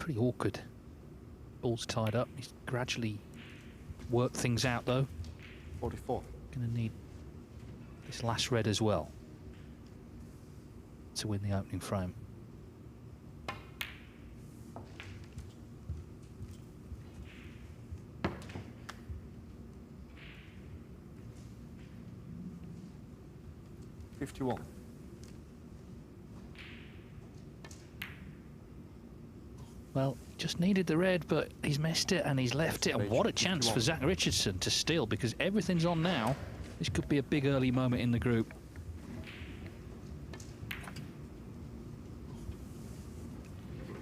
pretty awkward. Ball's tied up. He's gradually worked things out though. 44. Going to need this last red as well to win the opening frame. $51. Well, just needed the red, but he's missed it and he's left it. And what a chance for Zach Richardson to steal, because everything's on now. This could be a big early moment in the group.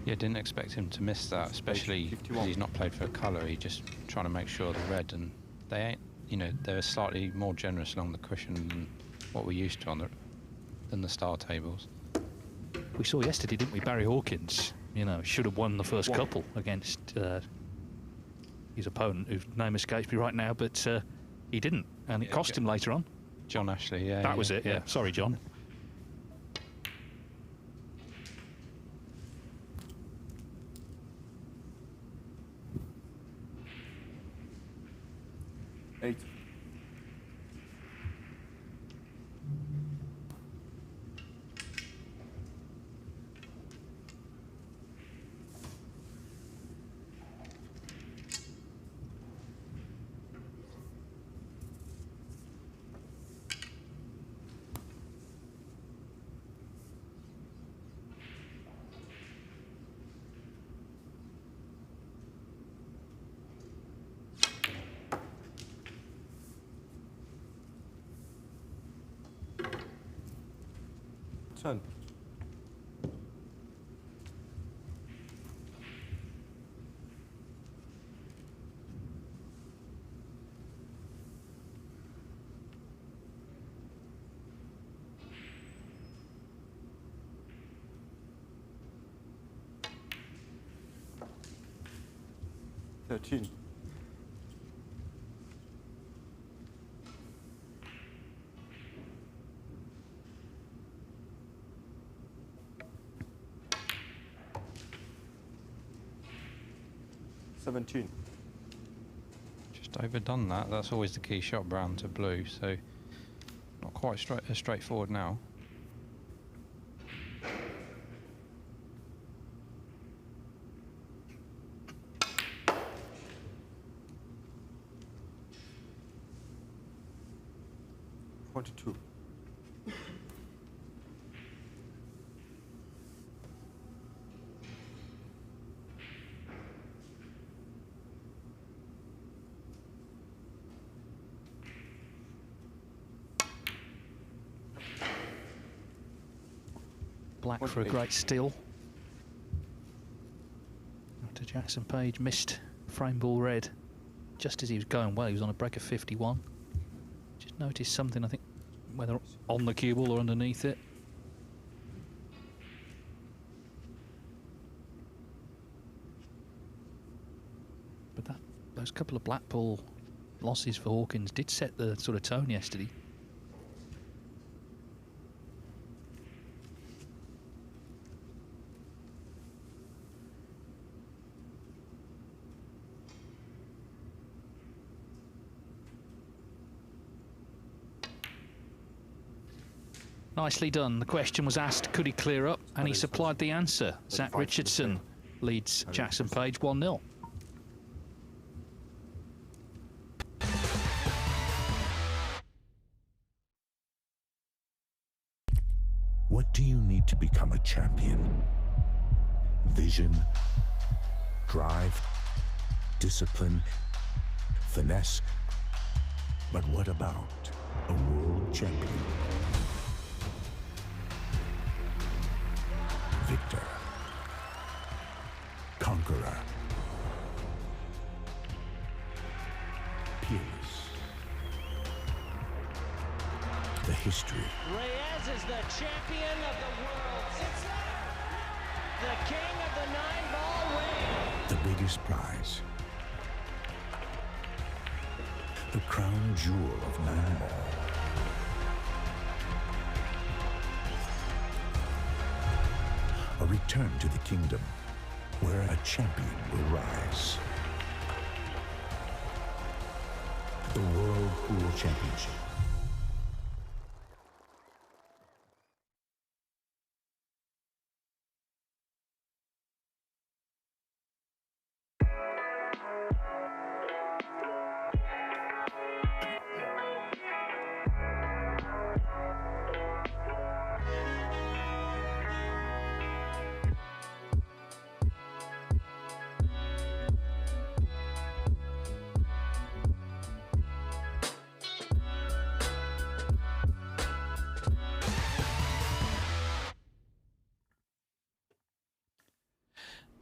Yeah, didn't expect him to miss that, especially because he's not played for a colour. He's just trying to make sure the red, and they ain't, you know, they're slightly more generous along the cushion than what we're used to on than the star tables. We saw yesterday, didn't we, Barry Hawkins, you know, should have won the first couple against his opponent, whose name escapes me right now, but he didn't, and it cost him later on. John Ashley, yeah. That was it, yeah. Sorry, John. $8. $10. $13. $17. Just overdone that. That's always the key shot, brown to blue, so not quite as straightforward now. $22. Black for a great steal. After Jackson Page missed frame ball red just as he was going well. He was on a break of 51. Just noticed something, I think, whether on the cue ball or underneath it. But those couple of black ball losses for Hawkins did set the sort of tone yesterday. Nicely done. The question was asked, could he clear up? And he supplied the answer. Zach Richardson leads Jackson Page 1-0. What do you need to become a champion? Vision, drive, discipline, finesse. But what about a world champion? Victor, conqueror, peerless. The history. Reyes is the champion of the world. It's the king of the 9-ball ring. The biggest prize. The crown jewel of 9-ball. A return to the kingdom where a champion will rise. The World Pool Championship.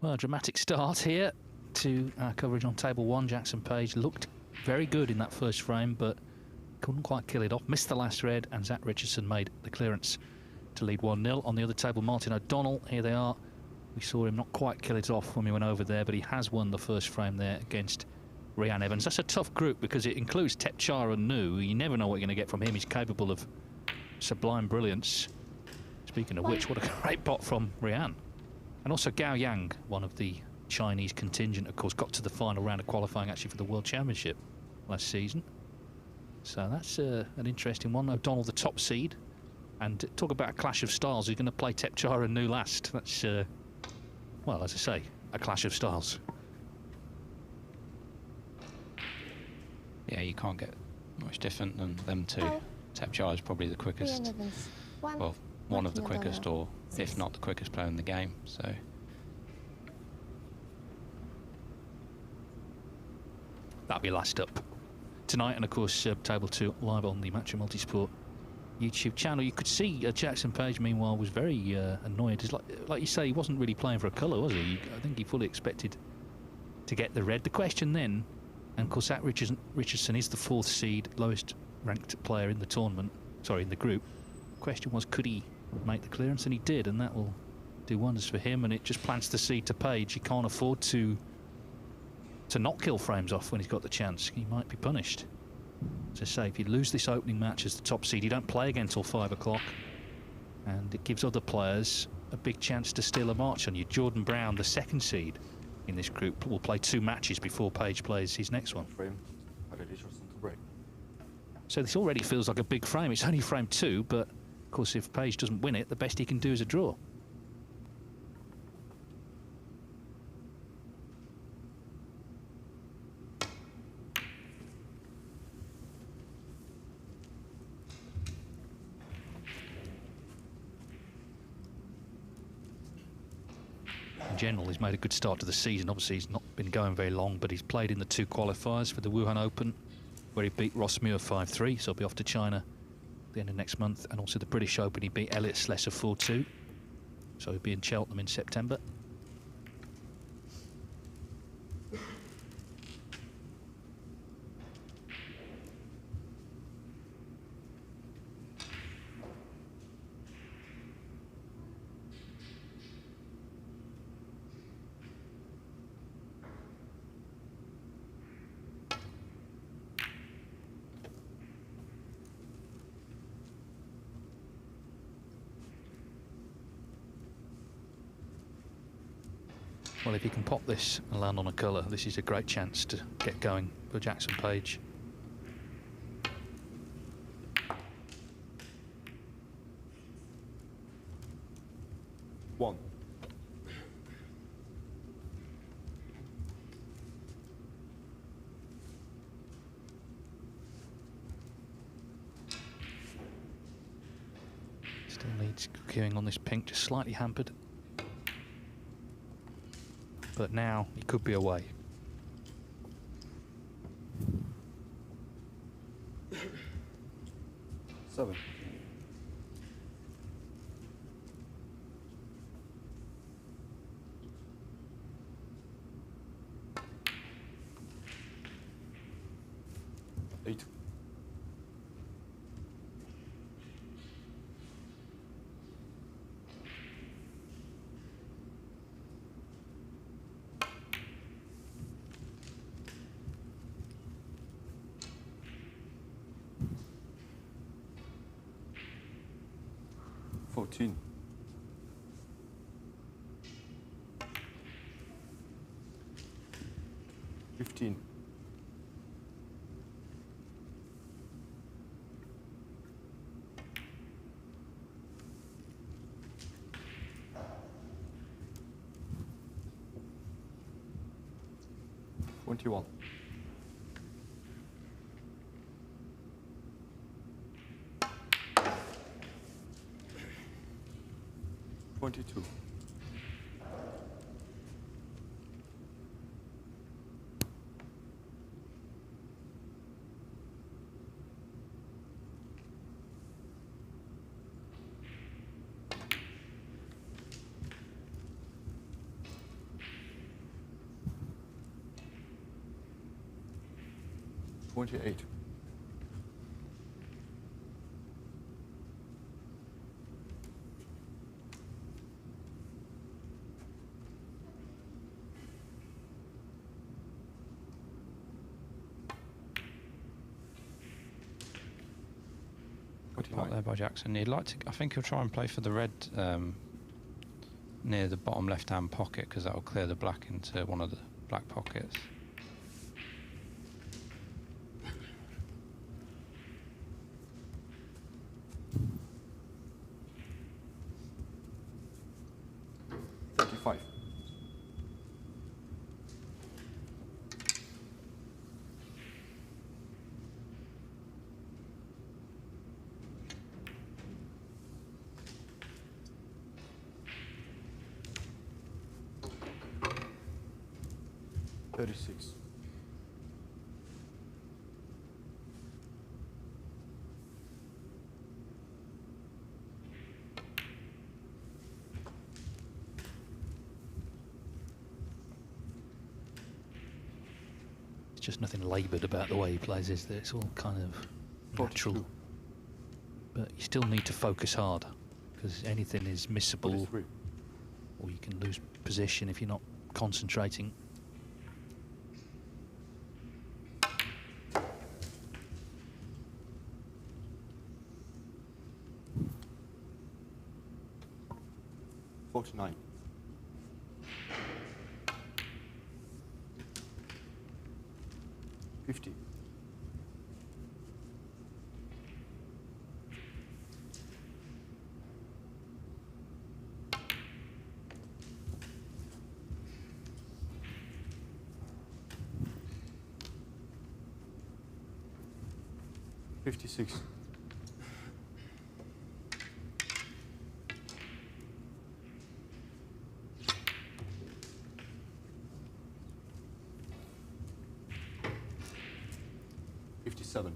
Well, a dramatic start here to our coverage on table one. Jackson Page looked very good in that first frame, but couldn't quite kill it off. Missed the last red, and Zach Richardson made the clearance to lead 1-0. On the other table, Martin O'Donnell, here they are. We saw him not quite kill it off when we went over there, but he has won the first frame there against Ryan Evans. That's a tough group because it includes Tepchar and Nu. You never know what you're going to get from him. He's capable of sublime brilliance. Speaking of which, what a great bot from Ryan. And also Gao Yang, one of the Chinese contingent, of course, got to the final round of qualifying actually for the World Championship last season. So that's an interesting one. O'Donnell, the top seed. And talk about a clash of styles. He's going to play Tepchar and Nu last. That's, well, as I say, a clash of styles. Yeah, you can't get much different than them two. Tepchar is probably the quickest. Well, one of the quickest, or if not the quickest player in the game. So that'll be last up tonight, and of course table 2 live on the Match Multisport YouTube channel. You could see Jackson Page meanwhile was very annoyed. It's like you say, he wasn't really playing for a colour, was he? I think he fully expected to get the red. The question then, and of course Zach Richardson is the 4th seed, lowest ranked player in the tournament, sorry, in the group. The question was, could he make the clearance? And he did, and that will do wonders for him, and it just plants the seed to Page. He can't afford to not kill frames off when he's got the chance. He might be punished. As I say, if you lose this opening match as the top seed, you don't play again till 5 o'clock, and it gives other players a big chance to steal a march on you. Jordan Brown, the 2nd seed in this group, will play 2 matches before Page plays his next one. Frame. Richardson to break. So this already feels like a big frame. It's only frame 2, but of course if Page doesn't win it, the best he can do is a draw. In general, he's made a good start to the season. Obviously, he's not been going very long, but he's played in the 2 qualifiers for the Wuhan Open, where he beat Ross Muir 5-3, so he'll be off to China at the end of next month. And also the British Open, he beat Elliot Slesser 4-2, so he'll be in Cheltenham in September. Well, if he can pop this and land on a colour, this is a great chance to get going for Jackson Page. One. Still needs queuing on this pink, just slightly hampered. But now he could be away. Seven. Eight. 15. $21. 22. 28. 'Not there by Jackson. He'd like to. I think he'll try and play for the red near the bottom left-hand pocket because that will clear the black into one of the black pockets. $35. 36. 'Just nothing laboured about the way he plays, is there? It's all kind of natural. 42. But you still need to focus hard because anything is missable, 43. or you can lose position if you're not concentrating. $49. 50. 56. 57.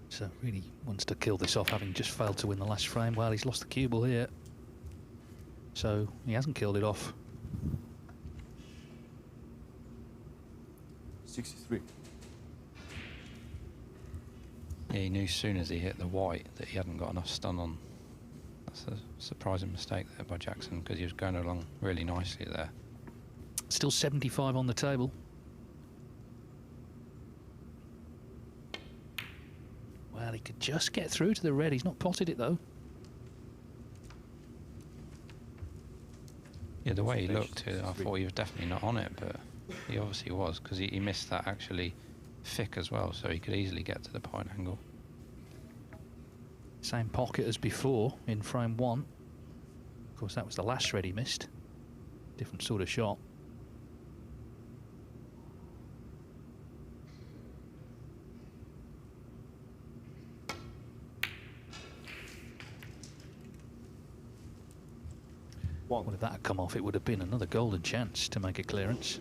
So really wants to kill this off, having just failed to win the last frame. Well, he's lost the cue ball here, so he hasn't killed it off. 63. Yeah, he knew as soon as he hit the white that he hadn't got enough stun on. That's a surprising mistake there by Jackson because he was going along really nicely there. Still 75 on the table. Well, he could just get through to the red. He's not potted it, though. Yeah, the way he looked, I thought he was definitely not on it, but he obviously was because he missed that actually thick as well, so he could easily get to the point angle. Same pocket as before in frame one. Of course, that was the last red he missed. Different sort of shot. Well, if that had come off, it would have been another golden chance to make a clearance.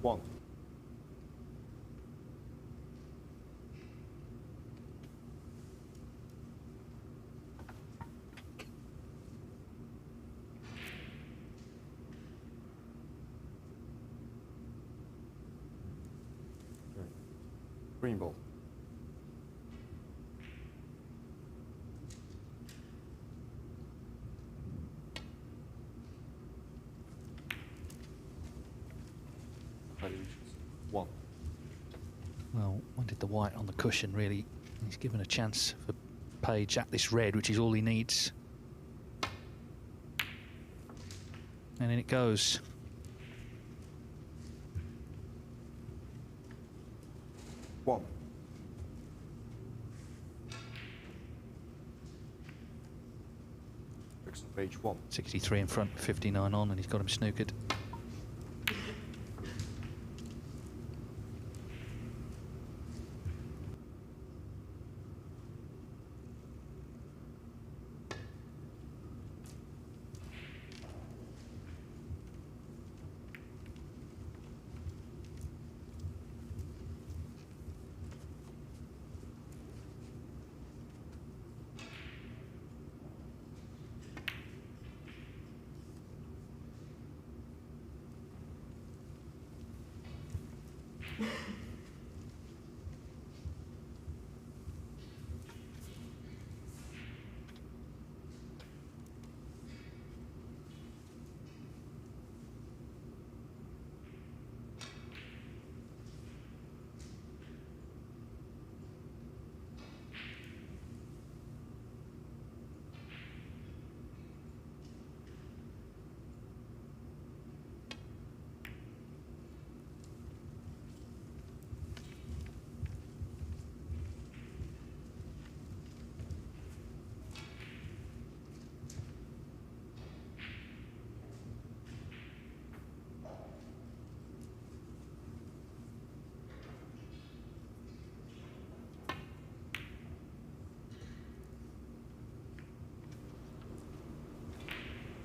One. Green ball. One. Well, wanted the white on the cushion, really. He's given a chance for Page at this red, which is all he needs. And in it goes. One. Page 1. 63 in front, 59 on, and he's got him snookered.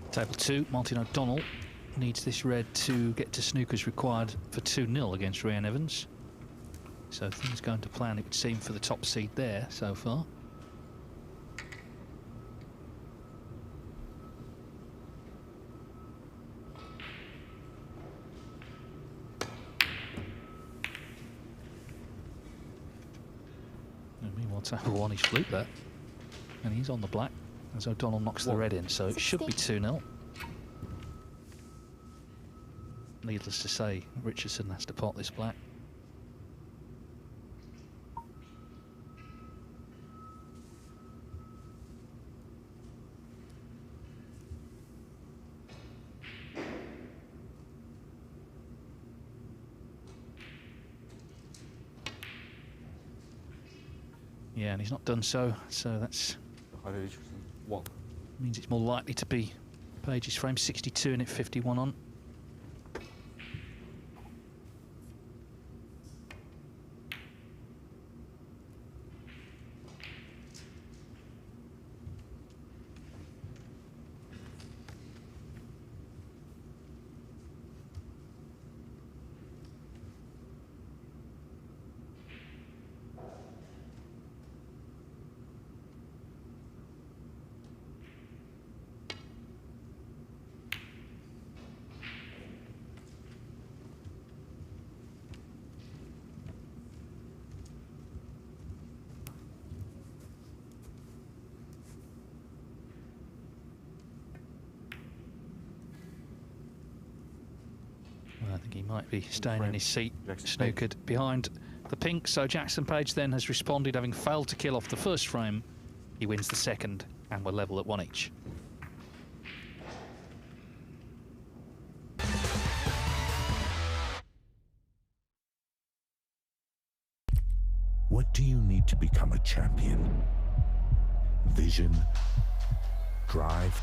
Table 2, Martin O'Donnell needs this red to get to snookers required for 2-0 against Ryan Evans. So things going to plan, it would seem, for the top seed there so far. And meanwhile, table 1, he's fluked that. And he's on the black as O'Donnell knocks the red in, so it should be 2-0. Needless to say, Richardson has to pot this black. Yeah, and he's not done so that's... One. Means it's more likely to be Page's frame. 62 and it 51 on. I think he might be staying in his seat, snookered behind the pink. So Jackson Page then has responded, having failed to kill off the first frame. He wins the second, and we're level at 1 each. What do you need to become a champion? Vision, drive,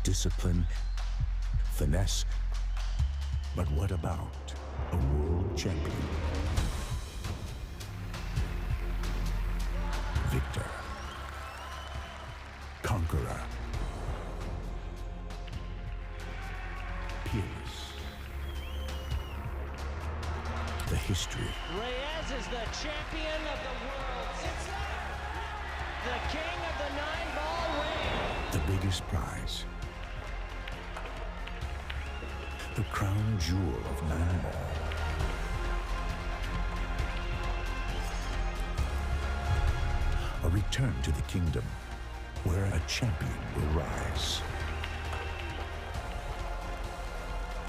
discipline, finesse. But what about a world champion? Victor, conqueror, peerless. The history. Reyes is the champion of the world. It's the king of the 9-ball ring. The biggest prize. The crown jewel of 9-ball. A return to the kingdom where a champion will rise.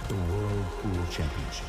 The World Pool Championship.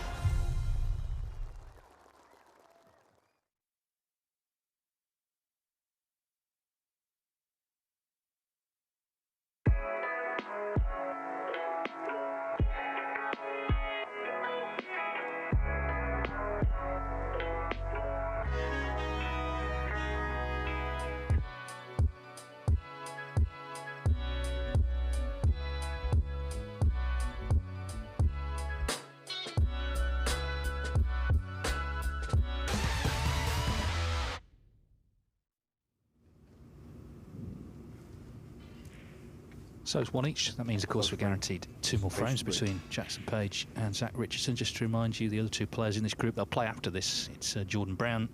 So it's one each. That means, of course, we're guaranteed 2 more frames between Jackson Page and Zach Richardson. Just to remind you, the other 2 players in this group, they'll play after this. It's Jordan Brown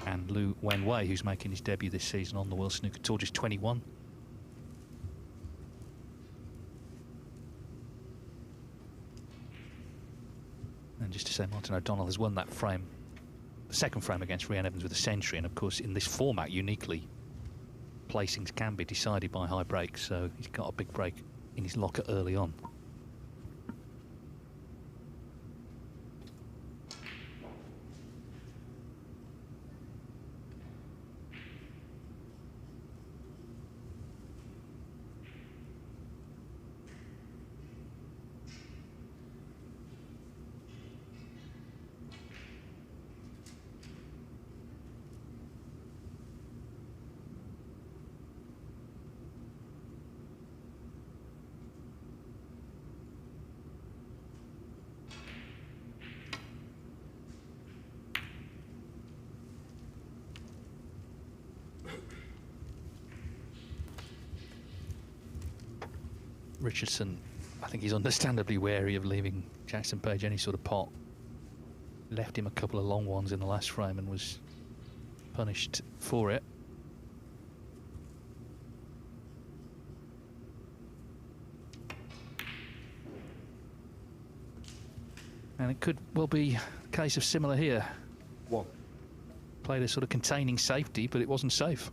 and Lou Wenway, who's making his debut this season on the World Snooker Tour, just 21. And just to say, Martin O'Donnell has won that frame, the second frame against Rhian Evans with a century. And of course, in this format, uniquely, placings can be decided by high breaks, so he's got a big break in his locker early on. Richardson, I think he's understandably wary of leaving Jackson Page any sort of pot. Left him a couple of long ones in the last frame and was punished for it. And it could well be a case of similar here. One. Played a sort of containing safety, but it wasn't safe.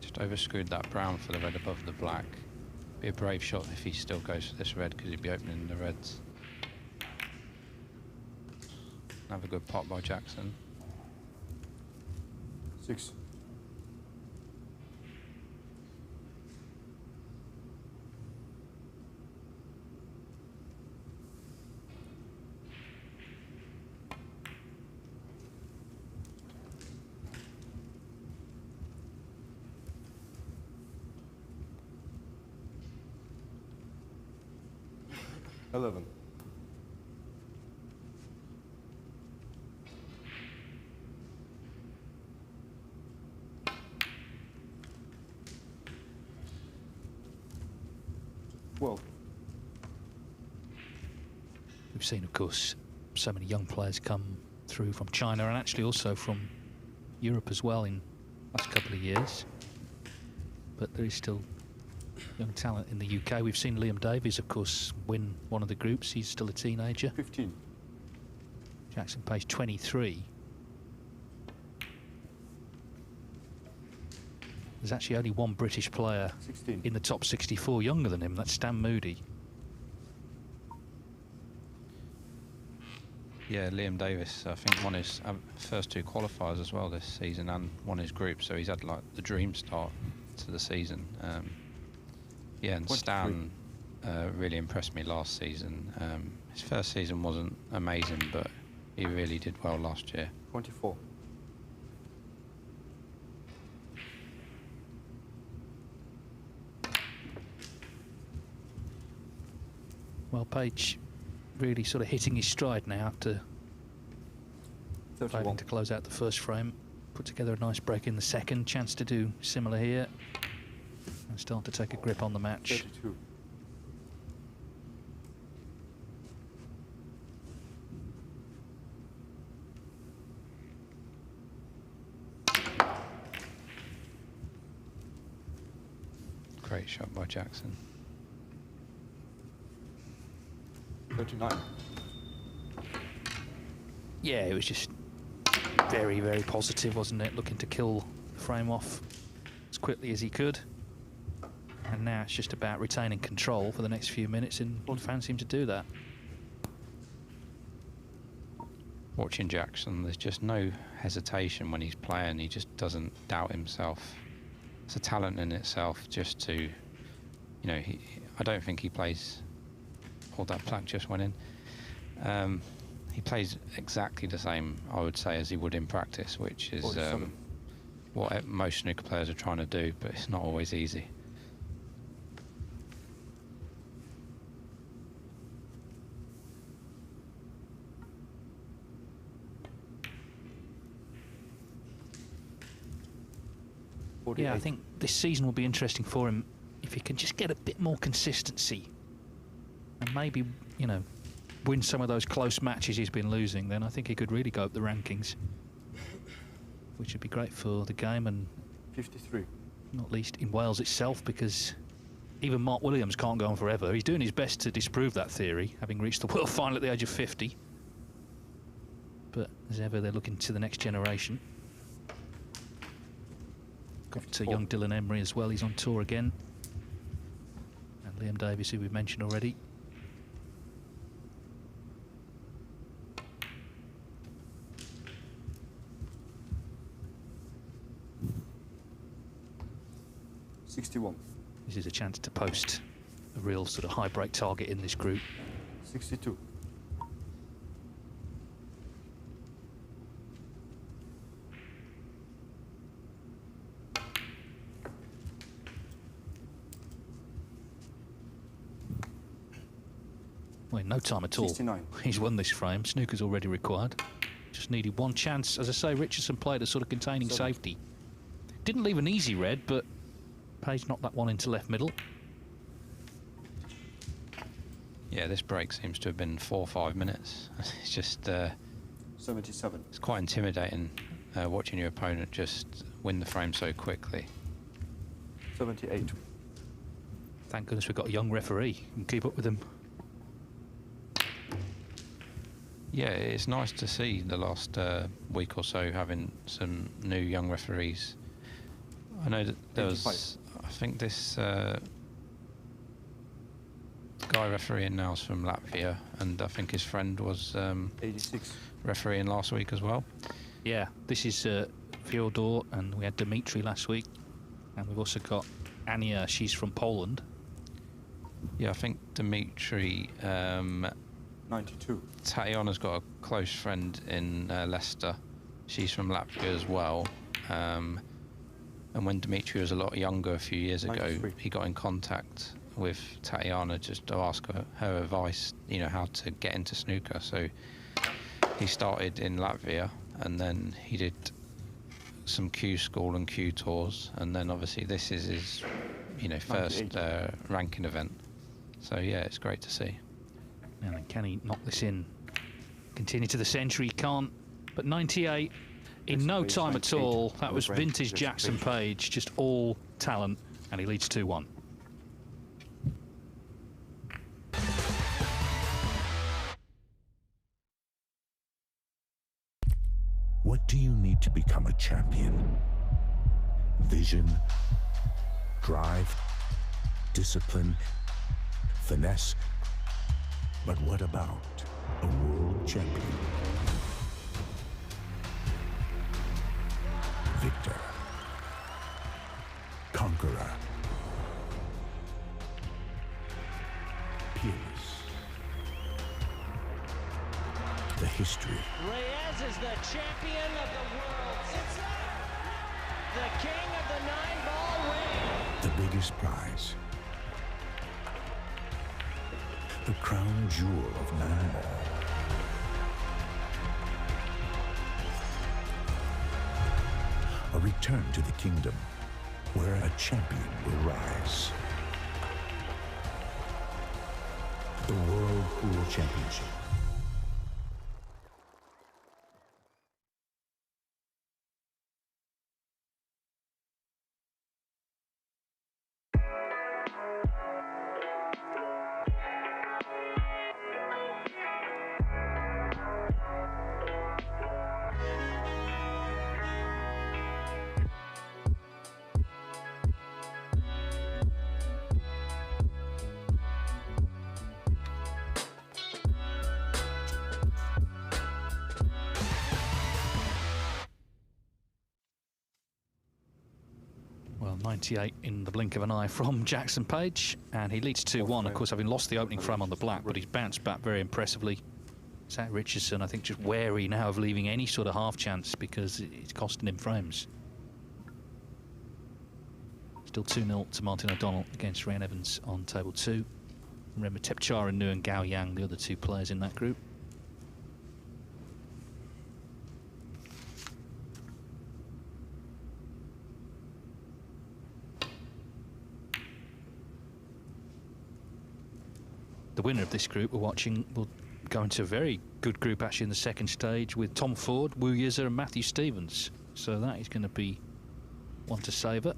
Just overscrewed that brown for the red above the black. Be a brave shot if he still goes for this red, because he'd be opening the reds. Have a good pot by Jackson. 6. $11. Well, we've seen, of course, so many young players come through from China and actually also from Europe as well in the last couple of years. But there is still young talent in the UK. We've seen Liam Davies, of course, win one of the groups. He's still a teenager. 15. Jackson Page, 23. There's actually only one British player 16. in the top 64 younger than him. That's Stan Moody. Yeah, Liam Davis, I think, won his first 2 qualifiers as well this season and won his group, so he's had like the dream start to the season. Yeah, and 23. Stan really impressed me last season. His first season wasn't amazing, but he really did well last year. 24. Well, Page really sort of hitting his stride now after failing to close out the first frame. Put together a nice break in the second. Chance to do similar here and start to take a grip on the match. 32. Great shot by Jackson. 39. Yeah, it was just very, very positive, wasn't it? Looking to kill the frame off as quickly as he could. And now it's just about retaining control for the next few minutes, and he fancy him to do that. Watching Jackson, there's just no hesitation when he's playing. He just doesn't doubt himself. It's a talent in itself just to, you know, I don't think he plays... All that plaque just went in. He plays exactly the same, I would say, as he would in practice, which is what most snooker players are trying to do, but it's not always easy. Yeah, I think this season will be interesting for him if he can just get a bit more consistency and maybe, you know, win some of those close matches he's been losing. Then I think he could really go up the rankings, which would be great for the game and 53. not least in Wales itself, because even Mark Williams can't go on forever. He's doing his best to disprove that theory, having reached the world final at the age of 50. But as ever, they're looking to the next generation. Got young Dylan Emery as well. He's on tour again. And Liam Davies, who we've mentioned already. This is a chance to post a real sort of high break target in this group. 62. Well, in no time at all. 69. He's won this frame. Snooker's already required. Just needed one chance. As I say, Richardson played a sort of containing safety. Didn't leave an easy red, but Page knocked that one into left middle. Yeah, this break seems to have been 4 or 5 minutes. It's just 77. It's quite intimidating watching your opponent just win the frame so quickly. 78. Thank goodness we've got a young referee who can keep up with him. Yeah, it's nice to see the last week or so having some new young referees. I know that there was, I think this guy refereeing now is from Latvia, and I think his friend was 86. refereeing last week as well. Yeah, this is Fyodor, and we had Dmitry last week, and we've also got Ania. She's from Poland. Yeah, I think Dmitry. 92. Tatiana's got a close friend in Leicester. She's from Latvia as well. And when Dmitry was a lot younger a few years ago, 93. he got in contact with Tatiana just to ask her advice, you know, how to get into snooker. So he started in Latvia, and then he did some Q school and Q tours, and then obviously this is his, you know, first ranking event. So yeah, it's great to see. And can he knock this in? Continue to the century, he can't. But 98, in no time at all. That was vintage Jackson Page, just all talent, and he leads 2-1. What do you need to become a champion? Vision, drive, discipline, finesse. But what about a world champion? Victor, conqueror, peerless. The history. Reyes is the champion of the world. It's the king of the 9-ball ring. The biggest prize. The crown jewel of 9-ball. A return to the kingdom where a champion will rise. The World Pool Championship. Well, 98 in the blink of an eye from Jackson Page, and he leads 2-1, of course, having lost the opening frame on the black, but he's bounced back very impressively. Zach Richardson, I think, just wary now of leaving any sort of half chance because it's costing him frames. Still 2-0 to Martin O'Donnell against Ryan Evans on table 2. Remember, Tepchara Nu and Gao Yang, the other two players in that group. the winner of this group we're watching will go into a very good group actually in the second stage with Tom Ford, Wu Yizer and Matthew Stevens. So that is going to be one to savour.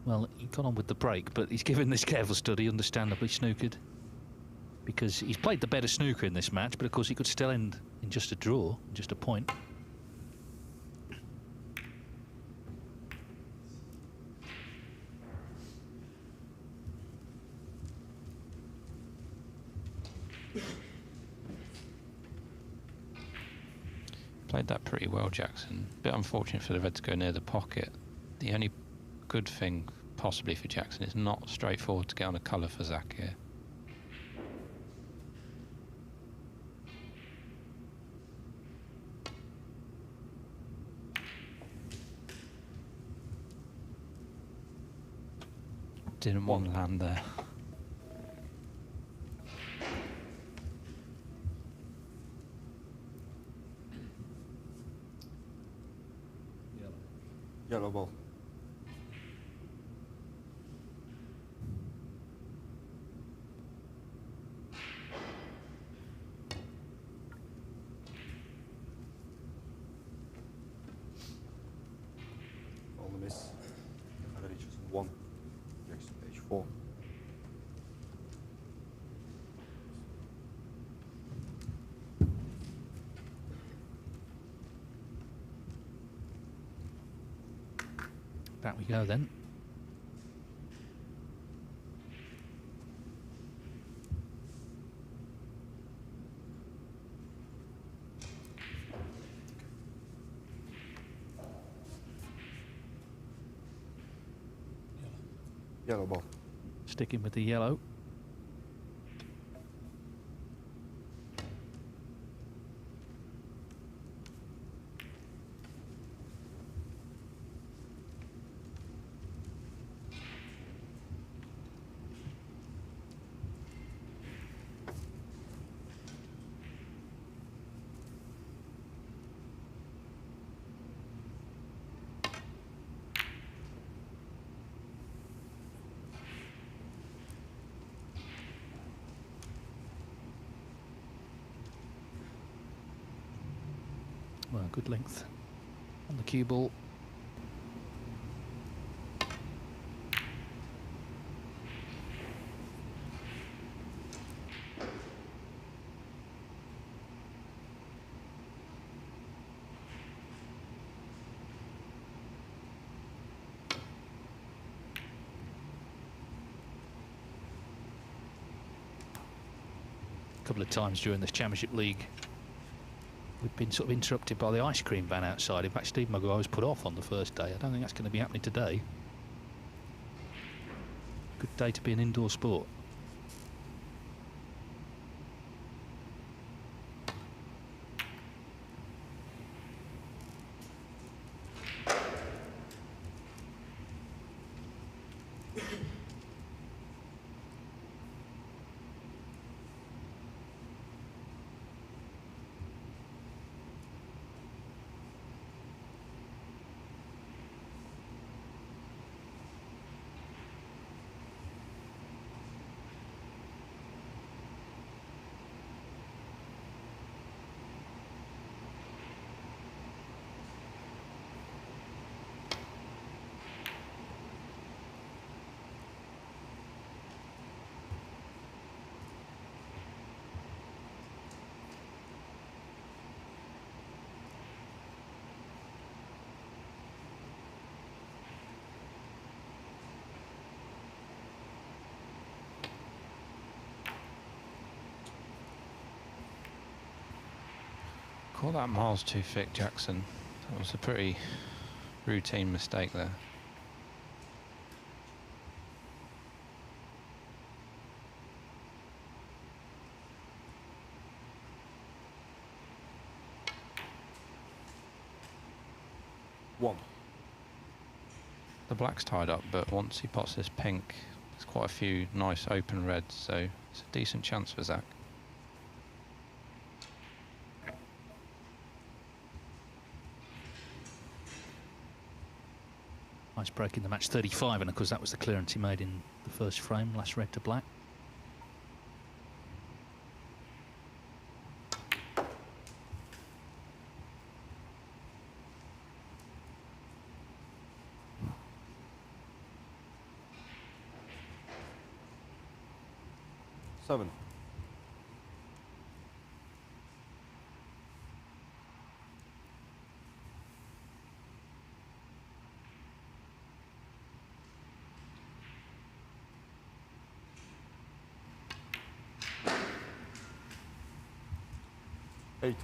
Well, he got on with the break, but he's given this careful study, understandably snookered, because he's played the better snooker in this match, but of course he could still end in just a draw, just a point. Played that pretty well, Jackson. Bit unfortunate for the red to go near the pocket. The only good thing possibly for Jackson is not straightforward to get on a colour for Zach here. Didn't want to land there. Yellow ball. All the miss. Richardson 1. Jackson page 4. Back we go then. Yellow ball. Sticking with the yellow. Well, good length on the cue ball. A couple of times during this Championship League we've been sort of interrupted by the ice cream van outside. In fact, Steve Maguire was put off on the first day. I don't think that's going to be happening today. Good day to be an indoor sport. Caught that miles too thick, Jackson. That was a pretty routine mistake there. One. The black's tied up, but once he pots this pink, there's quite a few nice open reds, so it's a decent chance for Zach. Nice break in the match, 35, and of course that was the clearance he made in the first frame, last red to black. Seven. Eight.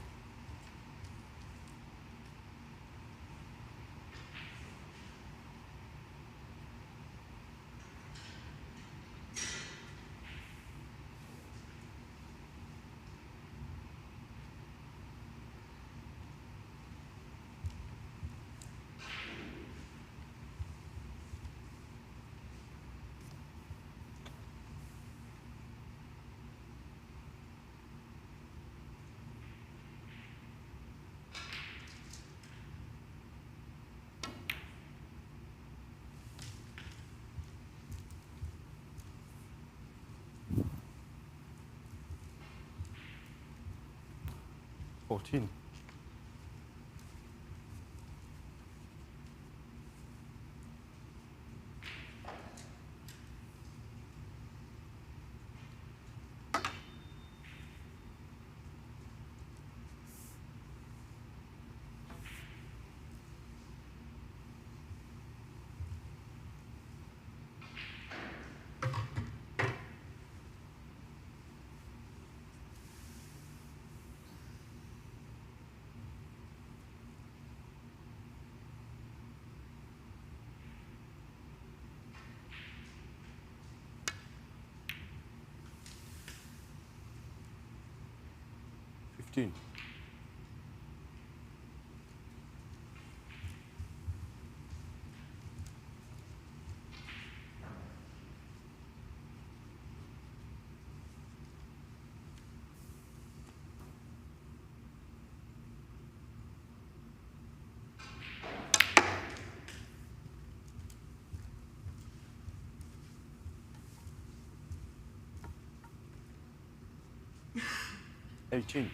$14. $18.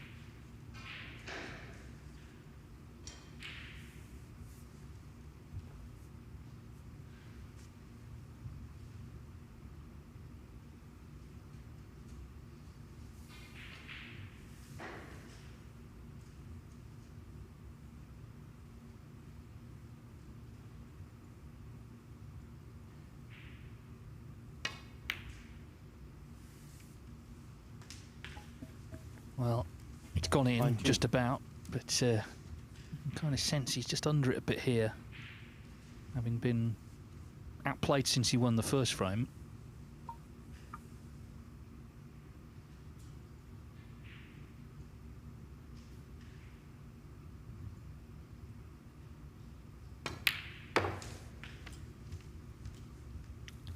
Well, it's gone in 19. just about, but kind of sense he's just under it a bit here, having been outplayed since he won the first frame.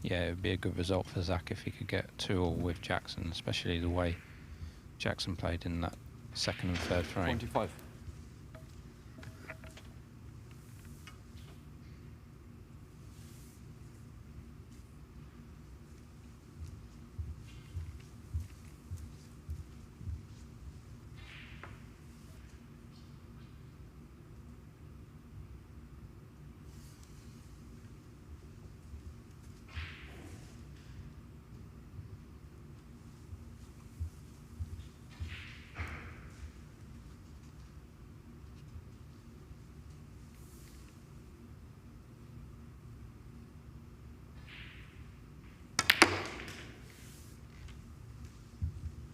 Yeah, it would be a good result for Zach if he could get 2-all with Jackson, especially the way Jackson played in that second and third frame. 25.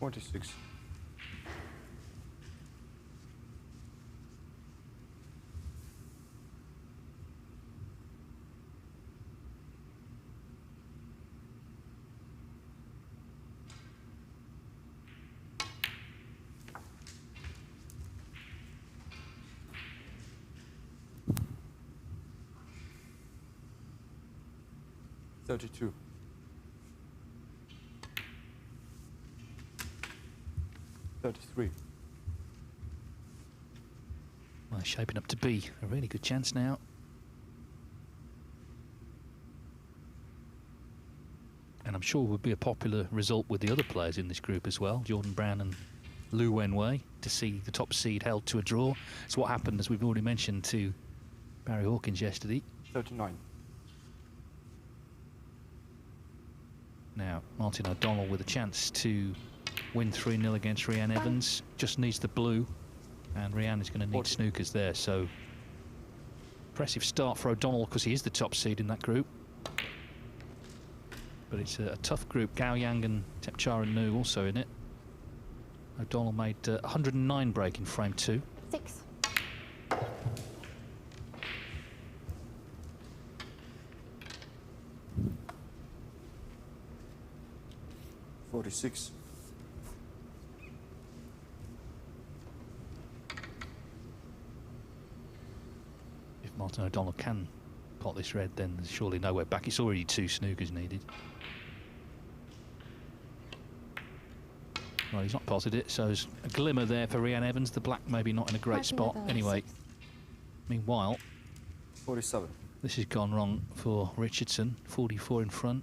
$46. 32. 33. Well, shaping up to be a really good chance now. And I'm sure it would be a popular result with the other players in this group as well, Jordan Brown and Lou Wenway, to see the top seed held to a draw. It's what happened, as we've already mentioned, to Barry Hawkins yesterday. 39. Now, Martin O'Donnell with a chance to win 3-0 against Rhiann Evans. Just needs the blue, and Rhiann is going to need snookers there. So, impressive start for O'Donnell because he is the top seed in that group. But it's a tough group. Gao Yang and Tepchara Nu also in it. O'Donnell made 109 break in frame 2. 6. $46. If Martin O'Donnell can pot this red, then there's surely nowhere back. It's already 2 snookers needed. Well, he's not potted it, so there's a glimmer there for Rhiann Evans. The black maybe not in a great spot. Anyway, meanwhile, 47. this has gone wrong for Richardson. 44 in front.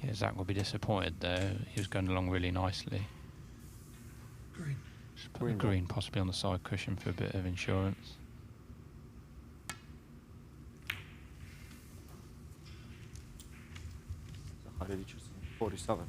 Yeah, Zach will be disappointed there. He was going along really nicely. Green. Just put the green possibly on the side cushion for a bit of insurance. Richardson, 47.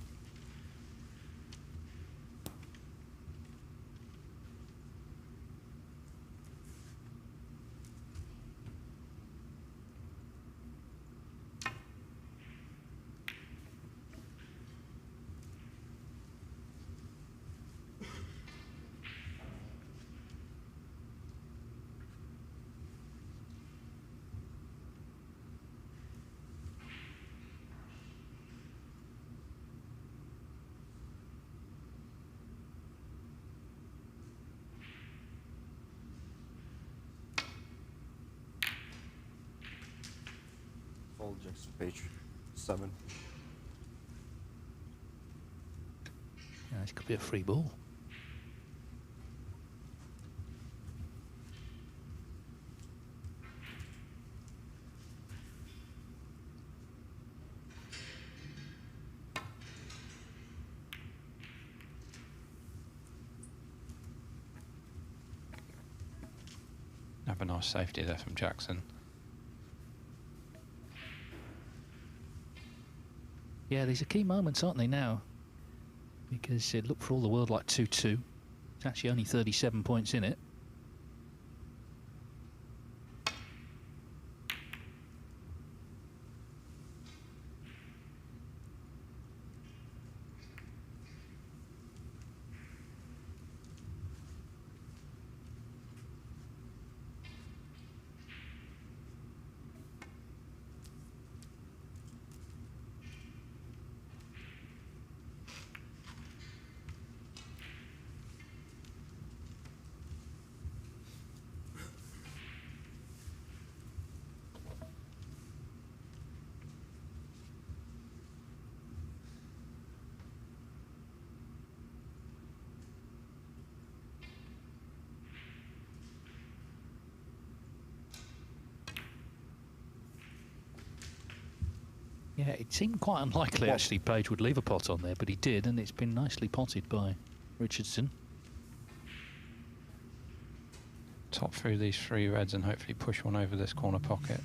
Jackson, page 7. Yeah, this could be a free ball. Have a nice safety there from Jackson. Yeah, these are key moments, aren't they, now? Because it looked for all the world like 2-2. It's actually only 37 points in it. Yeah, it seemed quite unlikely, actually, Page would leave a pot on there, but he did, and it's been nicely potted by Richardson. Top through these 3 reds and hopefully push one over this corner pocket.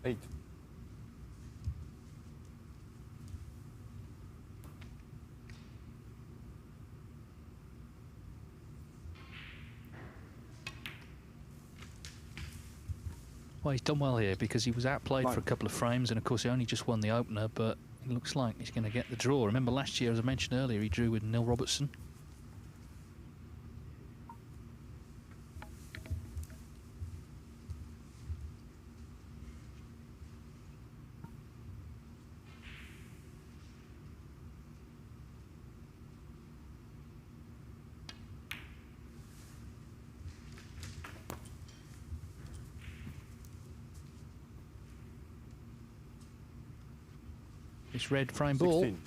Eight. Well, he's done well here because he was outplayed for a couple of frames, and of course he only just won the opener, but it looks like he's going to get the draw. Remember last year, as I mentioned earlier, he drew with Neil Robertson. this red frame ball. 16.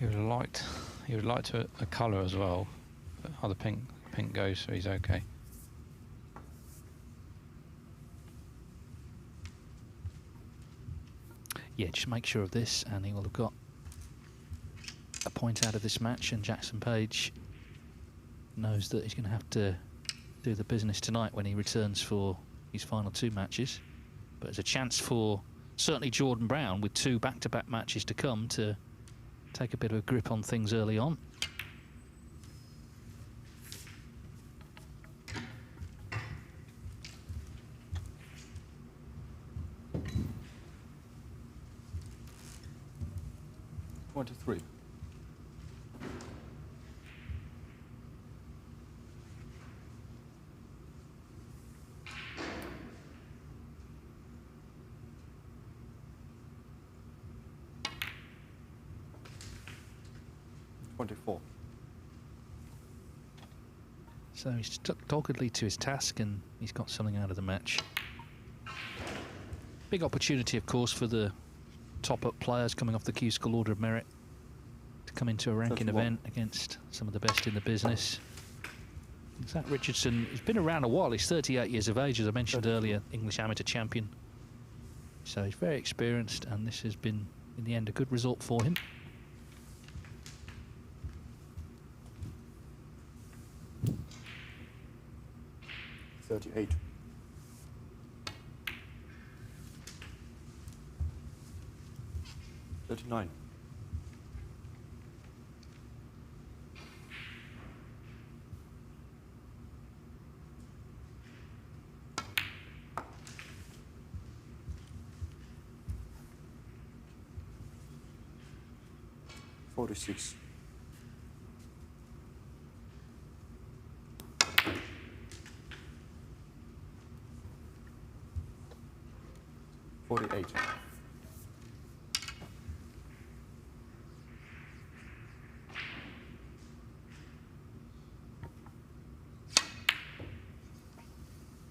He would like to a colour as well. But the pink goes, so he's okay. Yeah, just make sure of this, and he will have got a point out of this match. And Jackson Page knows that he's going to have to do the business tonight when he returns for his final 2 matches. But there's a chance for certainly Jordan Brown, with 2 back-to-back matches to come, to take a bit of a grip on things early on. Three. So he's stuck doggedly to his task, and he's got something out of the match. Big opportunity, of course, for the top-up players coming off the Q School Order of Merit to come into a ranking event against some of the best in the business. Zach Richardson, he's been around a while. He's 38 years of age, as I mentioned earlier, English amateur champion. So he's very experienced, and this has been, in the end, a good result for him. $38. 39. 46. 48.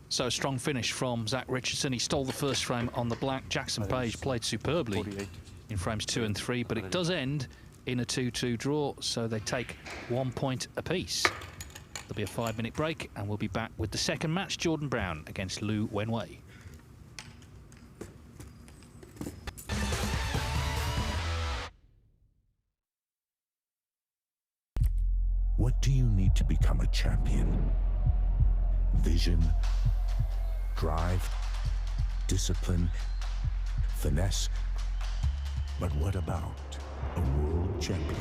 So a strong finish from Zach Richardson. He stole the first frame on the black. Jackson Page played superbly 48. in frames 2 and 3, but it does end in a 2-2 draw, so they take 1 point apiece. There'll be a 5-minute break, and we'll be back with the second match, Jordan Brown against Lou Wenway. What do you need to become a champion? Vision, drive, discipline, finesse. But what about a world champion?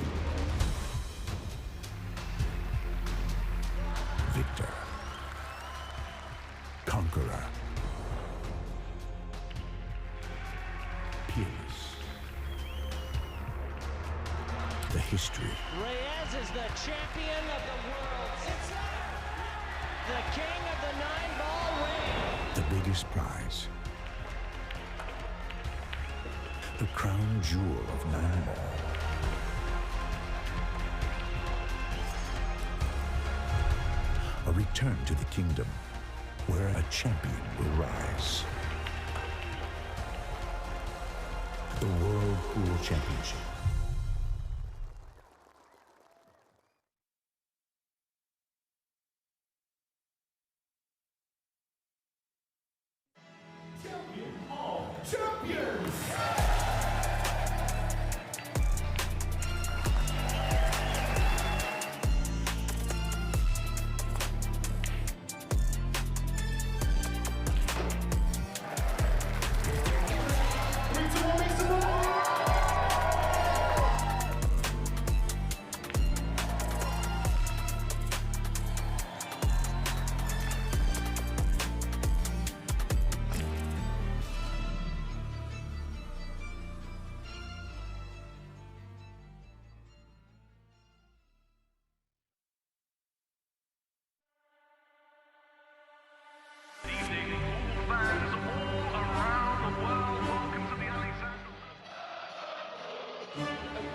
Victor, conqueror, peerless. The history. Reyes is the champion of the world. It's the king of the 9-ball ring. The biggest prize. The crown jewel of 9-ball. A return to the kingdom where a champion will rise. The World Pool Championship.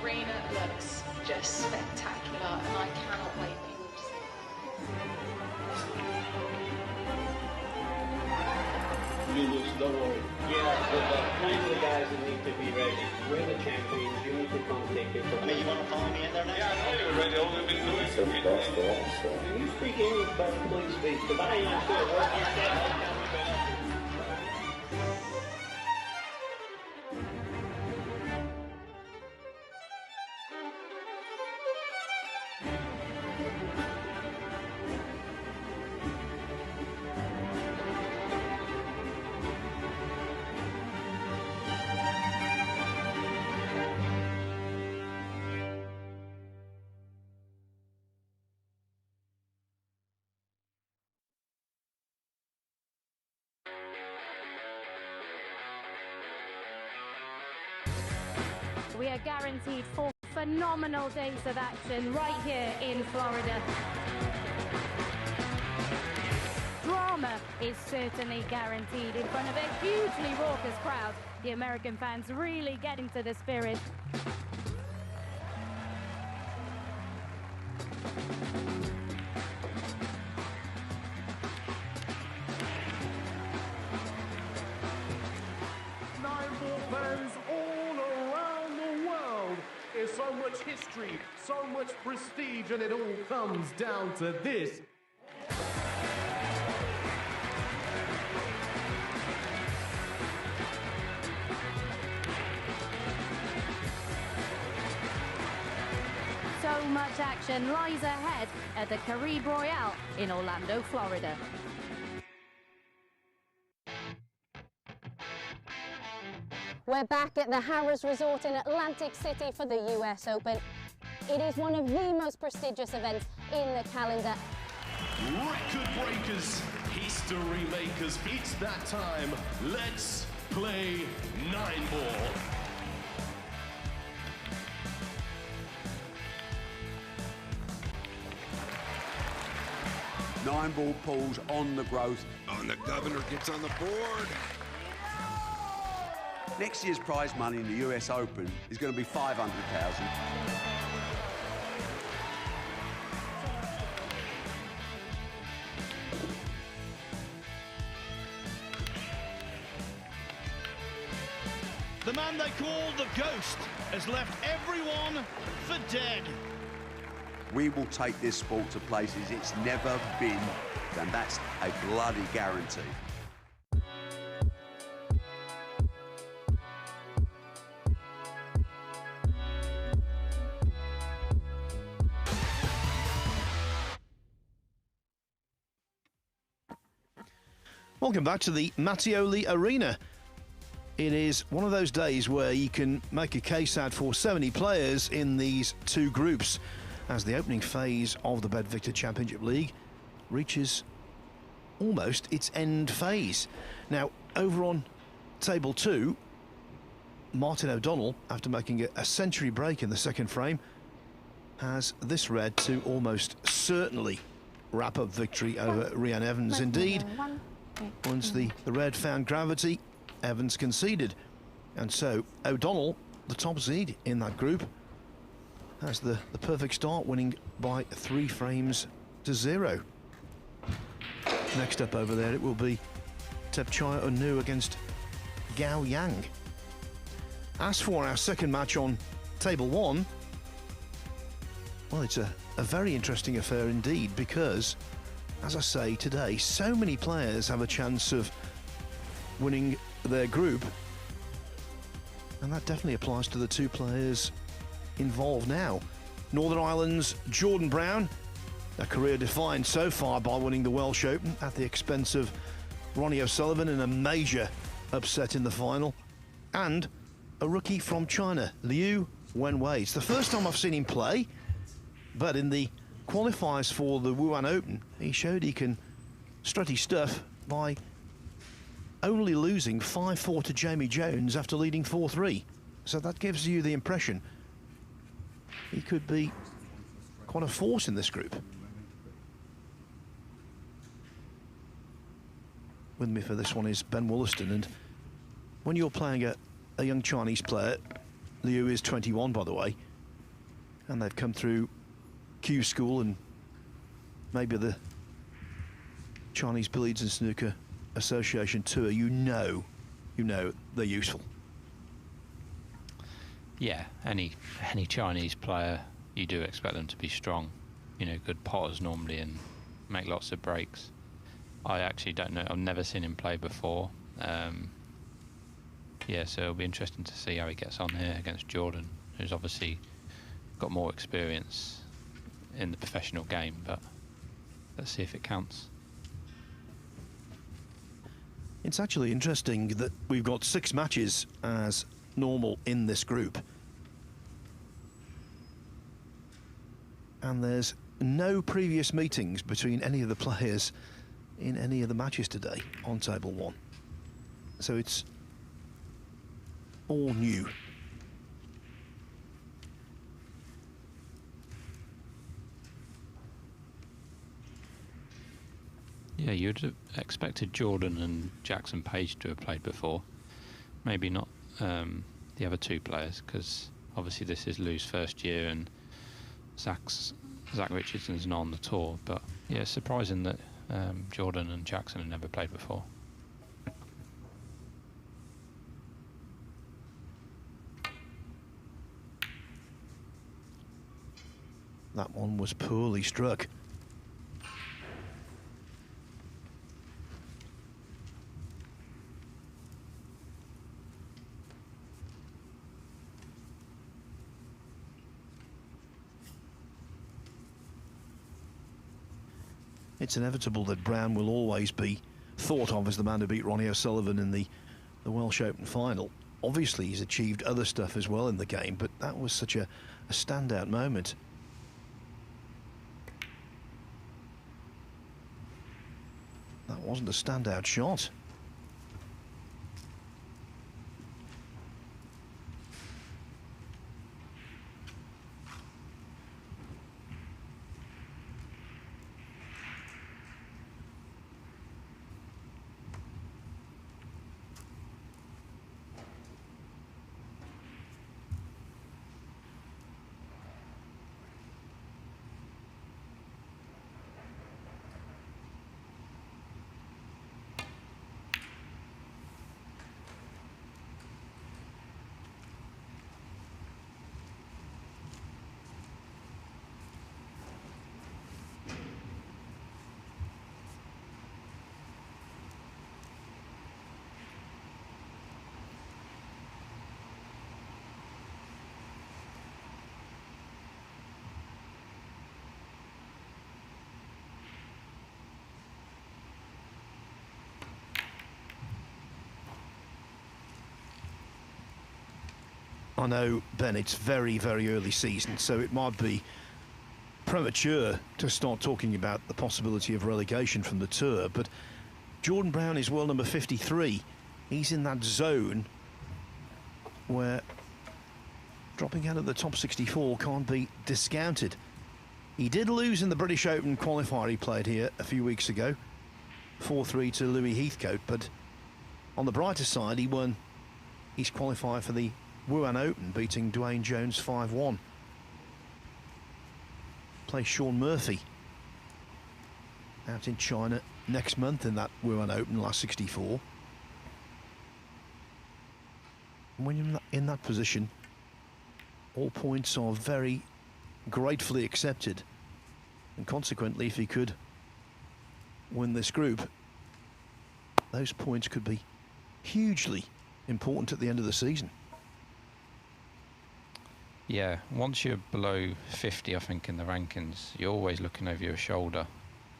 arena looks just spectacular, and I cannot wait for you all to see it. Julius, don't worry. Yeah, but plenty of the guys that need to be ready. We're the champions. You need to come take it from me. You want to follow me in there now? Yeah, I know you're ready. All we've been doing is Can you speak English, but please speak? Because I ain't understood what you said. We are guaranteed 4 phenomenal days of action right here in Florida. Drama is certainly guaranteed in front of a hugely raucous crowd. The American fans really get into the spirit. So much history, so much prestige, and it all comes down to this. So much action lies ahead at the Caribe Royale in Orlando, Florida. We're back at the Harrah's Resort in Atlantic City for the US Open. It is one of the most prestigious events in the calendar. Record breakers, history makers, it's that time. Let's play 9-ball. Nine-ball pulls on the growth. And the governor gets on the board. Next year's prize money in the US Open is going to be $500,000. The man they call the Ghost has left everyone for dead. We will take this sport to places it's never been, and that's a bloody guarantee. Welcome back to the Mattioli Arena. It is one of those days where you can make a case out for 70 players in these two groups as the opening phase of the BetVictor Championship League reaches almost its end phase. Now, over on table 2, Martin O'Donnell, after making a century break in the second frame, has this red to almost certainly wrap up victory over Rhian Evans. Indeed, once the red found gravity, Evans conceded. And so O'Donnell, the top seed in that group, has the perfect start, winning by 3 frames to 0. Next up over there, it will be Tepchaya Unu against Gao Yang. As for our second match on table 1, well, it's a very interesting affair indeed, because, as I say, today, so many players have a chance of winning their group, and that definitely applies to the 2 players involved now. Northern Ireland's Jordan Brown, a career defined so far by winning the Welsh Open at the expense of Ronnie O'Sullivan in a major upset in the final, and a rookie from China, Liu Wenway. It's the first time I've seen him play, but in the qualifiers for the Wuhan Open, he showed he can strut his stuff by only losing 5-4 to Jamie Jones after leading 4-3. So that gives you the impression he could be quite a force in this group. With me for this one is Ben Wollaston, and when you're playing a young Chinese player, Liu is 21 by the way, and they've come through Q School and maybe the Chinese Billiards and Snooker Association Tour, you know they're useful. Yeah, any Chinese player, you do expect them to be strong. You know, good potters normally and make lots of breaks. I actually don't know. I've never seen him play before. Yeah, so it'll be interesting to see how he gets on here against Jordan, who's obviously got more experience in the professional game, but let's see if it counts. It's actually interesting that we've got 6 matches as normal in this group. And there's no previous meetings between any of the players in any of the matches today on table 1. So it's all new. Yeah, you'd have expected Jordan and Jackson Page to have played before. Maybe not the other 2 players, because obviously this is Lou's first year and Zach Richardson's not on the tour. But yeah, it's surprising that Jordan and Jackson have never played before. That one was poorly struck. It's inevitable that Brown will always be thought of as the man who beat Ronnie O'Sullivan in the Welsh Open final. Obviously, he's achieved other stuff as well in the game, but that was such a standout moment. That wasn't a standout shot. I know, Ben, it's very, very early season, so it might be premature to start talking about the possibility of relegation from the tour, but Jordan Brown is world number 53. He's in that zone where dropping out of the top 64 can't be discounted. He did lose in the British Open qualifier he played here a few weeks ago, 4-3 to Louis Heathcote, but on the brighter side, he won his qualifier for the Wuhan Open, beating Dwayne Jones 5-1. Plays Sean Murphy out in China next month in that Wuhan Open, last 64. And when you're in that position, all points are very gratefully accepted, and consequently, if he could win this group, those points could be hugely important at the end of the season. Yeah, once you're below 50, I think, in the rankings, you're always looking over your shoulder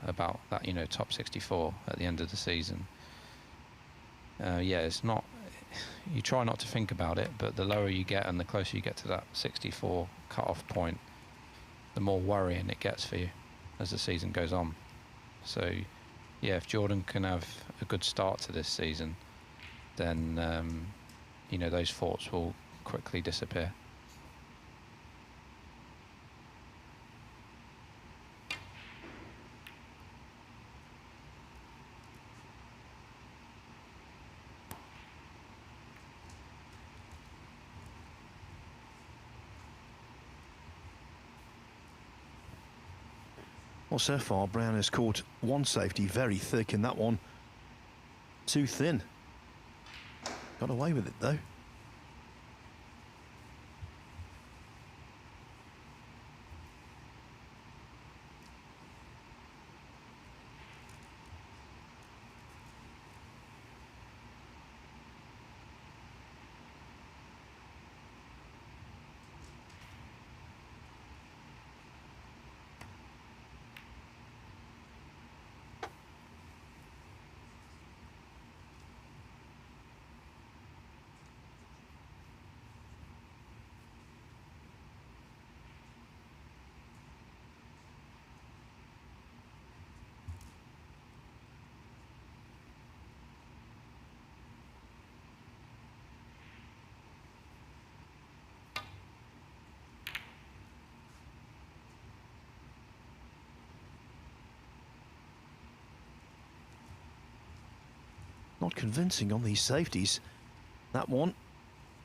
about that, you know, top 64 at the end of the season. Yeah, it's not, you try not to think about it, but the lower you get and the closer you get to that 64 cut-off point, the more worrying it gets for you as the season goes on. So, yeah, if Jordan can have a good start to this season, then, you know, those thoughts will quickly disappear. Well, so far, Brown has caught one safety very thick and that one too thin. Got away with it, though. Not convincing on these safeties. That one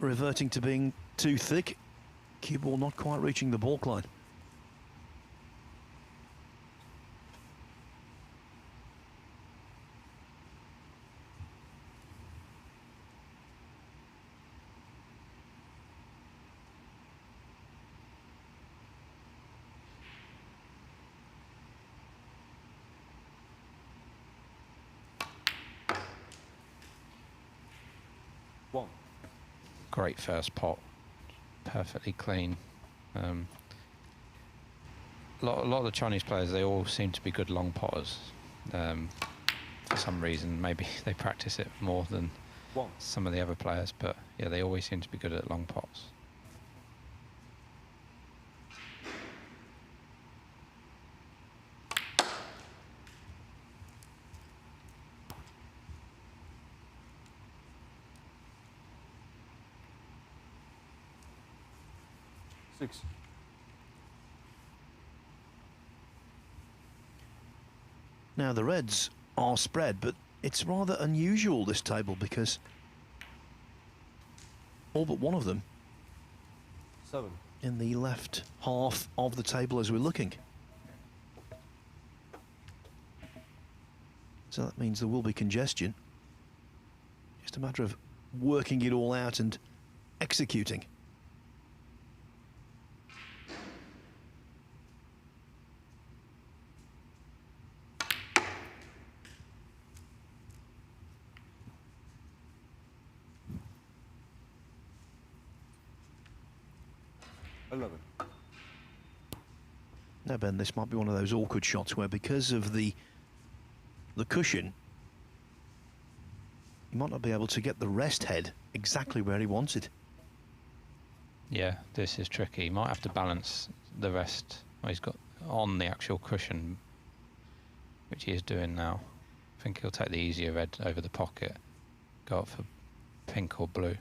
reverting to being too thick. Cue ball not quite reaching the baulk line. Great first pot, perfectly clean. A lot of the Chinese players, they all seem to be good long potters. For some reason, maybe they practice it more than some of the other players, but yeah, they always seem to be good at long pots. Six. Now the reds are spread, but it's rather unusual, this table, because all but one of them 7 in the left half of the table as we're looking. So that means there will be congestion. Just a matter of working it all out and executing. Now, Ben, this might be one of those awkward shots where, because of the cushion, he might not be able to get the rest head exactly where he wants it. Yeah, this is tricky. He might have to balance the rest. Well, he's got on the actual cushion, which he is doing now. I think he'll take the easier red over the pocket, go up for pink or blue.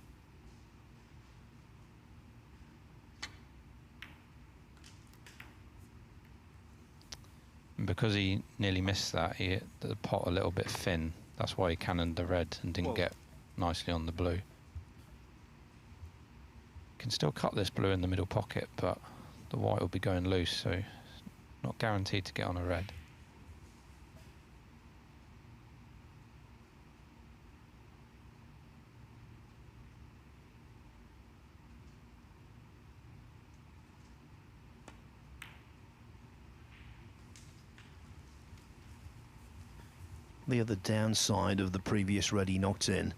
And because he nearly missed that, he hit the pot a little bit thin. That's why he cannoned the red and didn't get nicely on the blue. Can still cut this blue in the middle pocket, but the white will be going loose, so not guaranteed to get on a red. The other downside of the previous red he knocked in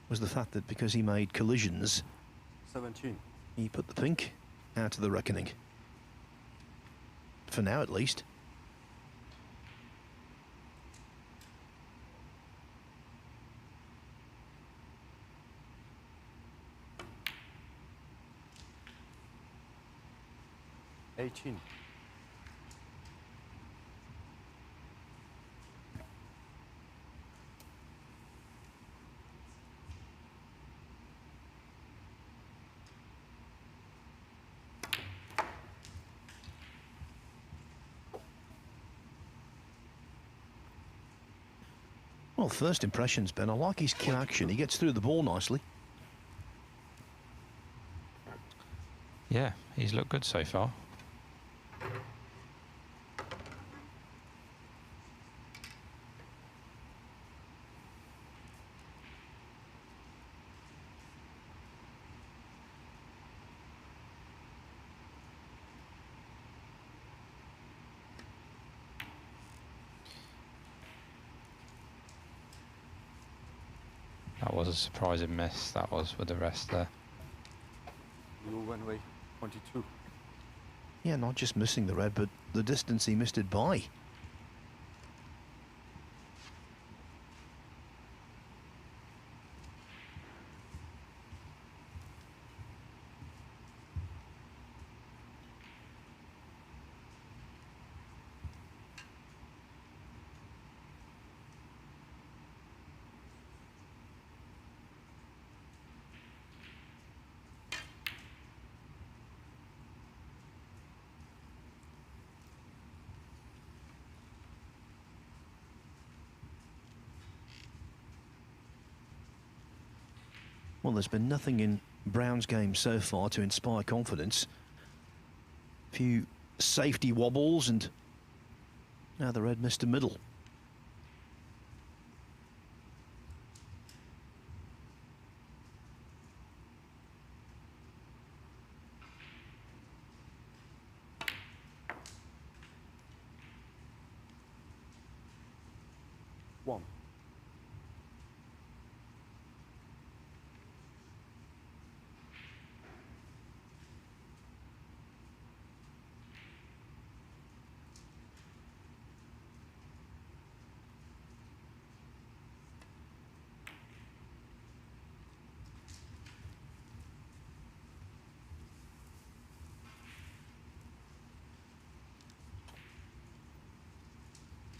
was the fact that because he made collisions, 17. He put the pink out of the reckoning. For now, at least. Well, first impressions, Ben. I like his kill action. He gets through the ball nicely. Yeah, he's looked good so far. That was a surprising miss, that was, with the rest there. Wenway, 22. Yeah, not just missing the red, but the distance he missed it by. Well, there's been nothing in Brown's game so far to inspire confidence. A few safety wobbles, and now the red missed a middle. One.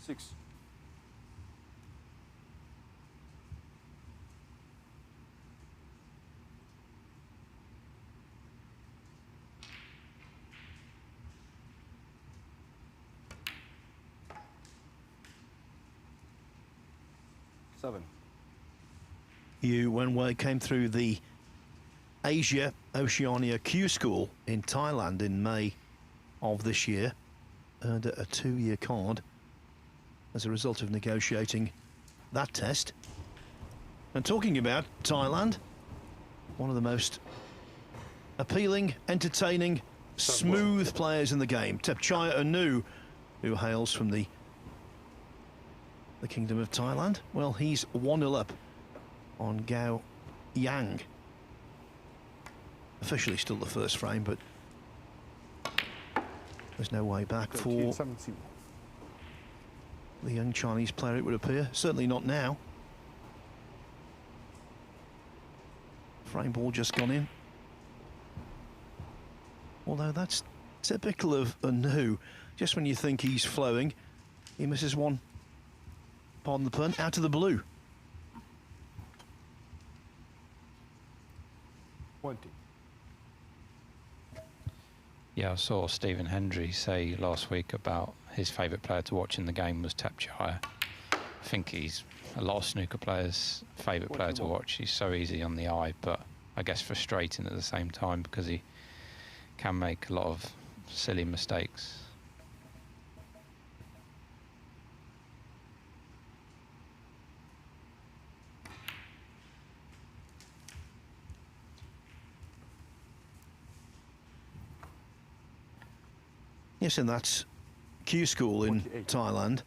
Six. Seven. Wenway came through the Asia Oceania Q School in Thailand in May of this year. Earned a 2-year card as a result of negotiating that test. And talking about Thailand, one of the most appealing, entertaining, smooth players in the game, Tepchaya Anu, who hails from the Kingdom of Thailand. Well, he's 1-0 up on Gao Yang. Officially still the first frame, but there's no way back for the young Chinese player, it would appear. Certainly not now. Frame ball just gone in. Although that's typical of Anu. Just when you think he's flowing, he misses one, pardon the pun, out of the blue. 20. Yeah, I saw Stephen Hendry say last week about his favourite player to watch in the game was Tepchaya. I think he's a lot of snooker players' favourite player to watch. He's so easy on the eye, but I guess frustrating at the same time because he can make a lot of silly mistakes. Yes, and that's Q School in Thailand.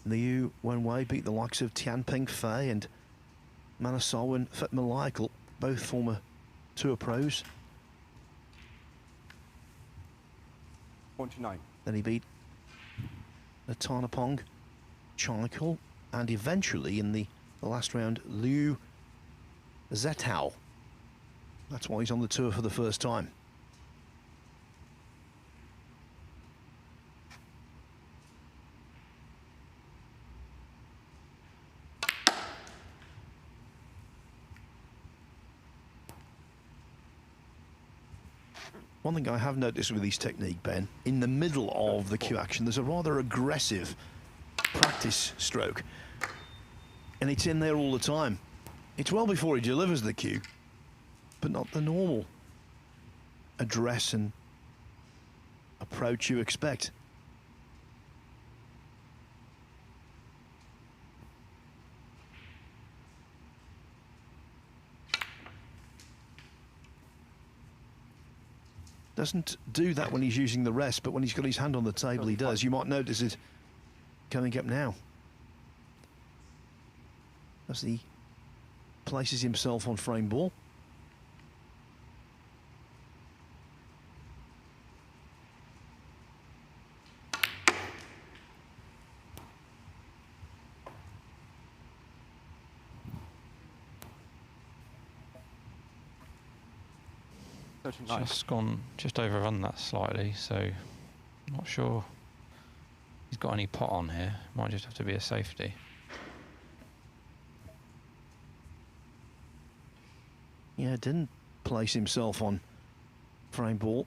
Liu Wenway beat the likes of Tianping Fei and Manasawan Fatmalaikal, both former tour pros. 29. Then he beat Natanapong Chaikal, and eventually in the last round, Liu Zetao. That's why he's on the tour for the first time. One thing I have noticed with his technique, Ben, in the middle of the cue action, there's a rather aggressive practice stroke. And it's in there all the time. It's well before he delivers the cue, but not the normal address and approach you expect. Doesn't do that when he's using the rest, but when he's got his hand on the table, he does. You might notice it coming up now. as he places himself on frame ball. Just overrun that slightly, so not sure he's got any pot on here. Might just have to be a safety. Yeah, didn't place himself on frame ball,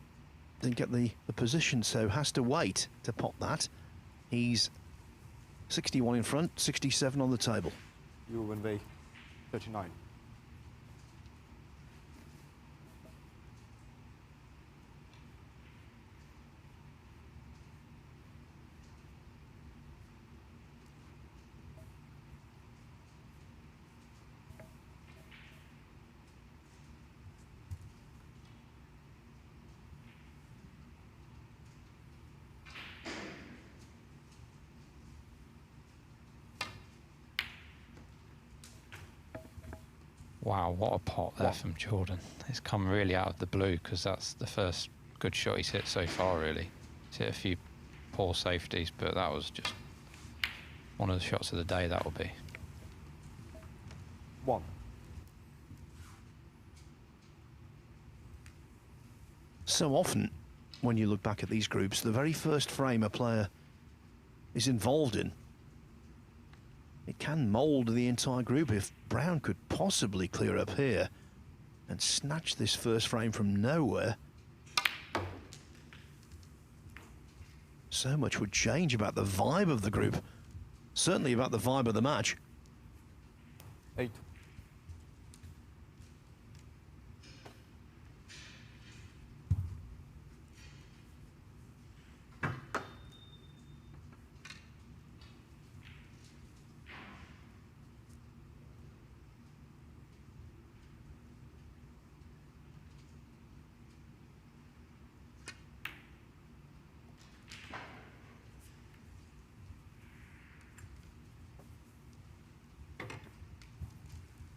didn't get the position, so has to wait to pot that. He's 61 in front, 67 on the table. You Wenway, 39. Wow, what a pot there from Jordan. It's come really out of the blue because that's the first good shot he's hit so far, really. He's hit a few poor safeties, but that was just one of the shots of the day, that will be. 1. So often, when you look back at these groups, the very first frame a player is involved in, it can mould the entire group. If Brown could possibly clear up here and snatch this first frame from nowhere, so much would change about the vibe of the group, certainly about the vibe of the match. 8.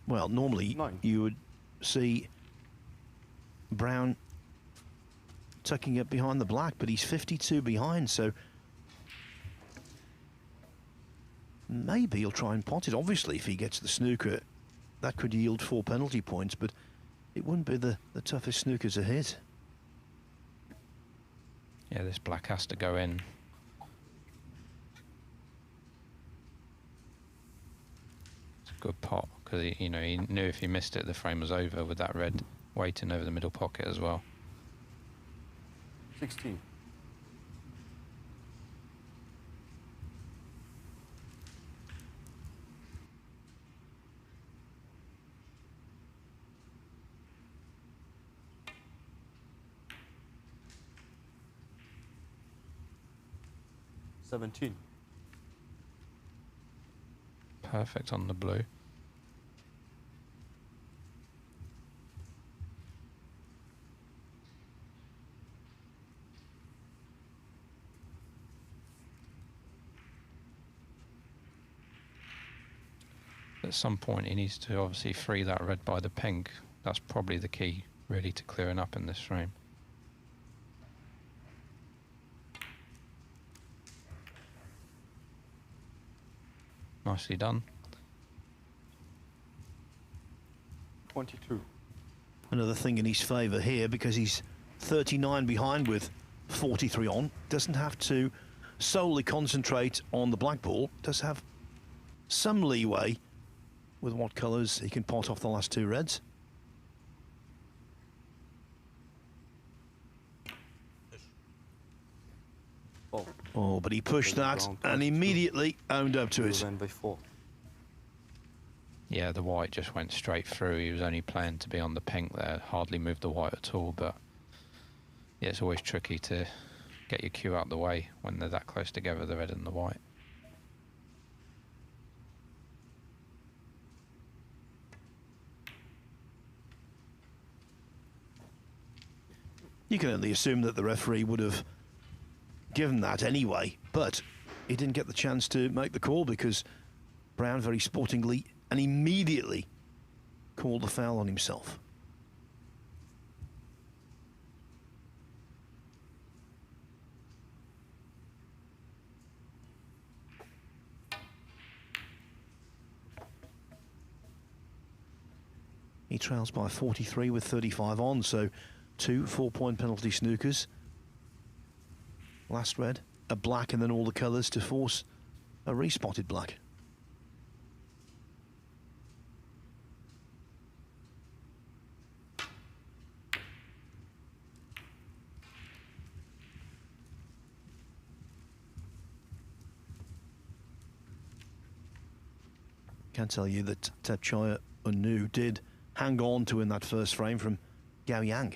Well, normally 9. you would see Brown tucking up behind the black, but he's 52 behind, so maybe he'll try and pot it. Obviously, if he gets the snooker, that could yield 4 penalty points, but it wouldn't be the toughest snooker to hit. Yeah, this black has to go in. It's a good pot, because he knew if he missed it, the frame was over with that red waiting over the middle pocket as well. 16. Perfect on the blue. At some point he needs to obviously free that red by the pink. That's probably the key really to clearing up in this frame. Nicely done. 22. Another thing in his favour here, because he's 39 behind with 43 on, doesn't have to solely concentrate on the black ball, does have some leeway with what colours he can pot off the last 2 reds. Oh, but he pushed that and immediately owned up to it. Yeah, the white just went straight through. He was only playing to be on the pink there, hardly moved the white at all, but yeah, it's always tricky to get your cue out the way when they're that close together, the red and the white. You can only assume that the referee would have given that anyway, but he didn't get the chance to make the call because Brown very sportingly and immediately called the foul on himself. He trails by 43 with 35 on, so 2 4-point penalty snookers. Last red, a black, and then all the colours to force a respotted black. Can tell you that Tepchaya Unu did hang on to win that first frame from Gao Yang.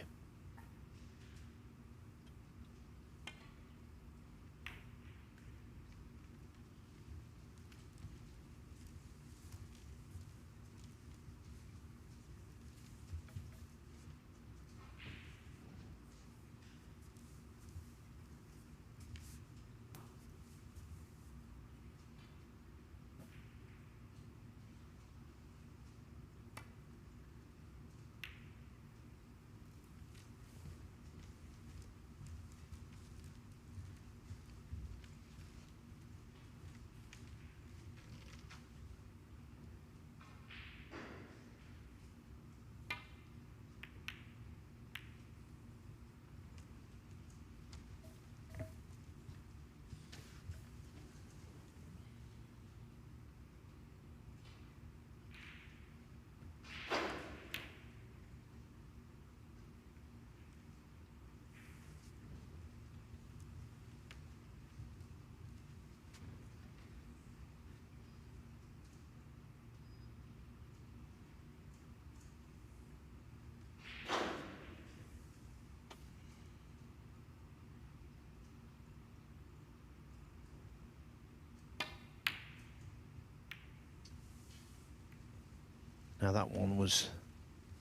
Now that one was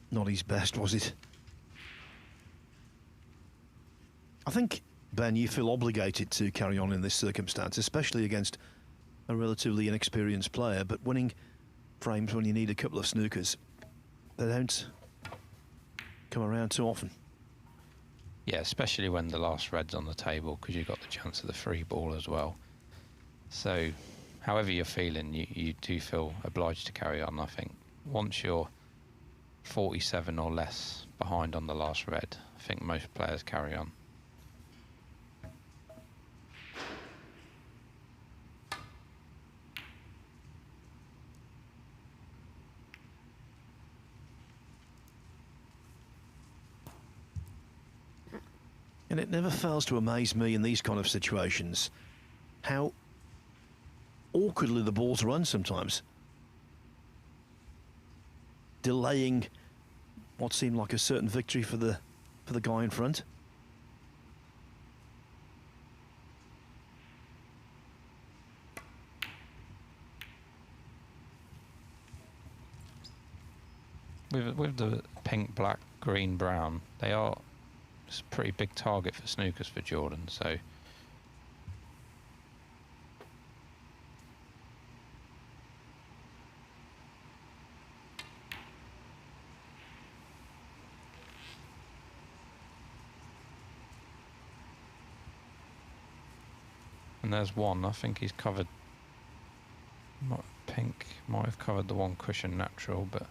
not his best, was it? I think, Ben, you feel obligated to carry on in this circumstance, especially against a relatively inexperienced player, but winning frames when you need a couple of snookers, they don't come around too often. Yeah, especially when the last red's on the table, because you've got the chance of the free ball as well. So, however you're feeling, you do feel obliged to carry on, I think. Once you're 47 or less behind on the last red, I think most players carry on. And it never fails to amaze me in these kind of situations how awkwardly the balls run sometimes, delaying what seemed like a certain victory for the guy in front. With the pink, black, green, brown, they are a pretty big target for snookers for Jordan, so and there's one. I think he's covered. Pink might have covered the one cushion natural, but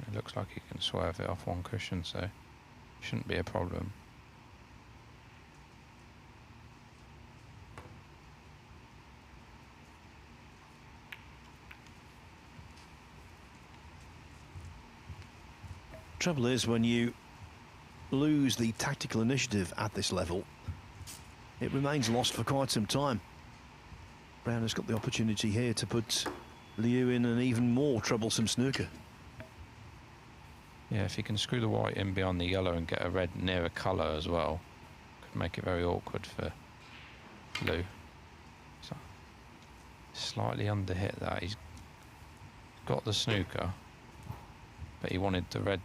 it looks like he can swerve it off one cushion, so shouldn't be a problem. Trouble is, when you lose the tactical initiative at this level, it remains lost for quite some time. Brown has got the opportunity here to put Liu in an even more troublesome snooker. Yeah, if he can screw the white in beyond the yellow and get a red near a colour as well, could make it very awkward for Liu. So, slightly underhit that. He's got the snooker, but he wanted the red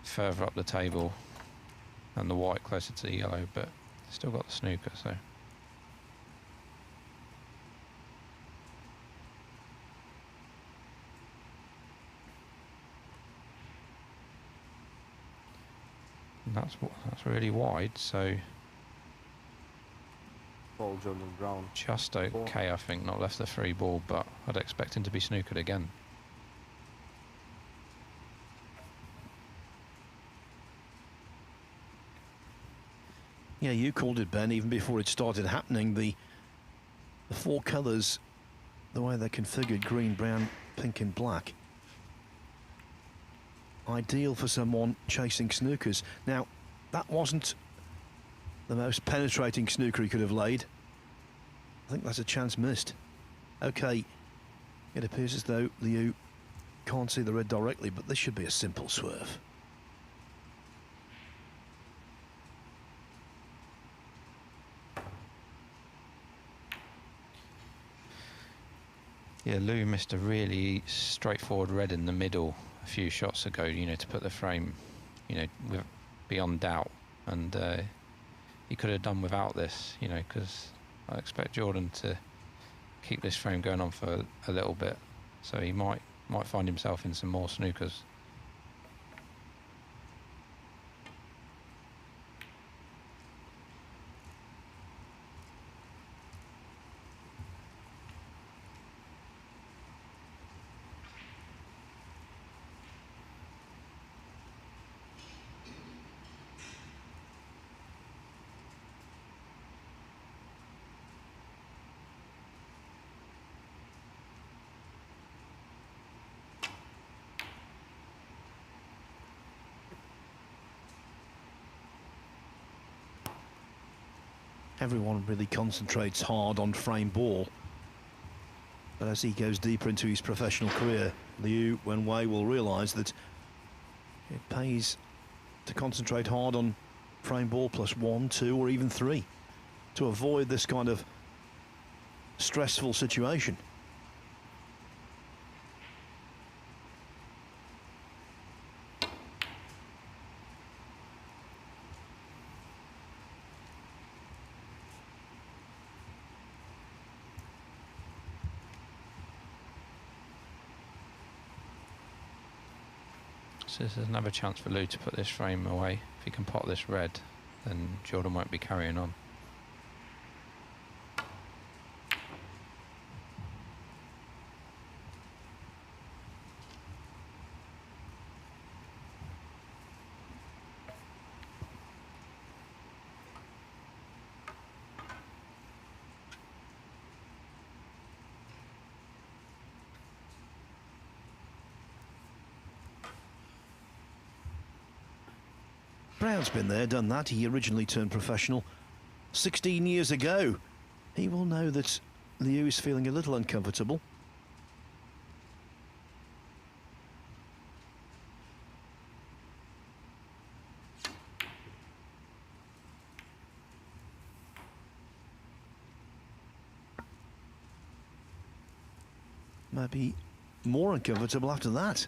further up the table and the white closer to the yellow, but still got the snooker, so. And that's really wide, so. Ball Jordan Brown. Just okay, I think, not left the free ball, but I'd expect him to be snookered again. Yeah, you called it, Ben, even before it started happening. The four colours, the way they're configured, green, brown, pink and black, ideal for someone chasing snookers. Now, that wasn't the most penetrating snooker he could have laid. I think that's a chance missed. Okay, it appears as though Liu can't see the red directly, but this should be a simple swerve. Yeah, Liu missed a really straightforward red in the middle a few shots ago, you know, to put the frame, you know, beyond doubt. And he could have done without this, you know, because I expect Jordan to keep this frame going on for a little bit. So he might find himself in some more snookers. Everyone really concentrates hard on frame ball, but as he goes deeper into his professional career, Liu Wenway will realise that it pays to concentrate hard on frame ball plus 1, 2 or even 3 to avoid this kind of stressful situation. So this is another chance for Liu to put this frame away. If he can pot this red, then Jordan won't be carrying on. Brown's been there, done that. He originally turned professional 16 years ago. He will know that Liu is feeling a little uncomfortable. Maybe more uncomfortable after that.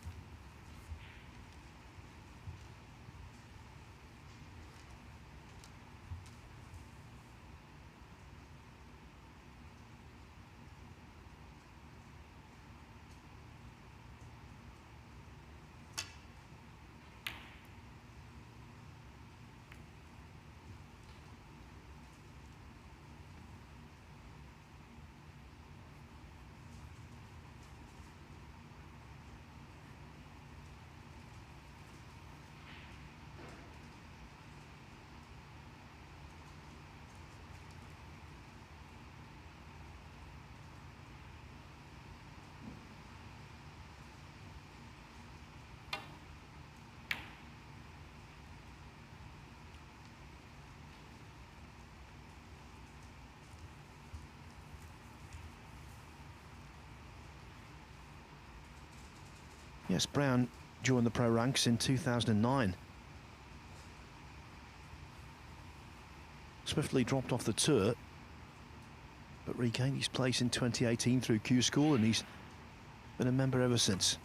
Yes, Brown joined the pro ranks in 2009. Swiftly dropped off the tour, but regained his place in 2018 through Q School, and he's been a member ever since.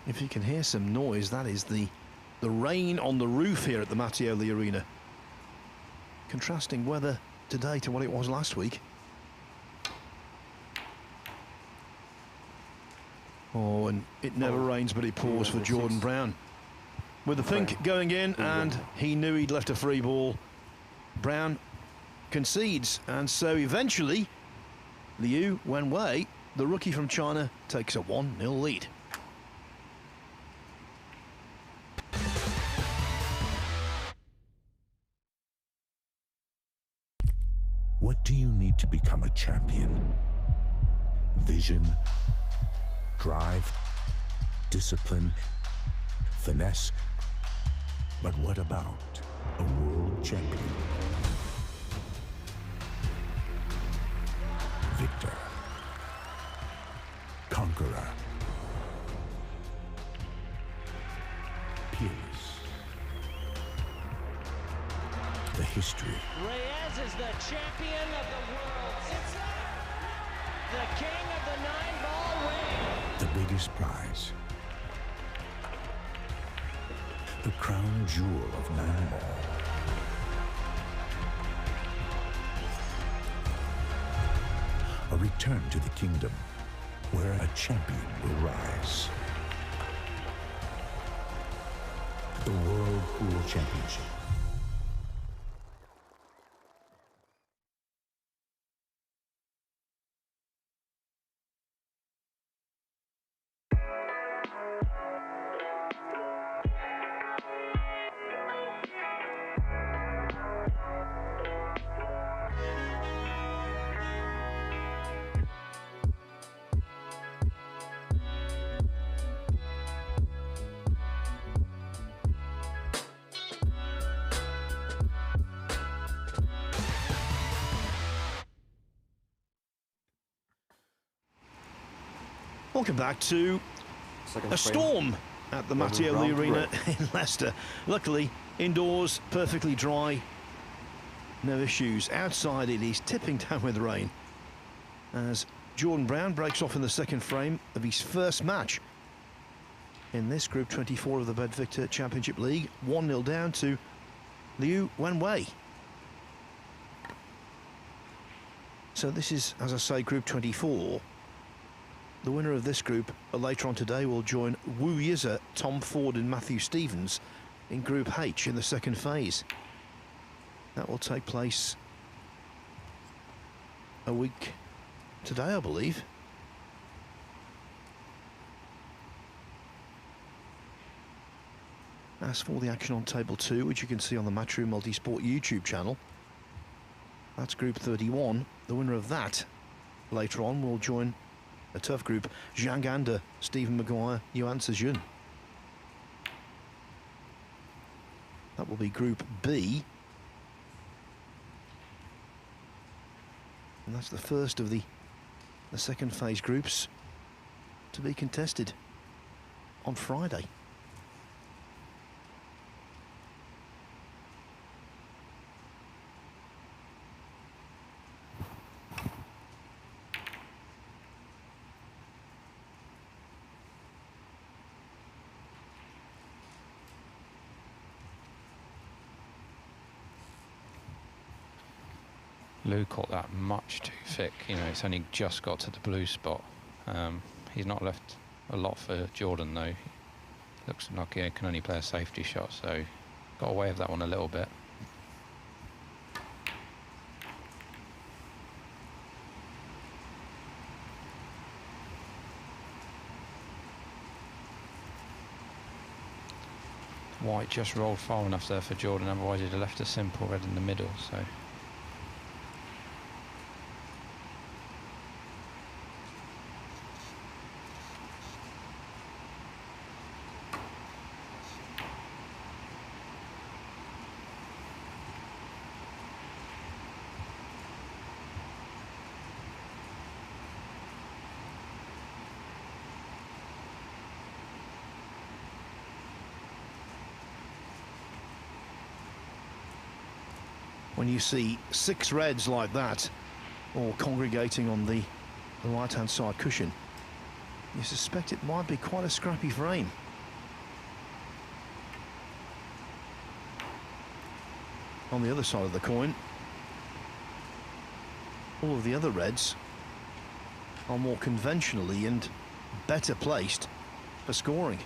If you can hear some noise, that is the rain on the roof here at the Mattioli Arena. Contrasting weather today to what it was last week. Oh, and it never rains, but it pours for Jordan Brown. With the pink going in, and he knew he'd left a free ball. Brown concedes, and so eventually Liu Wenway, the rookie from China, takes a 1-0 lead. What do you need to become a champion? Vision, drive, discipline, finesse. But what about a world champion? Victor, conqueror, peerless. The history. Reyes is the champion of the world. It's the king of the 9-ball ring. The biggest prize. The crown jewel of 9-ball. A return to the kingdom where a champion will rise. The World Pool Championship. Welcome back to a storm at the Mattioli Arena in Leicester. Luckily, indoors, perfectly dry, no issues. Outside it is tipping down with rain as Jordan Brown breaks off in the second frame of his first match in this Group 24 of the BetVictor Championship League. 1-0 down to Liu Wenway. So this is, as I say, Group 24. The winner of this group later on today will join Wu Yize, Tom Ford and Matthew Stevens in Group H in the second phase. That will take place a week today, I believe. As for the action on Table 2, which you can see on the Matchroom Multisport YouTube channel, that's Group 31. The winner of that later on will join a tough group: Zhang Anda, Stephen Maguire, Yuan Sejun. That will be Group B. And that's the first of the second phase groups to be contested on Friday. Lou caught that much too thick. You know, it's only just got to the blue spot. He's not left a lot for Jordan, though. Looks like he can only play a safety shot, so got away with that one a little bit. White just rolled far enough there for Jordan, otherwise he'd have left a simple red in the middle. So. When you see 6 reds like that, all congregating on the right-hand side cushion, You suspect it might be quite a scrappy frame. On the other side of the coin, all of the other reds are more conventionally and better placed for scoring.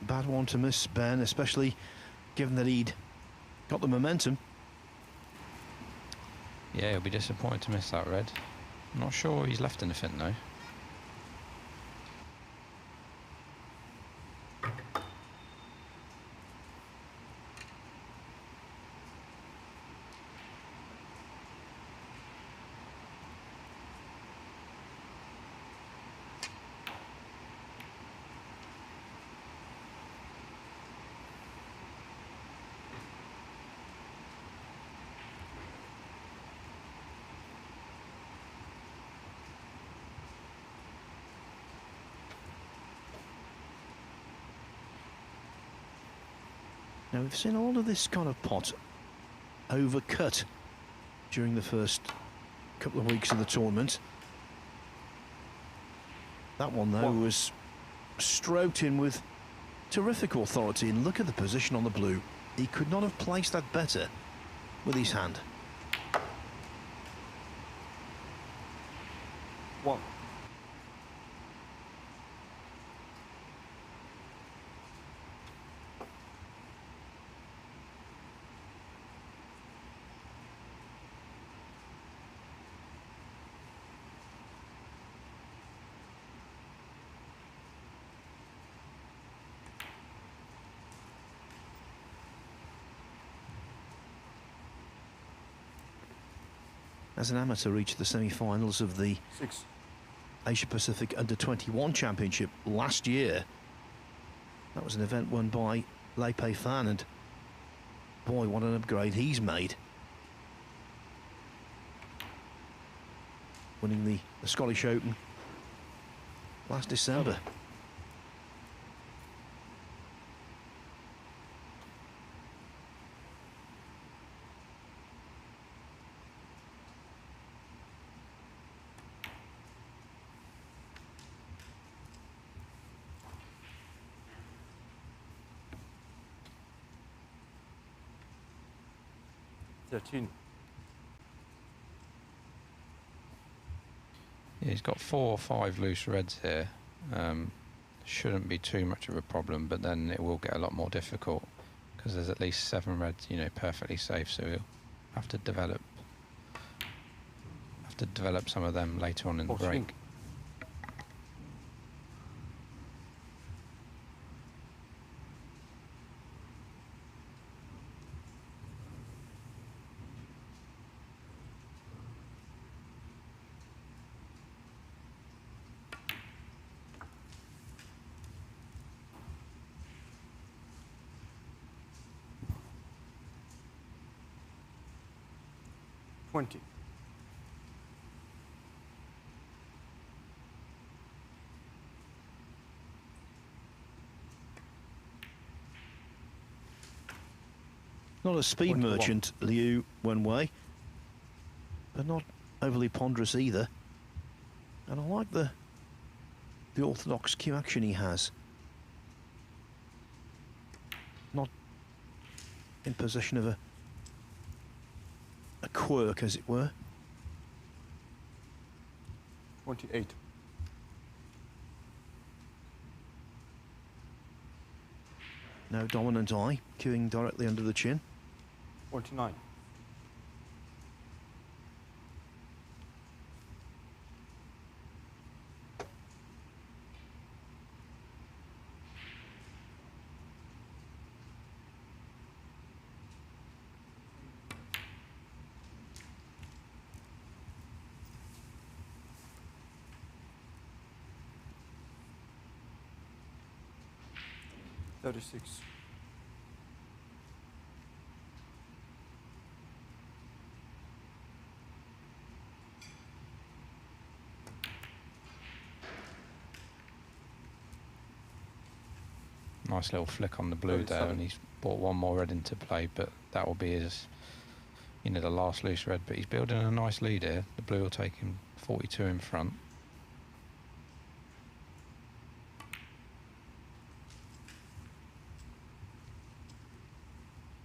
Bad one to miss, Ben, especially given that he'd got the momentum. Yeah, he'll be disappointed to miss that red. I'm not sure he's left anything though. Now, we've seen a lot of this kind of pot overcut during the first couple of weeks of the tournament. That one, though, was stroked in with terrific authority, and look at the position on the blue. He could not have placed that better with his hand. One. As an amateur, reached the semi-finals of the Asia Pacific Under-21 Championship last year. That was an event won by Lei Pei Fan, and boy, what an upgrade he's made. Winning the Scottish Open last December. Yeah, he's got 4 or 5 loose reds here. Shouldn't be too much of a problem, but then it will get a lot more difficult because there's at least 7 reds, you know, perfectly safe. So he'll have to develop some of them later on in the break. not a speed 21. merchant, Liu Wenway, but not overly ponderous either. And I like the orthodox cue action he has. Not in possession of a quirk, as it were. 28. No dominant eye, cueing directly under the chin. 49. $36. Nice little flick on the blue there, and he's brought one more red into play, but that will be his, you know, the last loose red. But he's building a nice lead here. The blue will take him 42 in front.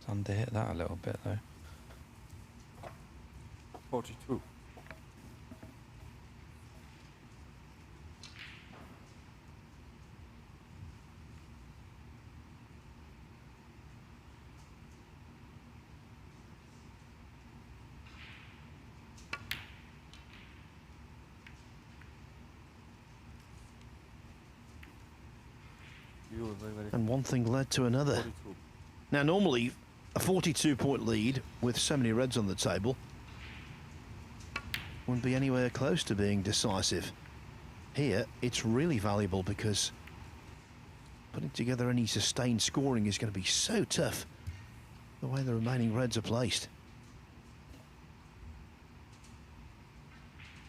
It's under-hit that a little bit though. 42. And one thing led to another. 42. Now, normally, a 42-point lead with so many reds on the table wouldn't be anywhere close to being decisive. Here, it's really valuable because putting together any sustained scoring is going to be so tough the way the remaining reds are placed.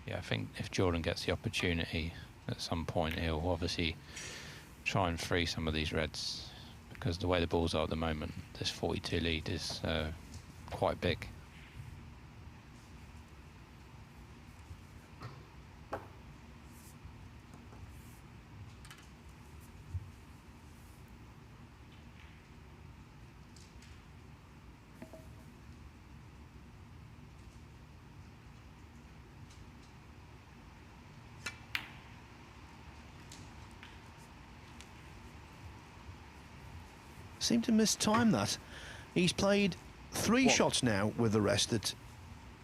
Yeah, I think if Jordan gets the opportunity at some point, he'll obviously try and free some of these reds, because the way the balls are at the moment, this 42 lead is quite big. Seemed to mistime that. He's played three shots now with the rest that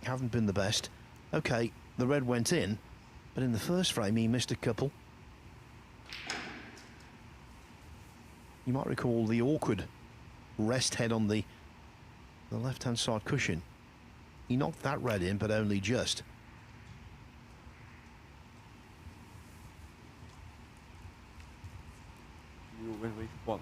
haven't been the best. Okay, the red went in, but in the first frame he missed a couple. You might recall the awkward rest head on the left-hand side cushion. He knocked that red in, but only just. You win with 1.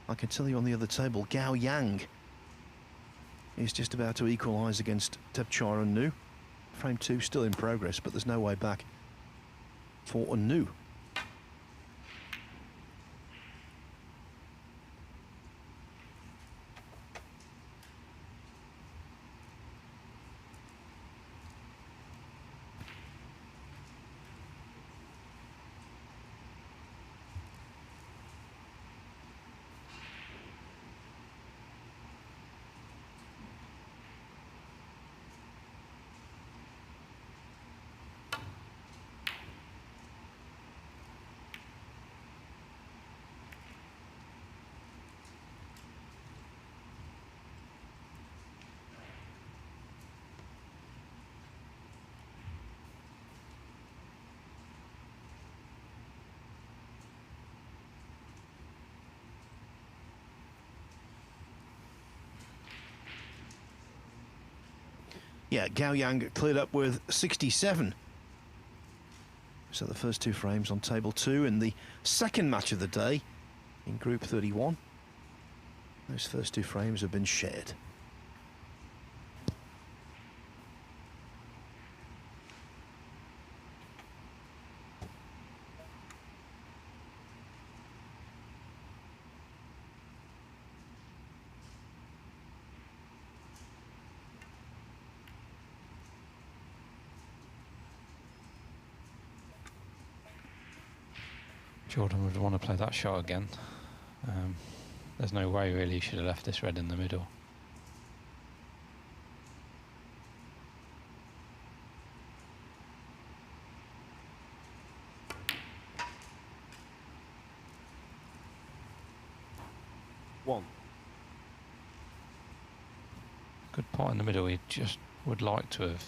I can tell you on the other table, Gao Yang is just about to equalise against Tepchar and Nu. Frame 2 still in progress, but there's no way back for Nu. Yeah, Gao Yang cleared up with 67. So the first two frames on table 2 in the second match of the day in Group 31. Those first two frames have been shared. Jordan would want to play that shot again. There's no way really he should have left this red in the middle. One. Good pot in the middle. He just would like to have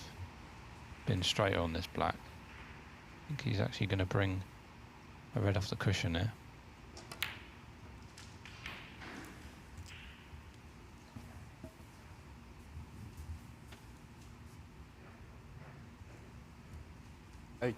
been straighter on this black. I think he's actually going to bring a red off the cushion here. Eight.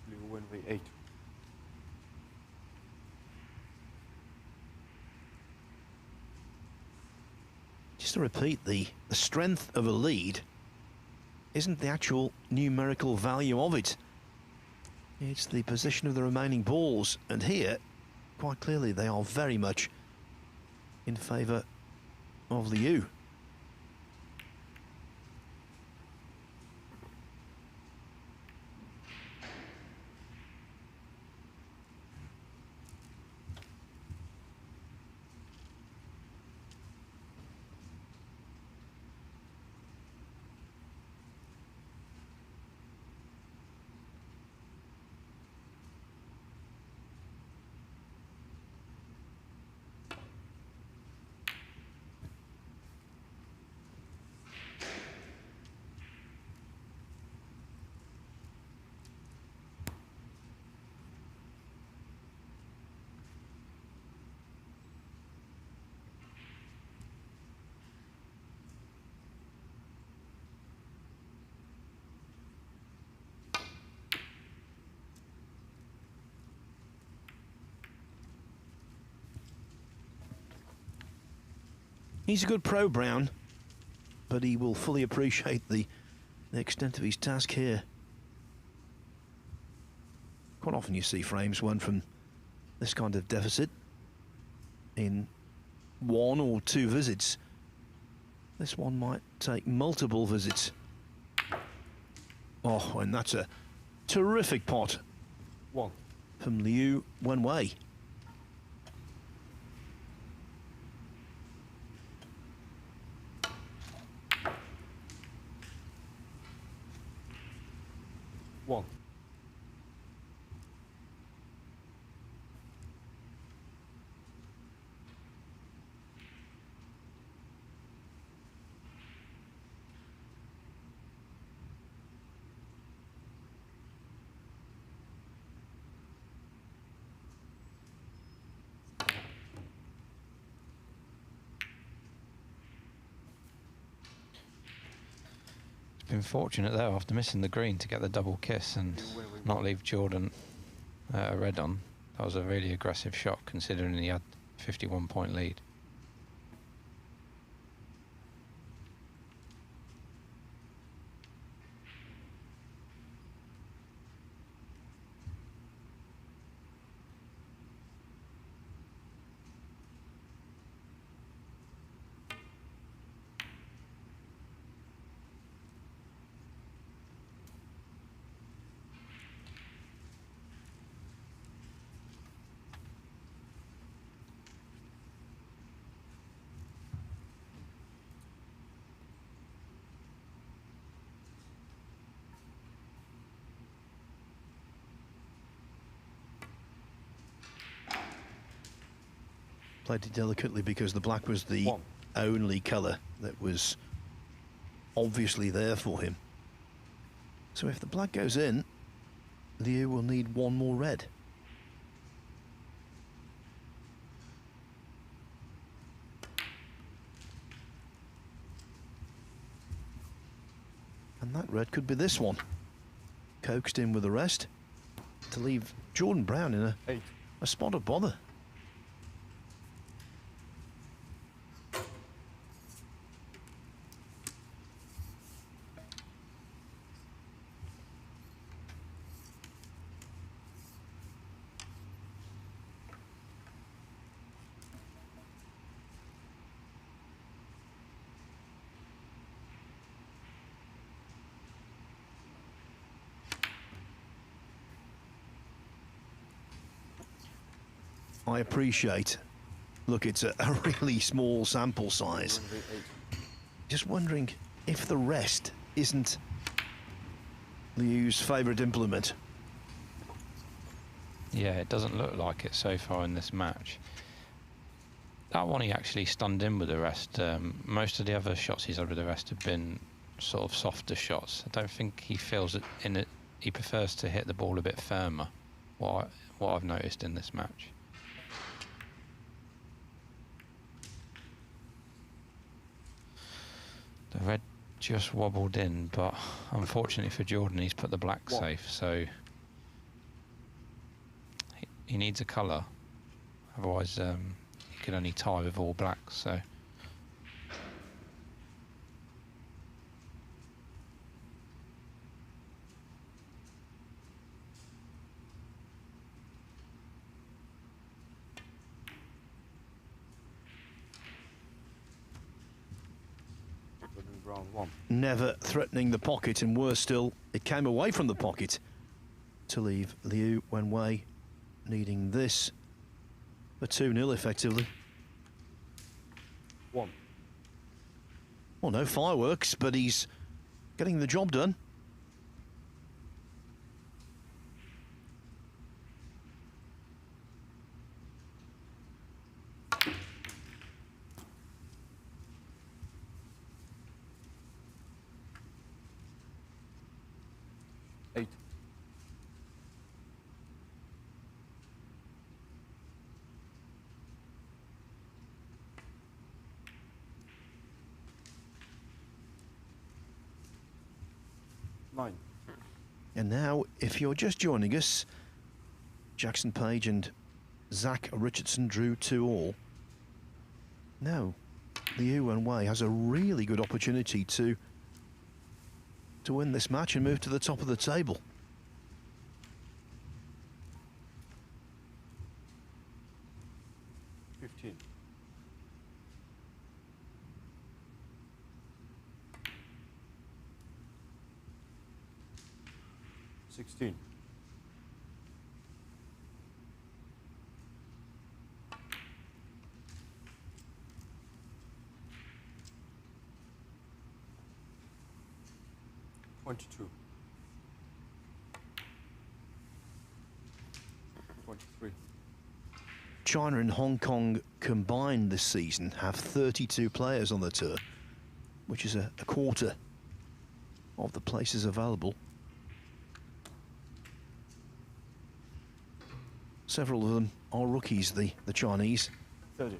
Blue Wenway 8. Just to repeat, the strength of a lead isn't the actual numerical value of it. It's the position of the remaining balls, and here, quite clearly, they are very much in favour of Liu. He's a good pro, Brown, but he will fully appreciate the extent of his task here. Quite often you see frames won from this kind of deficit in 1 or 2 visits. This one might take multiple visits. Oh, and that's a terrific pot. One. From Liu Wenway. One. Been fortunate there after missing the green to get the double kiss and not leave Jordan a red on. That was a really aggressive shot considering he had 51-point lead. Played it delicately because the black was the only colour that was obviously there for him. So if the black goes in, Liu will need one more red. And that red could be this one. Coaxed in with the rest to leave Jordan Brown in a spot of bother. I appreciate. Look, it's a really small sample size. Just wondering if the rest isn't Liu's favourite implement. Yeah, it doesn't look like it so far in this match. That one he actually stunned in with the rest. Most of the other shots he's had with the rest have been sort of softer shots. I don't think he feels it in it. He prefers to hit the ball a bit firmer. What I've noticed in this match. The red just wobbled in, but unfortunately for Jordan, he's put the black safe, so he needs a colour. Otherwise, he can only tie with all blacks. So. Never threatening the pocket, and worse still, it came away from the pocket to leave Liu Wenway needing this for 2-0 effectively. One. Well, no fireworks, but he's getting the job done. And now, if you're just joining us, Jackson Page and Zach Richardson drew 2-all. Now, Liu Wenway has a really good opportunity to win this match and move to the top of the table. $16. $22. 23. China and Hong Kong combined this season have 32 players on the tour, which is a quarter of the places available. Several of them are rookies, the Chinese, 30.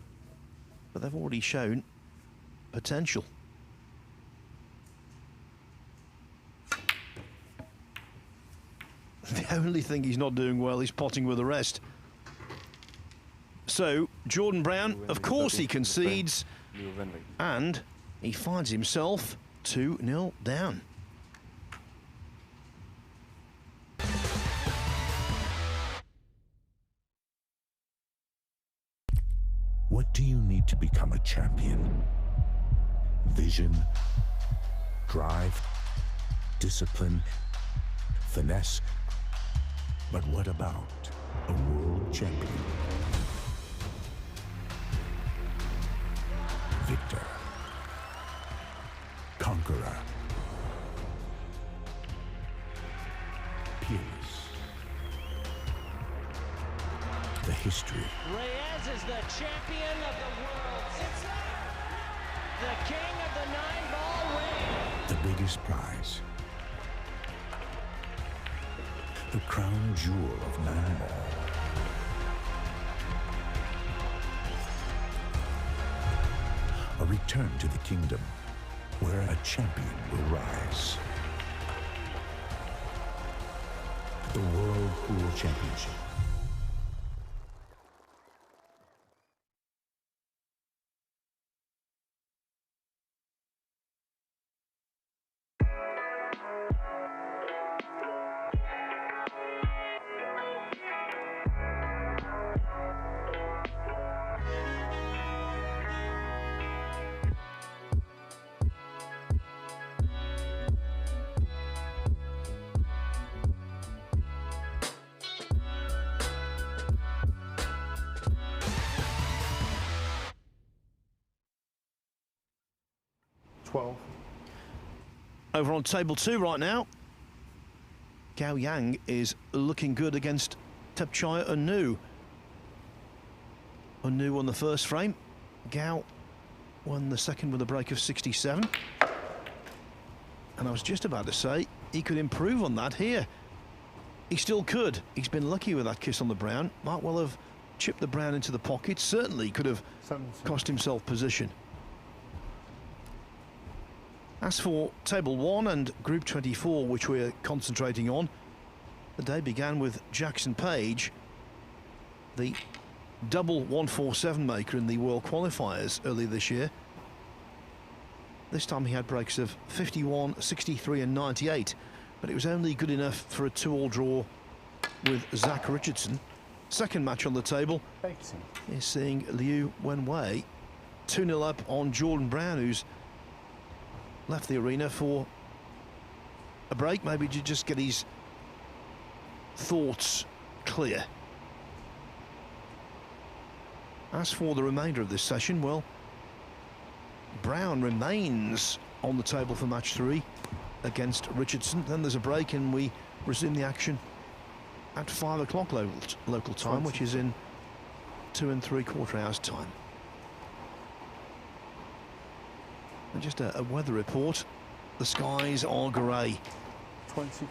But they've already shown potential. The only thing he's not doing well is potting with the rest. So, Jordan Brown, of course he concedes, and he finds himself 2-0 down. What do you need to become a champion? Vision, drive, discipline, finesse. But what about a world champion? Victor, conqueror, peerless. The history. Reyes is the champion of the world. It's the king of the 9-ball ring. The biggest prize. The crown jewel of 9-ball. A return to the kingdom where a champion will rise. The World Pool Championship. 12. Over on table 2 right now, Gao Yang is looking good against Thepchai Unu. Unu won the first frame. Gao won the second with a break of 67. And I was just about to say he could improve on that here. He still could. He's been lucky with that kiss on the brown. Might well have chipped the brown into the pocket. Certainly could have cost himself position. As for table 1 and group 24, which we're concentrating on, the day began with Jackson Page, the double 147 maker in the World Qualifiers earlier this year. This time he had breaks of 51, 63 and 98, but it was only good enough for a 2-all draw with Zach Richardson. Second match on the table is seeing Liu Wenway 2-0 up on Jordan Brown, who's left the arena for a break, maybe to just get his thoughts clear. As for the remainder of this session, well, Brown remains on the table for match 3 against Richardson. Then there's a break and we resume the action at 5 o'clock local time, which is in 2 3/4 hours time. And just a weather report. The skies are grey. 24.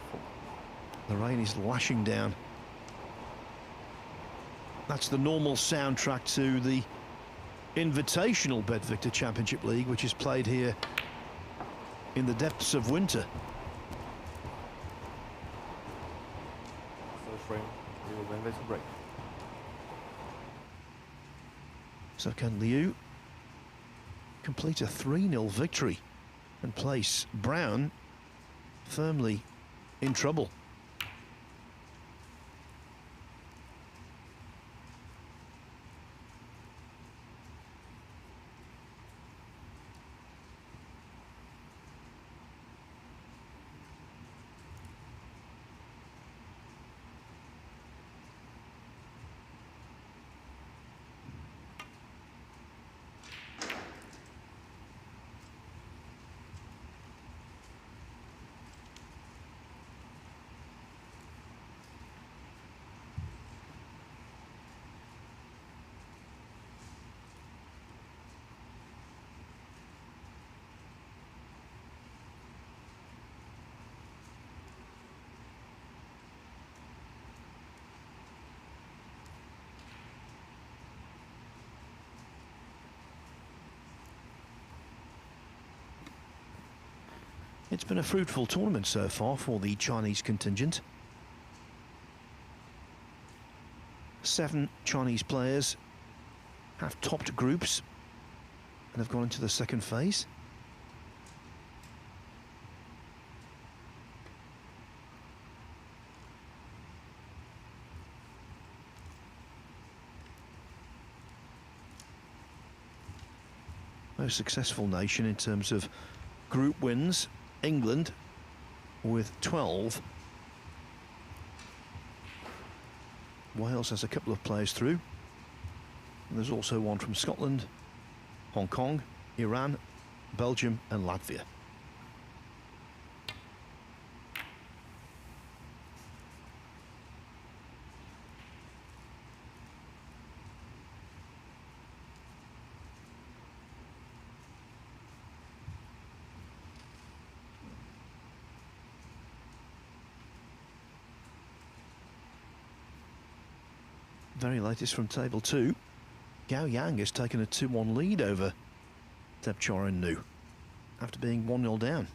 The rain is lashing down. That's the normal soundtrack to the Invitational BetVictor Championship League, which is played here in the depths of winter. First frame, we will then let a break. So can Liu complete a 3-0 victory and place Brown firmly in trouble? It's been a fruitful tournament so far for the Chinese contingent. 7 Chinese players have topped groups and have gone into the second phase. Most successful nation in terms of group wins, England with 12. Wales has a couple of players through. And there's also one from Scotland, Hong Kong, Iran, Belgium and Latvia. Very latest from table 2, Gao Yang has taken a 2-1 lead over Thepchai Unu after being 1-0 down.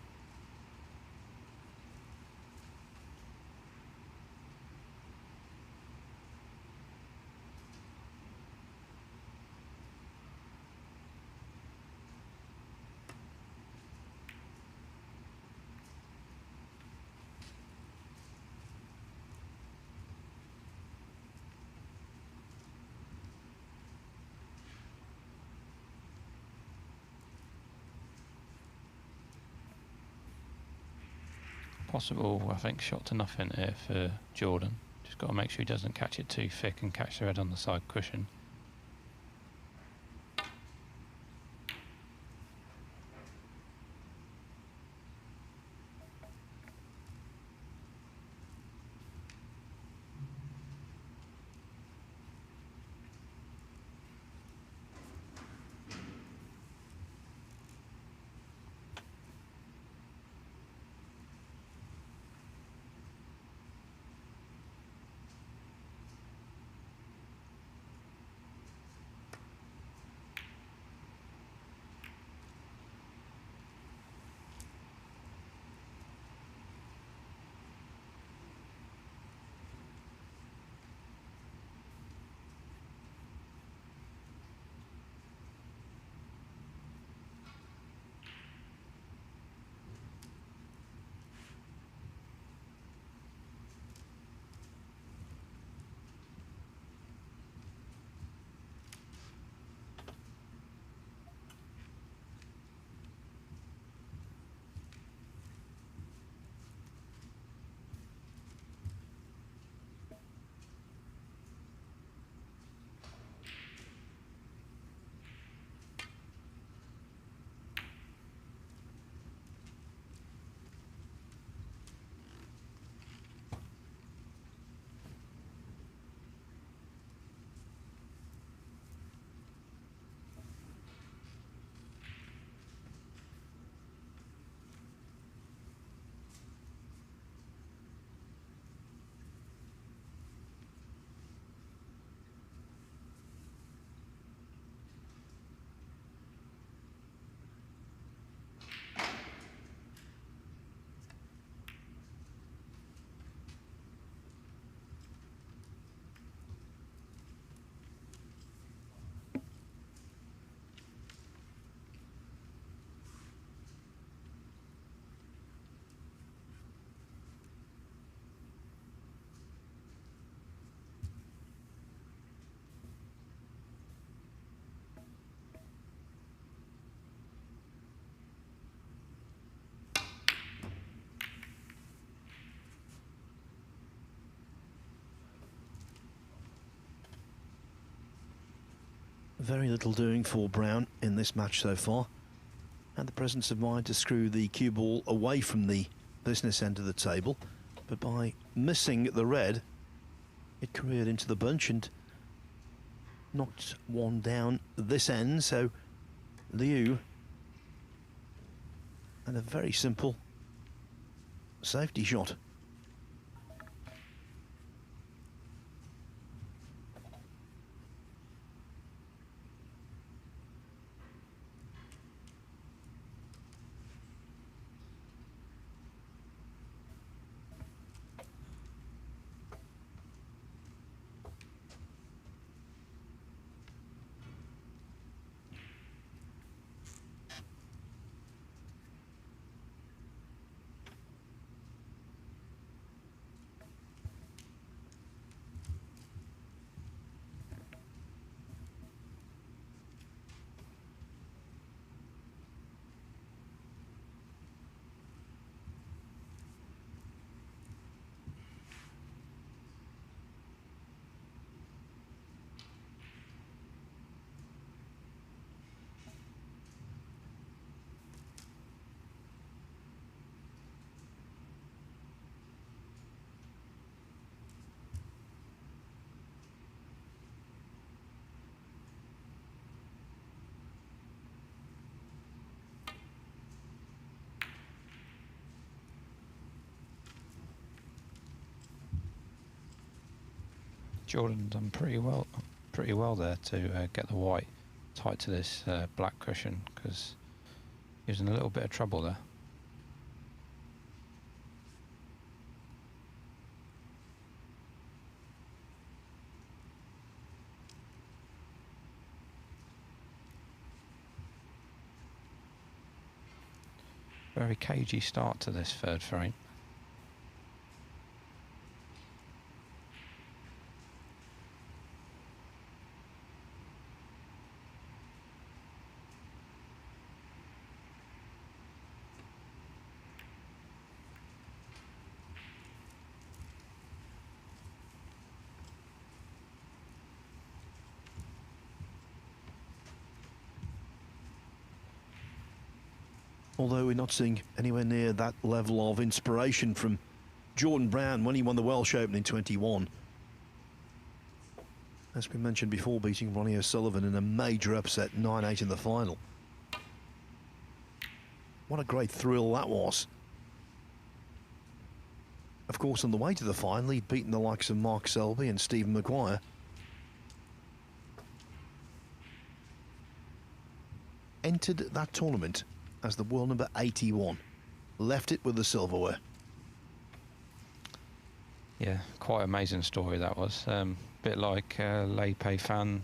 Possible, I think, shot to nothing here for Jordan. Just got to make sure he doesn't catch it too thick and catch the red on the side cushion. Very little doing for Brown in this match so far. Had the presence of mind to screw the cue ball away from the business end of the table, but by missing the red, it careered into the bunch and knocked one down this end. So Liu had a very simple safety shot. Jordan done pretty well there to get the white tight to this black cushion, because he was in a little bit of trouble there. Very cagey start to this third frame. Although we're not seeing anywhere near that level of inspiration from Jordan Brown when he won the Welsh Open in 21. As we mentioned before, beating Ronnie O'Sullivan in a major upset, 9-8 in the final. What a great thrill that was. Of course, on the way to the final, he'd beaten the likes of Mark Selby and Stephen Maguire. Entered that tournament as the world number 81. Left it with the silverware. Yeah, quite amazing story that was. Bit like Lei Pei Fan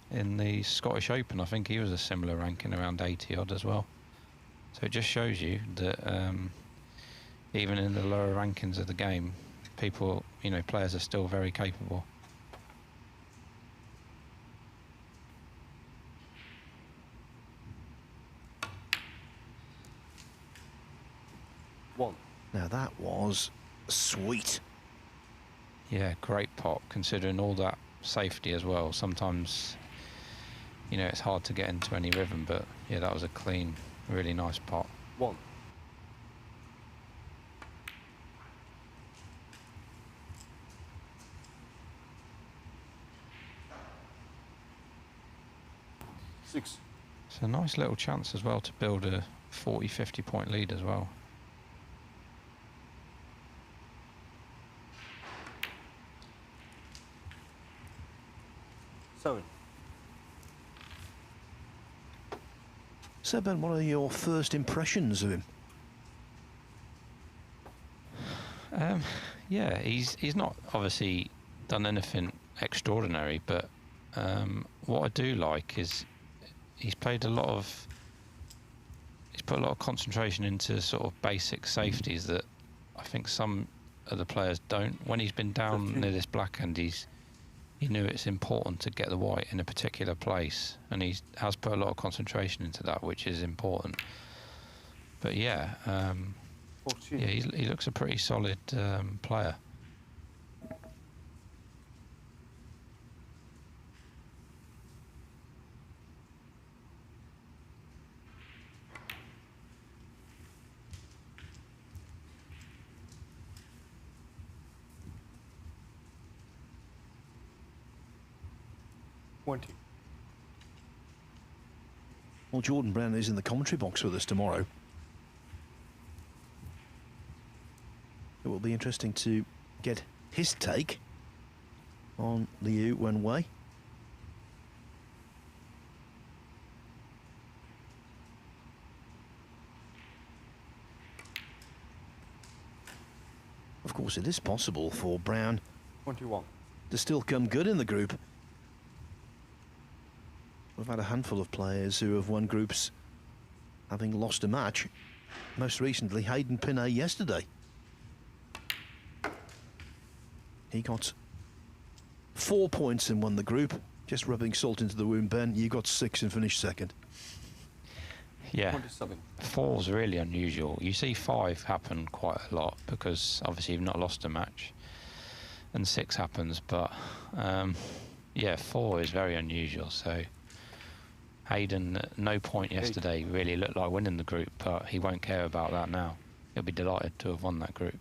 in the Scottish Open. I think he was a similar ranking, around 80 odd as well. So it just shows you that even in the lower rankings of the game, people, you know, players are still very capable. One. Now that was sweet. Yeah, great pot, considering all that safety as well. Sometimes, you know, it's hard to get into any rhythm, but yeah, that was a clean, really nice pot. One. Six. It's a nice little chance as well to build a 40-50 point lead as well. So Ben, what are your first impressions of him? Yeah, he's not obviously done anything extraordinary, but what I do like is he's put a lot of concentration into sort of basic safeties that I think some of the players don't. When he's been down near this black end, he knew it's important to get the white in a particular place, and he has put a lot of concentration into that, which is important. But yeah, yeah, he looks a pretty solid player. 20. Well, Jordan Brown is in the commentary box with us tomorrow. It will be interesting to get his take on Liu Wenway. Of course, it is possible for Brown 21. to still come good in the group. We've had a handful of players who have won groups having lost a match. Most recently, Hayden Pinney yesterday. He got 4 points and won the group. Just rubbing salt into the wound, Ben. You got 6 and finished second. Yeah, 27. 4's really unusual. You see 5 happen quite a lot because obviously you've not lost a match, and 6 happens. But yeah, 4 is very unusual. So Hayden, at no point yesterday really looked like winning the group, but he won't care about that now. He'll be delighted to have won that group.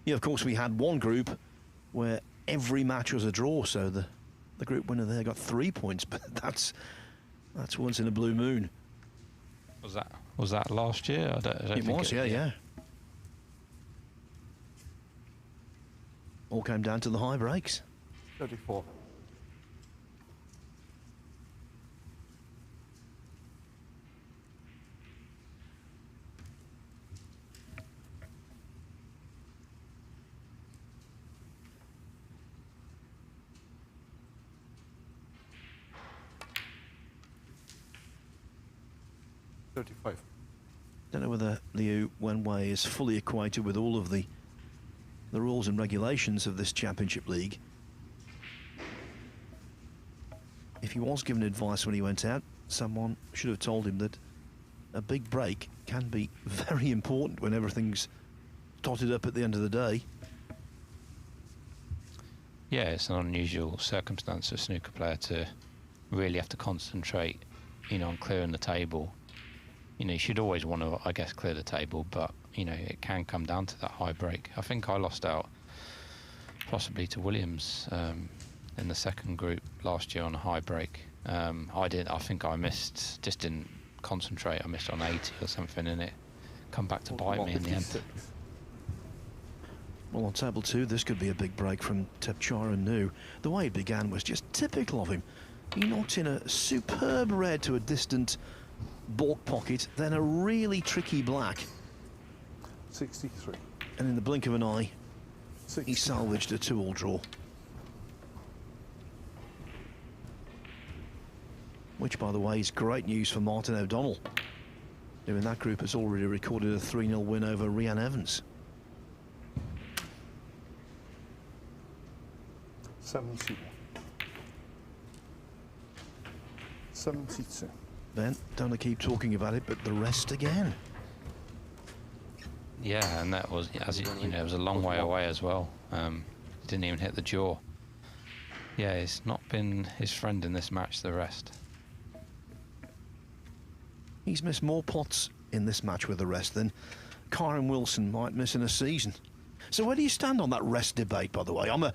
Yeah, of course, we had one group where every match was a draw, so the group winner there got 3 points, but that's once in a blue moon. Was that last year? I don't it think was, yeah. All came down to the high breaks. 34. Don't know whether Liu Wenway is fully acquainted with all of the rules and regulations of this Championship League. If he was given advice when he went out, someone should have told him that a big break can be very important when everything's totted up at the end of the day. Yeah, it's an unusual circumstance for a snooker player to really have to concentrate, on clearing the table. You should always want to, I guess, clear the table, but, it can come down to that high break. I think I lost out possibly to Williams in the second group last year on a high break. I think I missed, just didn't concentrate. I missed on 80 or something, and it come back to bite me in the end. Well, on table 2, this could be a big break from Tepchara Nu. The way it began was just typical of him. He knocked in a superb red to a distant baulk pocket, then a really tricky black. 63. And in the blink of an eye, he salvaged a 2-all draw. Which, by the way, is great news for Martin O'Donnell, who in that group has already recorded a 3-0 win over Rhian Evans. 71. 72. Ben, don't keep talking about it, but the rest again. Yeah, and that was, it was a long way away as well. Didn't even hit the jaw. Yeah, it's not been his friend in this match, the rest. He's missed more pots in this match with the rest than Kyron Wilson might miss in a season. So where do you stand on that rest debate, by the way? I'm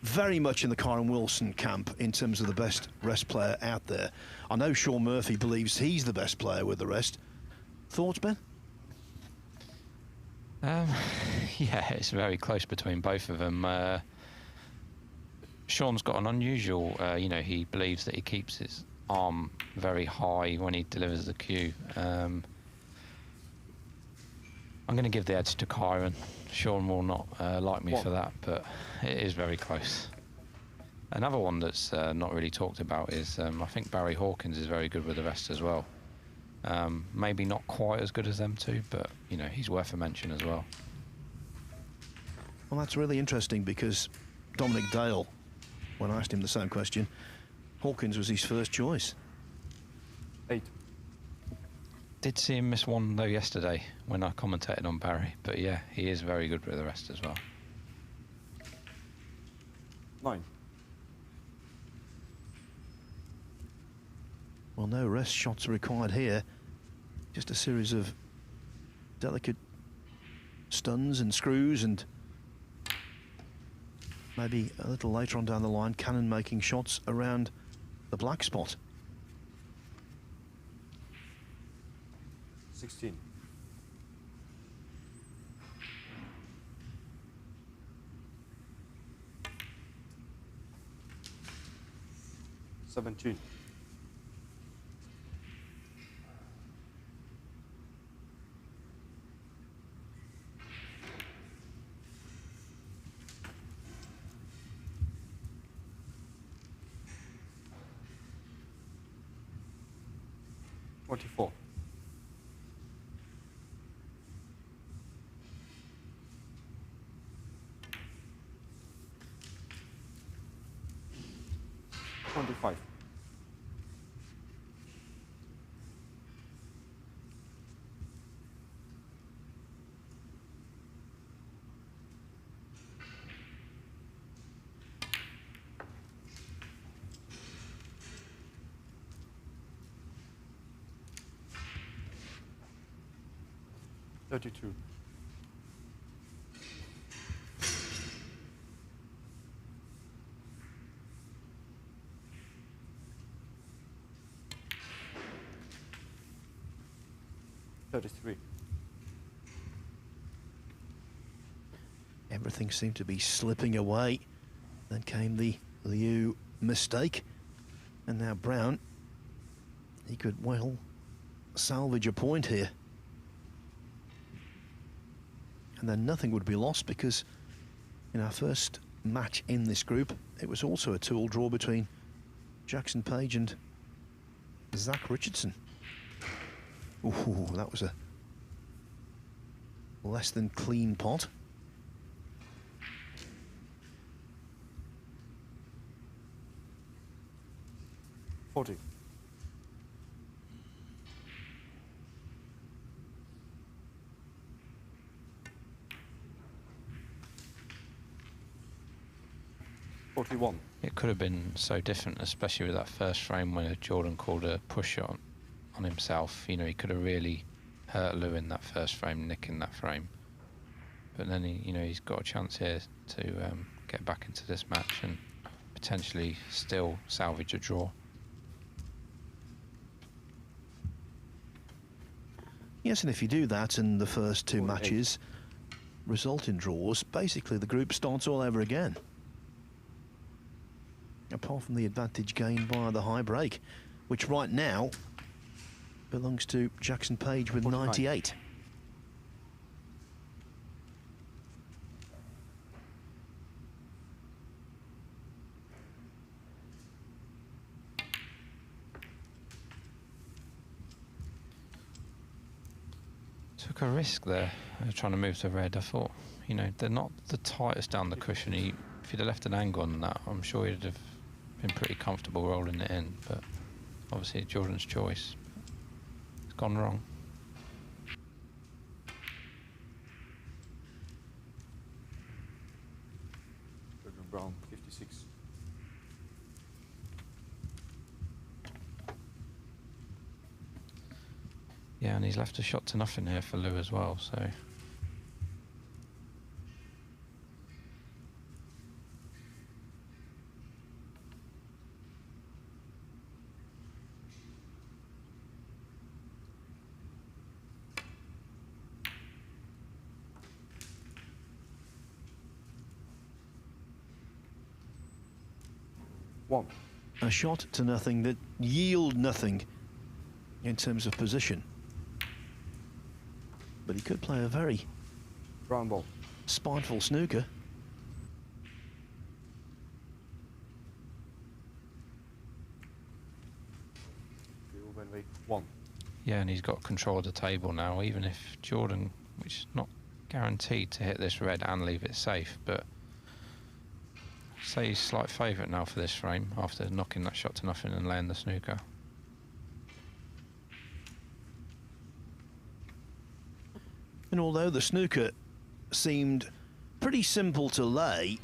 very much in the Kyron Wilson camp in terms of the best rest player out there. I know Sean Murphy believes he's the best player with the rest. Thoughts, Ben? Yeah, it's very close between both of them. Sean's got an unusual, he believes that he keeps his arm very high when he delivers the cue. I'm going to give the edge to Kyron. Sean will not like me for that, but it is very close. Another one that's not really talked about is I think Barry Hawkins is very good with the rest as well. Maybe not quite as good as them two, but he's worth a mention as well. Well, that's really interesting because Dominic Dale, when I asked him the same question, Hawkins was his first choice. 8. Did see him miss one though yesterday when I commentated on Barry, but yeah, he is very good with the rest as well. 9. Well, no rest shots required here. Just a series of delicate stuns and screws and maybe a little later on down the line, Cannon making shots around the black spot. 16. 17. 24. 25. 32. 33. Everything seemed to be slipping away. Then came the Liu mistake. And now Brown, he could well salvage a point here. And then nothing would be lost, because in our first match in this group, it was also a 2-all draw between Jackson Page and Zach Richardson. Ooh, that was a less than clean pot. $40. 41. It could have been so different, especially with that first frame where Jordan called a push on himself. You know, he could have really hurt Lou in that first frame, nicking that frame. But then he's got a chance here to get back into this match and potentially still salvage a draw. Yes, and if you do that and the first two matches result in draws, basically the group starts all over again. Apart from the advantage gained by the high break, which right now belongs to Jackson Page with 98. Took a risk there, trying to move to red. I thought, they're not the tightest down the cushion. If he'd have left an angle on that, I'm sure he'd have been pretty comfortable rolling it in, but obviously Jordan's choice. It's gone wrong. Brown, 56. Yeah, and he's left a shot to nothing here for Lou as well, so. A shot to nothing that yield nothing in terms of position. But he could play a very brown ball, spiteful snooker. Wenway, 1. Yeah, and he's got control of the table now, even if Jordan, which is not guaranteed to hit this red and leave it safe, but say he's slight favourite now for this frame after knocking that shot to nothing and laying the snooker. And although the snooker seemed pretty simple to lay,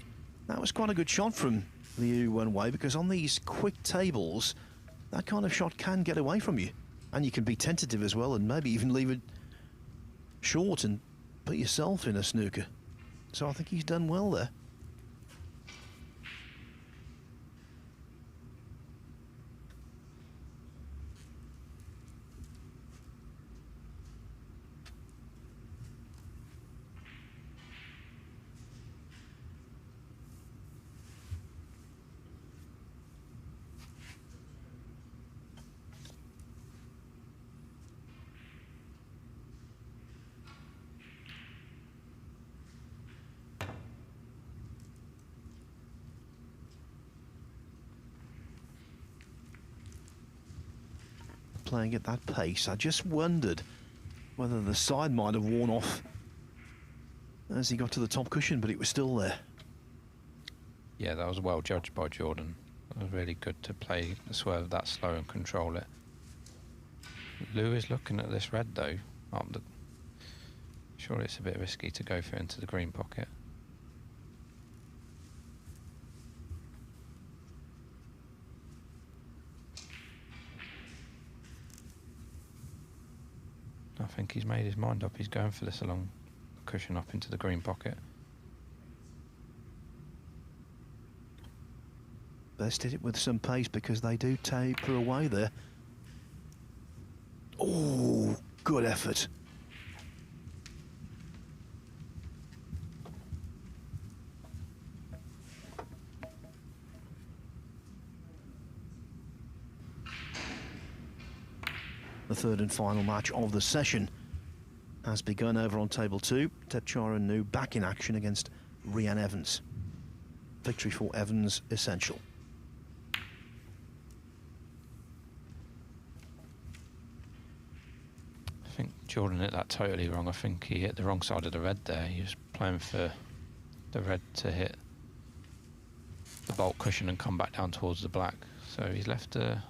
that was quite a good shot from Liu Wenway, because on these quick tables, that kind of shot can get away from you. And you can be tentative as well and maybe even leave it short and put yourself in a snooker. So I think he's done well there. playing at that pace. I just wondered whether the side might have worn off as he got to the top cushion, but it was still there. Yeah, that was well judged by Jordan. It was really good to play the swerve that slow and control it. Lou is looking at this red though. Surely it's a bit risky to go for it into the green pocket. I think he's made his mind up. He's going for this along the cushion up into the green pocket. Best did it with some pace because they do taper away there. Oh, good effort. The third and final match of the session has begun over on table 2. Tepchara Nu back in action against Rhian Evans. Victory for Evans essential. I think Jordan hit that totally wrong. I think he hit the wrong side of the red there. He was playing for the red to hit the bolt cushion and come back down towards the black. So he's left a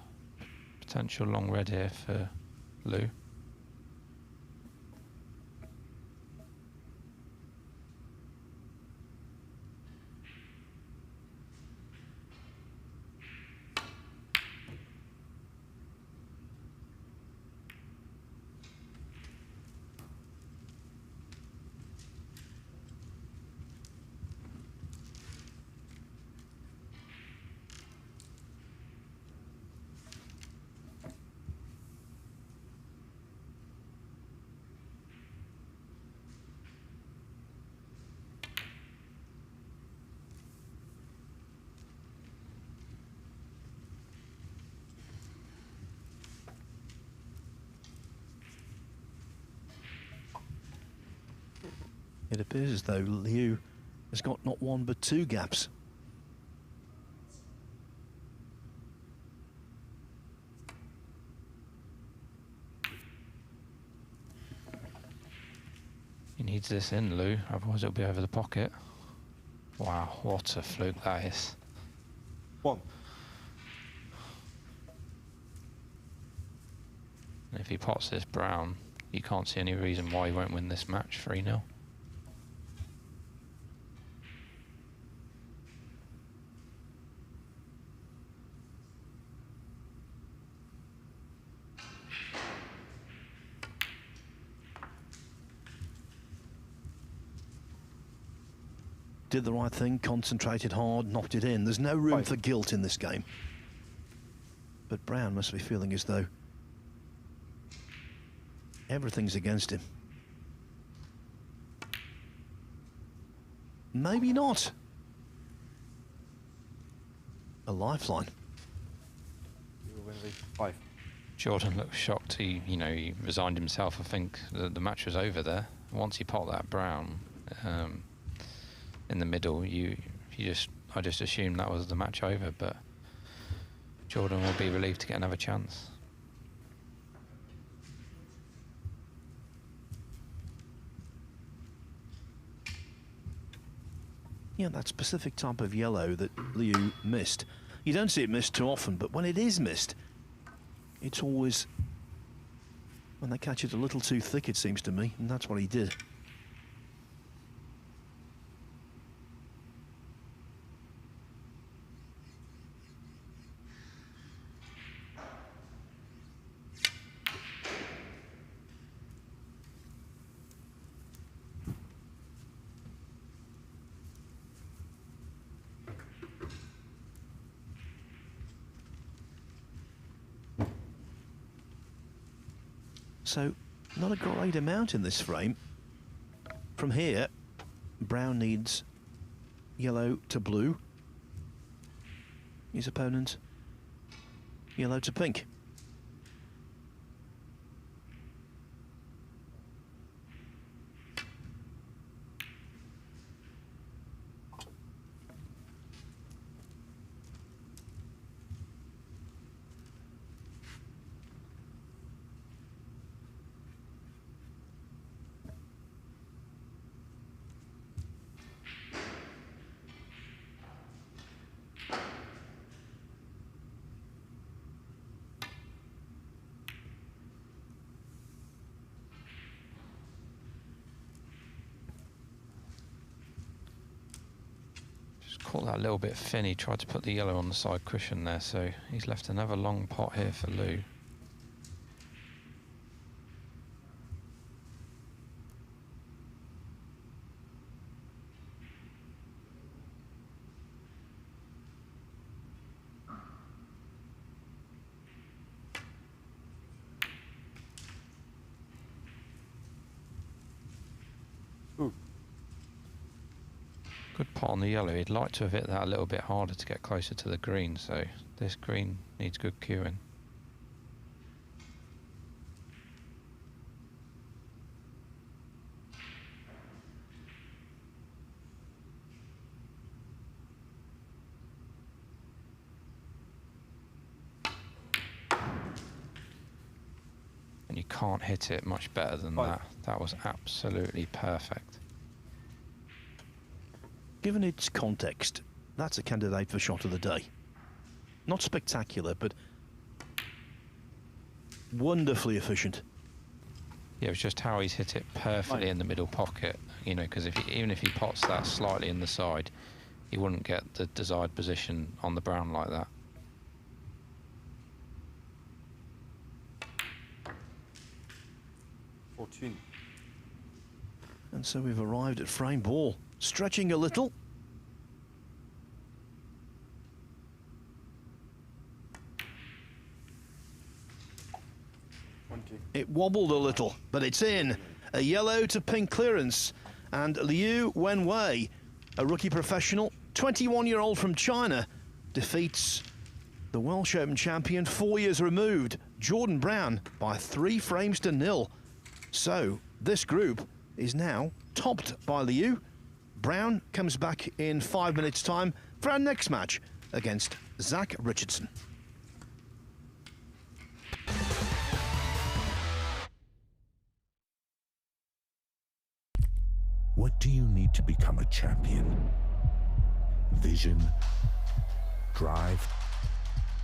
potential long red here for Lou. It appears as though Liu has got not one but two gaps. He needs this in, Lou, otherwise it'll be over the pocket. Wow, what a fluke that is. One. And if he pots this brown, you can't see any reason why he won't win this match 3-0. Did the right thing, concentrated hard, knocked it in. There's no room for guilt in this game. But Brown must be feeling as though everything's against him. Maybe not. A lifeline. Wenway, 5. Jordan looked shocked. He resigned himself. I think the match was over there. Once he popped that brown in the middle, I just assumed that was the match over. But Jordan will be relieved to get another chance. Yeah, that specific type of yellow that Liu missed. You don't see it missed too often, but when it is missed, it's always when they catch it a little too thick, it seems to me, and that's what he did. So, not a great amount in this frame. From here, Brown needs yellow to blue. His opponent, yellow to pink. caught that a little bit thin. He tried to put the yellow on the side cushion there, so he's left another long pot here for Lou. Good pot on the yellow. He'd like to have hit that a little bit harder to get closer to the green, so this green needs good cueing. And you can't hit it much better than that. That was absolutely perfect. Given its context, that's a candidate for shot of the day. Not spectacular, but wonderfully efficient. Yeah, it was just how he's hit it perfectly in the middle pocket, you know, because even if he pots that slightly in the side, he wouldn't get the desired position on the brown like that. And so we've arrived at frame ball. Stretching a little. It wobbled a little, but it's in. A yellow to pink clearance. And Liu Wenway, a rookie professional, 21-year-old from China, defeats the Welsh Open champion 4 years removed, Jordan Brown, by 3 frames to 0. So this group is now topped by Liu. Brown comes back in 5 minutes' time for our next match against Zach Richardson. What do you need to become a champion? Vision, drive,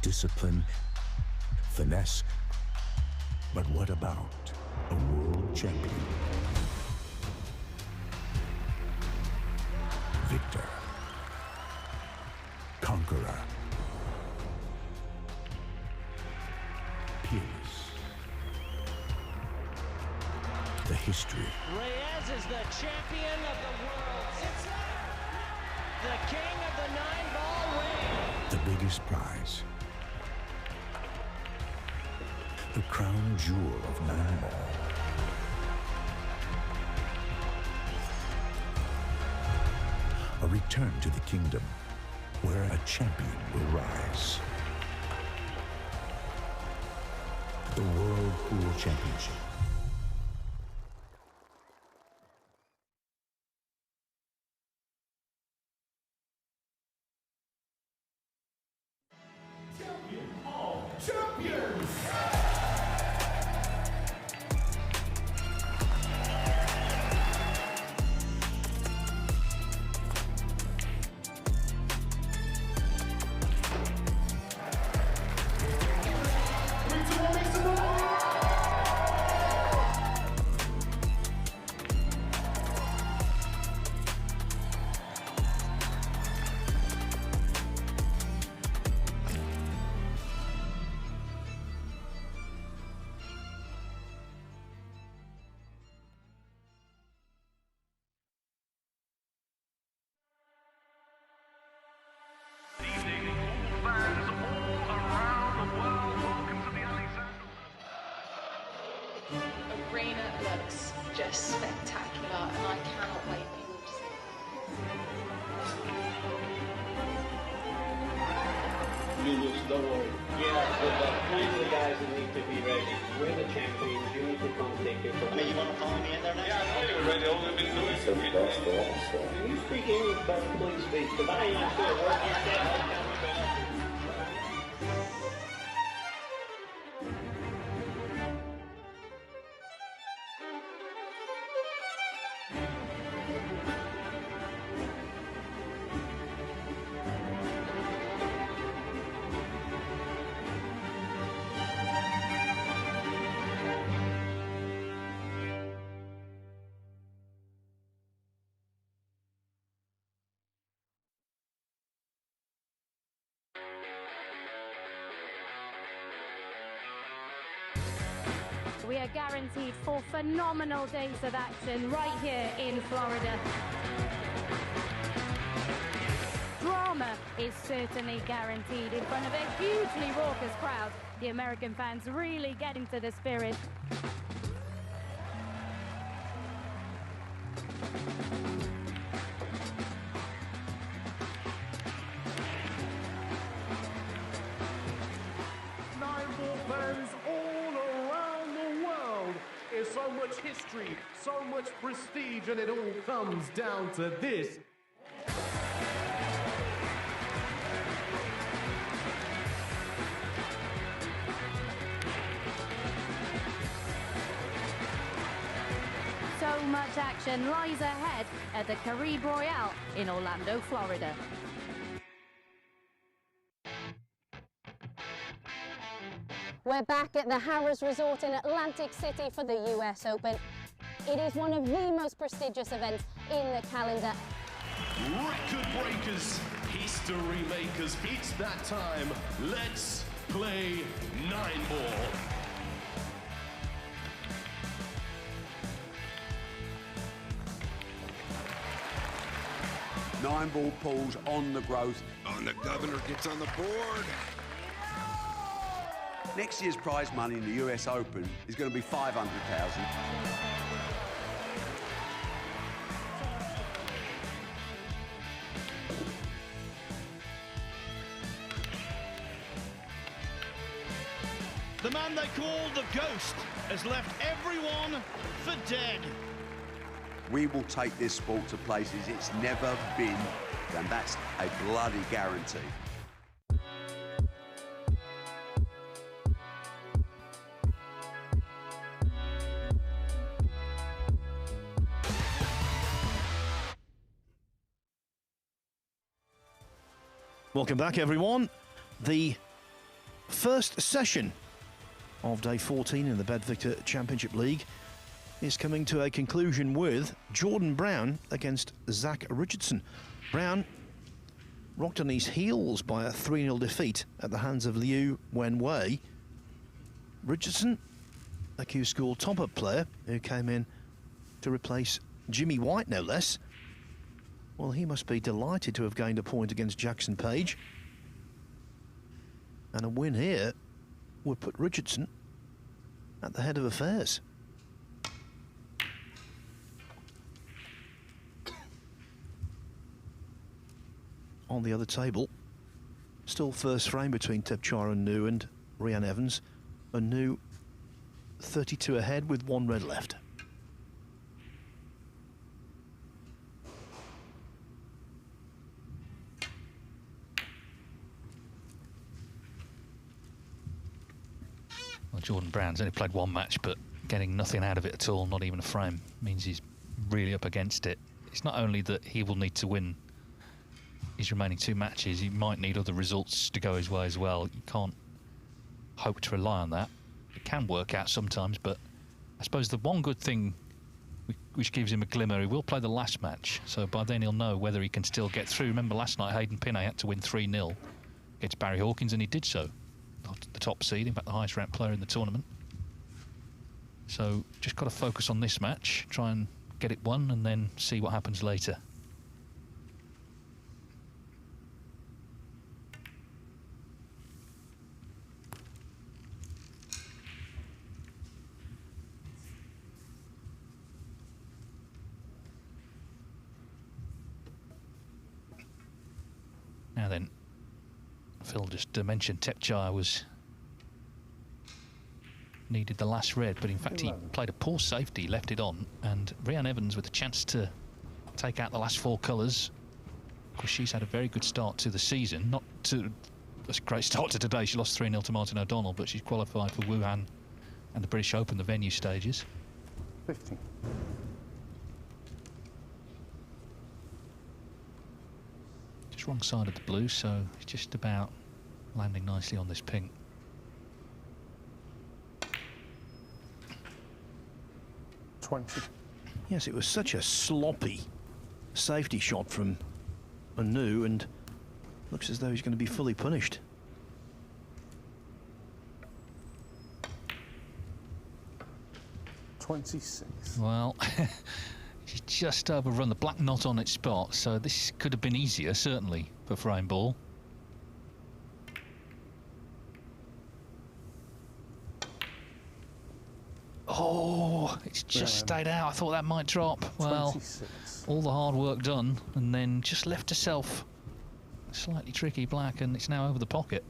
discipline, finesse. But what about a world champion? Victor, conqueror, peerless. The history. Reyes is the champion of the world. It's the king of the 9-ball ring. The biggest prize. The crown jewel of 9-ball. A return to the kingdom where a champion will rise. The World Pool Championship. Arena looks just spectacular, and I cannot wait for you all to see it. Julius, don't worry. Yeah, but plenty of guys that need to be ready. We're the champions. You need to come take your place. You want to follow me in there now? Yeah, I know you're ready. All we've been doing. Can you speak English, but please speak? Because I ain't actually working. We are guaranteed 4 phenomenal days of action right here in Florida. Drama is certainly guaranteed in front of a hugely raucous crowd. The American fans really get into the spirit. Nine-ball fans all around the world. There's so much history, so much prestige, and it all comes down to this. So much action lies ahead at the Caribe Royale in Orlando, Florida. We're back at the Harrah's Resort in Atlantic City for the US Open. It is one of the most prestigious events in the calendar. Record breakers, history makers, it's that time. Let's play 9-ball. Nine-ball pulls on the growth. And the governor gets on the board. Next year's prize money in the US Open is going to be $500,000. The man they call the Ghost has left everyone for dead. We will take this sport to places it's never been, and that's a bloody guarantee. Welcome back, everyone. The first session of day 14 in the BetVictor Championship League is coming to a conclusion with Jordan Brown against Zach Richardson. Brown rocked on his heels by a 3-0 defeat at the hands of Liu Wenway. Richardson, a Q-School top-up player who came in to replace Jimmy White, no less. Well, he must be delighted to have gained a point against Jackson Page. And a win here would put Richardson at the head of affairs. On the other table, still first frame between Tepchara Anu and Rhian Evans. Anu 32 ahead with 1 red left. Well, Jordan Brown's only played 1 match, but getting nothing out of it at all, not even a frame, means he's really up against it. It's not only that he will need to win his remaining 2 matches, he might need other results to go his way as well. You can't hope to rely on that. It can work out sometimes, but I suppose the one good thing which gives him a glimmer, he will play the last match, so by then he'll know whether he can still get through. Remember last night Hayden Pinney had to win 3-0 against Barry Hawkins, and he did so. The top seed, in fact the highest ranked player in the tournament. So just got to focus on this match, try and get it won, and then see what happens later. Now then, Phil just mentioned Tepchai needed the last red, but in fact he played a poor safety, left it on, and Rhian Evans with a chance to take out the last 4 colours. Of course, she's had a very good start to the season, not to a great start to today. She lost 3-0 to Martin O'Donnell, but she's qualified for Wuhan and the British Open, the venue stages. 50. Just wrong side of the blue, so it's just about landing nicely on this pink. Yes, it was such a sloppy safety shot from Anu, and looks as though he's going to be fully punished. 26. Well, she's just overrun the black knot on its spot, so this could have been easier, certainly, for frame ball. Oh, it's just stayed out. I thought that might drop. Well, 26. All the hard work done, and then just left herself slightly tricky black, and it's now over the pocket.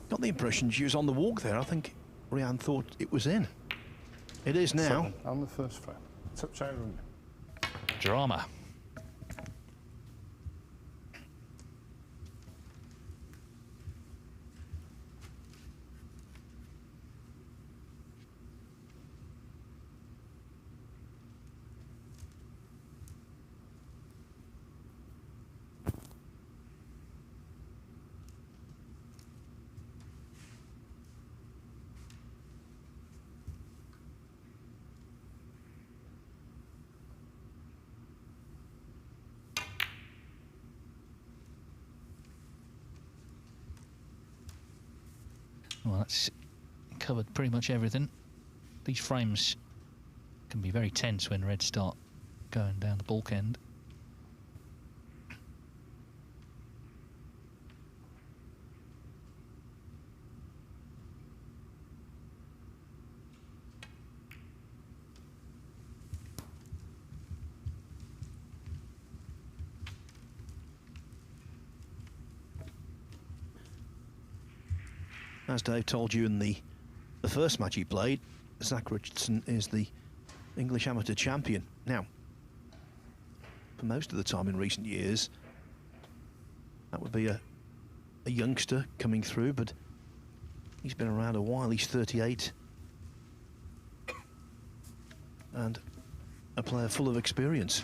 Got the impression she was on the walk there. I think Rianne thought it was in. It is now. On the first frame. Top shot room. Drama. Well, that's covered pretty much everything. These frames can be very tense when reds start going down the bulk end. As Dave told you in the first match he played, Zach Richardson is the English amateur champion. Now, for most of the time in recent years, that would be a youngster coming through, but he's been around a while. He's 38 and a player full of experience.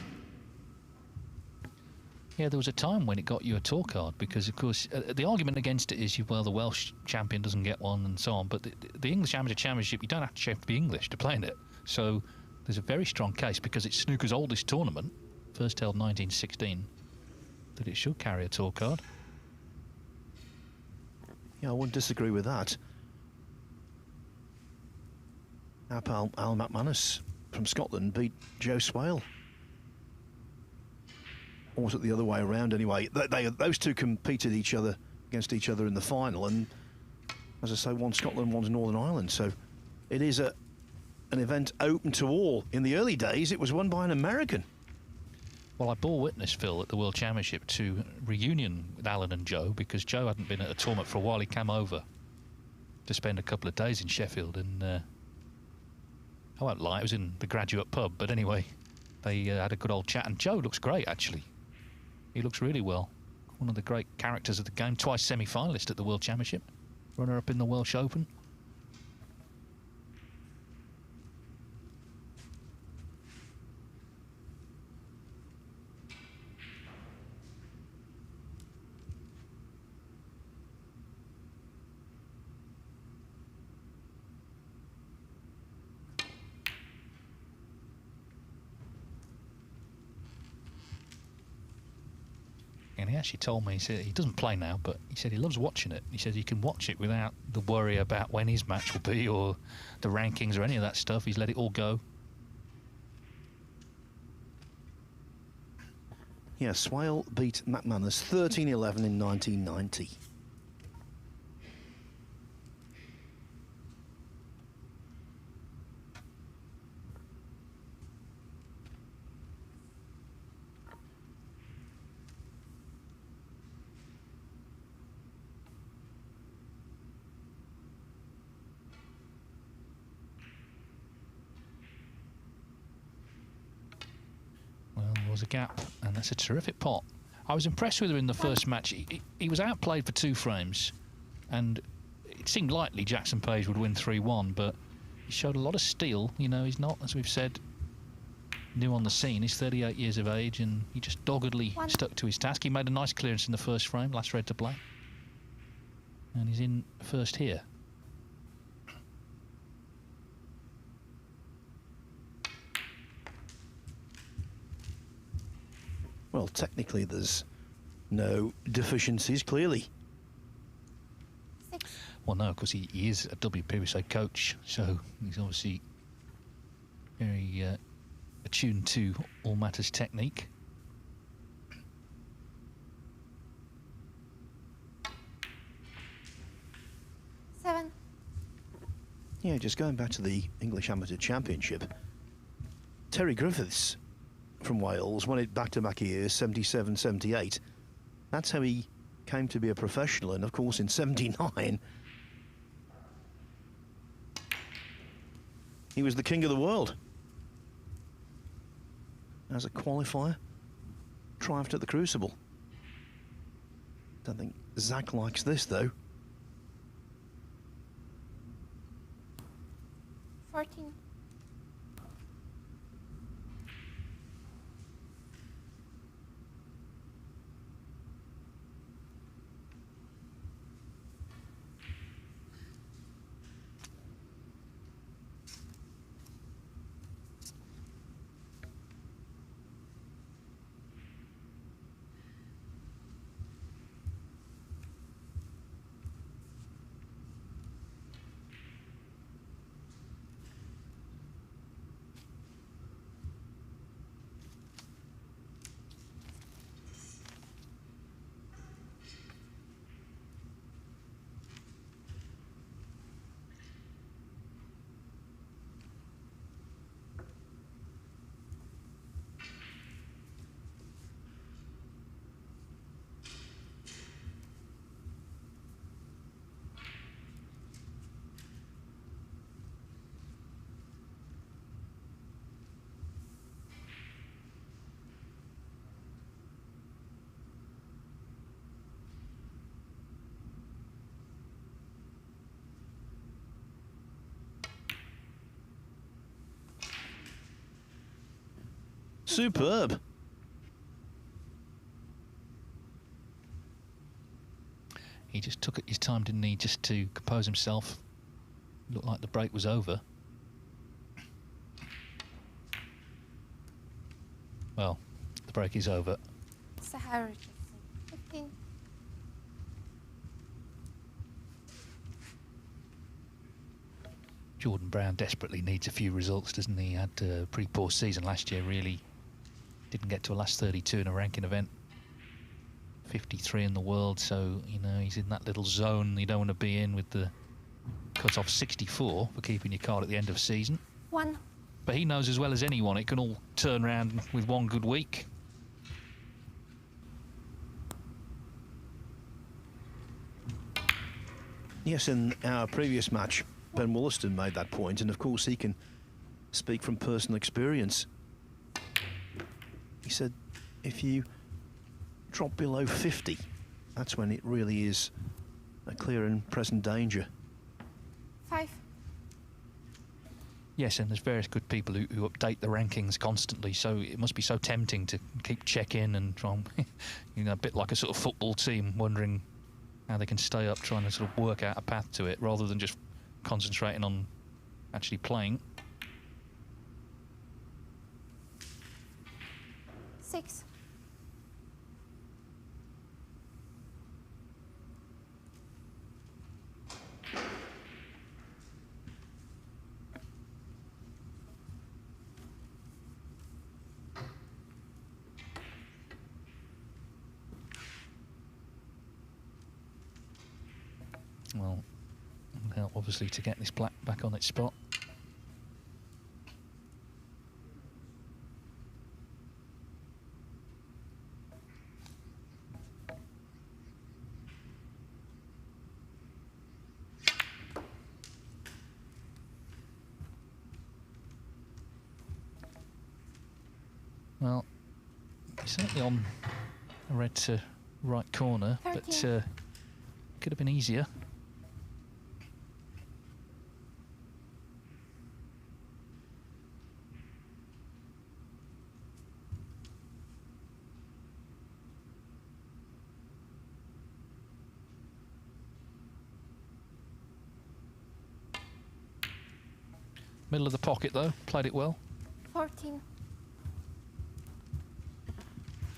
Yeah, there was a time when it got you a tour card because, of course, the argument against it is, well, the Welsh champion doesn't get one and so on, but the English Amateur Championship, you don't have to be English to play in it. So there's a very strong case, because it's snooker's oldest tournament, first held 1916, that it should carry a tour card. Yeah, I wouldn't disagree with that. Our pal Al McManus from Scotland beat Joe Swale. Or was it the other way around anyway? Those two competed against each other in the final, and as I say, one's Scotland, one's Northern Ireland. So it is an event open to all. In the early days, it was won by an American. Well, I bore witness, Phil, at the World Championship to reunion with Alan and Joe, because Joe hadn't been at a tournament for a while. He came over to spend a couple of days in Sheffield, and I won't lie, it was in the Graduate pub, but anyway, they had a good old chat, and Joe looks great, actually. He looks really well. One of the great characters of the game, twice semi-finalist at the World Championship, runner-up in the Welsh Open. And he actually told me, he said he doesn't play now, but he said he loves watching it. He says he can watch it without the worry about when his match will be or the rankings or any of that stuff. He's let it all go. Yeah, Swale beat McManus 13-11 in 1990. A gap, and that's a terrific pot. I was impressed with her in the first match. He was outplayed for 2 frames, and it seemed likely Jackson Page would win 3-1, but he showed a lot of steel. You know, he's not, as we've said, new on the scene. He's 38 years of age, and he just doggedly stuck to his task. He made a nice clearance in the first frame, last red to black, and he's in first here. Well, technically there's no deficiencies, clearly. Well, no, because he is a WPBSA coach, so he's obviously very attuned to all matters technique. Yeah, just going back to the English Amateur Championship, Terry Griffiths from Wales won it back-to-back years, 77, 78. That's how he came to be a professional, and of course in 79 he was the king of the world as a qualifier. Triumphed at the Crucible. Don't think Zach likes this though. 14. Superb. He just took his time, didn't he, just to compose himself. Looked like the break was over. Well, the break is over. Richardson, 15. Jordan Brown desperately needs a few results, doesn't he? He had a pretty poor season last year, really. Didn't get to a last 32 in a ranking event. 53 in the world, so, you know, he's in that little zone you don't want to be in with the cut-off 64 for keeping your card at the end of the season. 1. But he knows as well as anyone it can all turn around with one good week. Yes, in our previous match, Ben Wollaston made that point, and of course he can speak from personal experience. He said, if you drop below 50, that's when it really is a clear and present danger. 5. Yes, and there's various good people who update the rankings constantly, so it must be so tempting to keep check-in and try and, you know, a bit like a sort of football team wondering how they can stay up, trying to sort of work out a path to it, rather than just concentrating on actually playing. 6. Well, it'll help obviously to get this black back on its spot. Well, he's certainly on a red to right corner, 13. but could have been easier. Middle of the pocket though, played it well. 14.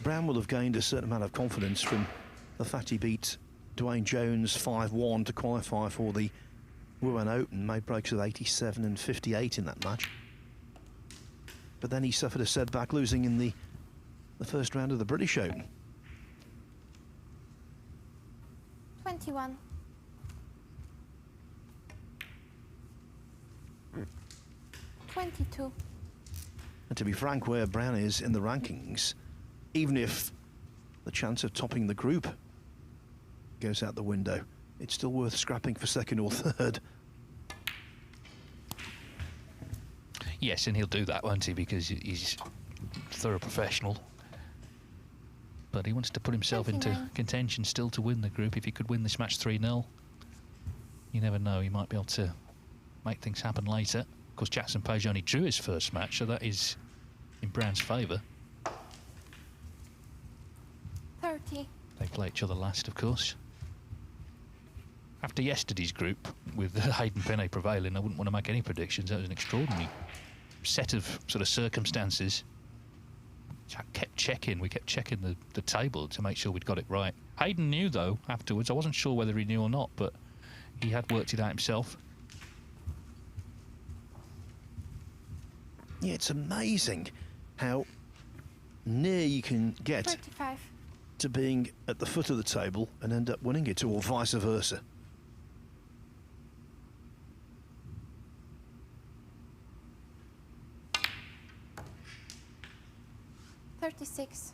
Brown will have gained a certain amount of confidence from the fact he beat Dwayne Jones 5-1 to qualify for the Wuhan Open, made breaks of 87 and 58 in that match. But then he suffered a setback, losing in the first round of the British Open. 21. $22. And to be frank, where Brown is in the rankings, even if the chance of topping the group goes out the window, it's still worth scrapping for second or third. Yes, and he'll do that, won't he? Because he's a thorough professional. But he wants to put himself into contention still to win the group. If he could win this match 3-0, you never know. He might be able to make things happen later. Of course, Jackson Page only drew his first match, so that is in Brown's favour. 30. They play each other last, of course. After yesterday's group, with Hayden Penne prevailing, I wouldn't want to make any predictions. That was an extraordinary set of sort of circumstances. We kept checking the table to make sure we'd got it right. Hayden knew, though, afterwards. I wasn't sure whether he knew or not, but he had worked it out himself. Yeah, it's amazing how near you can get 35. to being at the foot of the table and end up winning it, or vice versa. $36.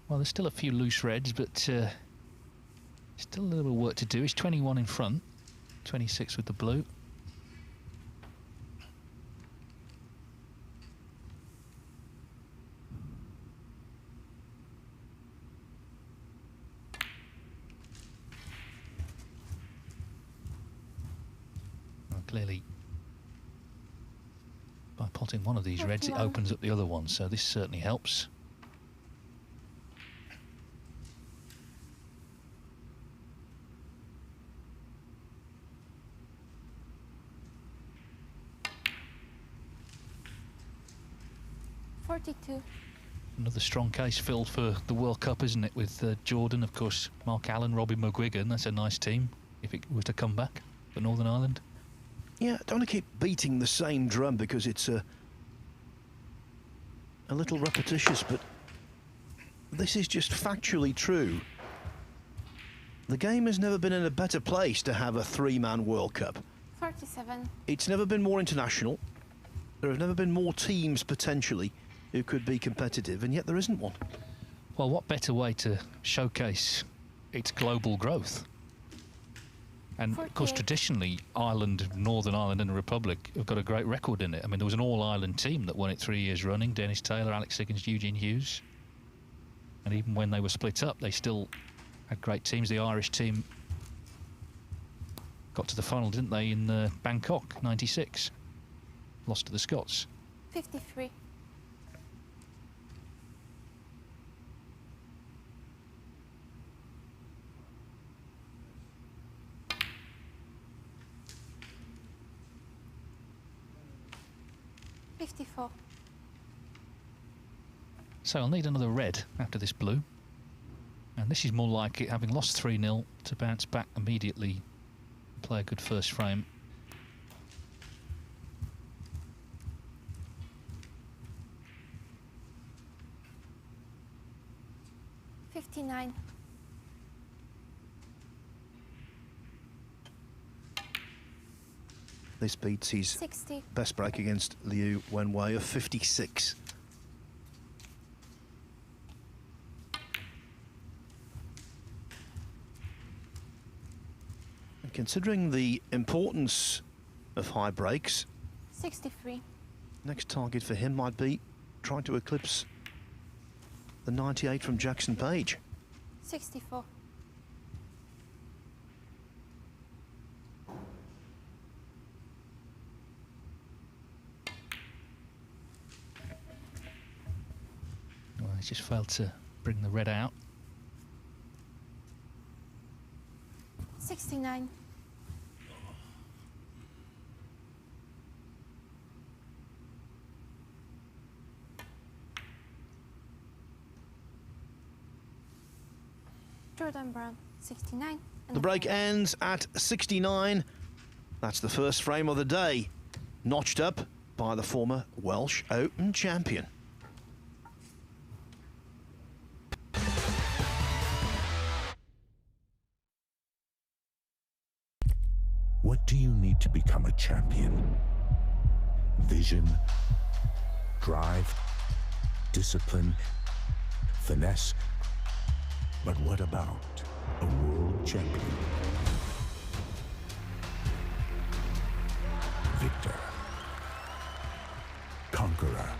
Well, there's still a few loose reds, but still a little bit of work to do. He's 21 in front, 26 with the blue. Well, clearly, by potting one of these reds, it opens up the other one, so this certainly helps. $42. Another strong case filled for the World Cup, isn't it? With Jordan, of course, Mark Allen, Robbie McGuigan. That's a nice team if it was to come back for Northern Ireland. Yeah, I don't want to keep beating the same drum because it's a little repetitious, but this is just factually true. The game has never been in a better place to have a three-man World Cup. 47. It's never been more international. There have never been more teams potentially who could be competitive, and yet there isn't one. Well, what better way to showcase its global growth? And, of course, traditionally, Ireland, Northern Ireland and the Republic have got a great record in it. I mean, there was an all-Ireland team that won it 3 years running. Dennis Taylor, Alex Higgins, Eugene Hughes. And even when they were split up, they still had great teams. The Irish team got to the final, didn't they, in Bangkok, 96. Lost to the Scots. 53. $54. So I'll need another red after this blue. And this is more like it, having lost 3-0, to bounce back immediately, play a good first frame. $59. This beats his 60. Best break against Liu Wenway of 56. And considering the importance of high breaks, 63. next target for him might be trying to eclipse the 98 from Jackson Page. 64. Well, he's just failed to bring the red out. 69. Jordan Brown, 69. The break ends at 69. That's the first frame of the day, notched up by the former Welsh Open champion. What do you need to become a champion? Vision, drive, discipline, finesse. But what about a world champion? Victor, conqueror,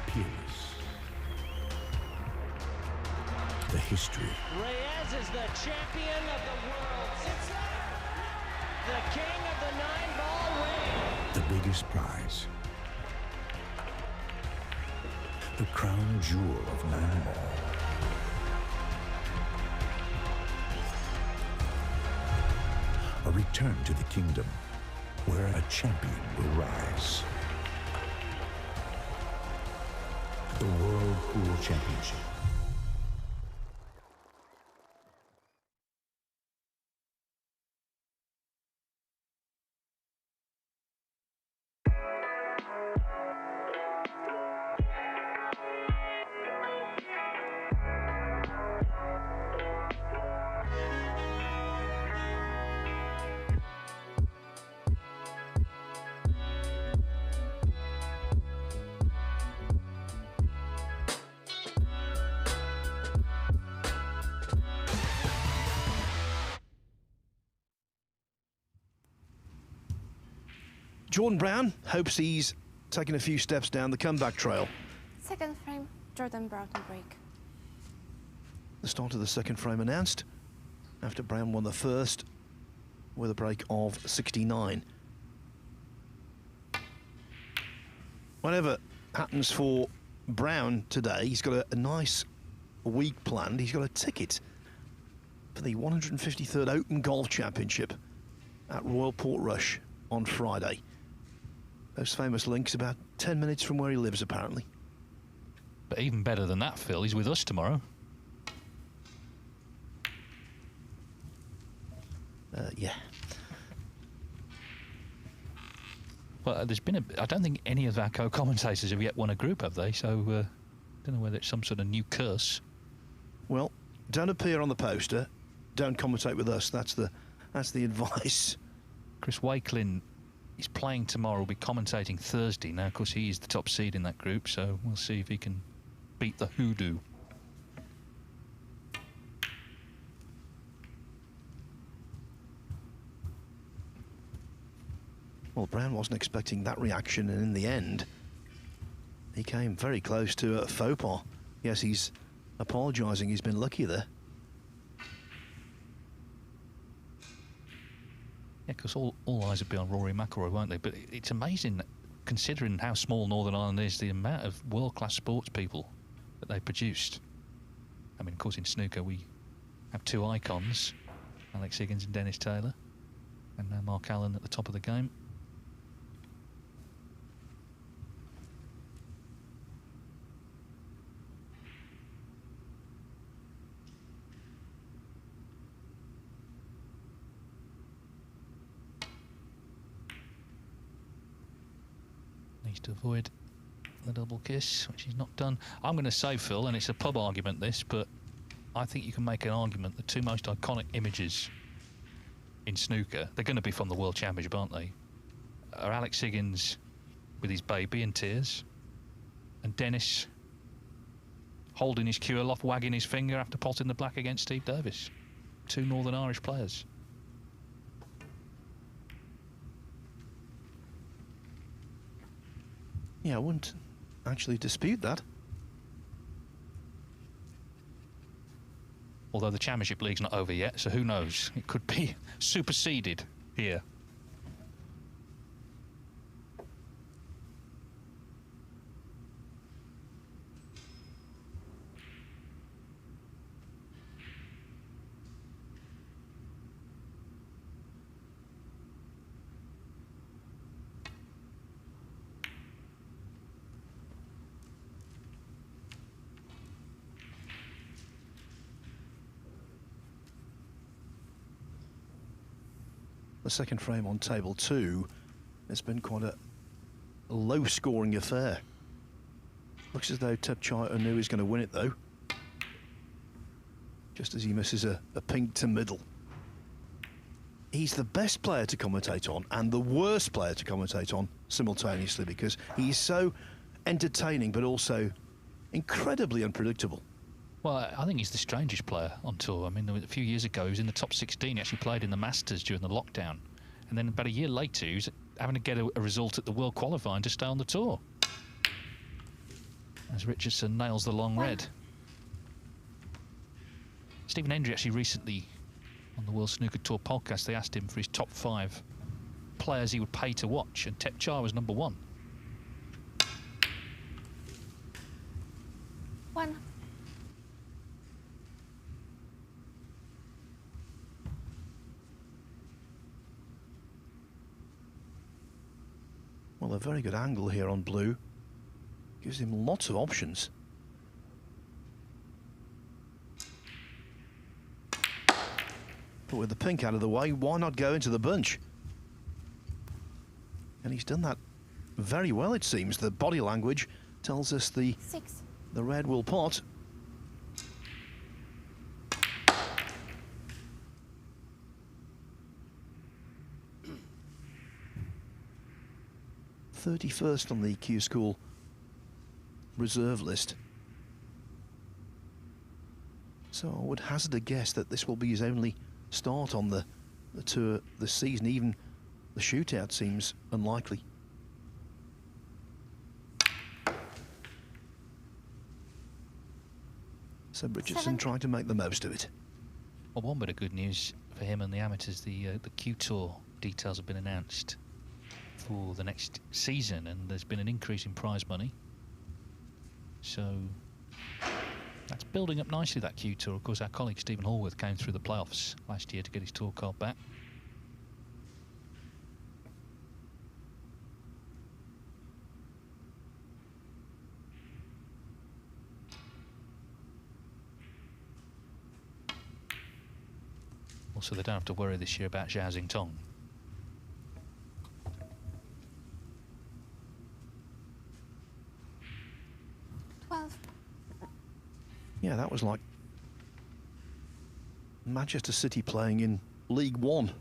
peerless. The history. Reyes is the champion of the world. It's the king of the 9-ball ring. The biggest prize. The crown jewel of 9-ball. A return to the kingdom where a champion will rise. The World Pool Championship. Jordan Brown hopes he's taken a few steps down the comeback trail. Second frame, Jordan Brown to break. The start of the second frame announced after Brown won the first with a break of 69. Whatever happens for Brown today, he's got a nice week planned. He's got a ticket for the 153rd Open Golf Championship at Royal Portrush on Friday. Those famous links about 10 minutes from where he lives, apparently. But even better than that, Phil, he's with us tomorrow. Yeah. Well, there's been I don't think any of our co-commentators have yet won a group, have they? So, don't know whether it's some sort of new curse. Well, don't appear on the poster. Don't commentate with us. That's the advice. Chris Wakelin is playing tomorrow, will be commentating Thursday. Now, of course, he's the top seed in that group, so we'll see if he can beat the hoodoo. Well, Brown wasn't expecting that reaction, and in the end, he came very close to a faux pas. Yes, he's apologising. He's been lucky there. Yeah, because all eyes would be on Rory McIlroy, won't they? But it's amazing, considering how small Northern Ireland is, the amount of world-class sports people that they produced. I mean, of course, in snooker, we have two icons, Alex Higgins and Dennis Taylor, and now Mark Allen at the top of the game. Needs to avoid the double kiss, which he's not done. I'm going to say, Phil, and it's a pub argument this, but I think you can make an argument the two most iconic images in snooker, they're going to be from the World Championship, aren't they? Are Alex Higgins with his baby in tears, and Dennis holding his cue aloft, wagging his finger after potting the black against Steve Davis. Two Northern Irish players. Yeah, I wouldn't actually dispute that. Although the Championship League's not over yet, so who knows? It could be superseded here. the second frame on table 2, it's been quite a low-scoring affair. Looks as though Tepchai Anu is going to win it, though. Just as he misses a pink to middle. He's the best player to commentate on and the worst player to commentate on simultaneously, because he's so entertaining but also incredibly unpredictable. Well, I think he's the strangest player on tour. I mean, a few years ago, he was in the top 16. He actually played in the Masters during the lockdown. And then about a year later, he was having to get a result at the World Qualifying to stay on the tour. As Richardson nails the long red. Stephen Hendry actually recently, on the World Snooker Tour podcast, they asked him for his top 5 players he would pay to watch, and Tepchai was number 1. 1. Well, a very good angle here on blue. Gives him lots of options. But with the pink out of the way, why not go into the bunch? And he's done that very well, it seems. The body language tells us the 6. The red will pot. .31st on the Q School reserve list. So I would hazard a guess that this will be his only start on the tour this season. Even the shootout seems unlikely. So Richardson trying to make the most of it. Well, one bit of good news for him and the amateurs, the Q Tour details have been announced for the next season, and there's been an increase in prize money. So that's building up nicely, that Q Tour. Of course, our colleague Stephen Hallworth came through the playoffs last year to get his tour card back. Also, they don't have to worry this year about Zhao Xingtong. Yeah, that was like Manchester City playing in League One.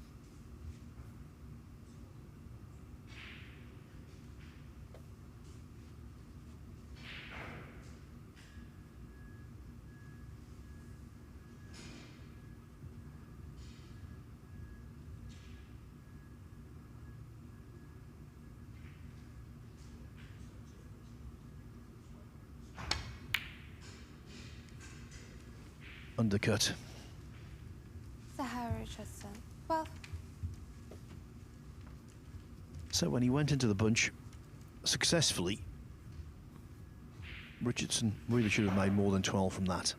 Undercut. Richardson, 12. So when he went into the bunch successfully, Richardson really should have made more than 12 from that.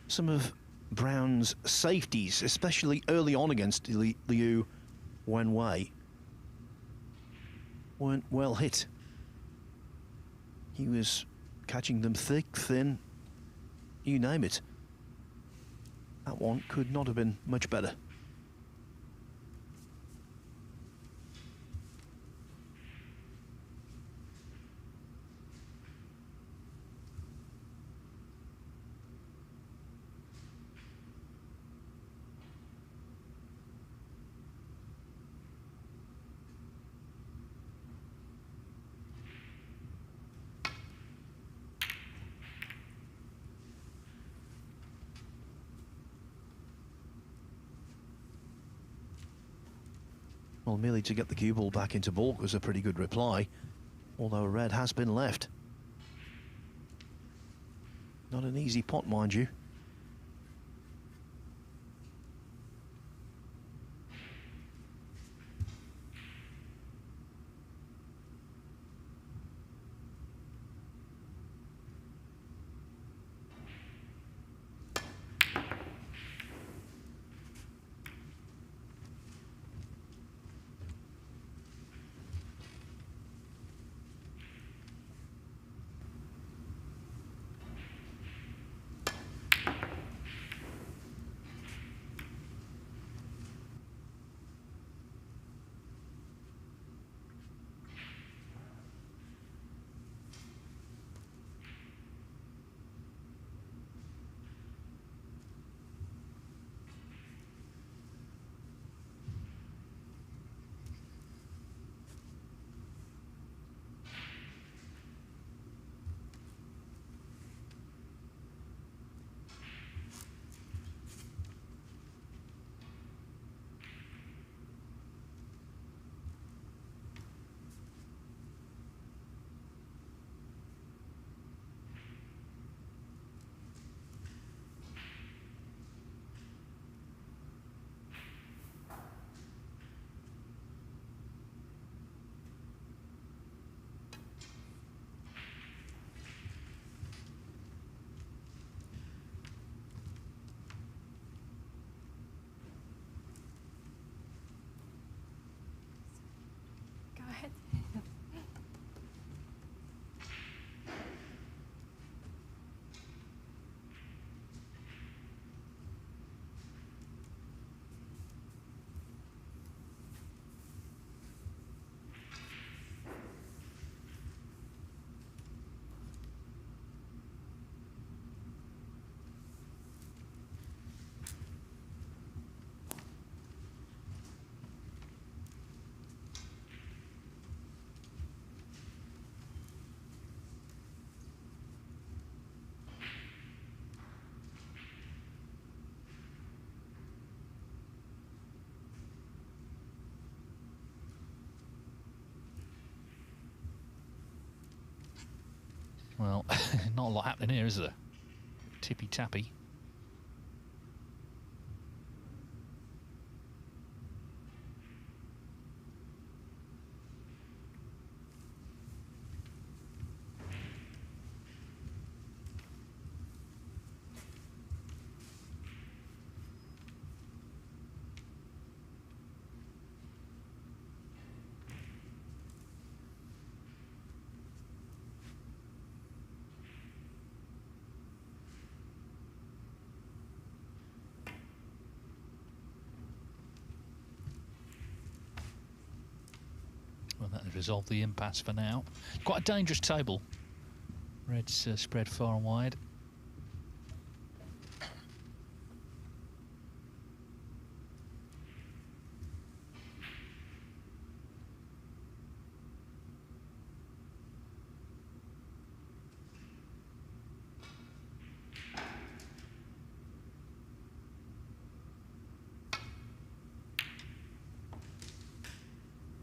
Some of Brown's safeties, especially early on against Liu Wenway, weren't well hit. He was catching them thick, thin, you name it. That one could not have been much better. Well, merely to get the cue ball back into baulk was a pretty good reply, although a red has been left. Not an easy pot, mind you. Go ahead. Well, not a lot happening here, is there? Tippy-tappy. Well, that has resolved the impasse for now. Quite a dangerous table. Red's spread far and wide.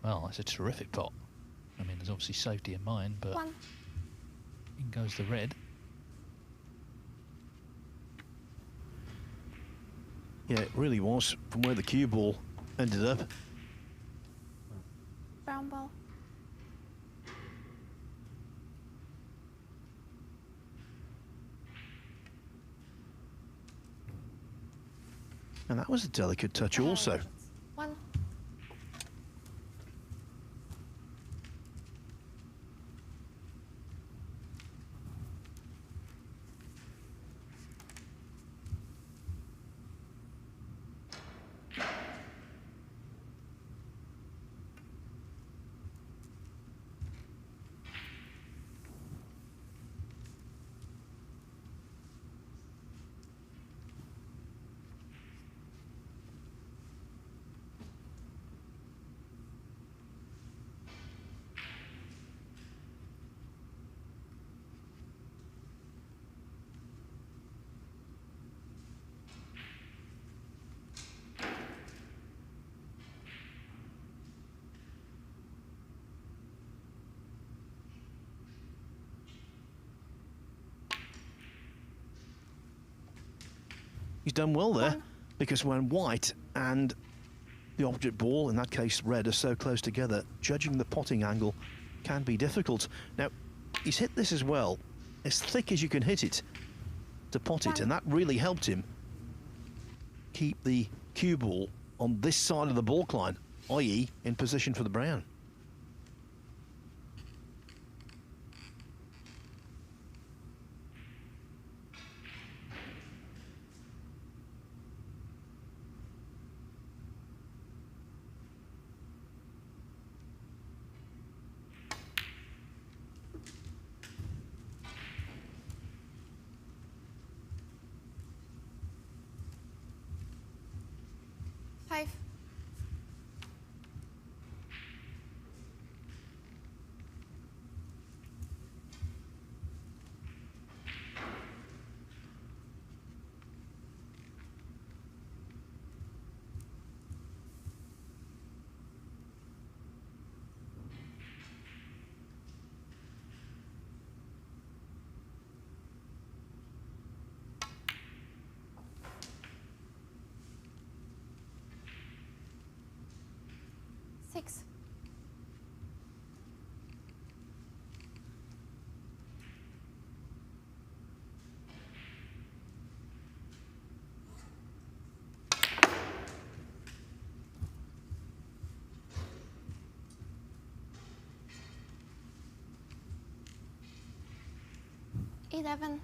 Well, that's a terrific pot. I mean, there's obviously safety in mind, but in goes the red. Yeah, it really was from where the cue ball ended up. Brown ball. And that was a delicate touch also. One. He's done well there, because when white and the object ball, in that case red, are so close together, judging the potting angle can be difficult. Now, he's hit this as well, as thick as you can hit it to pot it, and that really helped him keep the cue ball on this side of the baulk line, i.e. in position for the brown. Five. Six. 11.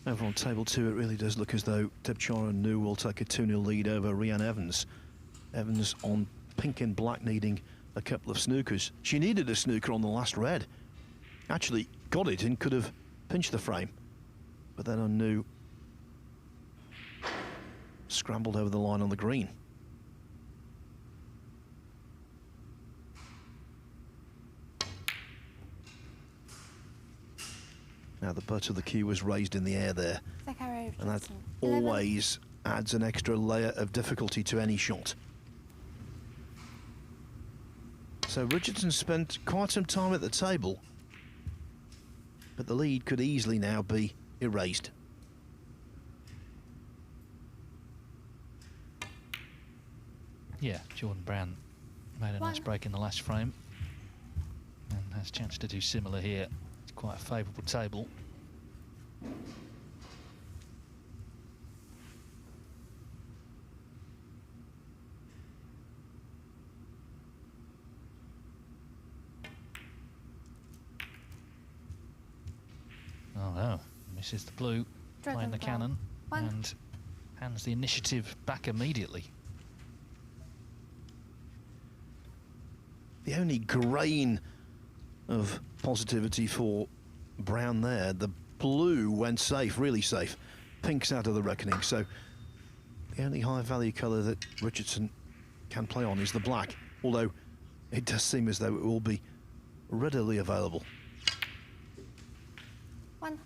Over on table 2, it really does look as though Debchara Nu will take a 2-0 lead over Rhian Evans. Evans on pink and black, needing a couple of snookers. She needed a snooker on the last red. Actually got it and could have pinched the frame. But then Nu scrambled over the line on the green. Now the butt of the cue was raised in the air there, and that always adds an extra layer of difficulty to any shot. So Richardson spent quite some time at the table, but the lead could easily now be erased. Yeah, Jordan Brown made a nice break in the last frame and has a chance to do similar here. It's quite a favourable table. Oh no, misses the blue, playing the cannon, and hands the initiative back immediately. The only grain of positivity for Brown there, the blue went safe, really safe. Pink's out of the reckoning, so the only high value colour that Richardson can play on is the black, although it does seem as though it will be readily available. 1.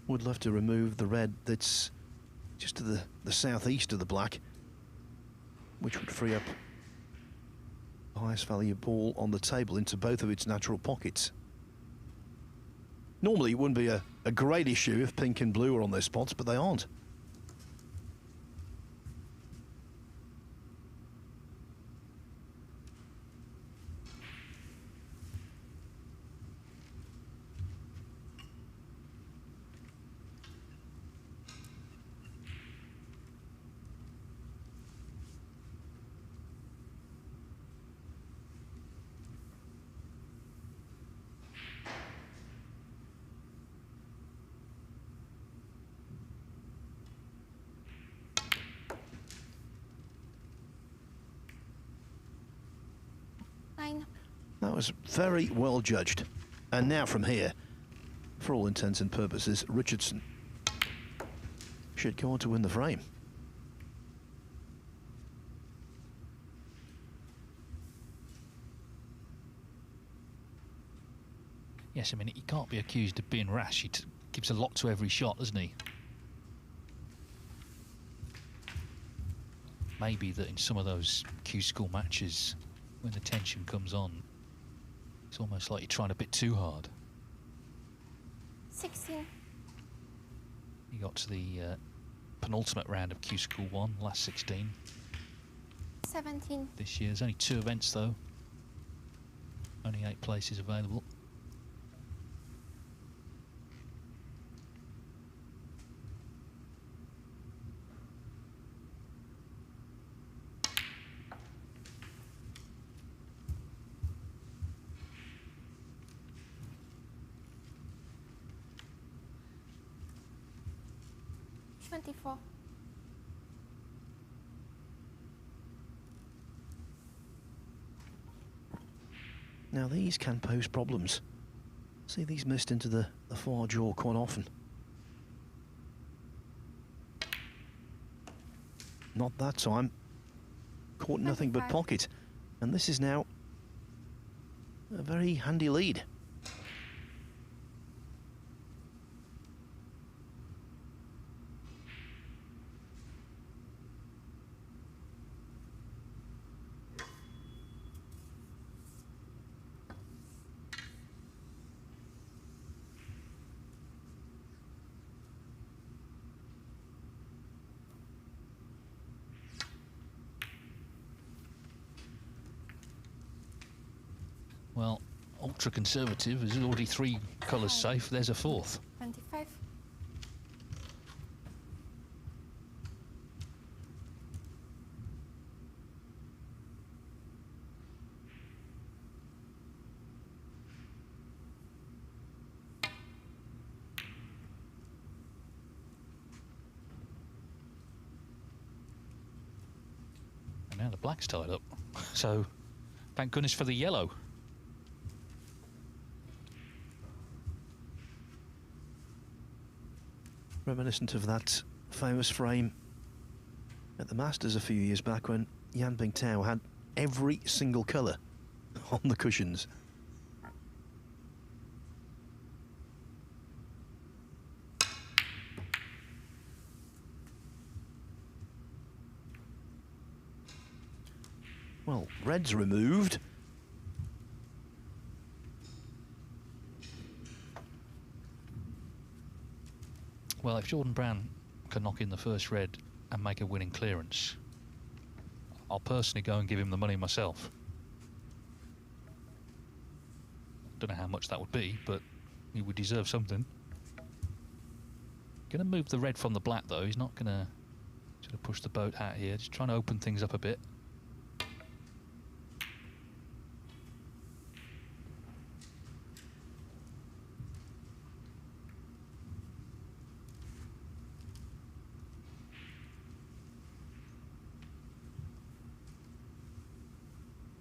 Would love to remove the red that's just to the southeast of the black, which would free up the highest value ball on the table into both of its natural pockets. Normally it wouldn't be a great issue if pink and blue were on their spots, but they aren't. was very well judged. And now from here, for all intents and purposes, Richardson should go on to win the frame. Yes, I mean, he can't be accused of being rash. He gives a lot to every shot, doesn't he? Maybe that in some of those Q School matches, when the tension comes on, it's almost like you're trying a bit too hard. 16. He got to the penultimate round of Q School 1, last 16. 17. This year, there's only 2 events though. Only 8 places available. Now these can pose problems. See these missed into the far jaw quite often. Not that time. Caught nothing but pocket. And this is now a very handy lead. Well, ultra conservative. There's already 3 colours safe. There's a 4th. 25. And now the black's tied up. So, thank goodness for the yellow. Reminiscent of that famous frame at the Masters a few years back when Yan Bingtao had every single colour on the cushions. Well, red's removed. Well, if Jordan Brown can knock in the first red and make a winning clearance, I'll personally go and give him the money myself. Don't know how much that would be, but he would deserve something. Going to move the red from the black, though. He's not going to sort of push the boat out here. Just trying to open things up a bit.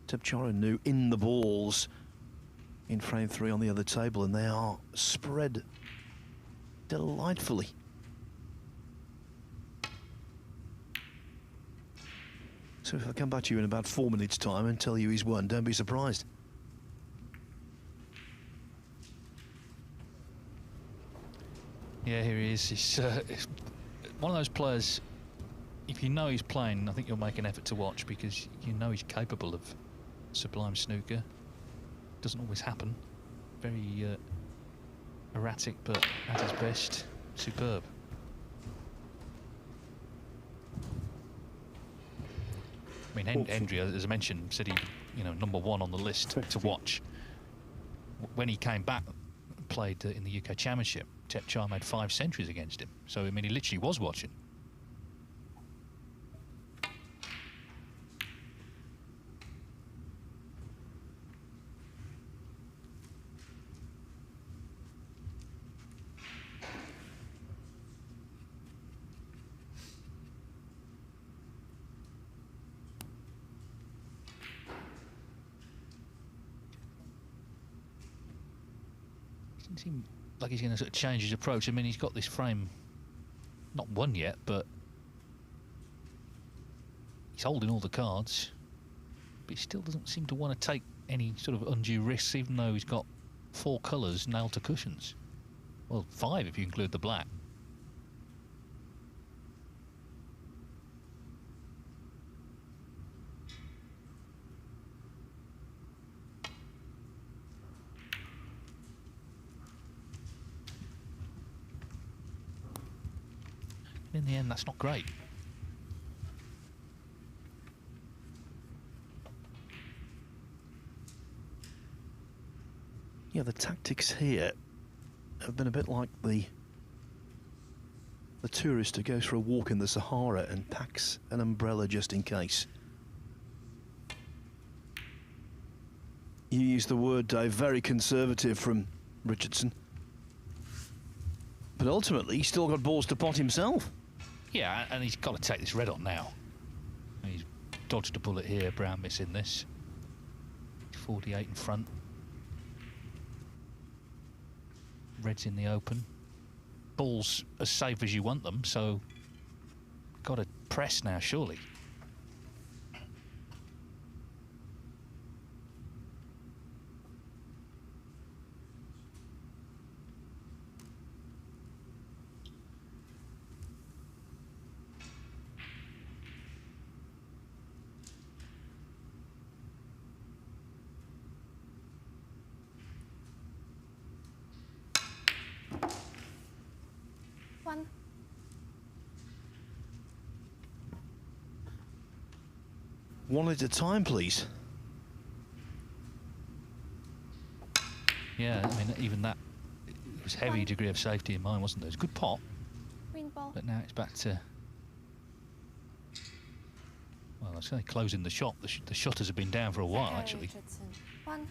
Tabchara in the balls in frame 3 on the other table, and they are spread delightfully. So if I come back to you in about 4 minutes' time and tell you he's won, don't be surprised. Yeah, here he is. He's one of those players, if you know he's playing, I think you'll make an effort to watch, because you know he's capable of sublime snooker. Doesn't always happen. Very erratic, but at his best, superb. I mean, Hendry, as I mentioned, said he, #1 on the list to watch. When he came back and played in the UK Championship, Tabchara made 5 centuries against him. So, I mean, he literally was watching. Doesn't seem like he's going to sort of change his approach. I mean, he's got this frame not won yet, but he's holding all the cards. But he still doesn't seem to want to take any sort of undue risks, even though he's got 4 colours nailed to cushions. Well, 5 if you include the black. In the end, that's not great. Yeah, the tactics here have been a bit like the tourist who goes for a walk in the Sahara and packs an umbrella just in case. You used the word, Dave, very conservative from Richardson. But ultimately, he's still got balls to pot himself. Yeah, and he's got to take this red on now. He's dodged a bullet here, Brown missing this. 48 in front. Red's in the open. Ball's as safe as you want them, so got to press now, surely. One at a time, please. Yeah, I mean, even that, it was heavy degree of safety in mind, wasn't there? It was a good pot. Green ball. But now it's back to, well, I say closing the shot. The shutters have been down for a while, actually. Richardson. 1.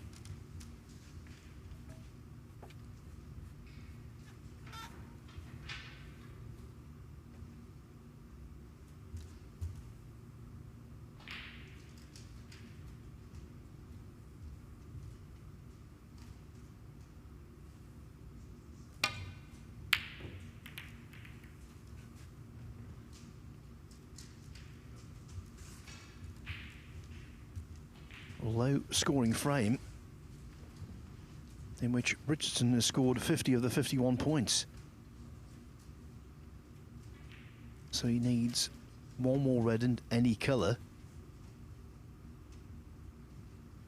Low scoring frame in which Richardson has scored 50 of the 51 points. So he needs 1 more red and any colour.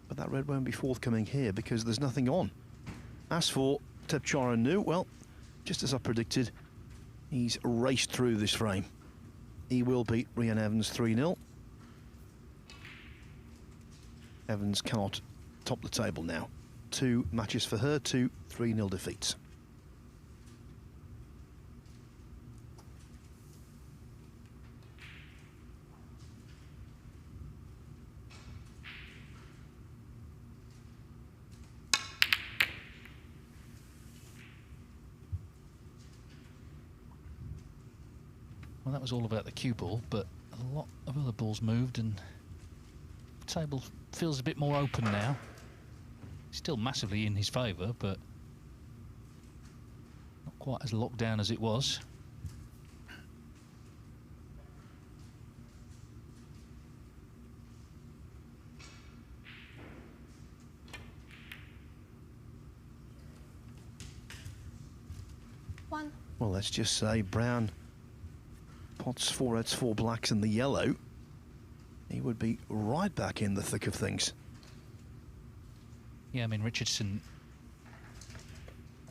But that red won't be forthcoming here because there's nothing on. As for Tepchara, well, just as I predicted, he's raced through this frame. He will beat Rhian Evans 3-0. Evans cannot top the table now. 2 matches for her, 2 3-0 defeats. Well, that was all about the cue ball, but a lot of other balls moved and the table feels a bit more open now. Still massively in his favour, but not quite as locked down as it was. One. Well, let's just say Brown pots 4 reds, 4 blacks and the yellow. He would be right back in the thick of things. Yeah, I mean, Richardson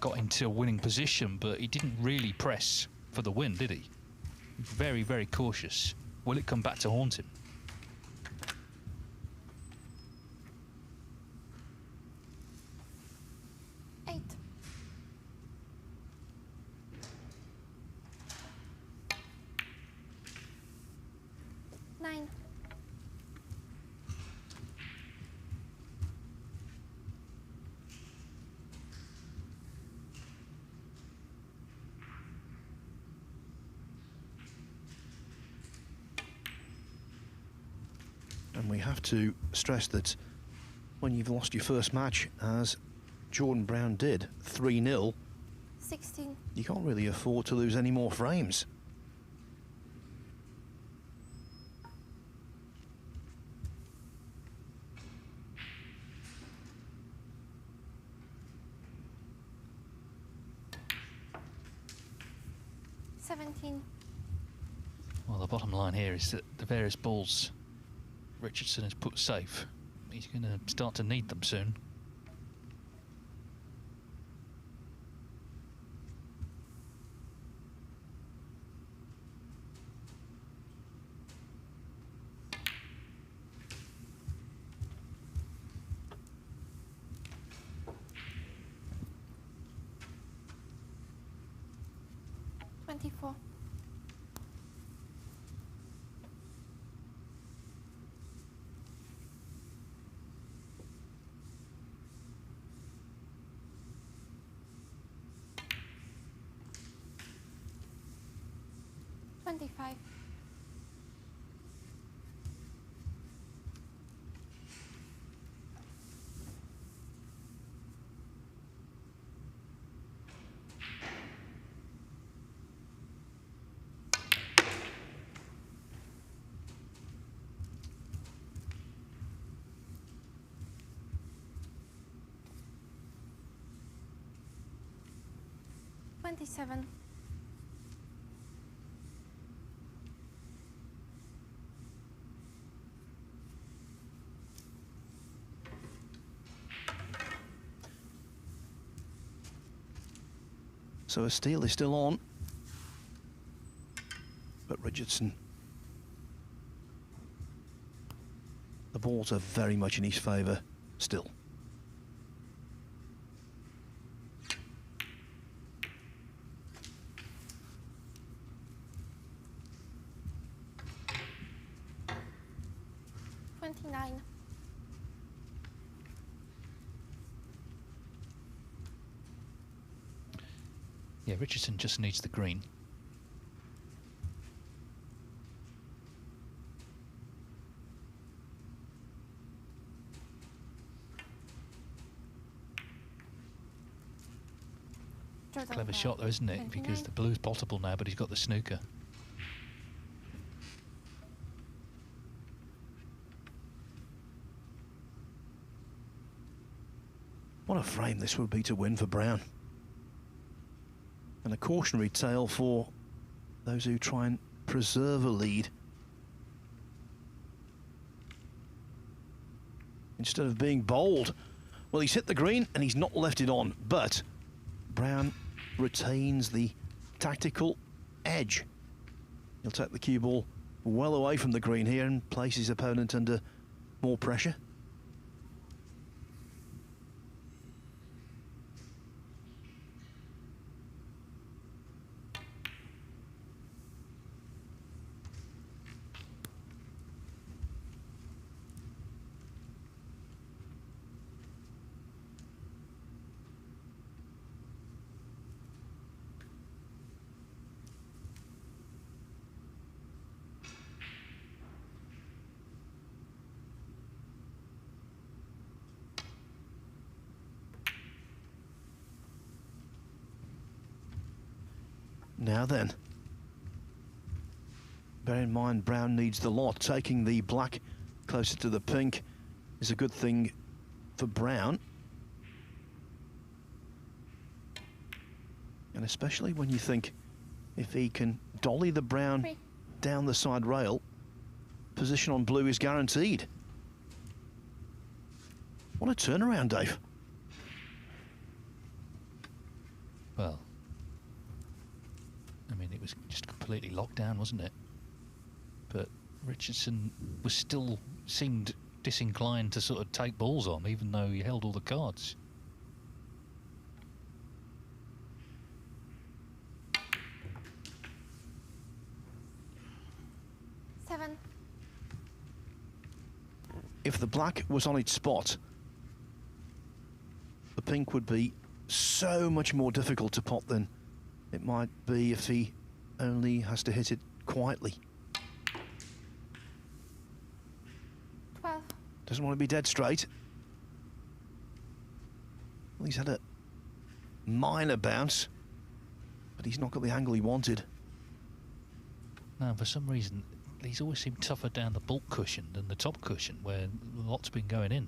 got into a winning position, but he didn't really press for the win, did he? Very, very cautious. Will it come back to haunt him? And we have to stress that when you've lost your first match, as Jordan Brown did, 3-0. 16. You can't really afford to lose any more frames. Well, the bottom line here is that the various balls Richardson has put safe, he's going to start to need them soon. Seven. So a steal is still on. But Richardson, the balls are very much in his favour still. Yeah, Richardson just needs the green. Clever shot though, isn't it? Because the blue's potable now, but he's got the snooker. What a frame this would be to win for Brown. And a cautionary tale for those who try and preserve a lead. Instead of being bold. Well, he's hit the green and he's not left it on, but Brown retains the tactical edge. He'll take the cue ball well away from the green here and place his opponent under more pressure. Now then, bear in mind Brown needs the lot. Taking the black closer to the pink is a good thing for Brown. And especially when you think if he can dolly the brown down the side rail, position on blue is guaranteed. What a turnaround, Dave. Well, I mean, it was just completely locked down, wasn't it? But Richardson was still seemed disinclined to sort of take balls on, even though he held all the cards. If the black was on its spot, the pink would be so much more difficult to pot than it might be if he only has to hit it quietly. 12. Doesn't want to be dead straight. Well, he's had a minor bounce, but he's not got the angle he wanted. No, for some reason, he's always seemed tougher down the bulk cushion than the top cushion, where a lot's been going in.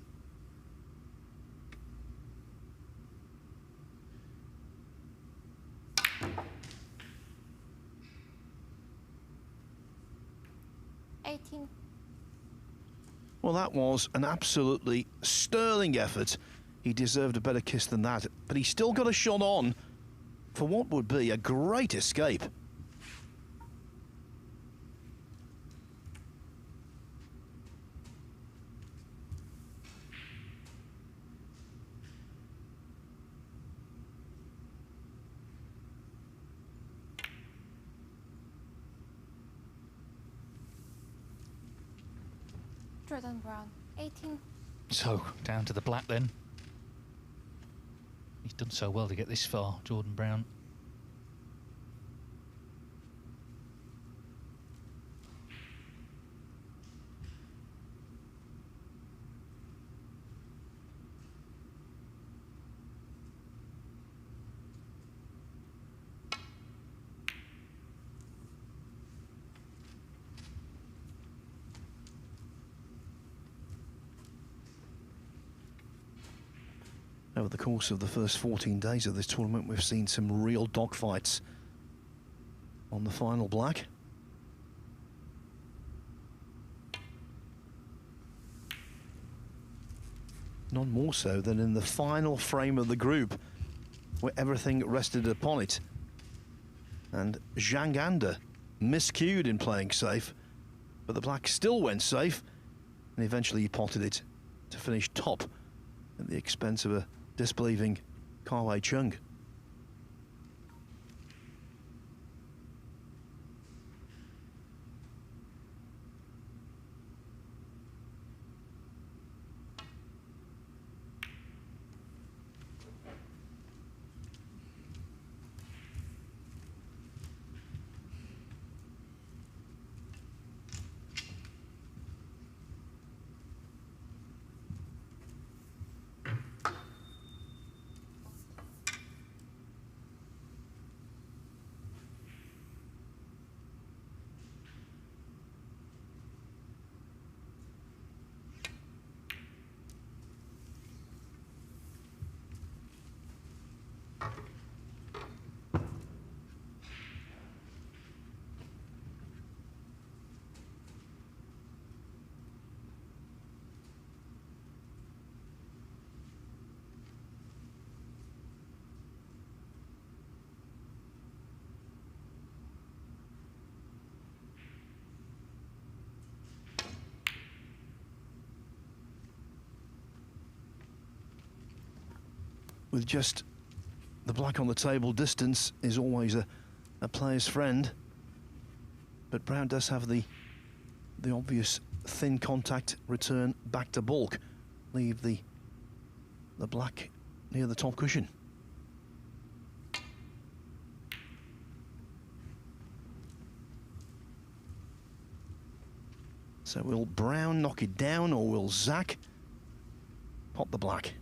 Well, that was an absolutely sterling effort. He deserved a better kiss than that, but he still got a shot on for what would be a great escape. Jordan Brown, 18. So, down to the black then. He's done so well to get this far, Jordan Brown. Over the course of the first 14 days of this tournament, we've seen some real dogfights on the final black. None more so than in the final frame of the group, where everything rested upon it. And Zhang Anda miscued in playing safe, but the black still went safe, and eventually he potted it to finish top at the expense of a disbelieving Kawei Chung. With just the black on the table, distance is always a player's friend. But Brown does have the obvious thin contact return back to bulk. Leave the black near the top cushion. So will Brown knock it down, or will Zach pot the black?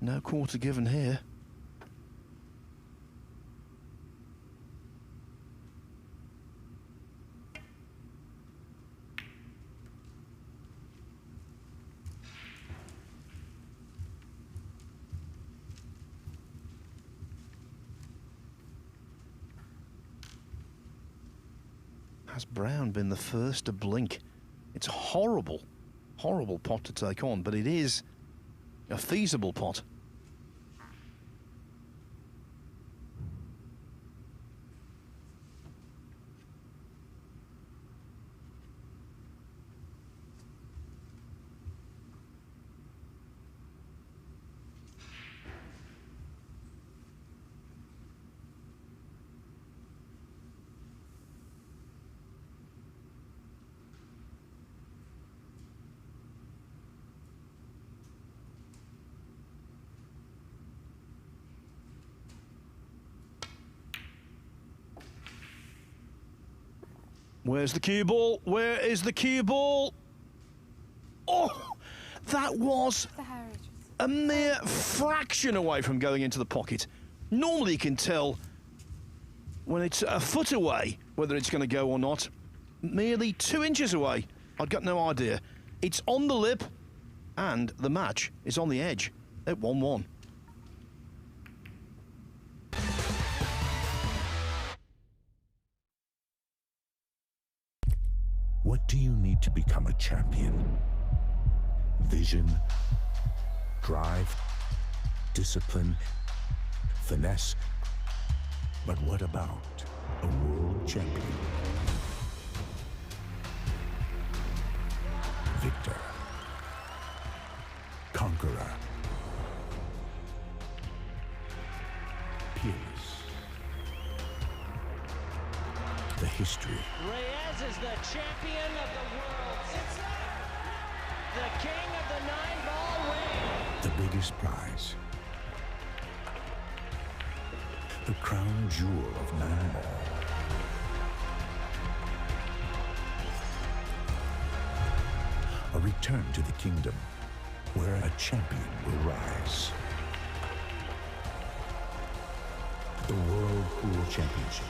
No quarter given here. Has Brown been the first to blink? It's a horrible, horrible pot to take on, but it is a feasible pot. Where's the cue ball? Where is the cue ball? Oh, that was a mere fraction away from going into the pocket. Normally you can tell when it's a foot away whether it's going to go or not. Merely 2 inches away. I've got no idea. It's on the lip, and the match is on the edge at 1-1. What do you need to become a champion? Vision, drive, discipline, finesse. But what about a world champion? Victor, conqueror, peerless. The history. Reyes is the champion of the world. It's there. The king of the 9-ball ring. The biggest prize. The crown jewel of 9-ball. A return to the kingdom where a champion will rise. The World Pool Championship.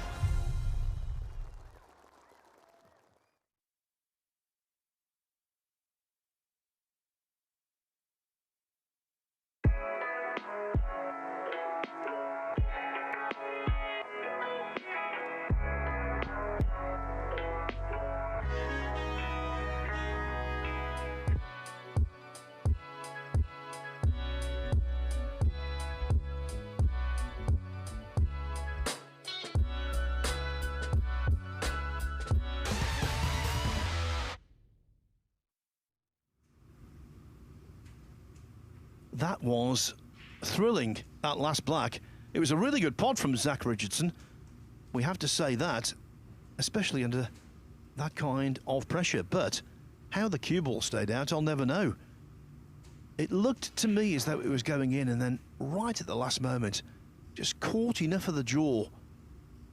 That was thrilling, that last black. It was a really good pod from Zach Richardson. We have to say that, especially under that kind of pressure. But how the cue ball stayed out, I'll never know. It looked to me as though it was going in, and then right at the last moment, just caught enough of the jaw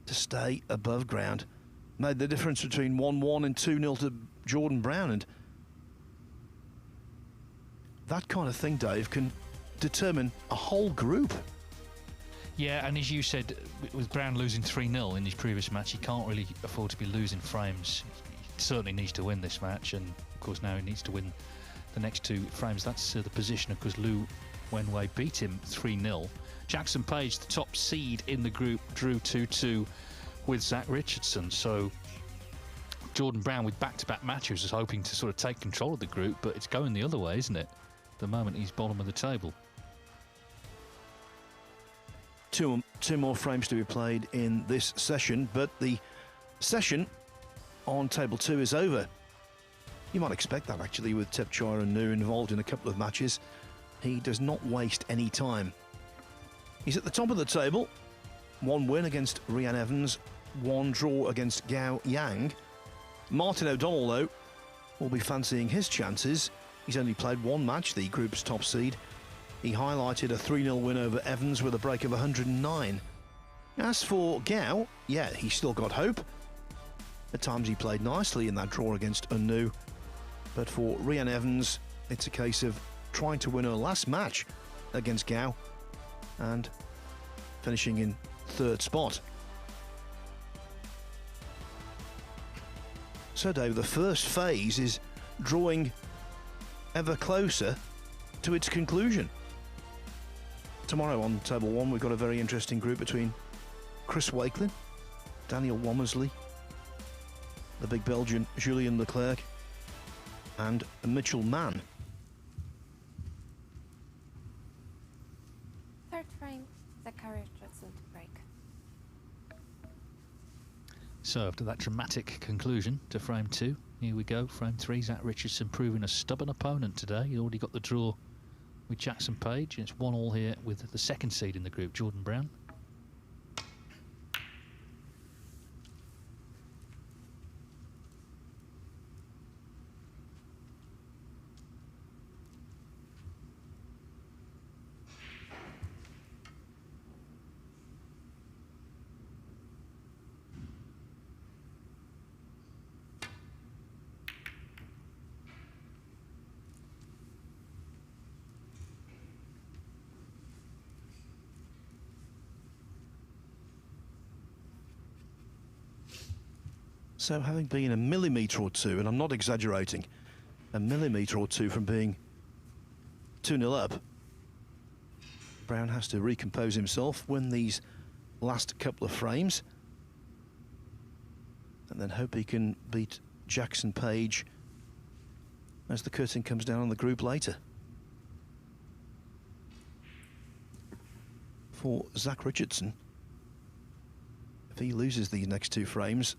to stay above ground. Made the difference between 1-1 and 2-0 to Jordan Brown. And that kind of thing, Dave, can determine a whole group. Yeah, and as you said, with Brown losing 3-0 in his previous match, he can't really afford to be losing frames. He certainly needs to win this match, and of course now he needs to win the next 2 frames. That's the position, because Lou Wenway beat him 3-0. Jackson Page, the top seed in the group, drew 2-2 with Zach Richardson. So Jordan Brown, with back-to-back matches, is hoping to sort of take control of the group, but it's going the other way, isn't it? The moment he's bottom of the table. Two more frames to be played in this session, but the session on table 2 is over. You might expect that, actually, with Tepchire and Nu involved in a couple of matches. He does not waste any time. He's at the top of the table. 1 win against Rhian Evans, 1 draw against Gao Yang. Martin O'Donnell, though, will be fancying his chances. He's only played 1 match, the group's top seed. He highlighted a 3-0 win over Evans with a break of 109. As for Gao, yeah, he's still got hope. At times he played nicely in that draw against Unnu. But for Rhian Evans, it's a case of trying to win her last match against Gao and finishing in 3rd spot. So, Dave, the first phase is drawing ever closer to its conclusion. Tomorrow on table 1, we've got a very interesting group between Chris Wakelin, Daniel Womersley, the big Belgian Julien Leclerc, and Mitchell Mann. 3rd frame, Zachary Richardson to break. So after that dramatic conclusion to frame 2, here we go. Frame 3, Zach Richardson proving a stubborn opponent today. He already got the draw with Jackson Page. It's 1-1 here with the 2nd seed in the group, Jordan Brown. So having been a millimetre or two, and I'm not exaggerating, a millimetre or two from being 2-0 up, Brown has to recompose himself, win these last couple of frames, and then hope he can beat Jackson Page as the curtain comes down on the group later. For Zach Richardson, if he loses these next 2 frames,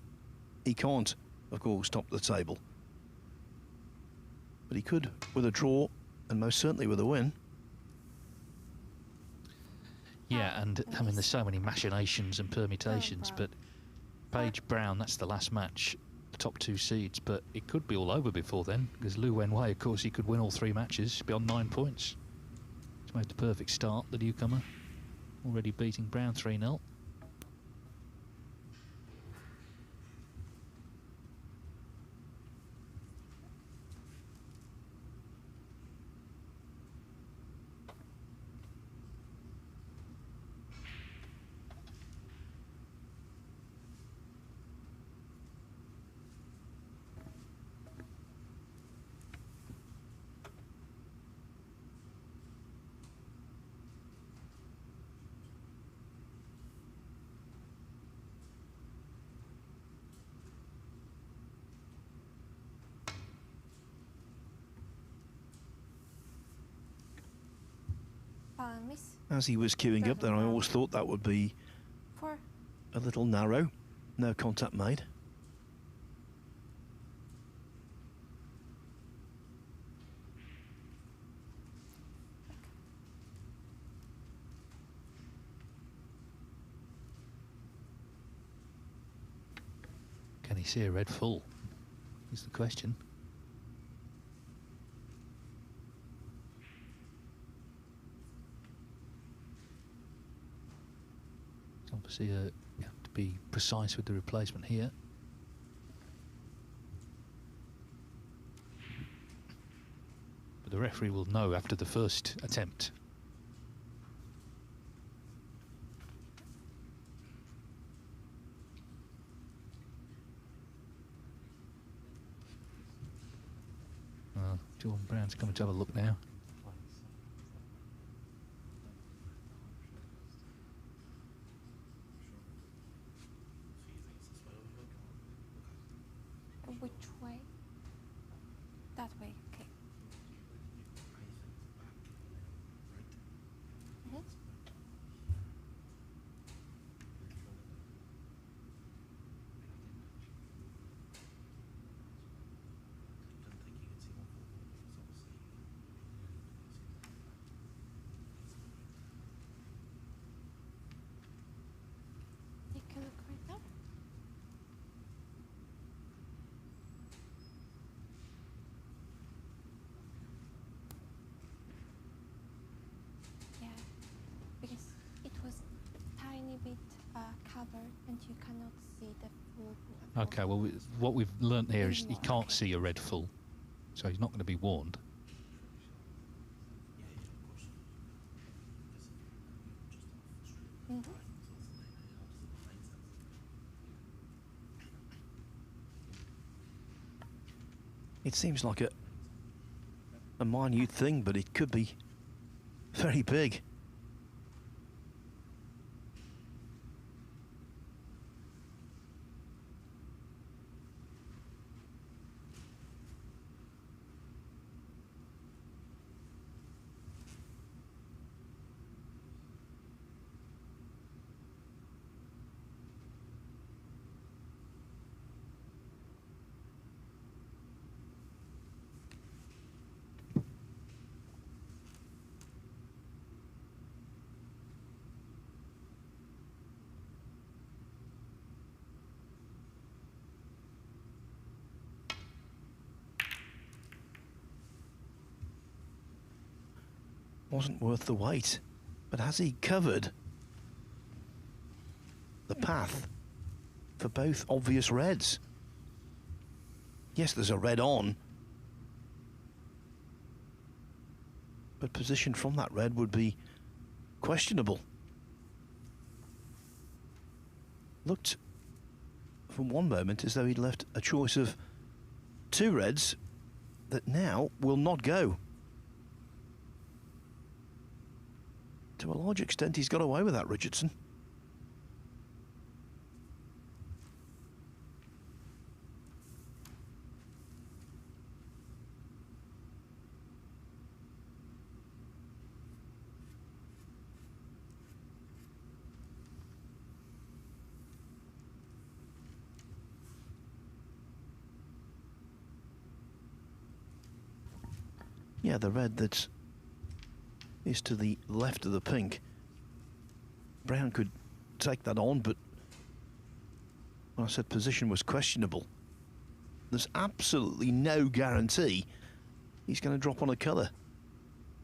he can't, of course, top the table. But he could with a draw, and most certainly with a win. Yeah, and I mean, there's so many machinations and permutations, but Page Brown, that's the last match, the top 2 seeds, but it could be all over before then, because Lu Wenway, of course, he could win all 3 matches, be on 9 points. He's made the perfect start, the newcomer, already beating Brown 3-0. As he was queuing up there, I always thought that would be a little narrow. No contact made. Can he see a red full? Is the question. Obviously, you have to be precise with the replacement here. But the referee will know after the first attempt. Jordan Brown's coming to have a look now. Which way? That way, okay. Take a look right now. Yeah, because it was tiny bit covered and you cannot see the full. Okay, well, what we've learnt here is he can't see a red full, so he's not going to be warned. It seems like a minute thing, but it could be very big. Wasn't worth the wait, but has he covered the path for both obvious reds? Yes, there's a red on, but position from that red would be questionable. Looked from one moment as though he'd left a choice of 2 reds that now will not go. To a large extent, he's got away with that, Richardson. Yeah, the red that is to the left of the pink. Brown could take that on, but when I said position was questionable, there's absolutely no guarantee he's going to drop on a colour.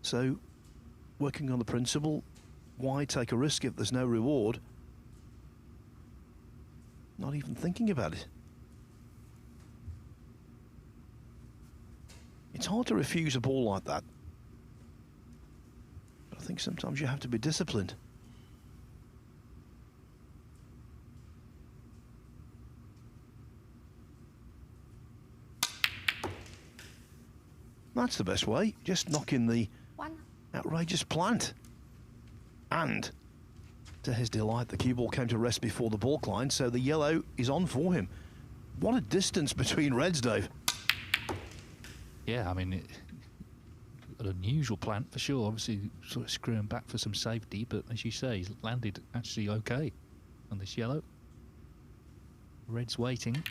So, working on the principle, why take a risk if there's no reward? Not even thinking about it. It's hard to refuse a ball like that. But I think sometimes you have to be disciplined. That's the best way. Just knock in the outrageous plant. And, to his delight, the cue ball came to rest before the balk line, so the yellow is on for him. What a distance between reds, Dave. Yeah, I mean, an unusual plant for sure. Obviously, sort of screwing back for some safety, but as you say, he's landed actually okay on this yellow. Red's waiting.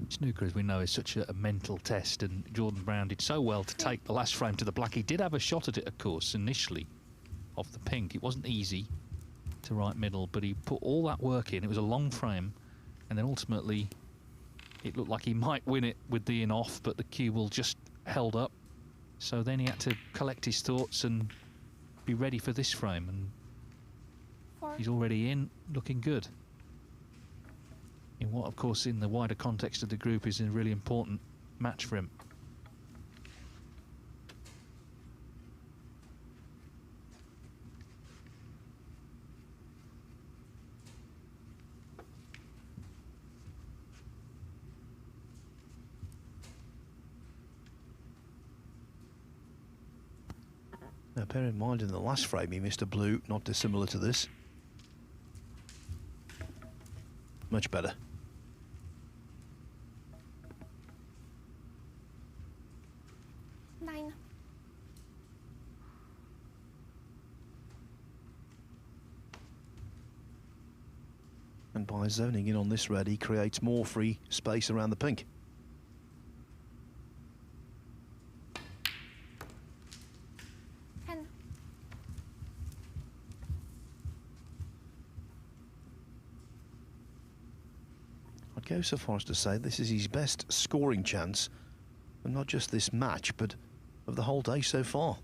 Snooker, as we know, is such a mental test, and Jordan Brown did so well to take the last frame to the black. He did have a shot at it, of course, initially, off the pink. It wasn't easy to right middle, but he put all that work in. It was a long frame, and then ultimately it looked like he might win it with the in off, but the cue ball just held up. So then he had to collect his thoughts and be ready for this frame, and he's already in, looking good. In what, of course, in the wider context of the group is a really important match for him. Now, bear in mind, in the last frame, he missed a blue, not dissimilar to this. Much better. And by zoning in on this red, he creates more free space around the pink. I'd go so far as to say this is his best scoring chance, and not just this match, but of the whole day so far.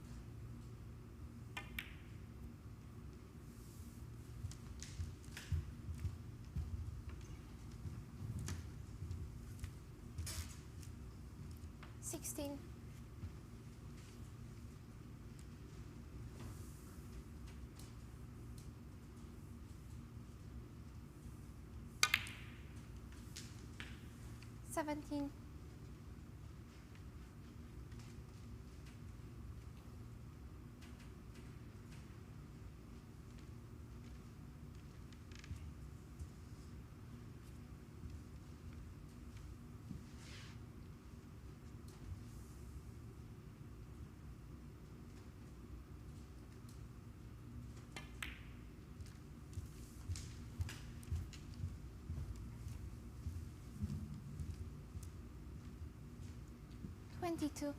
$22.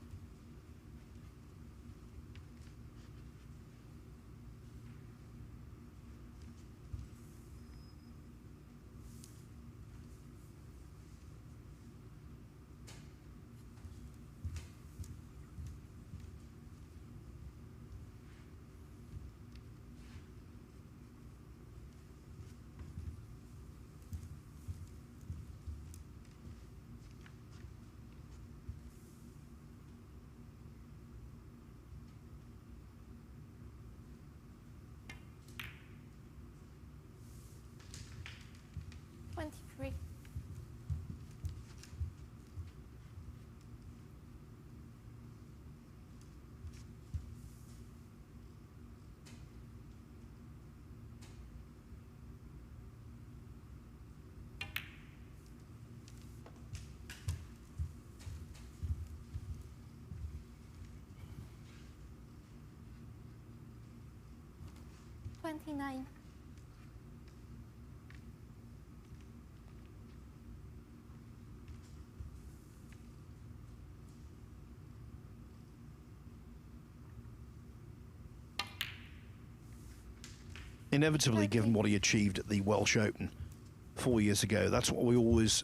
29. Inevitably, given what he achieved at the Welsh Open 4 years ago, that's what we always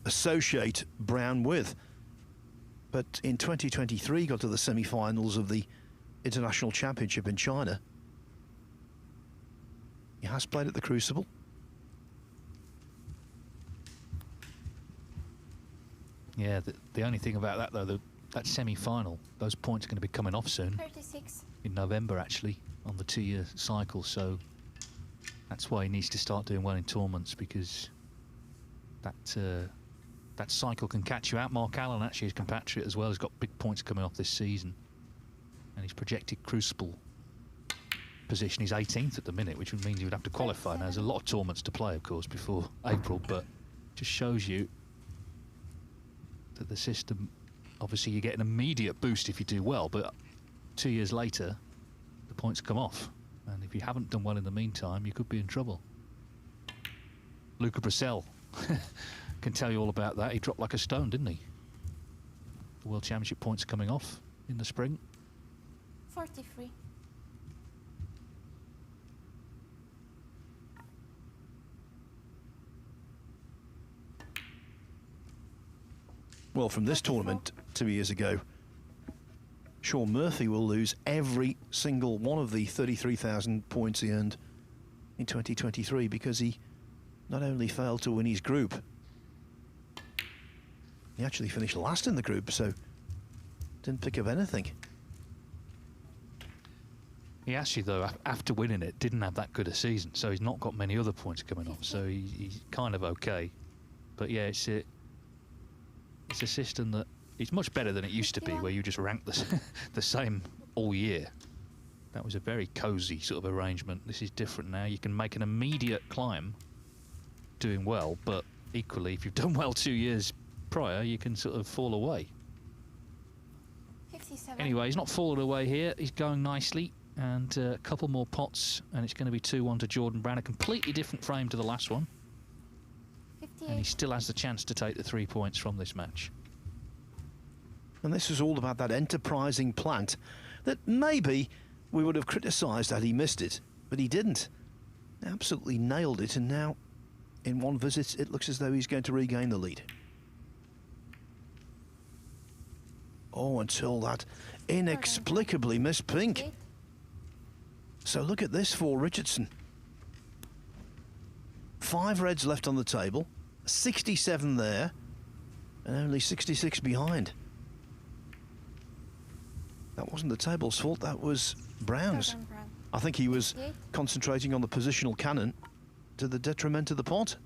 associate Brown with. But in 2023, he got to the semi-finals of the International Championship in China. He has played at the Crucible. Yeah, the only thing about that, though, that semi-final, those points are going to be coming off soon. 36. In November, actually, on the 2-year cycle. So that's why he needs to start doing well in tournaments, because that cycle can catch you out. Mark Allen, actually, his compatriot as well, has got big points coming off this season. And his projected Crucible position is 18th at the minute, which means he would have to qualify. Now, there's a lot of tournaments to play, of course, before April, but just shows you that the system, obviously you get an immediate boost if you do well, but 2 years later, the points come off. And if you haven't done well in the meantime, you could be in trouble. Luca Brissell can tell you all about that. He dropped like a stone, didn't he? The World Championship points coming off in the spring. 43. Well, from this tournament 2 years ago, Sean Murphy will lose every single one of the 33,000 points he earned in 2023 because he not only failed to win his group, he actually finished last in the group, so didn't pick up anything. He actually, though, after winning it, didn't have that good a season, so he's not got many other points coming off, so he's kind of okay. But yeah, it's a system that it's much better than it used to be, where you just rank the same all year. That was a very cosy sort of arrangement. This is different now. You can make an immediate climb doing well, but equally, if you've done well 2 years prior, you can sort of fall away. 57. Anyway, he's not fallen away here. He's going nicely, and a couple more pots, and it's going to be 2-1 to Jordan Brown. A completely different frame to the last one. 58. And he still has the chance to take the 3 points from this match. And this was all about that enterprising plant that maybe we would have criticised had he missed it, but he didn't. Absolutely nailed it, and now in one visit it looks as though he's going to regain the lead. Oh, until that inexplicably missed pink. So look at this for Richardson. 5 reds left on the table, 67 there, and only 66 behind. That wasn't the table's fault, that was Brown's. I think he was concentrating on the positional cannon to the detriment of the pot.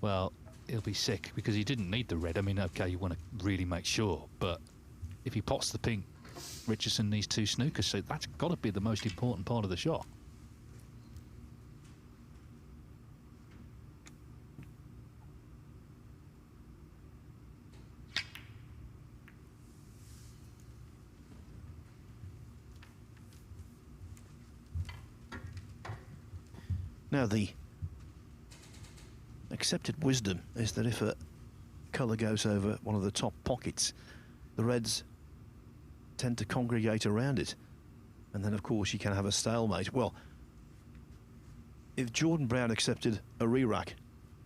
Well, he'll be sick because he didn't need the red. I mean, okay, you want to really make sure, but if he pots the pink, Richardson needs 2 snookers, so that's got to be the most important part of the shot. Now, the accepted wisdom is that if a colour goes over one of the top pockets, the reds tend to congregate around it. And then, of course, you can have a stalemate. Well, if Jordan Brown accepted a re-rack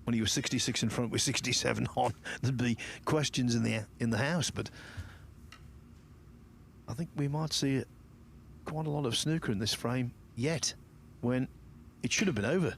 when he was 66 in front with 67 on, there'd be questions in the house. But I think we might see quite a lot of snooker in this frame yet, when it should have been over.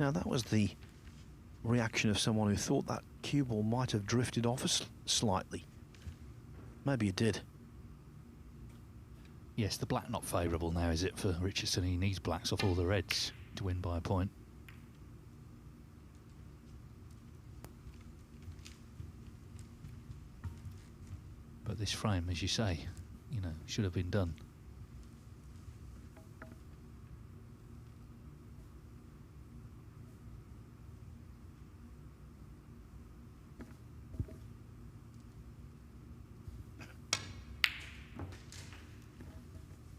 Now, that was the reaction of someone who thought that cue ball might have drifted off slightly. Maybe it did. Yes, the black not favourable now, is it, for Richardson? He needs blacks off all the reds to win by a point. But this frame, as you say, you know, should have been done.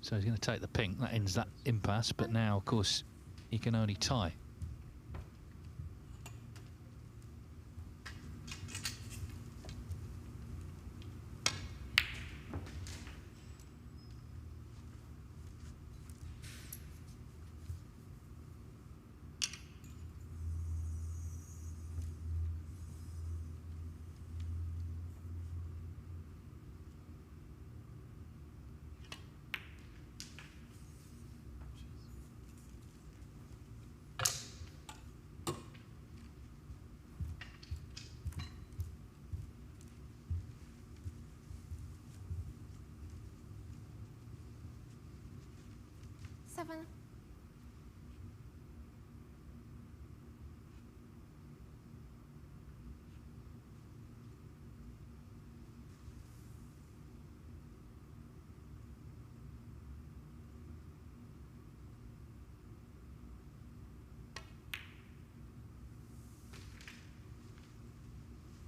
So he's going to take the pink. That ends that impasse. But now, of course, he can only tie. Seven.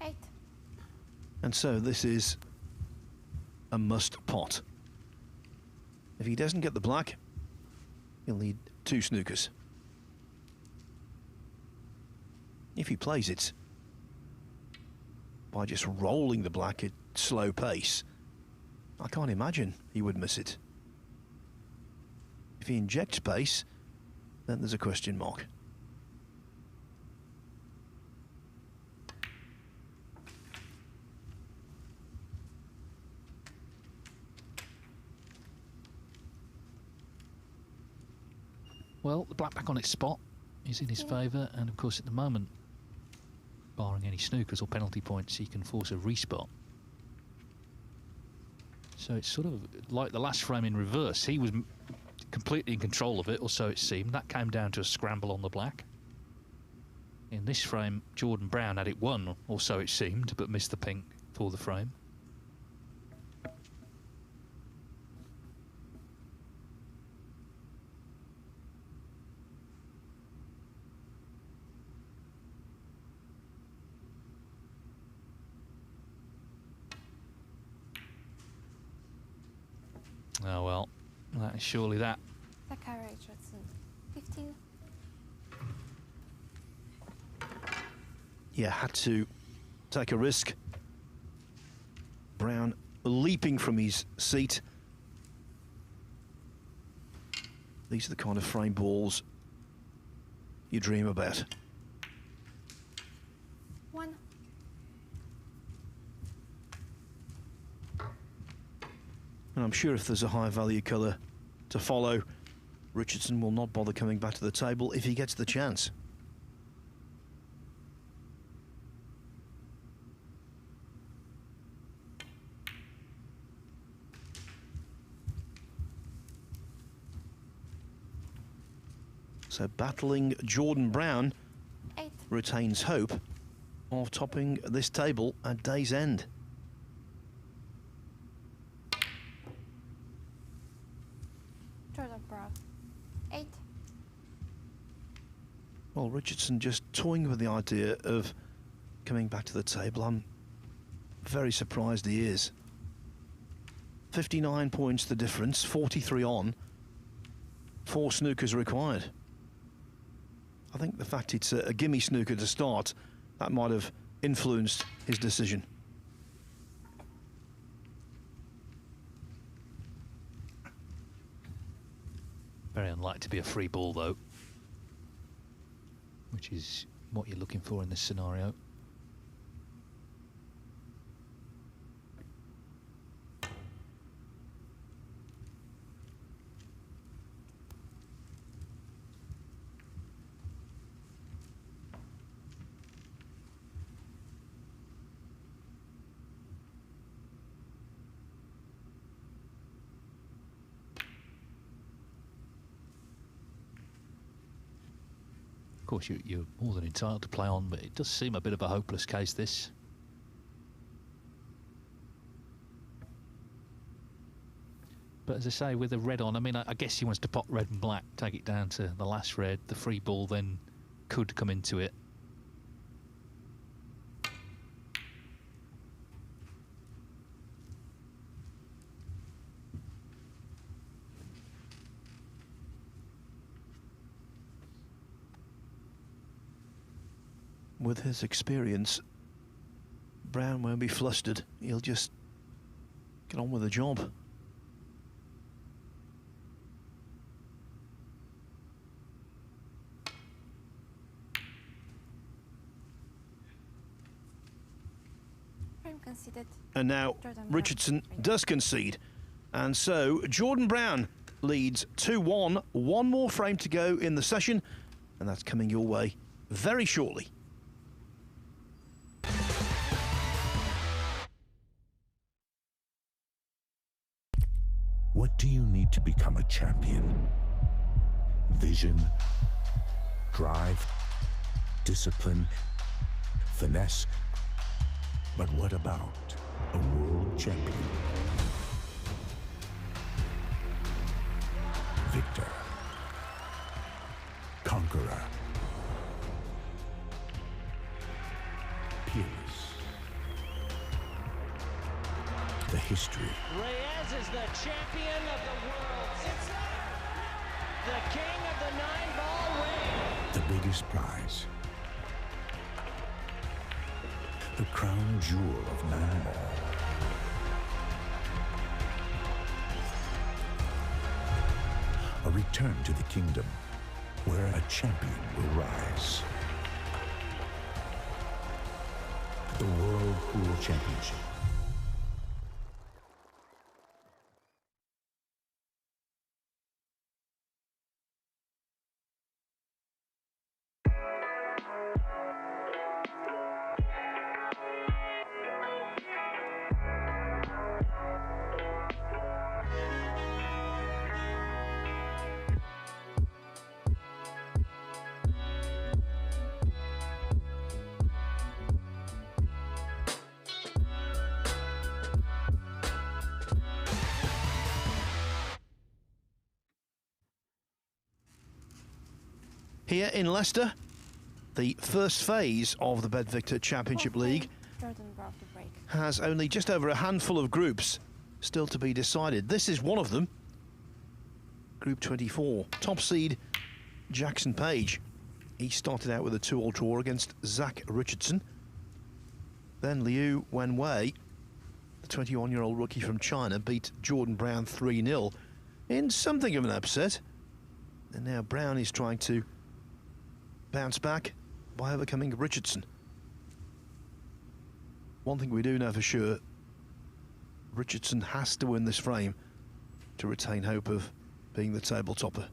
Eight. And so this is a must pot. If he doesn't get the black, he'll need 2 snookers. If he plays it by just rolling the black at slow pace, I can't imagine he would miss it. If he injects pace, then there's a question mark. Well, the black back on its spot is in his favour, and of course at the moment, barring any snookers or penalty points, he can force a respot. So it's sort of like the last frame in reverse. He was completely in control of it, or so it seemed. That came down to a scramble on the black. In this frame, Jordan Brown had it won, or so it seemed, but missed the pink for the frame. Oh well, that is surely that. Richardson, 15. Yeah, had to take a risk. Brown leaping from his seat. These are the kind of frame balls you dream about. 1. And I'm sure if there's a high value colour to follow, Richardson will not bother coming back to the table if he gets the chance. So battling Jordan Brown 8. retains hope of topping this table at day's end. Jordan Brown, 8. Well, Richardson just toying with the idea of coming back to the table. I'm very surprised he is. 59 points the difference, 43 on, 4 snookers required. I think the fact it's a gimme snooker to start, that might have influenced his decision. Very unlikely to be a free ball though, which is what you're looking for in this scenario. course, you're more than entitled to play on, but it does seem a bit of a hopeless case, this. But as I say, with the red on, I mean, I guess he wants to pop red and black, take it down to the last red. The free ball then could come into it. With his experience, Brown won't be flustered. He'll just get on with the job. And now Richardson does concede. And so Jordan Brown leads 2-1. One more frame to go in the session, and that's coming your way very shortly. What do you need to become a champion? Vision, drive, discipline, finesse. But what about a world champion? Victor, conqueror, peerless. The history. Reyes is the champion of the world. It's the king of the 9-ball ring. The biggest prize. The crown jewel of 9-ball. A return to the kingdom where a champion will rise. The World Pool Championship. Here in Leicester, the first phase of the BetVictor Championship League has only just over a handful of groups still to be decided. This is one of them, Group 24. Top seed, Jackson Page. He started out with a 2-all draw against Zach Richardson. Then Liu Wenway, the 21-year-old rookie from China, beat Jordan Brown 3-0 in something of an upset. And now Brown is trying to bounce back by overcoming Richardson. One thing we do know for sure, Richardson has to win this frame to retain hope of being the table topper.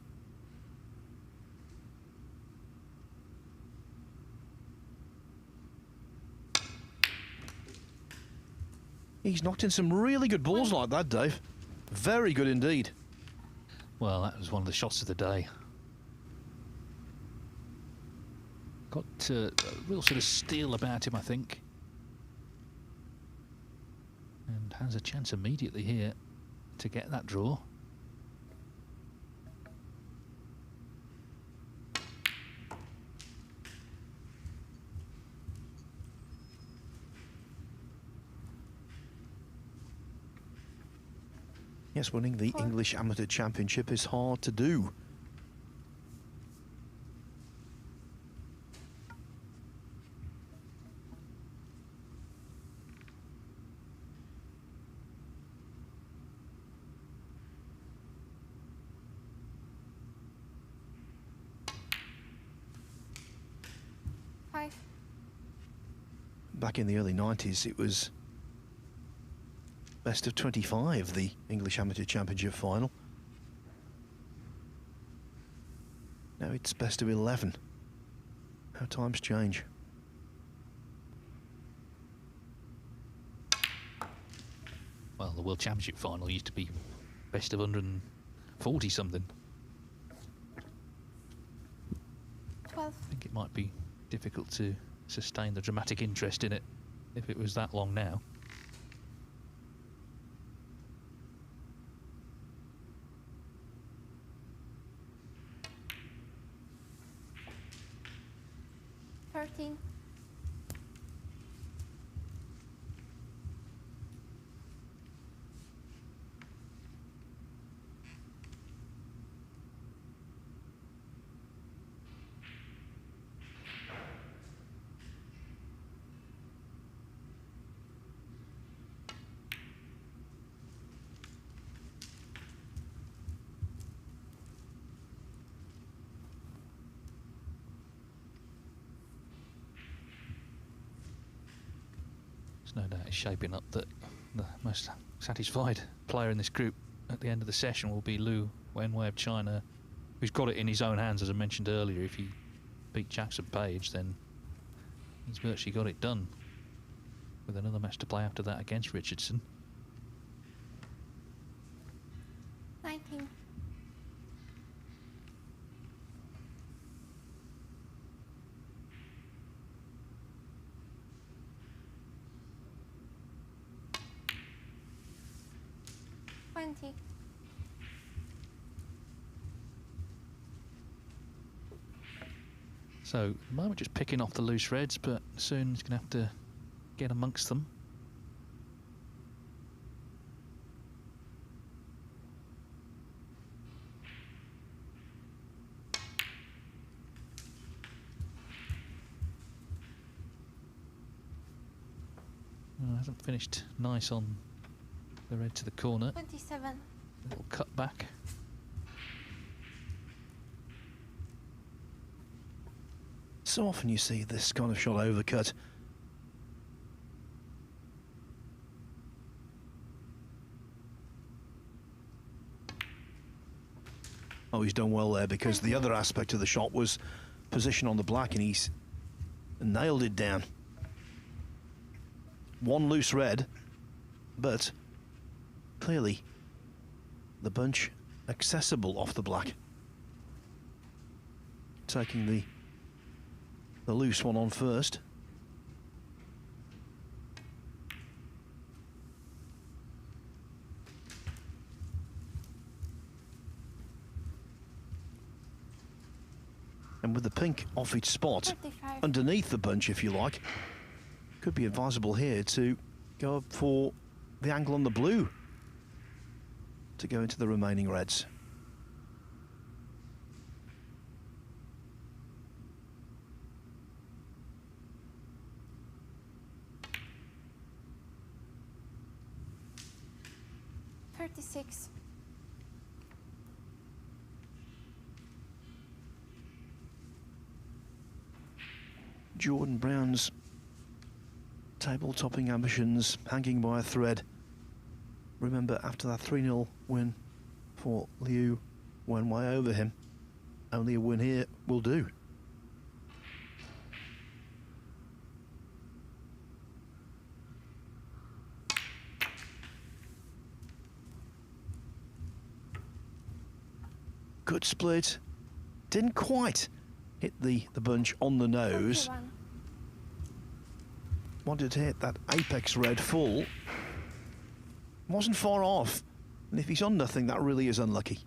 He's knocked in some really good balls like that, Dave. Very good indeed. Well, that was one of the shots of the day. Got a real sort of steel about him, I think. And has a chance immediately here to get that draw. Yes, winning the English Amateur Championship is hard to do. Back in the early 90s, it was best of 25, the English Amateur Championship final. Now it's best of 11. How times change. Well, the World Championship final used to be best of 140 something. 12. I think think it might be difficult to sustain the dramatic interest in it if it was that long now. No doubt it's shaping up that the most satisfied player in this group at the end of the session will be Wenway of China, who's got it in his own hands, as I mentioned earlier. If he beat Jackson Page, then he's virtually got it done, with another match to play after that against Richardson. 19. So, at the moment just picking off the loose reds, but soon he's going to have to get amongst them. Hasn't finished nice on the red to the corner. 27. A little cut back. So often you see this kind of shot overcut. Oh, he's done well there, because the other aspect of the shot was position on the black, and he's nailed it down. One loose red, but clearly the bunch accessible off the black. Taking the loose one on first. And with the pink off its spot, 35. underneath the bunch, if you like, could be advisable here to go up for the angle on the blue to go into the remaining reds. Jordan Brown's table-topping ambitions hanging by a thread. Remember, after that 3-0 win for Liu Wenway over him, only a win here will do. Good split. Didn't quite hit the bunch on the nose. 21. Wanted to hit that apex red full. Wasn't far off. And if he's on nothing, that really is unlucky.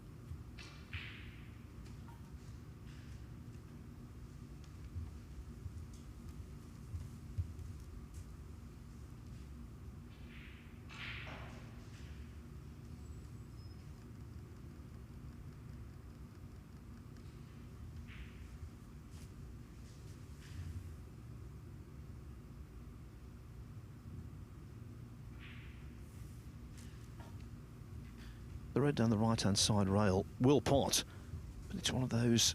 The red down the right-hand side rail will pot, but it's one of those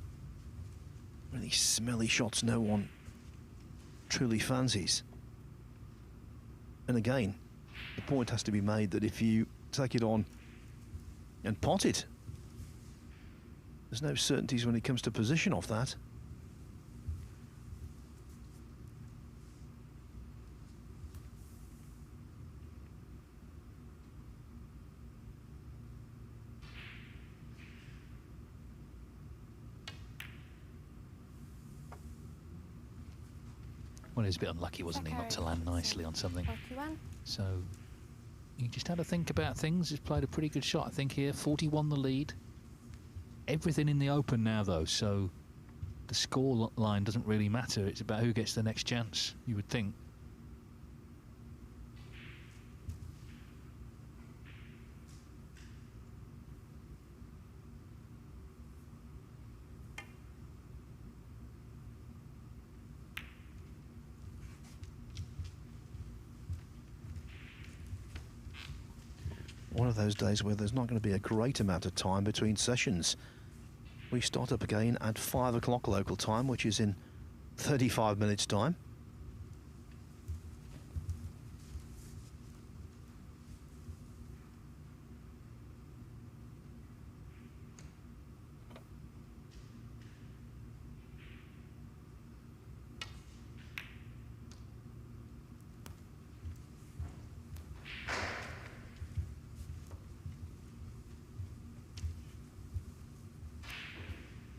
really smelly shots no one truly fancies. And again, the point has to be made that if you take it on and pot it, there's no certainties when it comes to position off that. Well, he was a bit unlucky, wasn't he, not to land nicely on something. 41. So he just had to think about things. He's played a pretty good shot, I think, here. 41 the lead. Everything in the open now, though, so the score line doesn't really matter. It's about who gets the next chance, you would think. One of those days where there's not going to be a great amount of time between sessions. We start up again at 5 o'clock local time, which is in 35 minutes' time.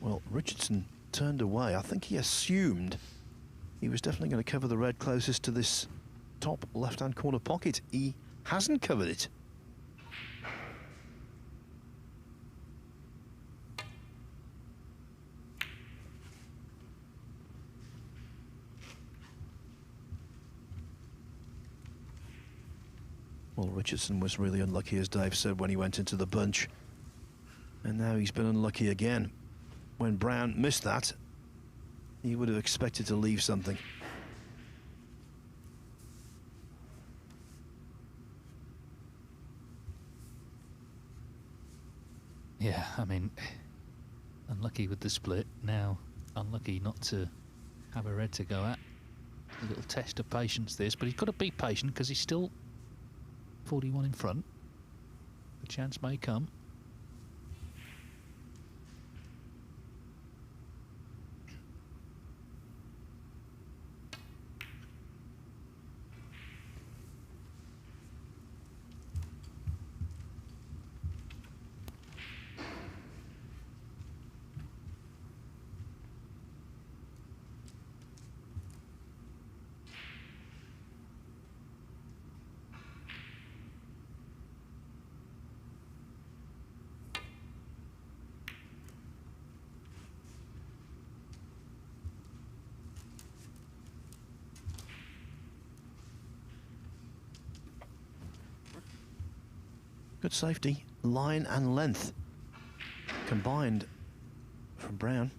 Well, Richardson turned away. I think he assumed he was definitely going to cover the red closest to this top left-hand corner pocket. He hasn't covered it. Well, Richardson was really unlucky, as Dave said, when he went into the bunch. And now he's been unlucky again. When Brown missed that, he would have expected to leave something. Yeah, I mean, unlucky with the split. Now, unlucky not to have a red to go at. A little test of patience, this, but he's got to be patient because he's still 41 in front. The chance may come. Good safety, line and length combined from Brown.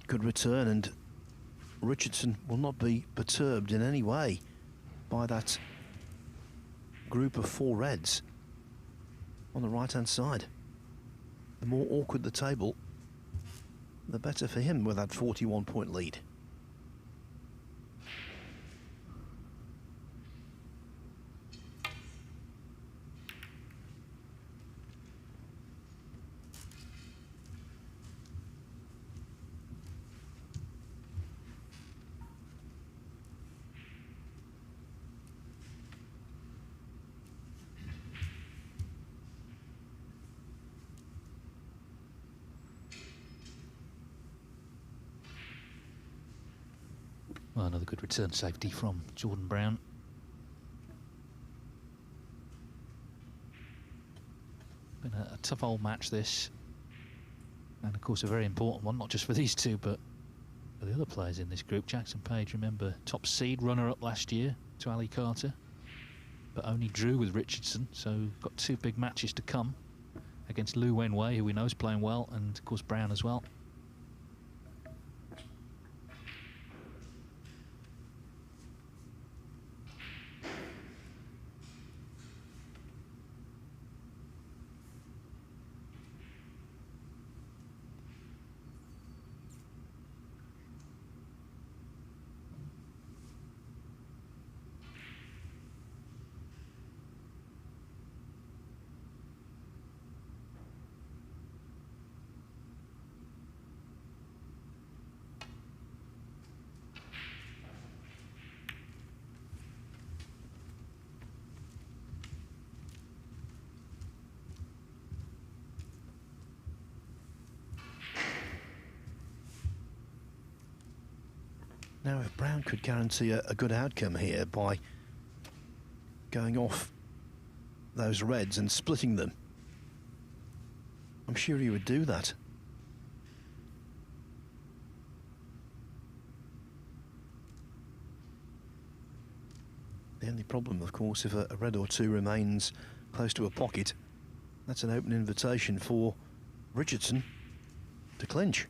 Good return, and Richardson will not be perturbed in any way by that group of 4 reds on the right-hand side. The more awkward the table, the better for him with that 41-point lead. Well, another good return safety from Jordan Brown. Been a tough old match, this. And, of course, a very important one, not just for these two, but for the other players in this group. Jackson Page, remember, top seed, runner-up last year to Ali Carter, but only drew with Richardson, so got 2 big matches to come against Lou Wenway, who we know is playing well, and, of course, Brown as well. Now, if Brown could guarantee a good outcome here by going off those reds and splitting them, I'm sure he would do that. The only problem, of course, if a red or two remains close to a pocket, that's an open invitation for Richardson to clinch.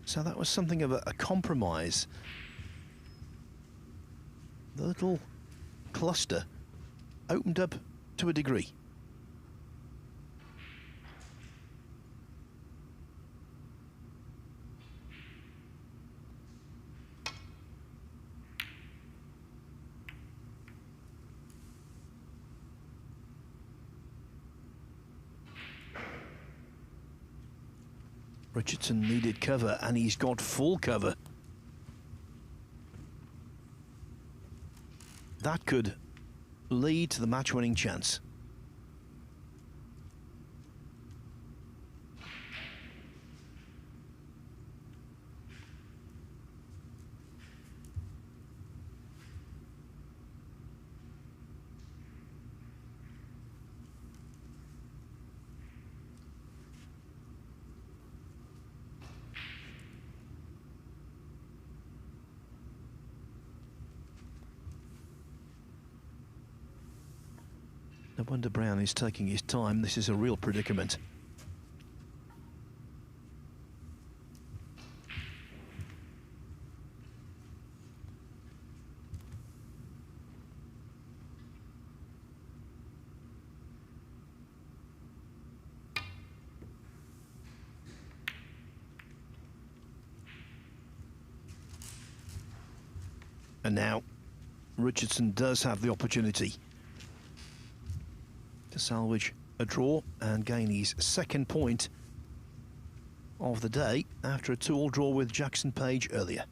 So that was something of a compromise. The little cluster opened up to a degree. Richardson needed cover, and he's got full cover. That could lead to the match-winning chance. No wonder Brown is taking his time. This is a real predicament. And now Richardson does have the opportunity to salvage a draw and gain his second point of the day after a 2-all draw with Jackson Page earlier.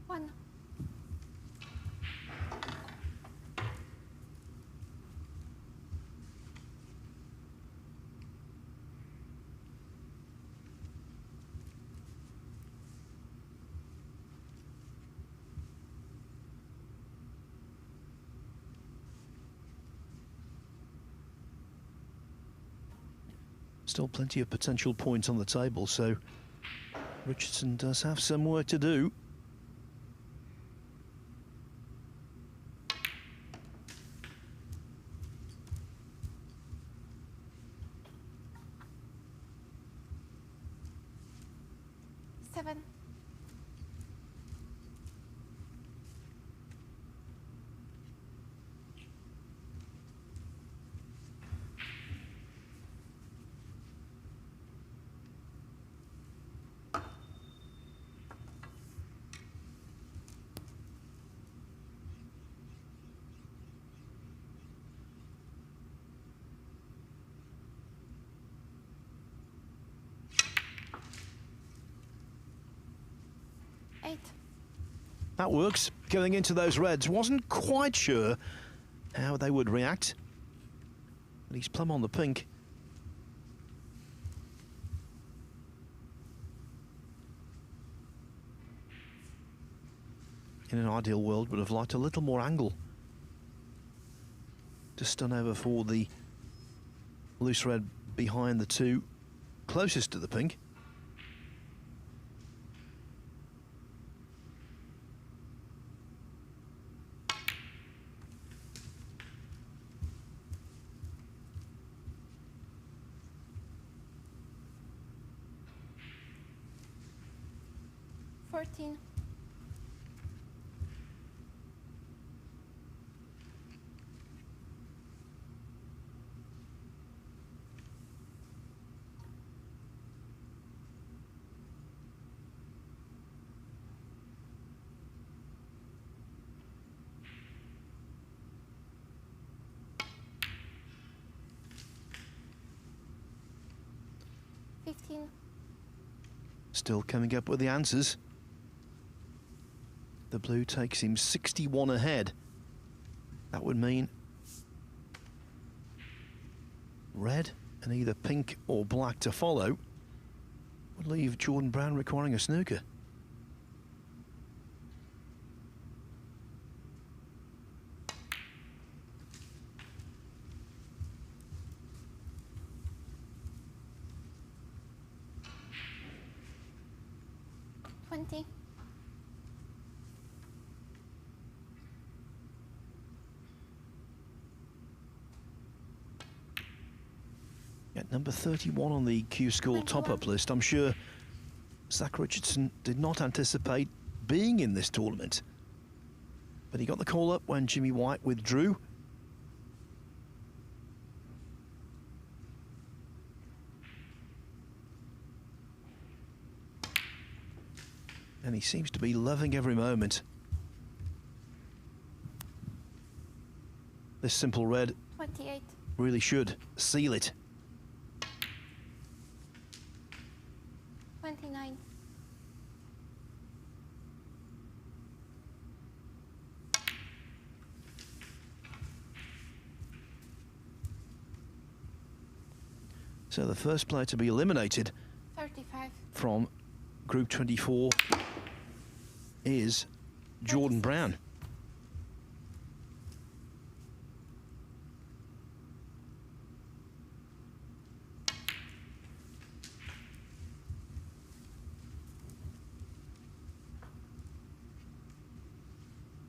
One. Still plenty of potential points on the table, so Richardson does have some work to do. Seven. Eight. That works. Going into those reds, wasn't quite sure how they would react. But he's plumb on the pink. In an ideal world, would have liked a little more angle to stun over for the loose red behind the two closest to the pink. still coming up with the answers. The blue takes him 61 ahead. That would mean red and either pink or black to follow would leave Jordan Brown requiring a snooker. At number 31 on the Q School top-up list, I'm sure Zach Richardson did not anticipate being in this tournament. But he got the call up when Jimmy White withdrew. And he seems to be loving every moment. This simple red 28. Really should seal it. 29. So the first player to be eliminated 35. from Group 24 is Jordan Brown.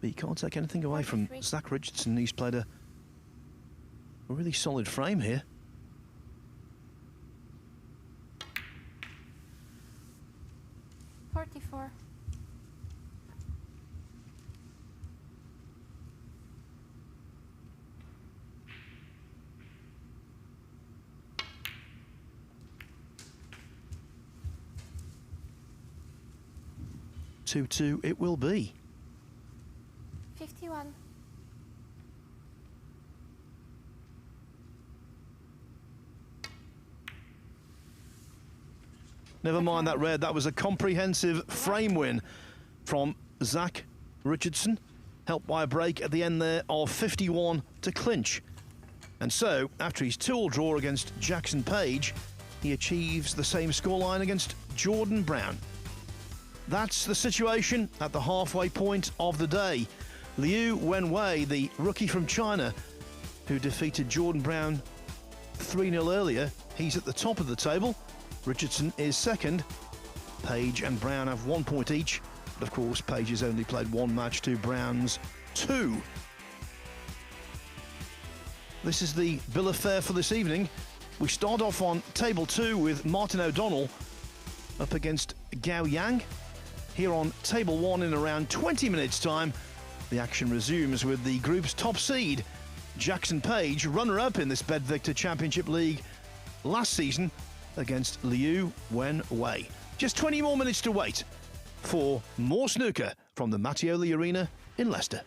But you can't take anything away from Zach Richardson. He's played a really solid frame here. $44. $2-2 it will be. 51. Never mind that red. That was a comprehensive frame win from Zach Richardson, helped by a break at the end there of 51 to clinch. And so, after his 2-all draw against Jackson Page, he achieves the same scoreline against Jordan Brown. That's the situation at the halfway point of the day. Liu Wenway, the rookie from China, who defeated Jordan Brown 3-0 earlier, he's at the top of the table. Richardson is second. Page and Brown have 1 point each. But of course, Page has only played one match to Brown's 2. This is the bill of fare for this evening. We start off on table 2 with Martin O'Donnell up against Gao Yang. Here on table 1 in around 20 minutes' time, the action resumes with the group's top seed, Jackson Page, runner-up in this BetVictor Championship League last season, against Liu Wenway. Just 20 more minutes to wait for more snooker from the Mattioli Arena in Leicester.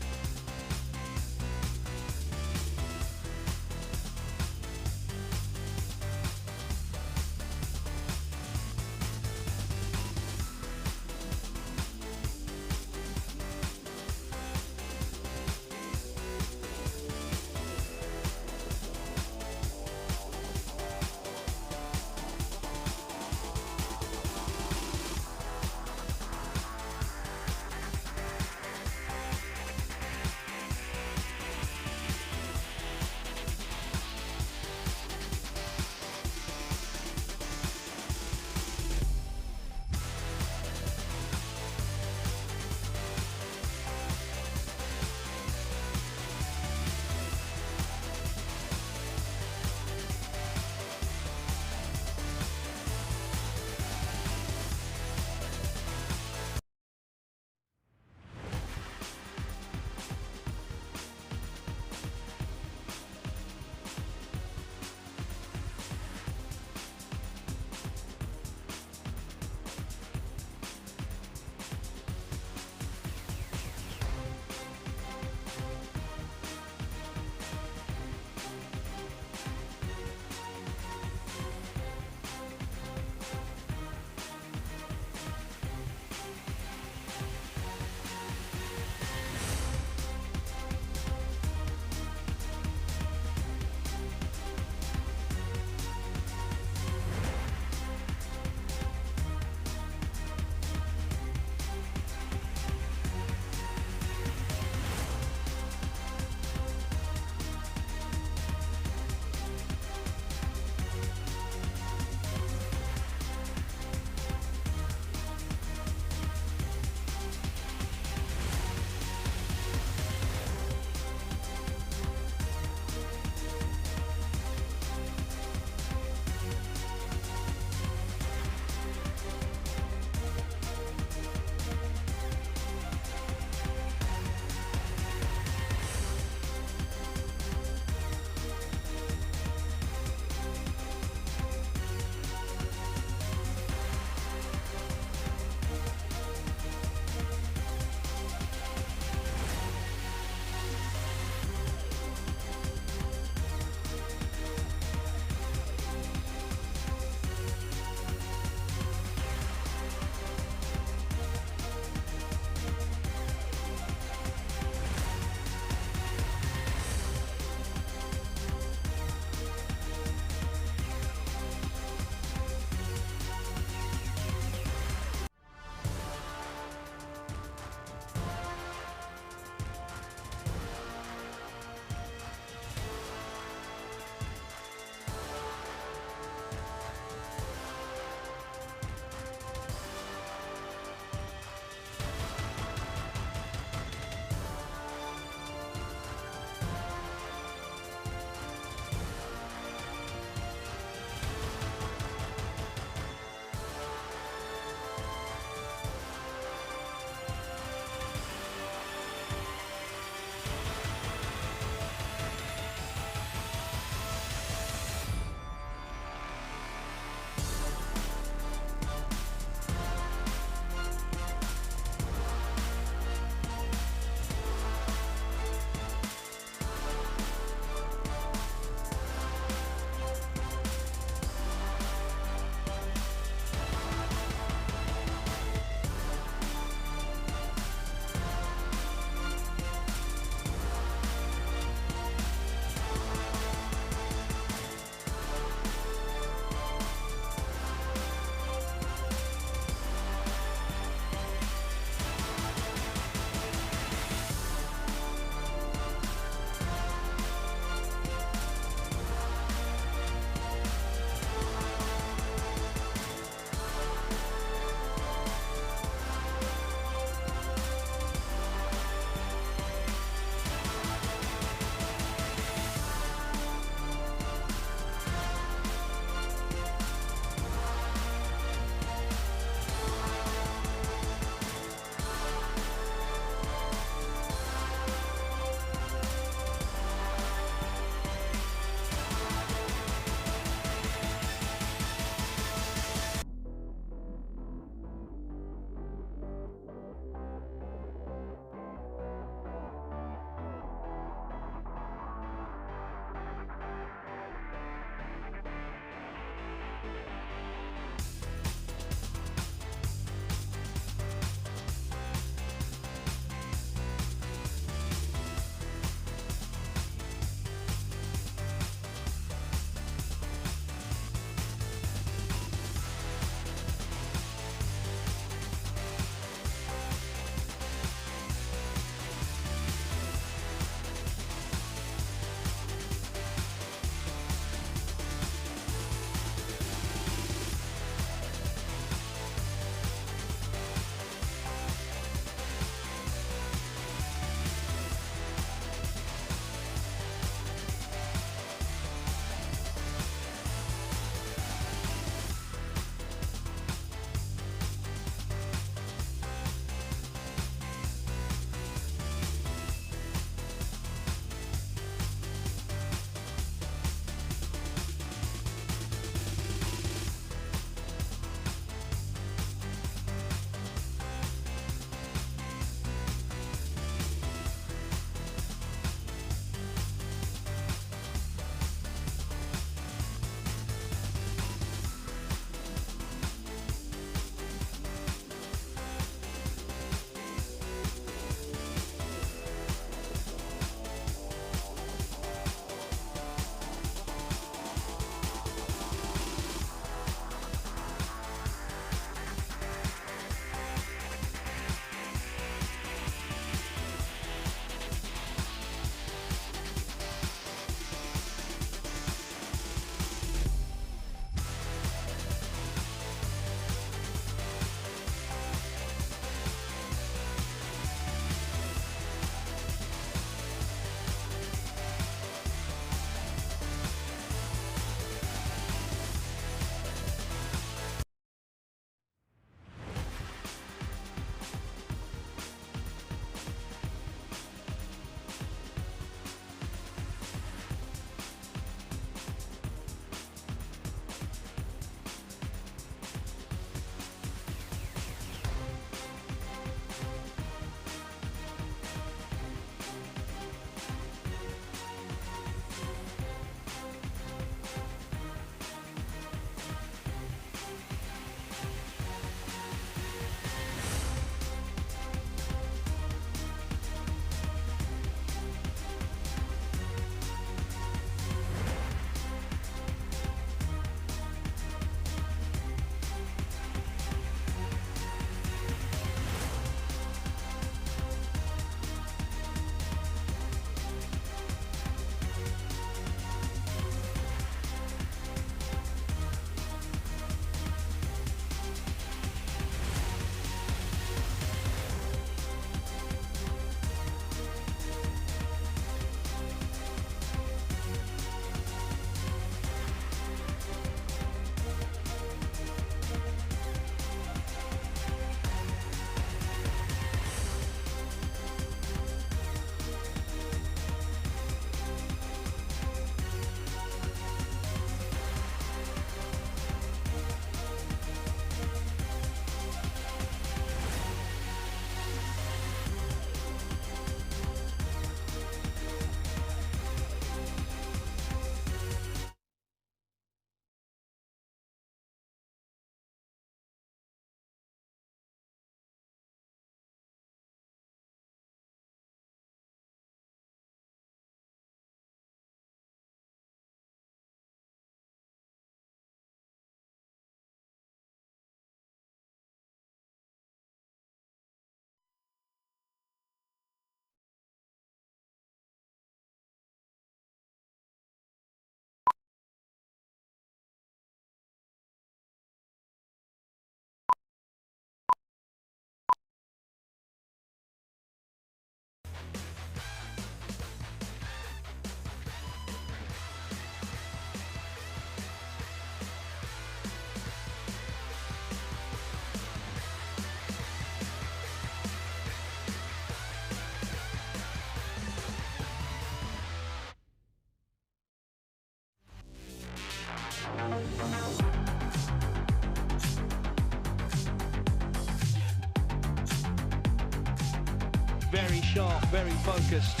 Very sharp, very focused.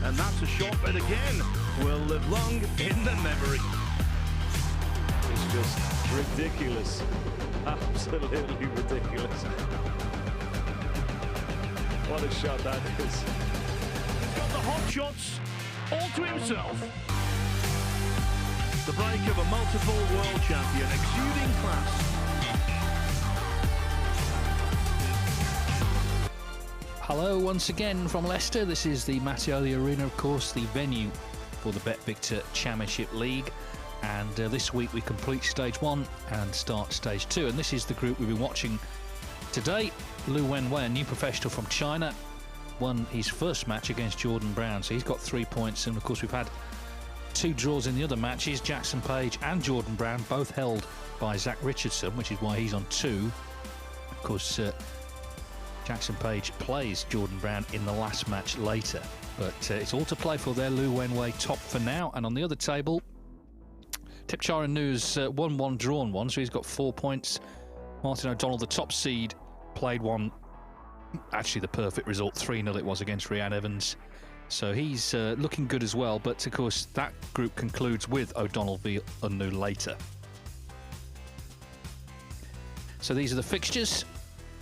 And that's a shot that again will live long in the memory. It's just ridiculous. Absolutely ridiculous. What a shot that is. He's got the hot shots all to himself. The break of a multiple world champion, exuding class. Hello once again from Leicester. This is the Mattioli Arena, of course, the venue for the BetVictor Championship League. And this week we complete stage 1 and start stage 2. And this is the group we've been watching today. Lu Wenway, a new professional from China, won his first match against Jordan Brown. So he's got 3 points. And of course we've had 2 draws in the other matches. Jackson Page and Jordan Brown both held by Zach Richardson, which is why he's on 2. Of course, Jackson Page plays Jordan Brown in the last match later. But it's all to play for there. Lu Wenway top for now. And on the other table, Tipchara News won 1, drawn 1, so he's got 4 points. Martin O'Donnell, the top seed, played 1. Actually, the perfect result, 3-0 it was against Rhian Evans. So he's looking good as well. But, of course, that group concludes with O'Donnell v Unnu later. So these are the fixtures.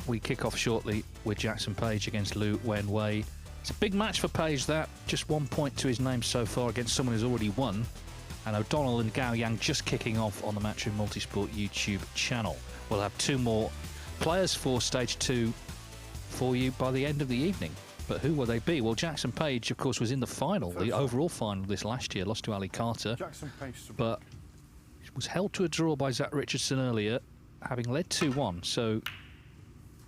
We kick off shortly with Jackson Page against Lu Wenway. It's a big match for Page, that. Just 1 point to his name so far against someone who's already won. And O'Donnell and Gao Yang just kicking off on the Matchroom Multisport YouTube channel. We'll have 2 more players for stage 2 for you by the end of the evening. But who will they be? Well, Jackson Page, of course, was in the final, the overall final this last year, lost to Ali Carter. Jackson Page, but was held to a draw by Zach Richardson earlier, having led 2-1. So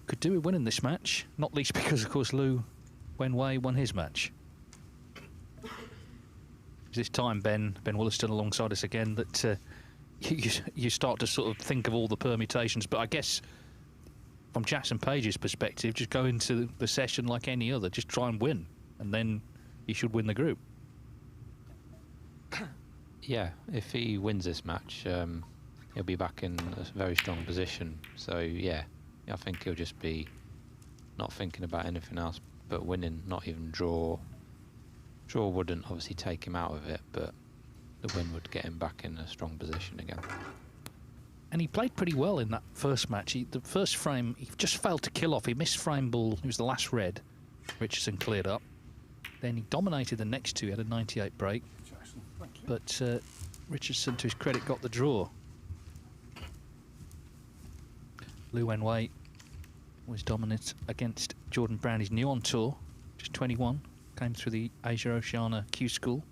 could do with winning this match, not least because, of course, Lu Wenway won his match. This time, Ben Williston alongside us again, that you start to sort of think of all the permutations. But I guess from Jackson Page's perspective, just go into the session like any other, just try and win, and then he should win the group. Yeah, if he wins this match, he'll be back in a very strong position. So yeah, I think he'll just be not thinking about anything else but winning, not even draw. Draw wouldn't obviously take him out of it, but the win would get him back in a strong position again. And he played pretty well in that first match. The first frame, he just failed to kill off. He missed frame ball. It was the last red. Richardson cleared up. Then he dominated the next 2. He had a 98 break. But Richardson, to his credit, got the draw. Lu Wenway was dominant against Jordan Brown. He's new on tour, just 21. Came through the Asia Oceania Q School.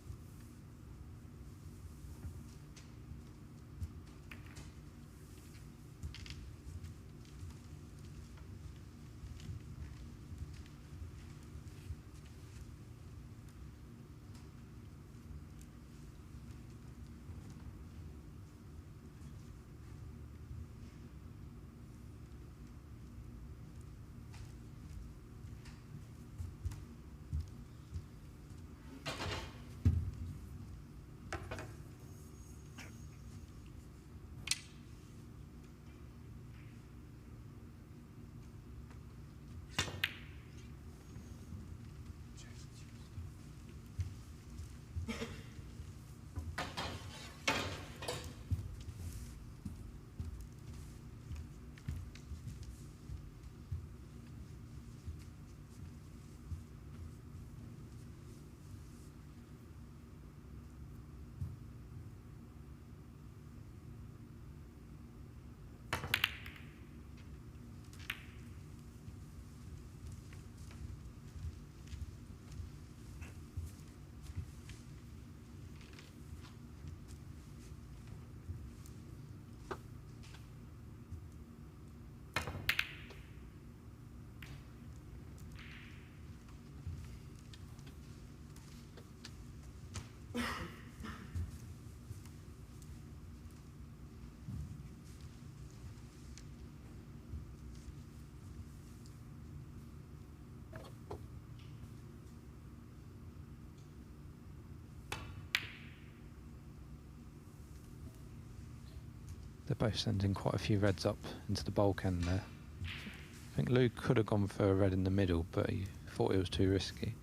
They're both sending quite a few reds up into the bulk end there. I think Lou could have gone for a red in the middle, but he thought it was too risky.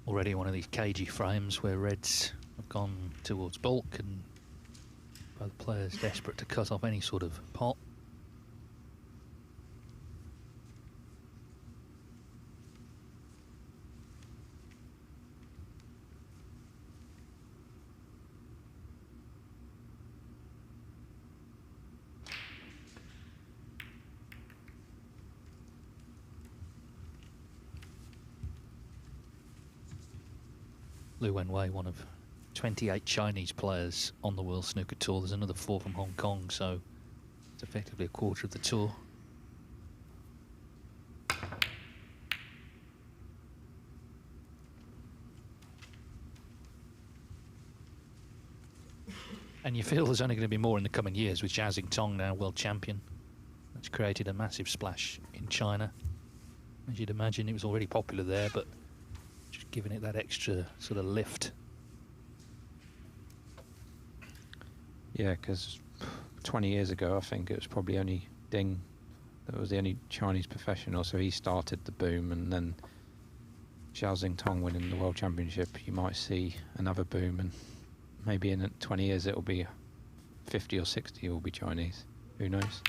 Already one of these cagey frames where reds have gone towards bulk and both players desperate to cut off any sort of pot. Wenway, one of 28 Chinese players on the World Snooker Tour. There's another 4 from Hong Kong, so it's effectively a quarter of the tour. And you feel there's only going to be more in the coming years with Zhao Xingtong now world champion. That's created a massive splash in China. As you'd imagine, it was already popular there, but just giving it that extra sort of lift. Yeah, because 20 years ago, I think it was probably only Ding that was the only Chinese professional, so he started the boom, and then Zhao Xingtong winning the World Championship, you might see another boom, and maybe in 20 years it'll be 50 or 60 will be Chinese. Who knows?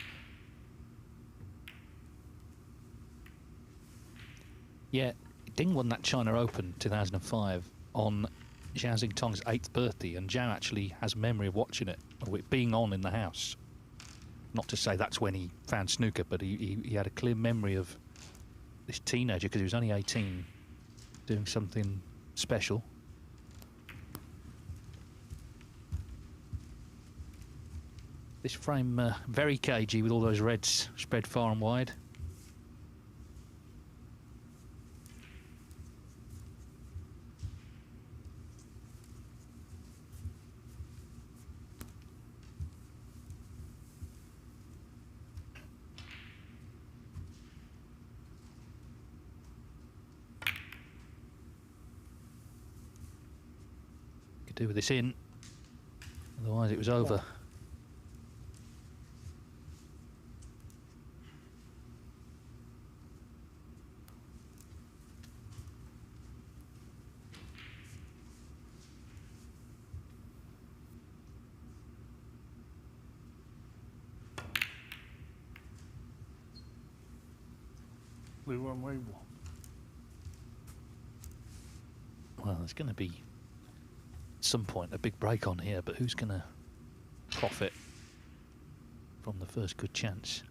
Yeah, Ding won that China Open 2005 on Zhao Xingtong's 8th birthday, and Zhao actually has memory of watching it, of it being on in the house. Not to say that's when he found snooker, but he had a clear memory of this teenager, because he was only 18, doing something special. This frame very cagey with all those reds spread far and wide. Could do with this in, otherwise it was over. Wenway. Well, there's going to be at some point a big break on here, but who's going to profit from the first good chance?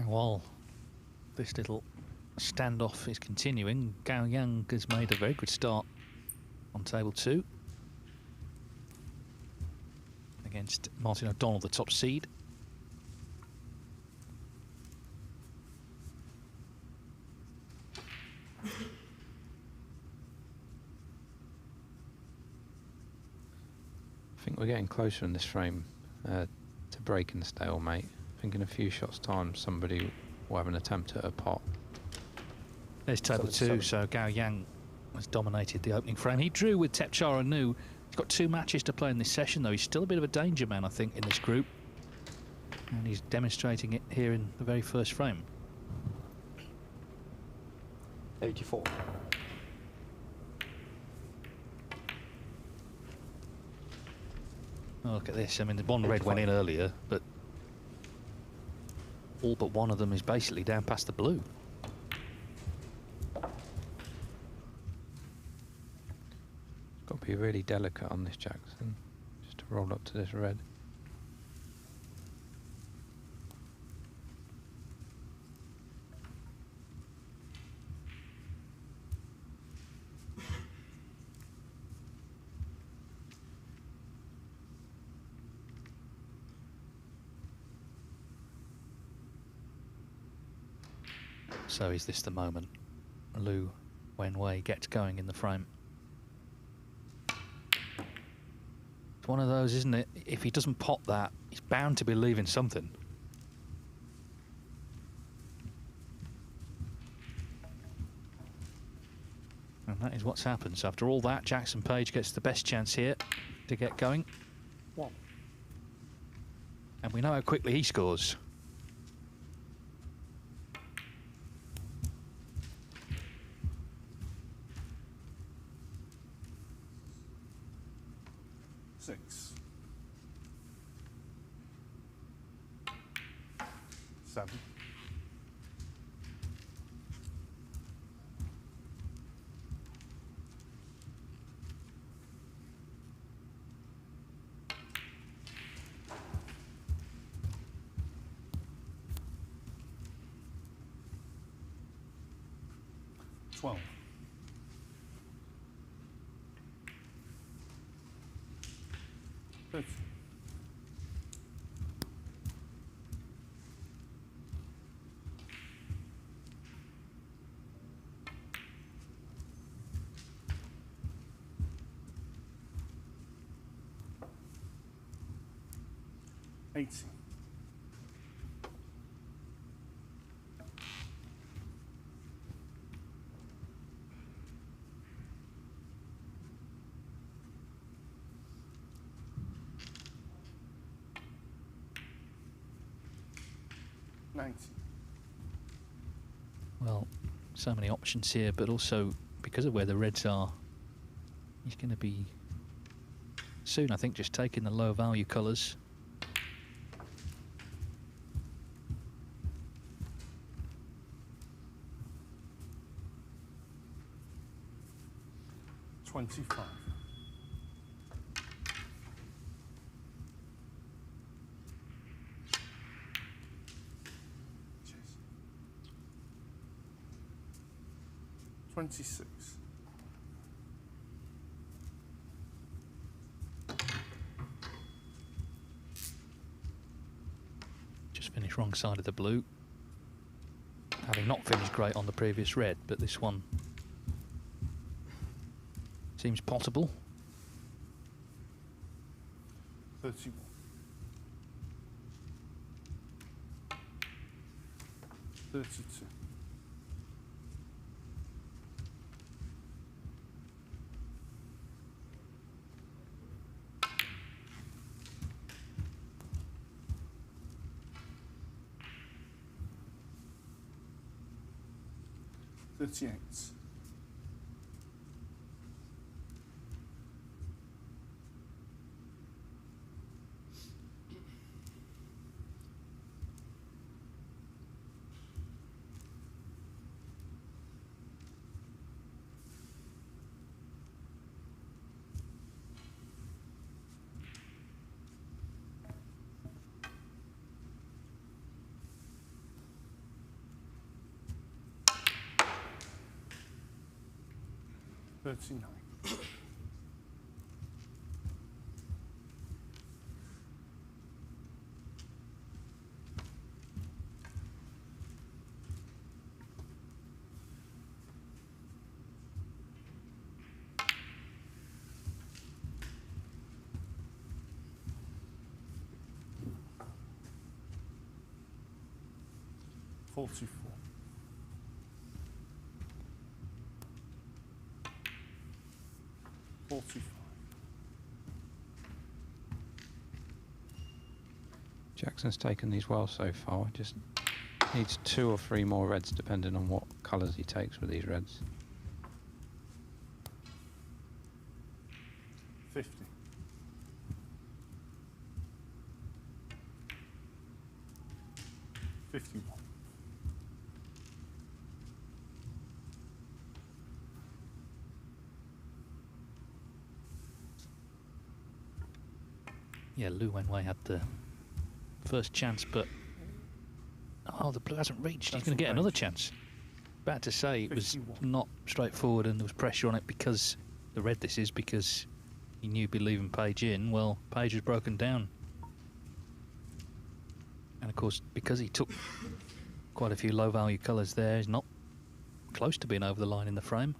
While this little standoff is continuing, Gao Yang has made a very good start on table 2 against Martin O'Donnell, the top seed. I think we're getting closer in this frame to breaking the stalemate. I think in a few shots' time, somebody will have an attempt at a pot. There's table 2, so Gao Yang has dominated the opening frame. He drew with Tepchara Nu. He's got 2 matches to play in this session, though. He's still a bit of a danger man, I think, in this group. And he's demonstrating it here in the very first frame. 84. Oh, look at this. I mean, the one red went in earlier, but all but one of them is basically down past the blue. Got to be really delicate on this Jackson, just to roll up to this red. So is this the moment Liu Wenway gets going in the frame? It's one of those, isn't it? If he doesn't pop that, he's bound to be leaving something. And that is what's happened. So after all that, Jackson Page gets the best chance here to get going. And we know how quickly he scores. Six. 7. 12. 13. 18. 19. Well, so many options here, but also because of where the reds are, he's going to be soon, I think, just taking the low value colours. $25. 26. Just finished wrong side of the blue. Having not finished great on the previous red, but this one seems potable. 31. 32. 38. 39. 40. 44. Jackson's taken these well so far. Just needs 2 or 3 more reds, depending on what colours he takes with these reds. 50. 51. Yeah, Wenway had the first chance, but the blue hasn't reached. He's going to get another chance. About to say it was not straightforward and there was pressure on it because the red this is because he knew he'd be leaving Page in. Well, Page was broken down. And of course, because he took quite a few low value colours there, he's not close to being over the line in the frame.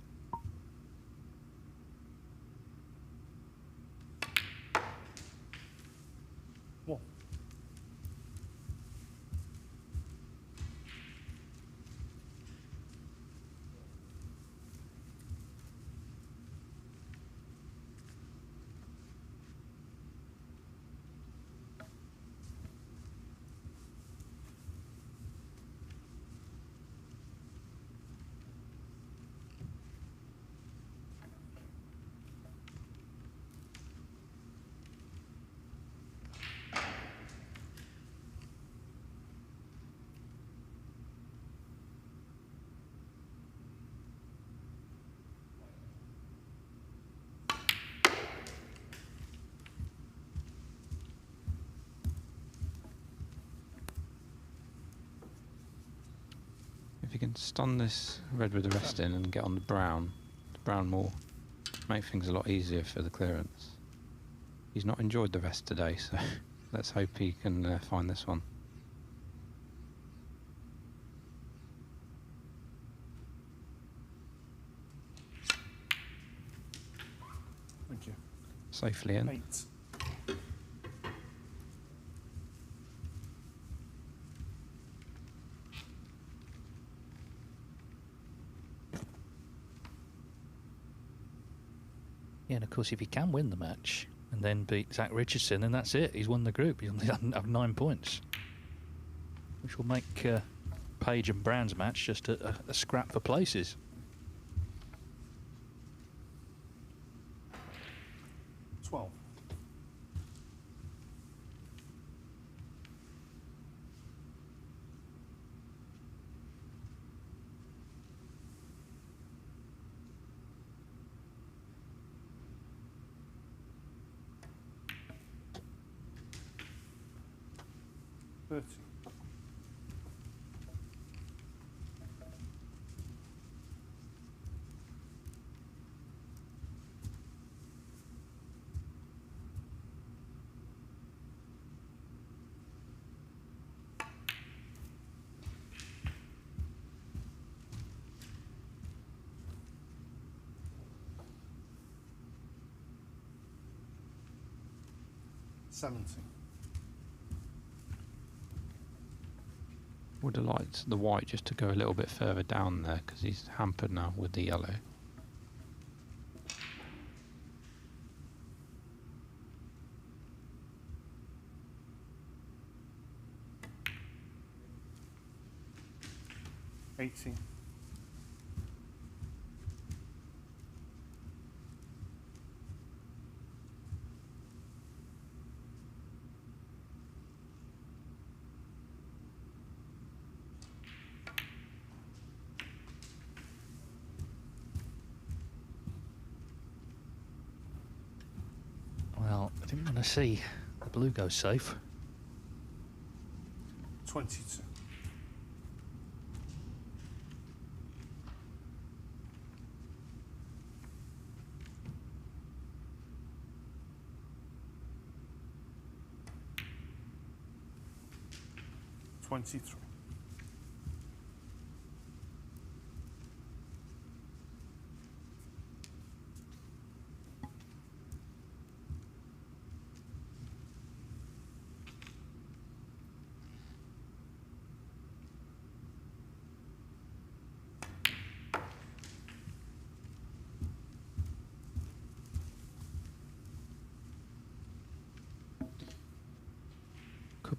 If you can stun this red with the rest in and get on the brown will make things a lot easier for the clearance. He's not enjoyed the rest today, so let's hope he can find this one. Thank you. Safely in. 8. Yeah, and of course, if he can win the match and then beat Zach Richardson, then that's it. He's won the group. He's only have 9 points, which will make Page and Brown's match just a scrap for places. Would have liked the white just to go a little bit further down there because he's hampered now with the yellow. Well, I didn't want to see the blue go safe. 22.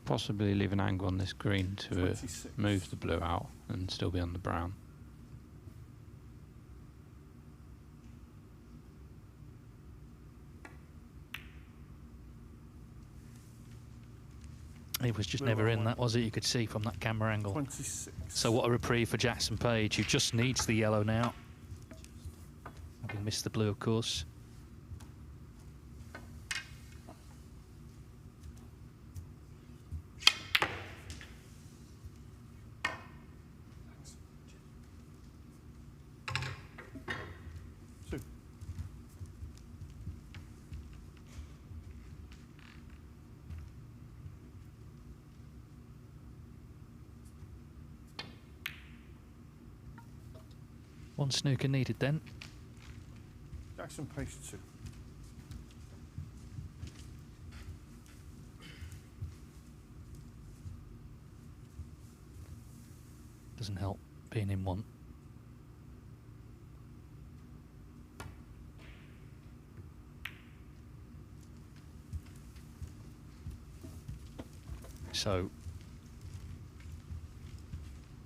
possibly leave an angle on this green to 26. move the blue out and still be on the brown. It was just never in, that was it? You could see from that camera angle. 26. So what a reprieve for Jackson Page, who just needs the yellow now. Having missed the blue, of course. One snooker needed then. Jackson Page 2. Doesn't help being in one. So,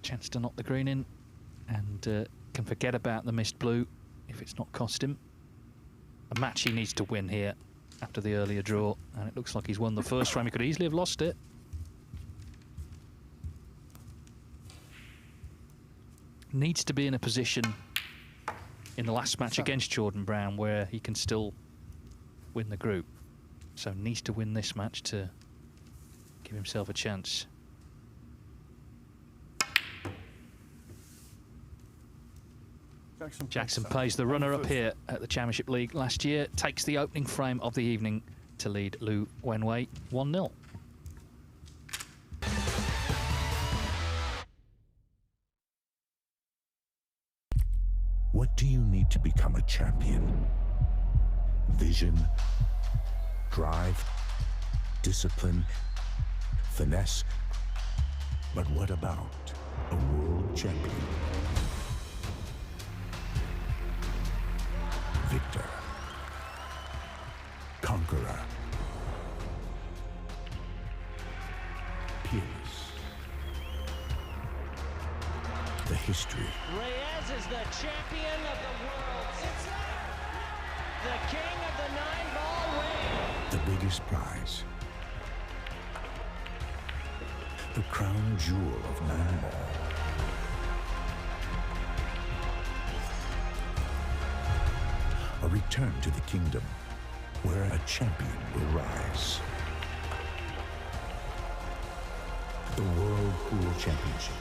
chance to knock the green in, and can forget about the missed blue if it's not cost him. A match he needs to win here after the earlier draw, and it looks like he's won the first frame. He could easily have lost it. Needs to be in a position in the last match against Jordan Brown where he can still win the group. So needs to win this match to give himself a chance. Jackson Page, the runner-up here at the Championship League last year, takes the opening frame of the evening to lead Lou Wenway 1-0. What do you need to become a champion? Vision, drive, discipline, finesse. But what about a world champion? Victor, conqueror, peerless. The history. Reyes is the champion of the world. It's the king of the 9-ball ring. The biggest prize. The crown jewel of 9-ball. A return to the kingdom where a champion will rise. The World Pool Championship.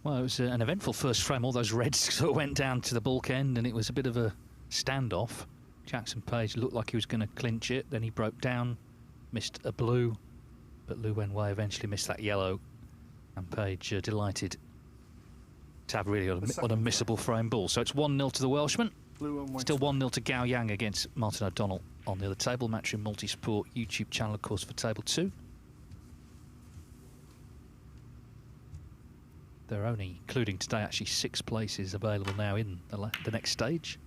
Well, it was an eventful first frame. All those reds sort of went down to the bulk end, and it was a bit of a standoff. Jackson Page looked like he was going to clinch it. Then he broke down, missed a blue, but Lou Wenway eventually missed that yellow. And Page delighted to have really unmissable frame ball. So it's 1-0 to the Welshman. Still 1-0 to Gao Yang against Martin O'Donnell on the other table. Matchroom Multisport YouTube channel, of course, for table 2. There are only, including today, actually 6 places available now in the next stage.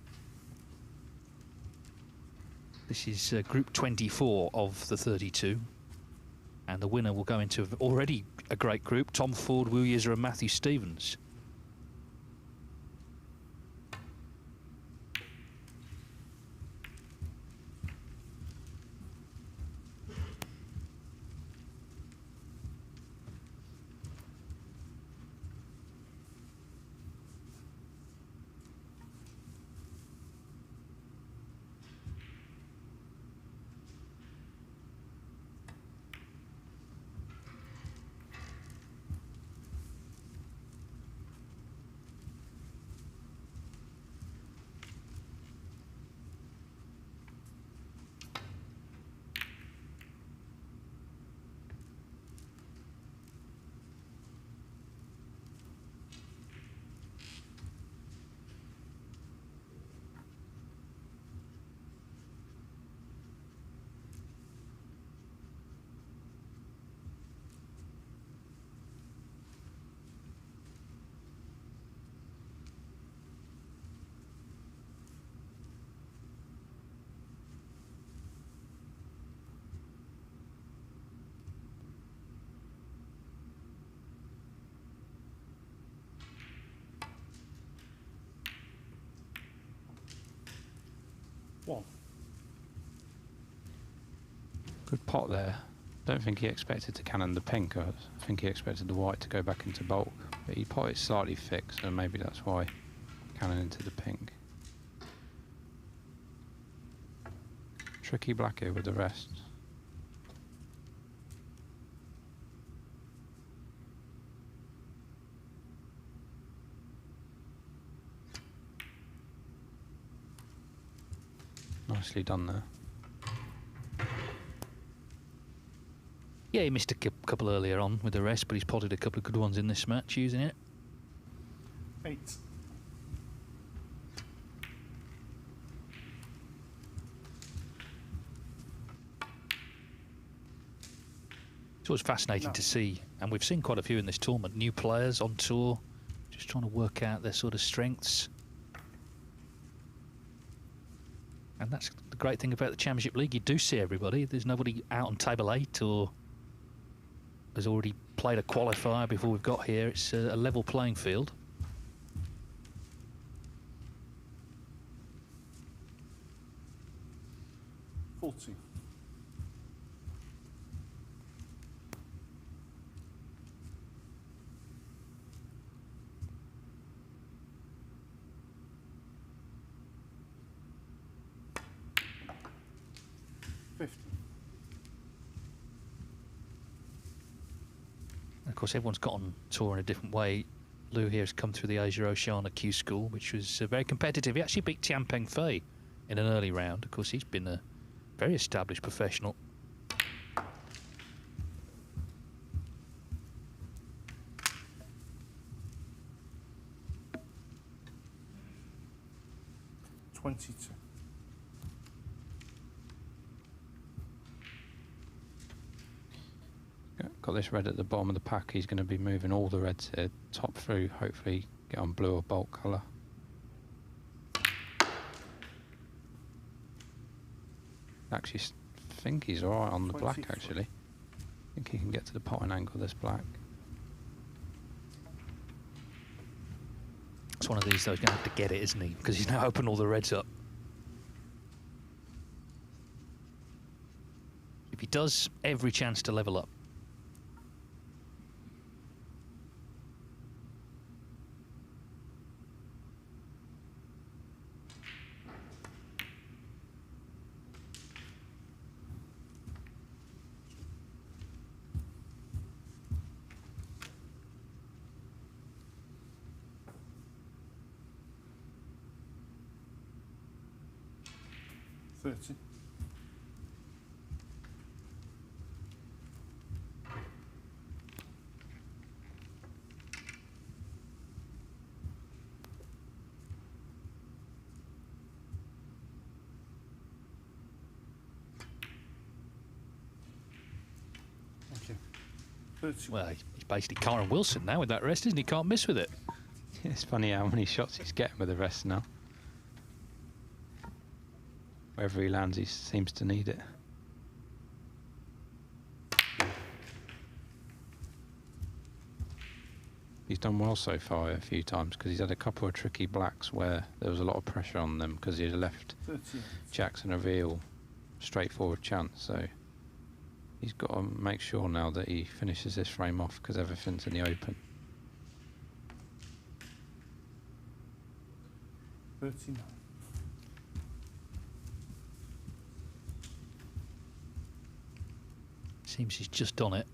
This is Group 24 of the 32. And the winner will go into already a great group: Tom Ford, Wu Yizer and Matthew Stevens. 1. Good pot there. Don't think he expected to cannon the pink. I think he expected the white to go back into bulk. But he potted slightly thick, so maybe that's why cannon into the pink. Tricky black here with the rest. Nicely done there. Yeah, he missed a couple earlier on with the rest, but he's potted a couple of good ones in this match using it. 8. It's always fascinating to see, and we've seen quite a few in this tournament, new players on tour, just trying to work out their sort of strengths. And that's the great thing about the Championship League, you do see everybody. There's nobody out on table 8 or has already played a qualifier before we've got here. It's a level playing field. $40. Of course, everyone's got on tour in a different way. Lou here has come through the Asia Oceania Q School, which was very competitive. He actually beat Tian Peng Fei in an early round. Of course, he's been a very established professional. $22. Got this red at the bottom of the pack. He's going to be moving all the reds here, top through, hopefully get on blue or bulk colour. Actually, think he's alright on the black, actually. I think he can get to the potting angle, this black. It's one of these, though, he's going to have to get it, isn't he? Because he's now opened all the reds up. If he does, every chance to level up. $30. Thank you. 30. Well, he's basically Kyron Wilson now with that rest, isn't he? Can't miss with it. It's funny how many shots he's getting with the rest now. Wherever he lands, he seems to need it. He's done well so far a few times because he's had a couple of tricky blacks where there was a lot of pressure on them because he had left Jackson a real straightforward chance. So he's got to make sure now that he finishes this frame off because everything's in the open. 39. Seems he's just on it.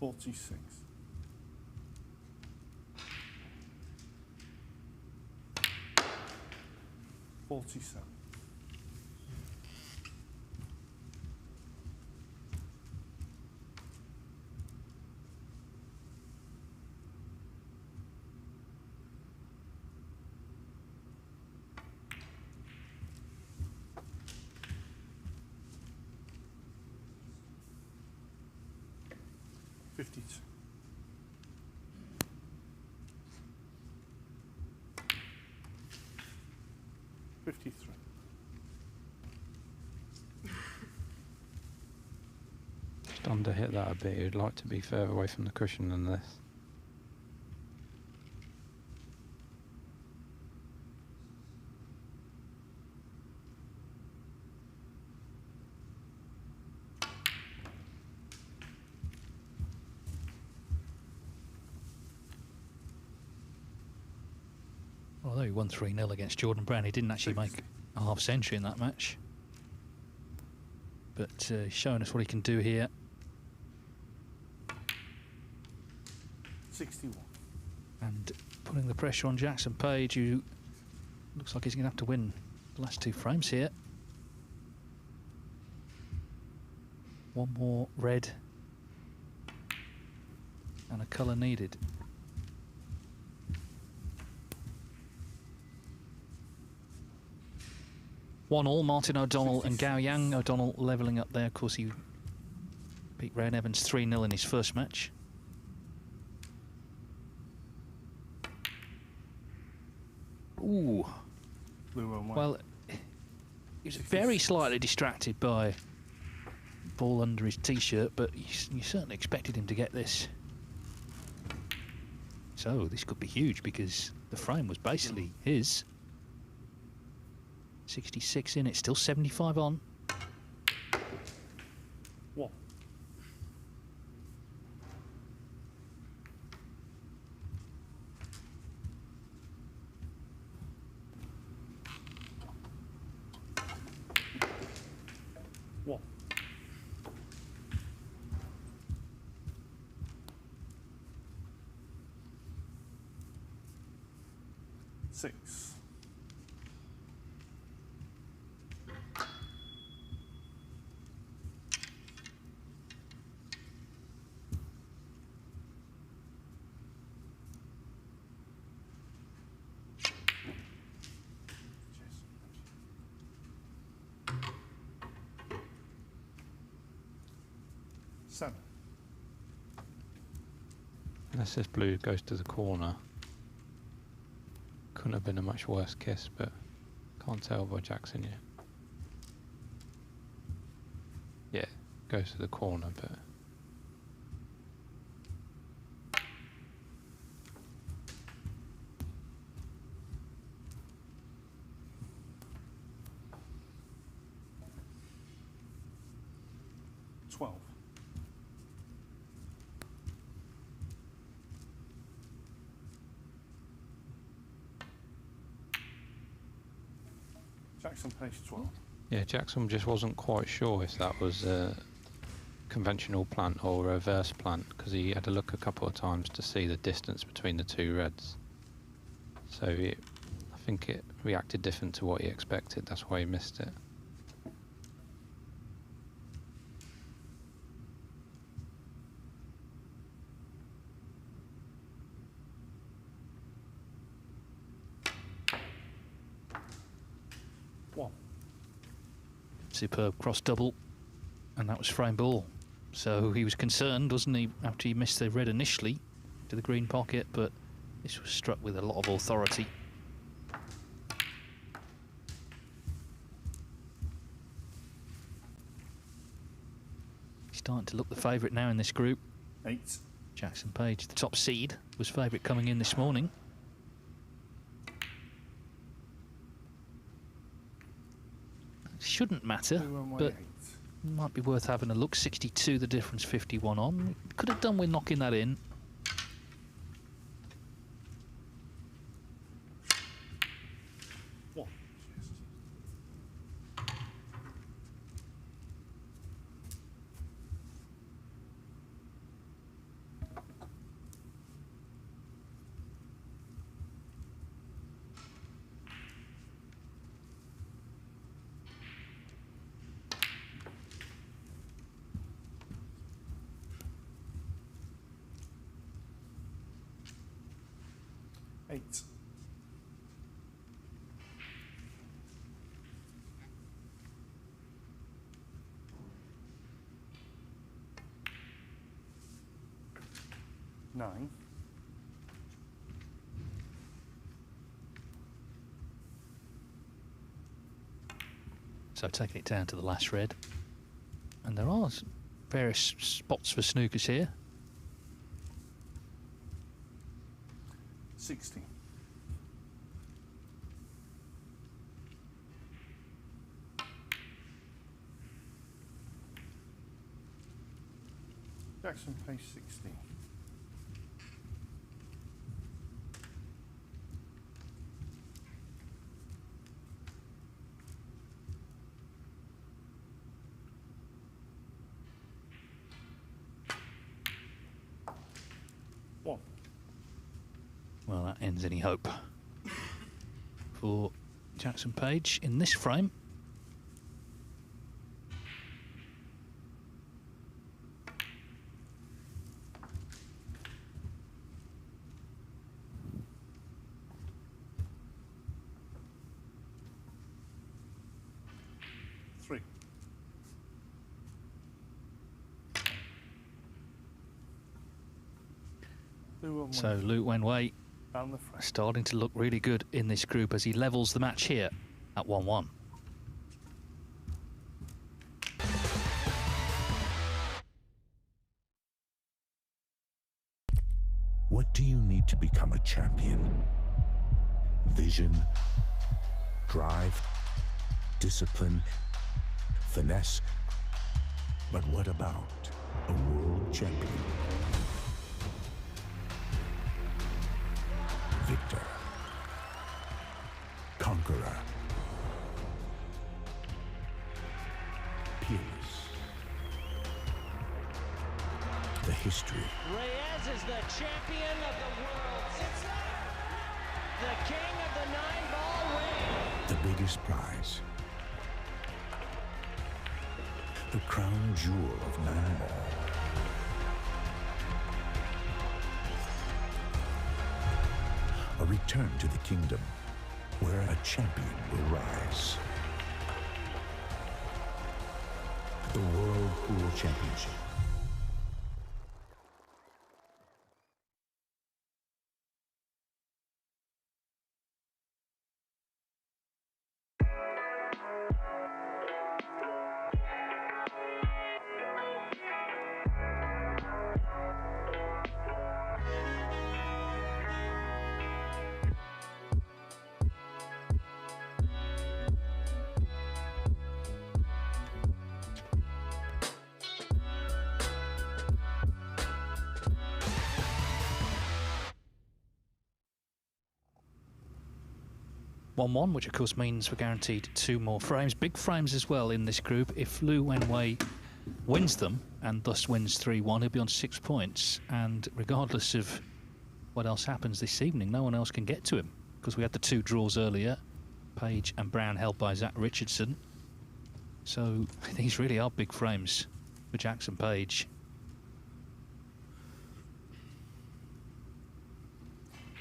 $46. $47. $52. 53. Just under hit that a bit. You'd like to be further away from the cushion than this. Although he won 3-0 against Jordan Brown, he didn't actually make a half century in that match. But he's showing us what he can do here. 61. And putting the pressure on Jackson Page, who looks like he's going to have to win the last 2 frames here. One more red and a colour needed. One all, Martin O'Donnell and Gao Yang. O'Donnell levelling up there. Of course, he beat Ryan Evans 3-0 in his first match. Ooh. Well, he was very slightly distracted by ball under his t-shirt, but you certainly expected him to get this. So this could be huge because the frame was basically his. 66 in, it's still 75 on. What? What? Six. Seven. Unless this blue goes to the corner. Couldn't have been a much worse kiss, but can't tell by Jackson yet. Yeah, goes to the corner, but... Jackson Page 12. Yeah, Jackson just wasn't quite sure if that was a conventional plant or a reverse plant, because he had to look a couple of times to see the distance between the 2 reds. So I think it reacted different to what he expected, that's why he missed it. Superb cross double, and that was frame ball. So he was concerned, wasn't he, after he missed the red initially to the green pocket, but this was struck with a lot of authority. He's starting to look the favourite now in this group. 8. Jackson Page, the top seed, was favourite coming in this morning. Shouldn't matter, but might be worth having a look. 62 the difference, 51 on. Could have done with knocking that in. What? Eight. Nine. So taking it down to the last red. And there are various spots for snookers here. 60. Jackson Pace 60. Well, that ends any hope for Jackson Page in this frame. So Luke Wenway starting to look really good in this group as he levels the match here at 1-1. What do you need to become a champion? Vision, drive, discipline, finesse. But what about a world champion? Victor, conqueror, peerless. The history. Reyes is the champion of the world. It's the king of the 9-ball ring. The biggest prize. The crown jewel of 9-ball. A return to the kingdom where a champion will rise. The World Pool Championship. Which of course means we're guaranteed 2 more frames, big frames as well in this group. If Lu Wenway wins them and thus wins 3-1, he'll be on 6 points. And regardless of what else happens this evening, no one else can get to him because we had the 2 draws earlier, Page and Brown held by Zach Richardson. So these really are big frames for Jackson Page.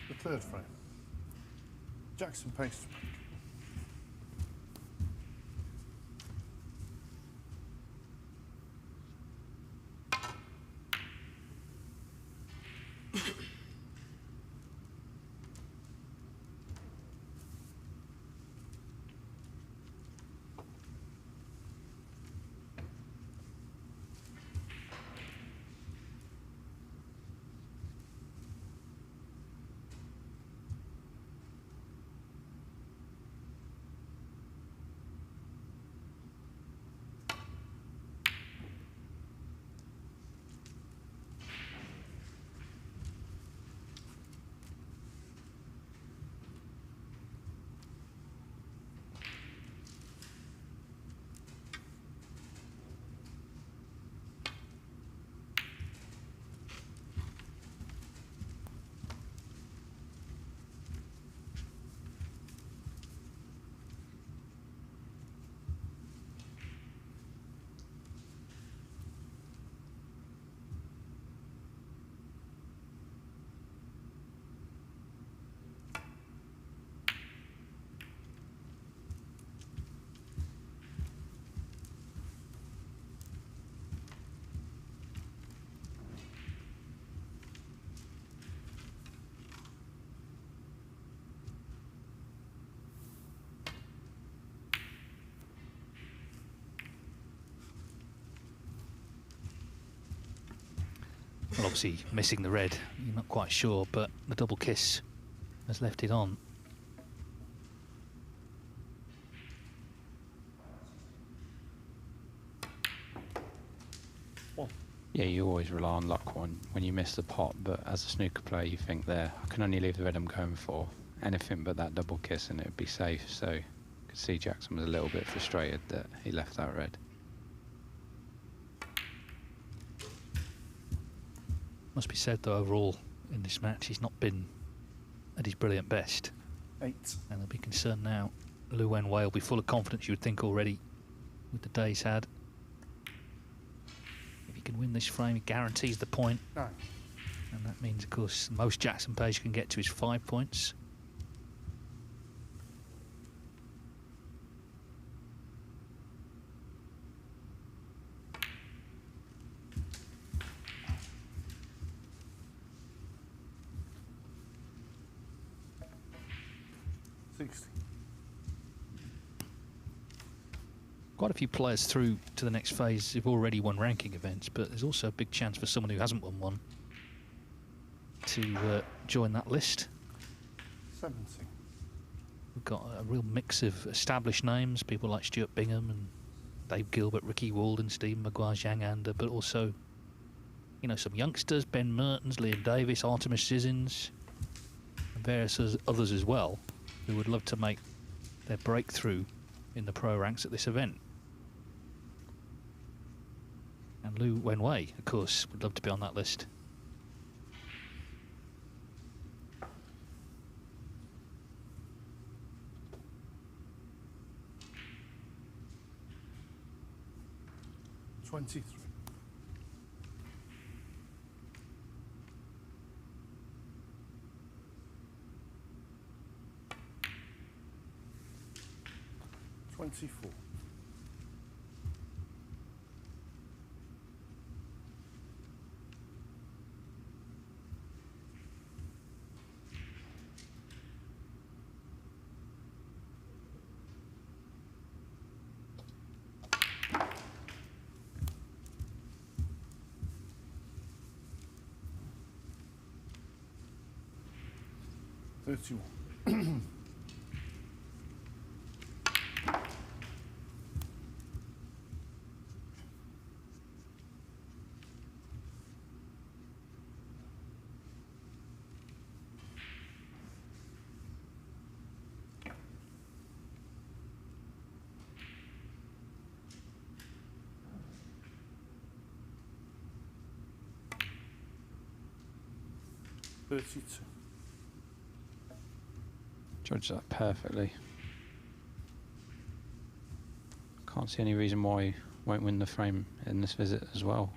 The third frame. Jackson Pace. Well, obviously missing the red, you're not quite sure, but the double kiss has left it on. Yeah, you always rely on luck when you miss the pot, but as a snooker player you think there, I can only leave the red I'm going for. Anything but that double kiss and it would be safe, so you could see Jackson was a little bit frustrated that he left that red. Must be said though, overall in this match he's not been at his brilliant best. 8. And they'll be concerned now. Lu Wenway will be full of confidence, you would think, already with the day he's had. If he can win this frame, he guarantees the point. 9. And that means, of course, the most Jackson Page can get to is 5 points. Quite a few players through to the next phase who've already won ranking events, but there's also a big chance for someone who hasn't won one to join that list. 70. We've got a real mix of established names, people like Stuart Bingham and Dave Gilbert, Ricky Walden, Stephen Maguire, Zhang Anda, but also, you know, some youngsters, Ben Mertens, Liam Davis, Artemis Sissons, and various others as well, who would love to make their breakthrough in the pro ranks at this event. And Lu Wenway, of course, would love to be on that list. $23. 24. 31. 32. Judged that perfectly. Can't see any reason why he won't win the frame in this visit as well.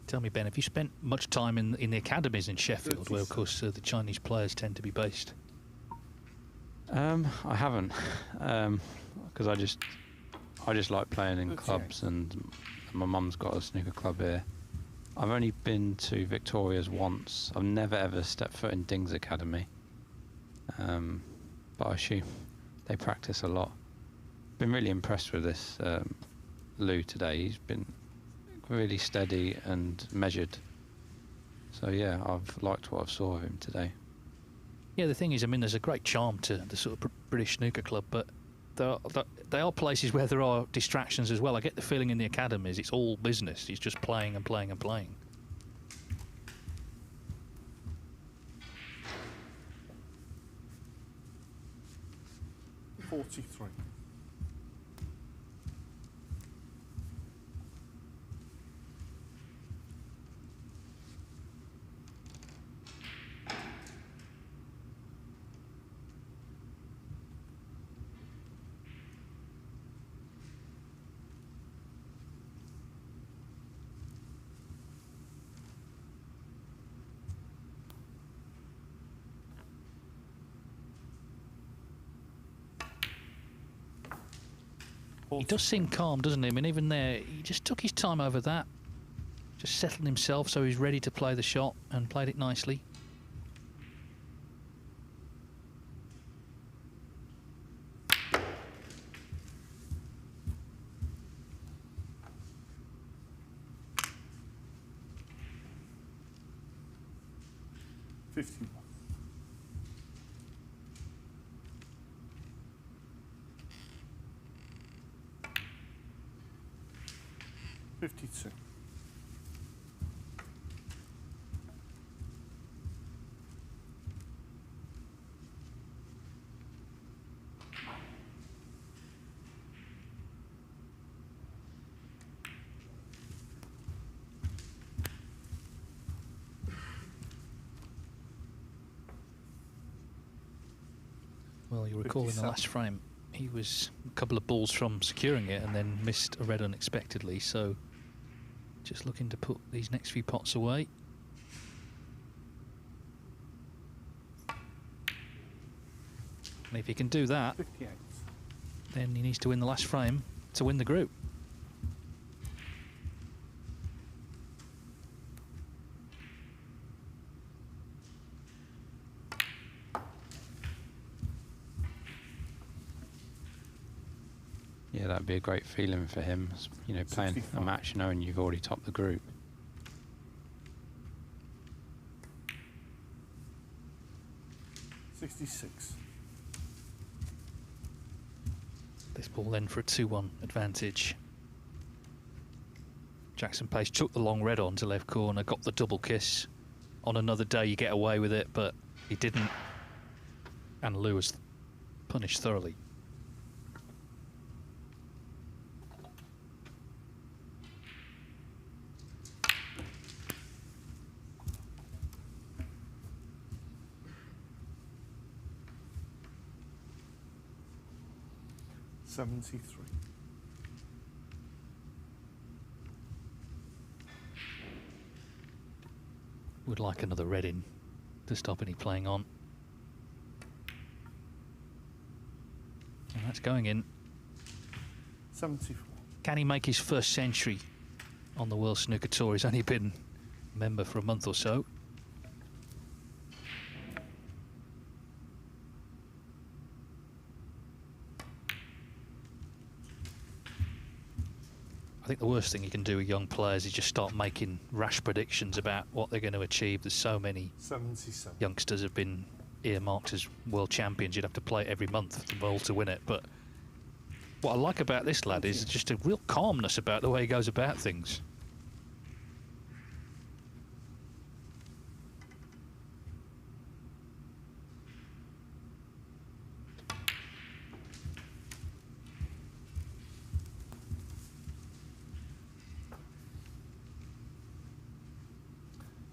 Tell me, Ben, have you spent much time in the academies in Sheffield, where, of course, the Chinese players tend to be based? I haven't, because I just like playing in clubs, and my mum's got a snooker club here. I've only been to Victoria's once. I've never ever stepped foot in Ding's academy, but I assume they practice a lot. Been really impressed with this Lu today. He's been really steady and measured. So yeah, I've liked what I've saw of him today. Yeah, the thing is, I mean, there's a great charm to the sort of British snooker club, but there are places where there are distractions as well. I get the feeling in the academies it's all business. He's just playing and playing and playing. $43. 40. He does seem calm, doesn't he? I mean, even there, he just took his time over that. Just settled himself so he's ready to play the shot and played it nicely. 51. 52. 'Well, you recall in the last frame, he was a couple of balls from securing it and then missed a red unexpectedly, so just looking to put these next few pots away. And if he can do that, 58. then he needs to win the last frame to win the group. Yeah, that'd be a great feeling for him, you know, playing 65. a match knowing you've already topped the group. $66. This ball then for a 2-1 advantage. Jackson Page took the long red on to left corner, got the double kiss. On another day you get away with it, but he didn't. And Lou was punished thoroughly. $73. Would like another red in to stop any playing on. And that's going in. 74. Can he make his first century on the World Snooker Tour? He's only been a member for a month or so. I think the worst thing you can do with young players is just start making rash predictions about what they're going to achieve. There's so many 77. youngsters have been earmarked as world champions. You'd have to play it every month for them all to win it. But what I like about this lad is just a real calmness about the way he goes about things.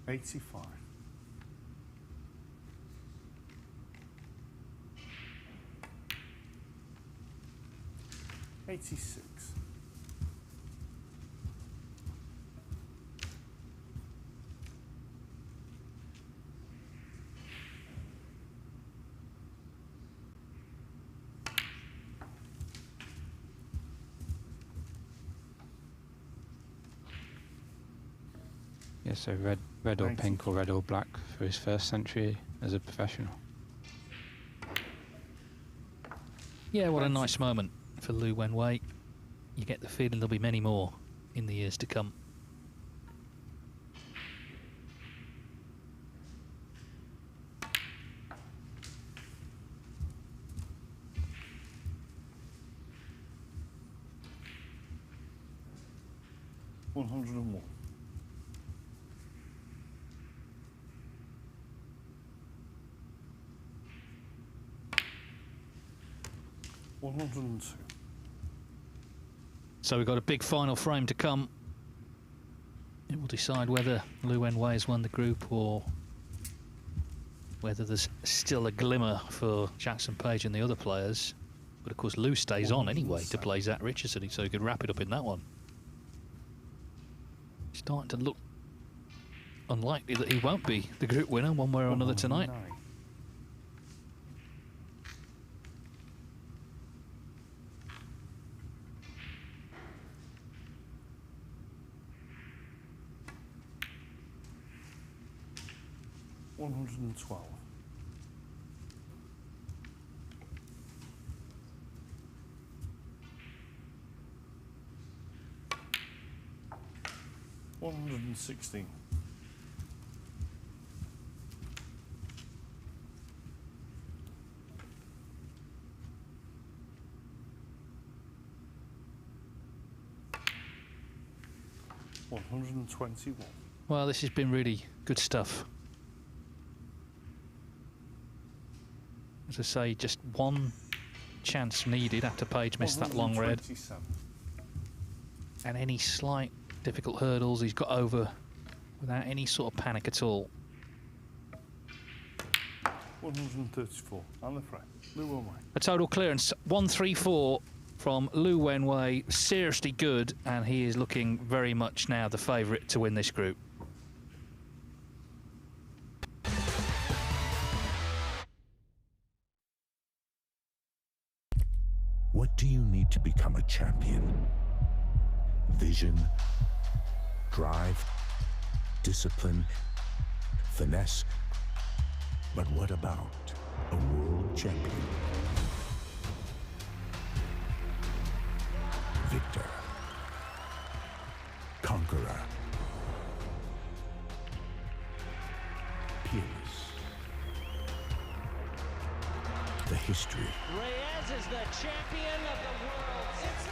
$85. 86. Yeah, so red or pink or red or black for his first century as a professional. Yeah, what a nice moment for Lou Wenway. You get the feeling there'll be many more in the years to come. $101. 102. So we've got a big final frame to come. It will decide whether Lou Wenway has won the group or whether there's still a glimmer for Jackson Page and the other players. But of course Lou stays on anyway to play Zach Richardson, so he could wrap it up in that one. Starting to look unlikely that he won't be the group winner one way or another tonight. $112. $116. 121. Well, this has been really good stuff. As I say, just one chance needed after Page missed that long red. And any slight difficult hurdles he's got over without any sort of panic at all. 134 on the frame. Lou Wenway. A total clearance 134 from Lou Wenway. Seriously good, and he is looking very much now the favourite to win this group. What do you need to become a champion? Vision, drive, discipline, finesse. But what about a world champion? Victor, conqueror, peerless. The history. Reyes is the champion of the world. It's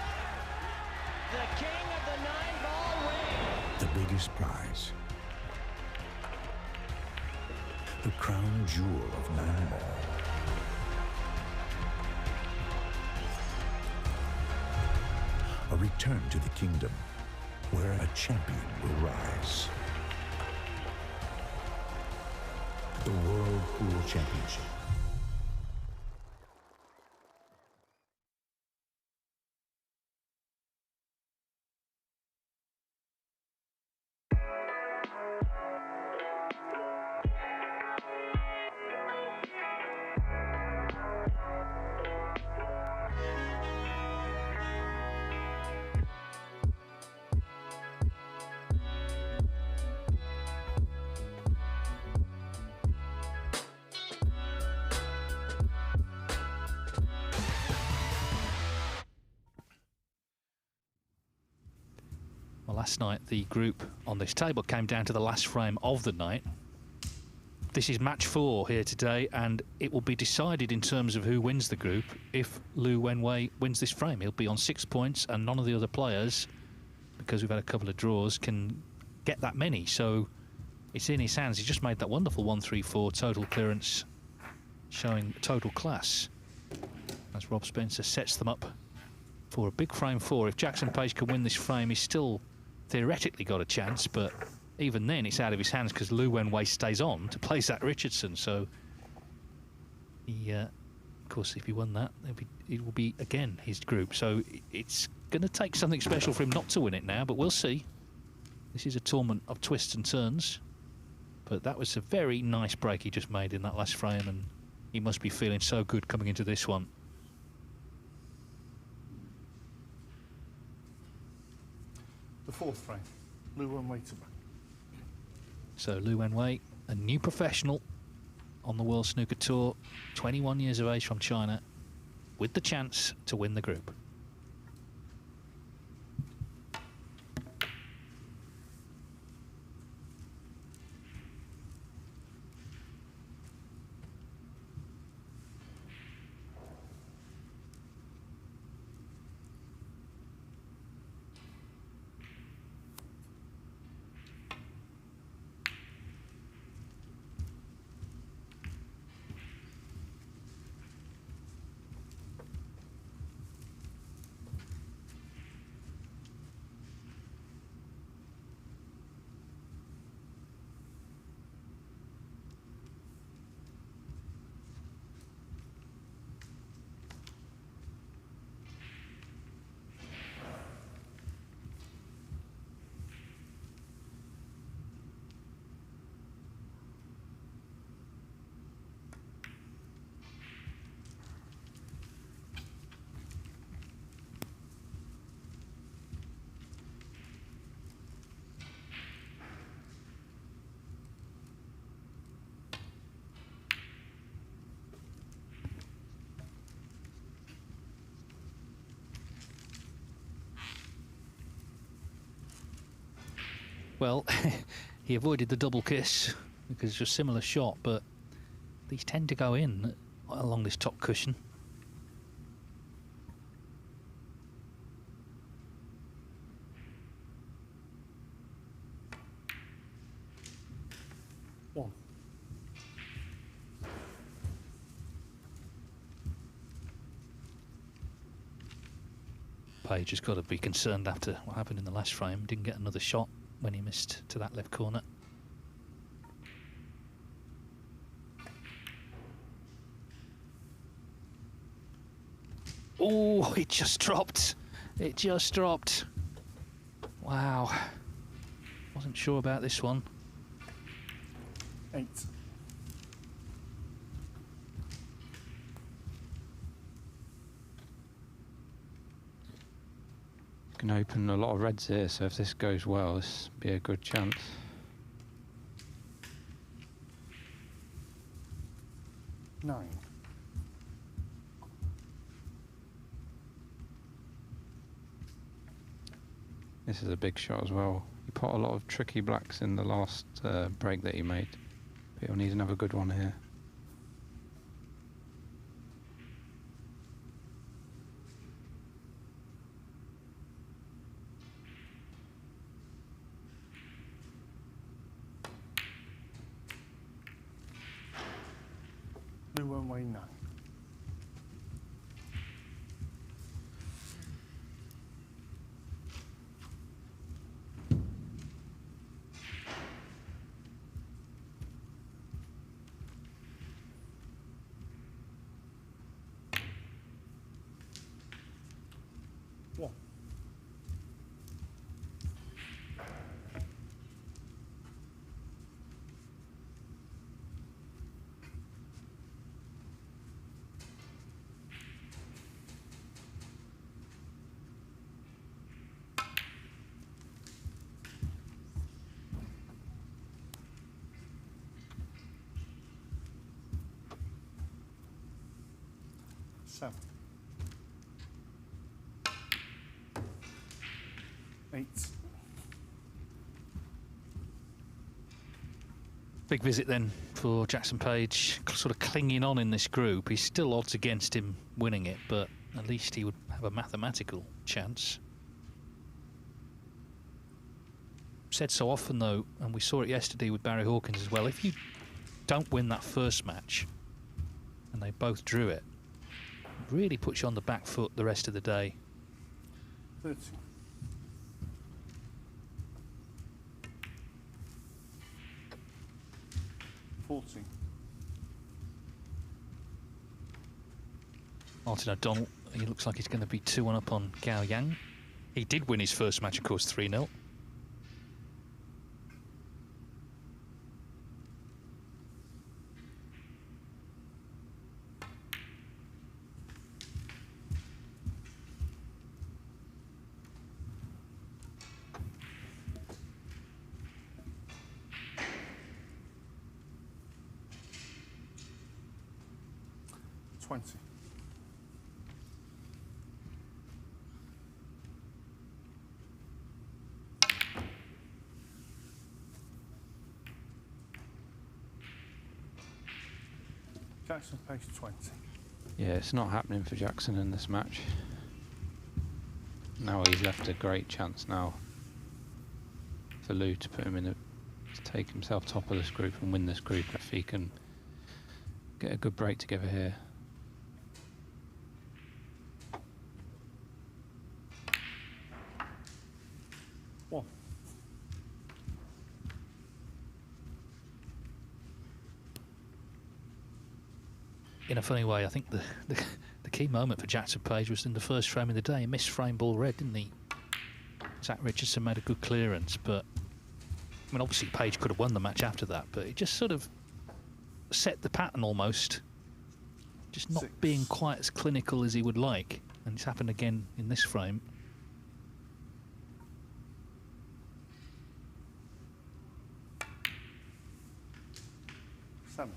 the king of the 9-ball ring. The biggest prize. The crown jewel of 9-ball. A return to the kingdom where a champion will rise. The World Pool Championship. Last night, the group on this table came down to the last frame of the night. This is match 4 here today, and it will be decided in terms of who wins the group if Lou Wenway wins this frame. He'll be on 6 points, and none of the other players, because we've had a couple of draws, can get that many. So it's in his hands. He just made that wonderful 134 total clearance, showing total class, as Rob Spencer sets them up for a big frame 4. If Jackson Page can win this frame, he's still theoretically got a chance, but even then it's out of his hands because Lou Wenway stays on to play Zach Richardson. So he, of course, if he won that, it will be again his group. So it's going to take something special for him not to win it now, but we'll see. This is a tournament of twists and turns, but that was a very nice break he just made in that last frame, and he must be feeling so good coming into this one. The 4th frame. Lou Wenway to back. So Lou Wenway, a new professional on the World Snooker Tour, 21 years of age from China, with the chance to win the group. Well, he avoided the double kiss because it's a similar shot, but these tend to go in along this top cushion. Page has got to be concerned after what happened in the last frame. Didn't get another shot when he missed to that left corner. Oh, it just dropped. It just dropped. Wow. Wasn't sure about this one. 8. Can open a lot of reds here, so if this goes well, this would be a good chance. 9. This is a big shot as well. He put a lot of tricky blacks in the last break that he made. But he'll need another good one here. Blue Wenway 9. One. Seven. 8. Big visit then for Jackson Page, sort of clinging on in this group. He's still odds against him winning it, but at least he would have a mathematical chance. Said so often though, and we saw it yesterday with Barry Hawkins as well, if you don't win that first match, and they both drew it, it really puts you on the back foot the rest of the day. 30. 40. Martin O'Donnell, he looks like he's going to be 2-1 up on Gao Yang. He did win his first match, of course, 3-0. Jackson Page 20. Yeah, it's not happening for Jackson in this match. Now he's left a great chance now for Lou to put him in to take himself top of this group and win this group if he can get a good break together here. One. In a funny way, I think the key moment for Jackson Page was in the first frame of the day. He missed frame ball red, didn't he? Zach Richardson made a good clearance, but I mean, obviously Page could have won the match after that, but it just sort of set the pattern almost. Just not being quite as clinical as he would like, and it's happened again in this frame. Seven.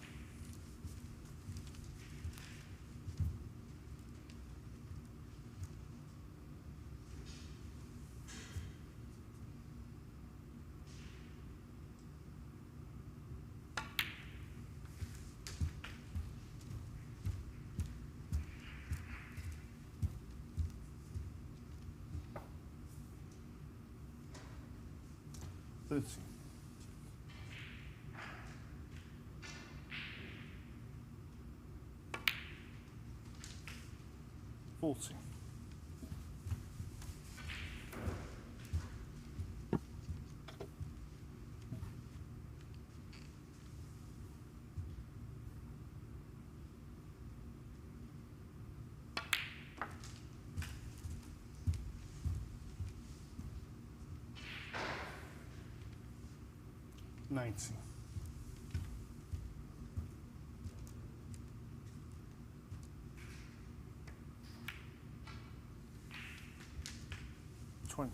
30. 40. 90. $20.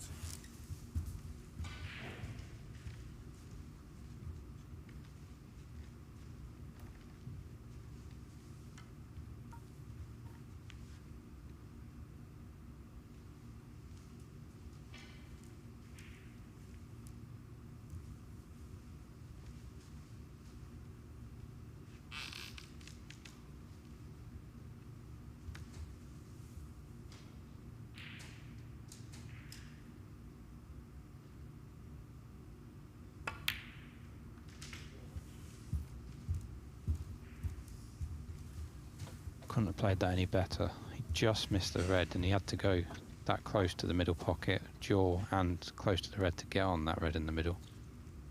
Couldn't have played that any better. He just missed the red and he had to go that close to the middle pocket, jaw, and close to the red to get on that red in the middle.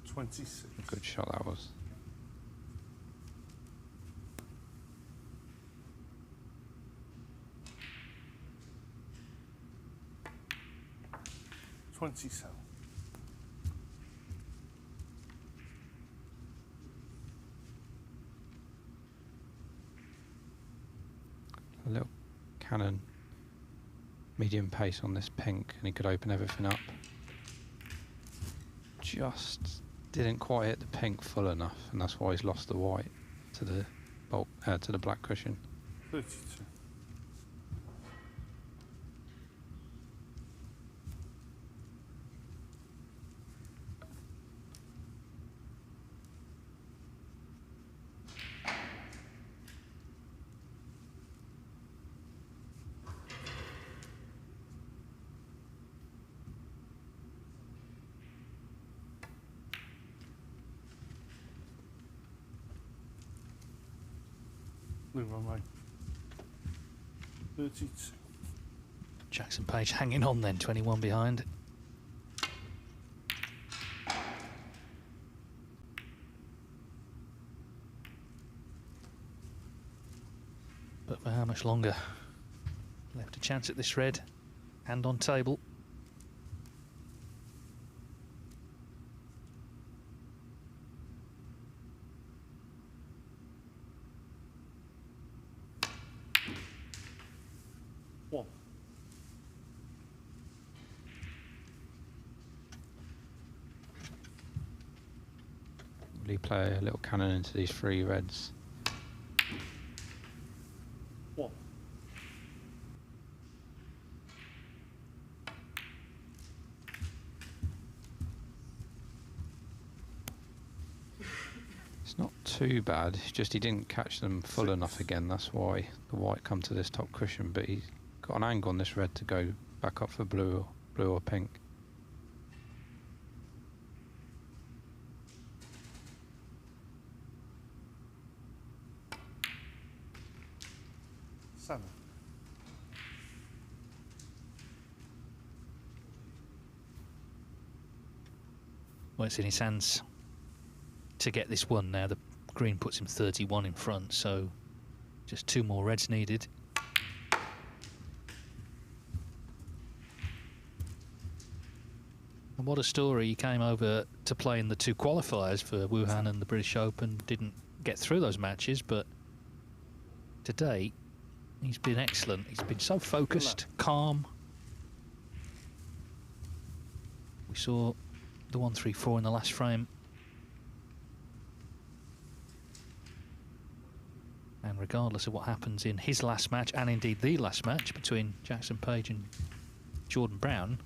26. A good shot that was. $27. A little cannon, medium pace on this pink, and he could open everything up. Just didn't quite hit the pink full enough, and that's why he's lost the white to the to the black cushion. 32. Blue runway. 32. Jackson Page hanging on then, 21 behind. But for how much longer? Left a chance at this red. Hand on table. One. Will he play a little cannon into these three reds? One. It's not too bad, it's just he didn't catch them full enough again, that's why the white come to this top cushion, but he's got an angle on this red to go back up for blue or pink. Seven. Well, it's in his hands to get this one now. The green puts him 31 in front, so just two more reds needed. And what a story. He came over to play in the two qualifiers for Wuhan and the British Open, didn't get through those matches, but today he's been excellent. He's been so focused, calm. We saw the 1-3-4 in the last frame. And regardless of what happens in his last match, and indeed the last match between Jackson Page and Jordan Brown,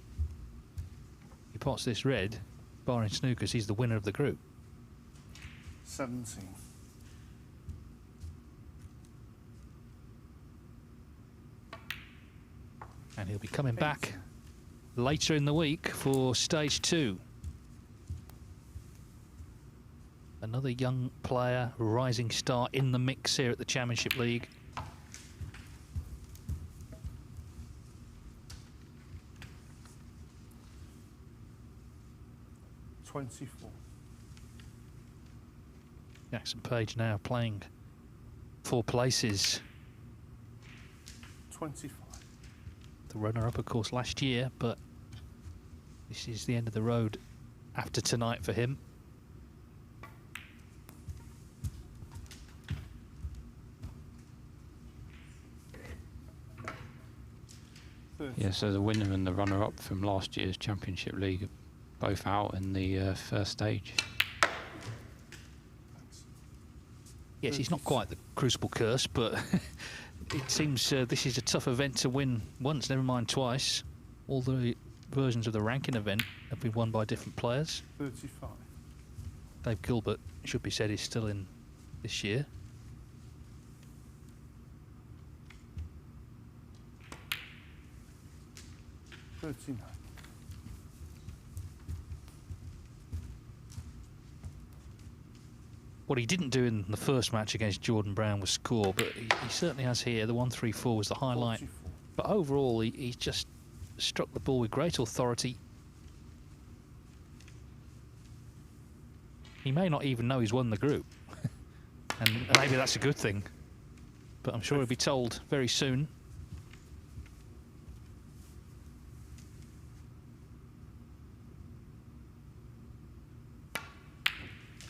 he pots this red, barring Snookers, he's the winner of the group. 17. And he'll be coming back later in the week for stage 2. Another young player, rising star in the mix here at the Championship League. $24. Jackson Page now playing 4 places. 25. The runner-up, of course, last year, but this is the end of the road after tonight for him. Yeah, so the winner and the runner-up from last year's Championship League are both out in the first stage. Yes, it's not quite the Crucible curse, but it seems this is a tough event to win once, never mind twice. All the versions of the ranking event have been won by different players. 35. Dave Gilbert, it should be said, is still in this year. What he didn't do in the first match against Jordan Brown was score, but he certainly has here. The 1-3-4 was the highlight. 44. But overall, he just struck the ball with great authority. He may not even know he's won the group. And maybe that's a good thing. But I'm sure he'll be told very soon.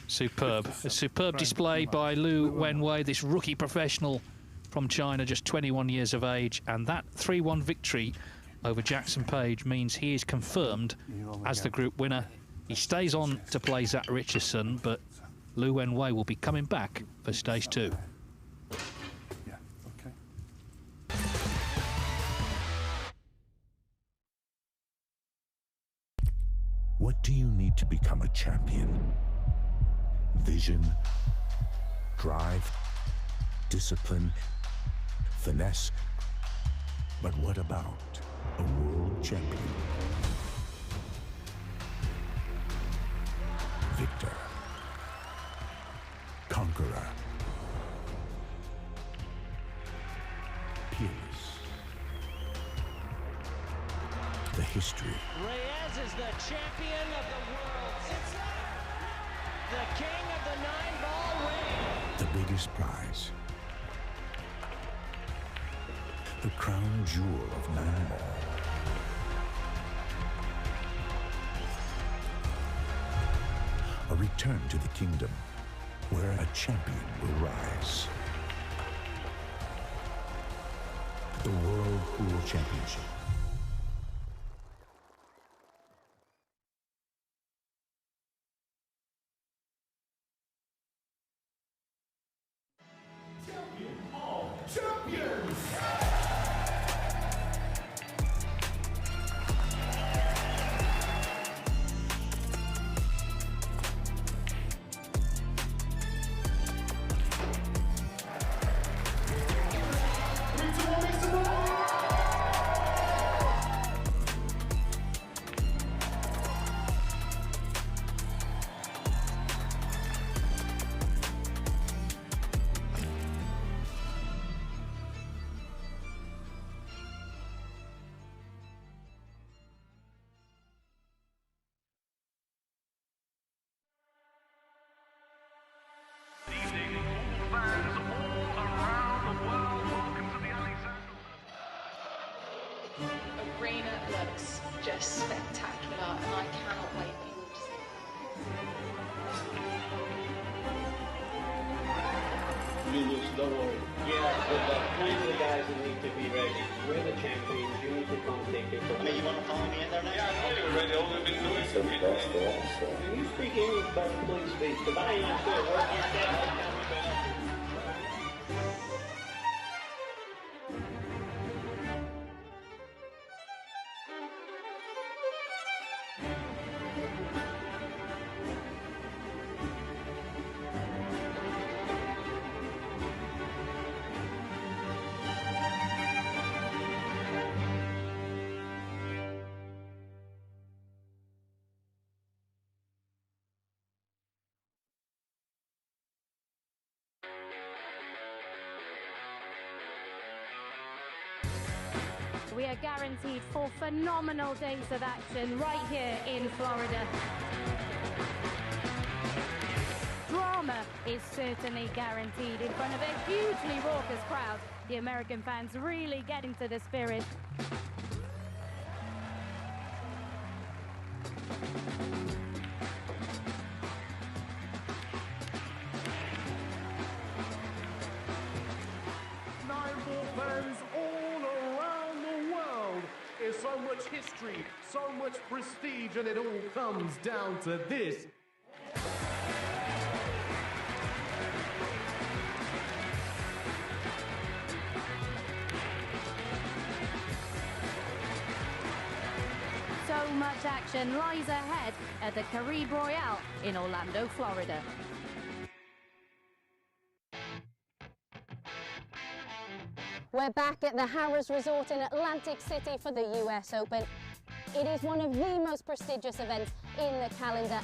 Superb. A superb display by Lu Wenway, this rookie professional from China, just 21 years of age. And that 3-1 victory over Jackson Page means he is confirmed as the group winner. He stays on to play Zach Richardson, but Lu Wenway will be coming back for stage 2. Yeah, okay. What do you need to become a champion? Vision, drive, discipline, finesse. But what about a world champion? Victor, conqueror, peerless. The history. Reyes is the champion of the world. It's the king of the 9-ball ring. The biggest prize. The crown jewel of 9-ball. A return to the kingdom where a champion will rise. The World Pool Championship. Arena looks just spectacular, and I cannot wait for you all to see it. Lulus, don't worry. Yeah, but plenty of the guys that need to be ready. We're the champions. You need to come take your foot. I mean, you want to follow me in there now? Yeah, I know you're ready. All we've been doing is Can you speak English better, please speak? Because I ain't sure what you said. We are guaranteed 4 phenomenal days of action right here in Florida. Drama is certainly guaranteed in front of a hugely raucous crowd. The American fans really get into the spirit. much history, so much prestige, and it all comes down to this. So much action lies ahead at the Caribe Royale in Orlando, Florida. We're back at the Harrah's Resort in Atlantic City for the US Open. It is one of the most prestigious events in the calendar.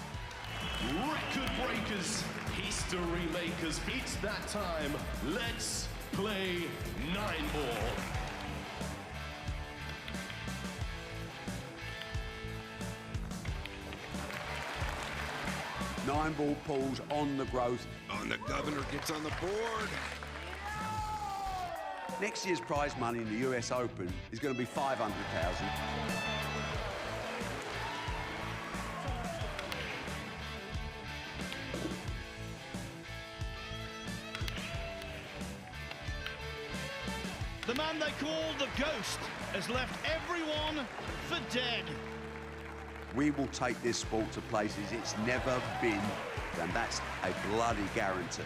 Record breakers, history makers, it's that time. Let's play 9-ball. Nine-ball pulls on the growth. And the governor gets on the board. Next year's prize money in the US Open is going to be $500,000. The man they call the Ghost has left everyone for dead. We will take this sport to places it's never been, and that's a bloody guarantee.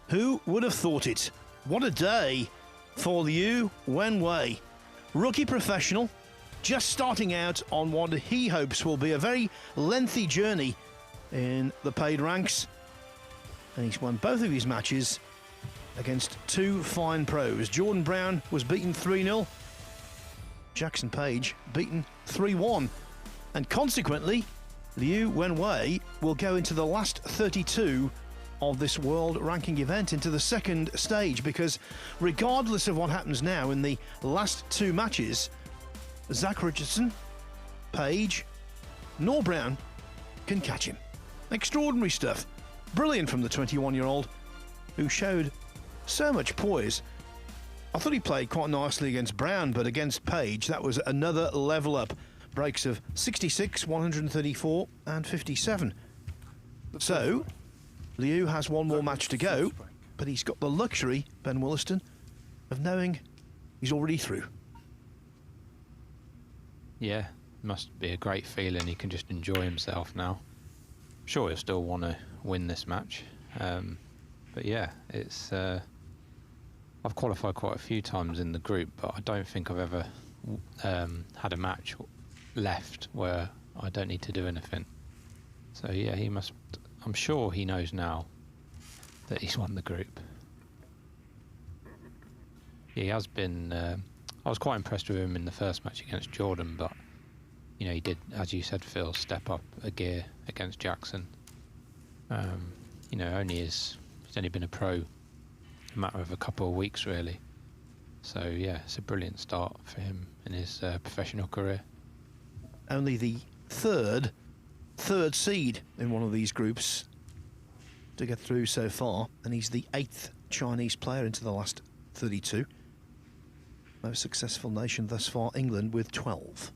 Who would have thought it? What a day for Liu Wenway. Rookie professional, just starting out on what he hopes will be a very lengthy journey in the paid ranks. And he's won both of his matches against two fine pros. Jordan Brown was beaten 3-0. Jackson Page beaten 3-1. And consequently, Liu Wenway will go into the last 32 of this world ranking event, into the second stage, because regardless of what happens now in the last two matches, Zach Richardson, Page, nor Brown can catch him. Extraordinary stuff. Brilliant from the 21-year-old who showed so much poise. I thought he played quite nicely against Brown, but against Page, that was another level up. Breaks of 66, 134 and 57. So Liu has one more match to go, but he's got the luxury, Ben Williston, of knowing he's already through. Yeah, must be a great feeling. He can just enjoy himself now. Sure, he'll still want to win this match, but yeah, it's. I've qualified quite a few times in the group, but I don't think I've ever had a match left where I don't need to do anything. So yeah, he must. I'm sure he knows now that he's won the group. He has been. I was quite impressed with him in the first match against Jordan, but you know, he did, as you said, Phil, step up a gear against Jackson. You know, he's only been a pro a matter of a couple of weeks, really. So yeah, it's a brilliant start for him in his professional career. Only the third seed in one of these groups to get through so far, and he's the 8th Chinese player into the last 32. Most successful nation thus far, England, with 12.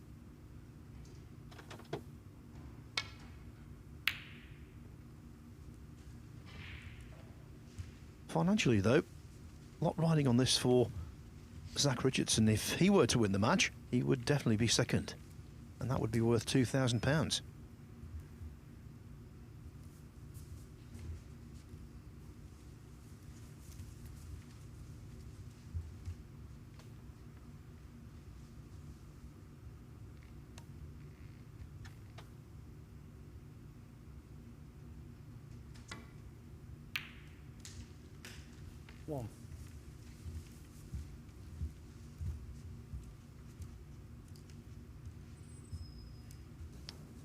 Financially, though, a lot riding on this for Zach Richardson. If he were to win the match, he would definitely be second, and that would be worth £2,000. One.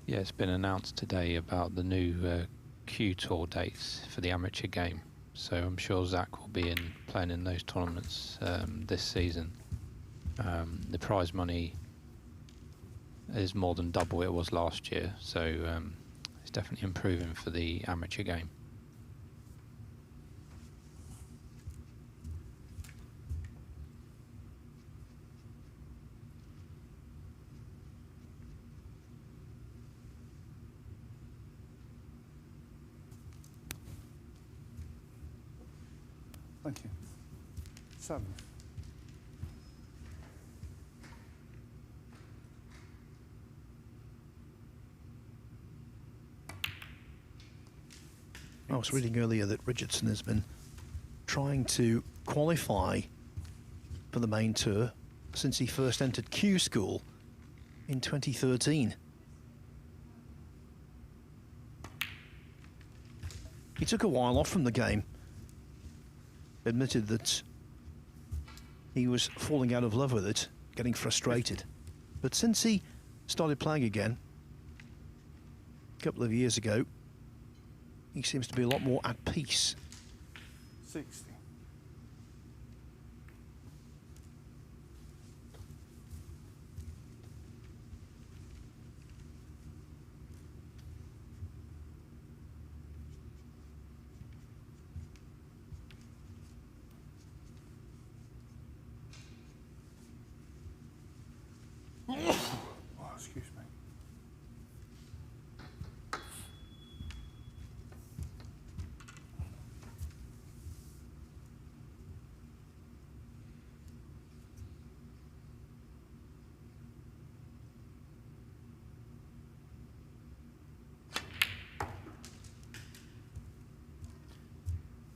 Yeah, it's been announced today about the new Q Tour dates for the amateur game. So I'm sure Zach will be playing in those tournaments this season. The prize money is more than double what it was last year, so it's definitely improving for the amateur game. Thank you. 7. I was reading earlier that Richardson has been trying to qualify for the main tour since he first entered Q School in 2013. He took a while off from the game, admitted that he was falling out of love with it, getting frustrated. But since he started playing again a couple of years ago, he seems to be a lot more at peace. 60. Oh, excuse me.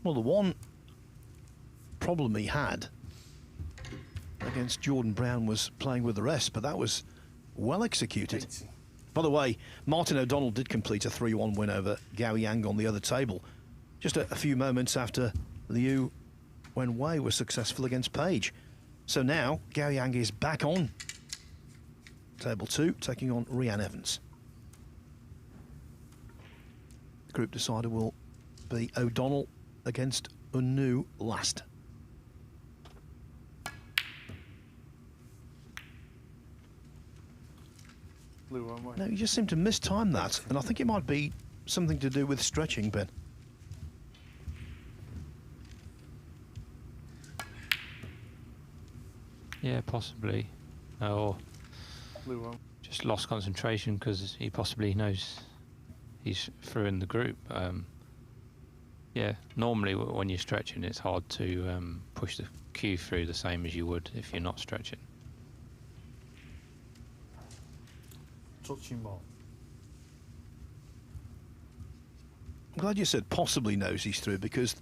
Well, the one problem he had against Jordan Brown was playing with the rest, but that was well executed. 80. By the way, Martin O'Donnell did complete a 3-1 win over Gao Yang on the other table, just a few moments after Liu Wenway was successful against Page. So now Gao Yang is back on table 2, taking on Rhian Evans. The group decider will be O'Donnell against Unu last. Blue one way. No, you just seem to mistime that, and I think it might be something to do with stretching, Ben. Yeah, possibly. Or Blue one. just lost concentration because he possibly knows he's through in the group. Yeah, normally when you're stretching, it's hard to push the cue through the same as you would if you're not stretching. Touching ball. I'm glad you said possibly knows he's through, because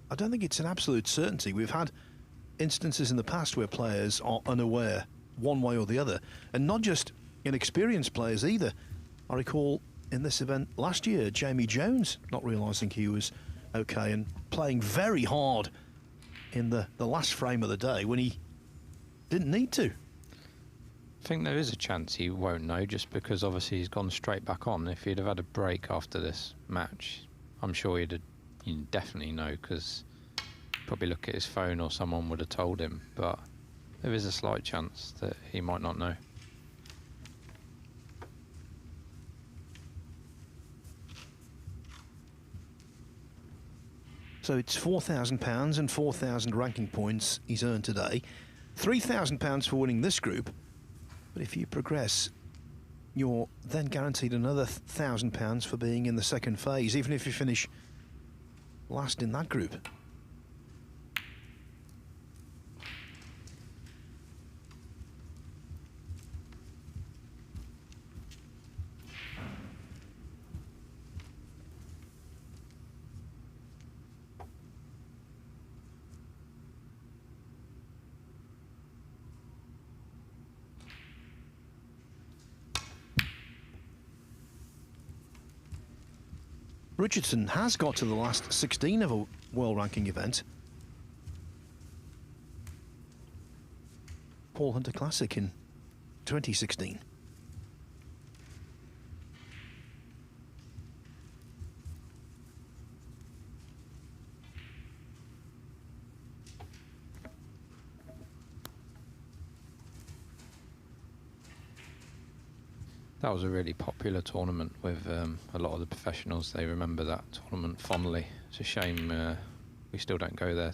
I don't think it's an absolute certainty. We've had instances in the past where players are unaware one way or the other, and not just inexperienced players either. I recall in this event last year, Jamie Jones not realising he was okay and playing very hard in the last frame of the day when he didn't need to. I think there is a chance he won't know, just because obviously he's gone straight back on. If he'd have had a break after this match, I'm sure he'd definitely know, because probably look at his phone or someone would have told him. But there is a slight chance that he might not know. So it's £4,000 and 4,000 ranking points he's earned today. £3,000 for winning this group. But if you progress, you're then guaranteed another £1,000 for being in the second phase, even if you finish last in that group. Richardson has got to the last 16 of a world ranking event. Paul Hunter Classic in 2016. That was a really popular tournament with a lot of the professionals. They remember that tournament fondly. It's a shame we still don't go there.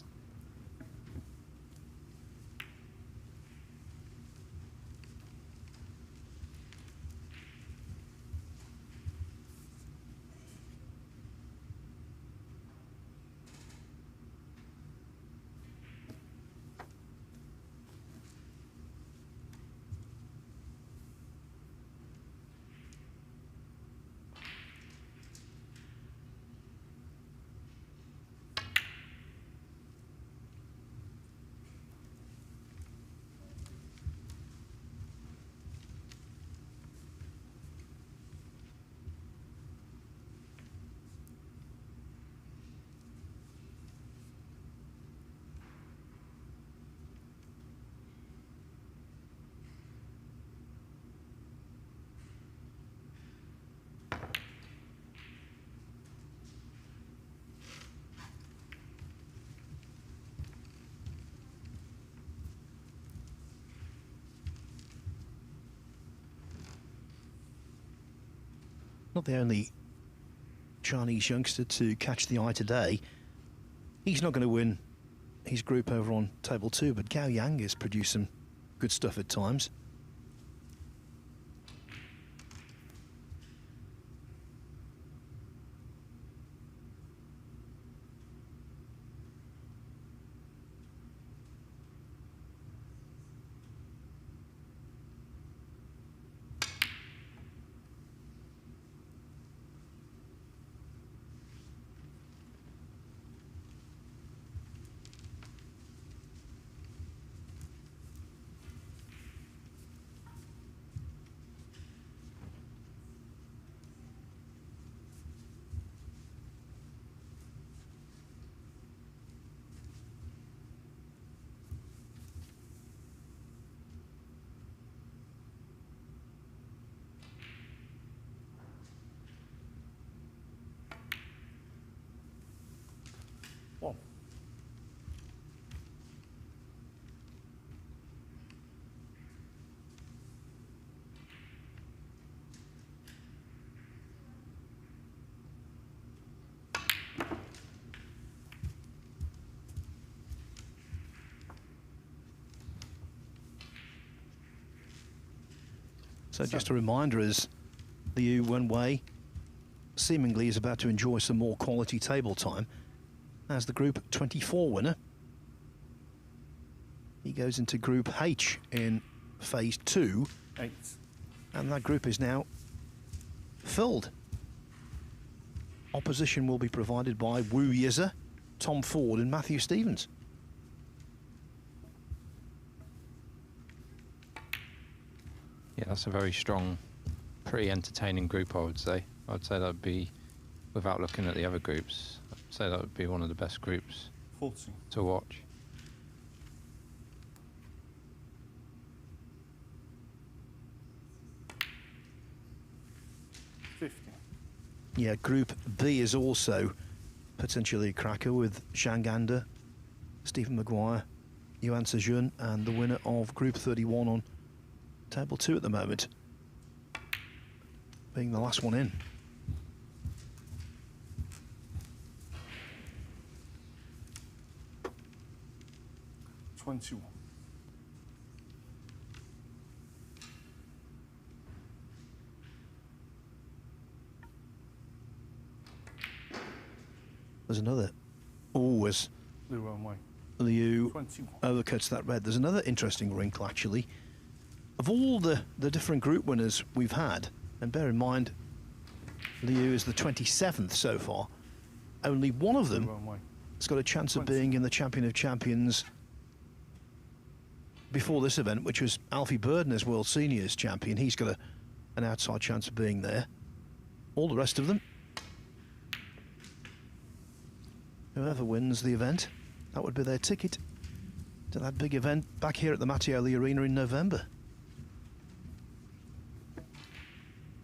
not the only Chinese youngster to catch the eye today. He's not going to win his group over on table 2, but Gao Yang has produced some good stuff at times. One. So just a reminder, as Liu Wenway seemingly is about to enjoy some more quality table time as the Group 24 winner. He goes into Group H in Phase 2. 8. And that group is now filled. Opposition will be provided by Wu Yize, Tom Ford and Matthew Stevens. Yeah, that's a very strong, pretty entertaining group, I would say. I'd say that would be, without looking at the other groups, I'd say that would be one of the best groups 40. to watch. Yeah, Group B is also potentially a cracker with Zhang Anda, Stephen Maguire, Yuan Sejun, and the winner of Group 31 on table 2 at the moment, being the last one in. There's another. Oh, as Liu overcuts that red. There's another interesting wrinkle, actually. Of all the different group winners we've had, and bear in mind, Liu is the 27th so far, only one of them has got a chance of being in the Champion of Champions before this event, which was Alfie Burden as World Seniors Champion. He's got an outside chance of being there. All the rest of them, whoever wins the event, that would be their ticket to that big event back here at the Mattioli Arena in November.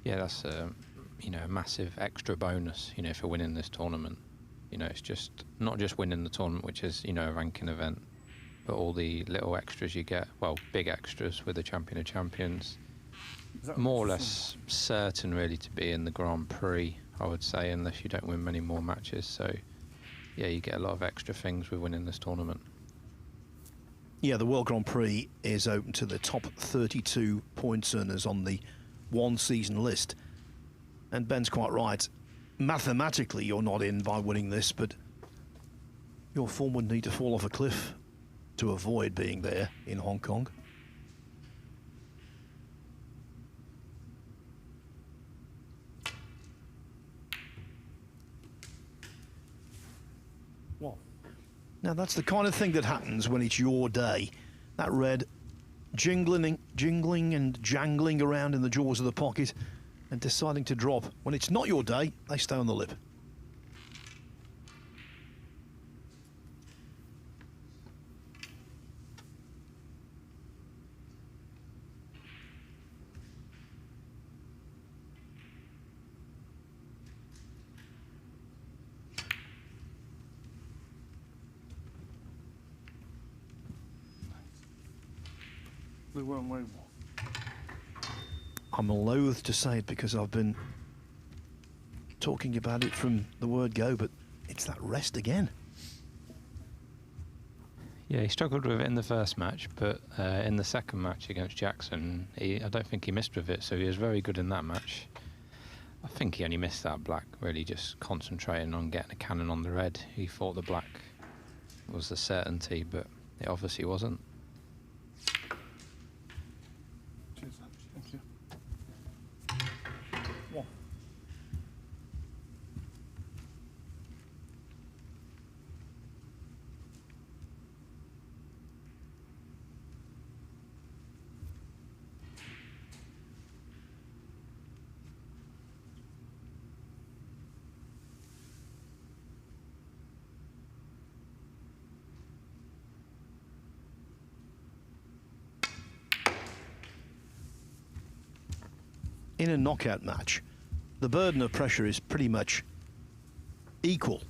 Yeah, that's a massive extra bonus, for winning this tournament. It's just not just winning the tournament, which is, a ranking event, but all the little extras you get, well, big extras with the Champion of Champions. More or less certain, really, to be in the Grand Prix, I would say, unless you don't win many more matches. So, yeah, you get a lot of extra things with winning this tournament. Yeah, the World Grand Prix is open to the top 32 points earners on the one-season list. And Ben's quite right. Mathematically, you're not in by winning this, but your form would need to fall off a cliff to avoid being there in Hong Kong. What? Now, that's the kind of thing that happens when it's your day. That red jingling and jangling around in the jaws of the pocket and deciding to drop. When it's not your day, they stay on the lip. I'm loath to say it because I've been talking about it from the word go, but it's that rest again. Yeah, he struggled with it in the first match, but in the second match against Jackson, I don't think he missed with it, so he was very good in that match. I think he only missed that black, really just concentrating on getting a cannon on the red. He thought the black was the certainty, but it obviously wasn't. Cheers, thank you. One. In a knockout match, the burden of pressure is pretty much equal.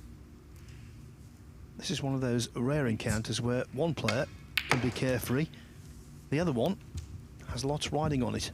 This is one of those rare encounters where one player can be carefree, the other one has lots riding on it.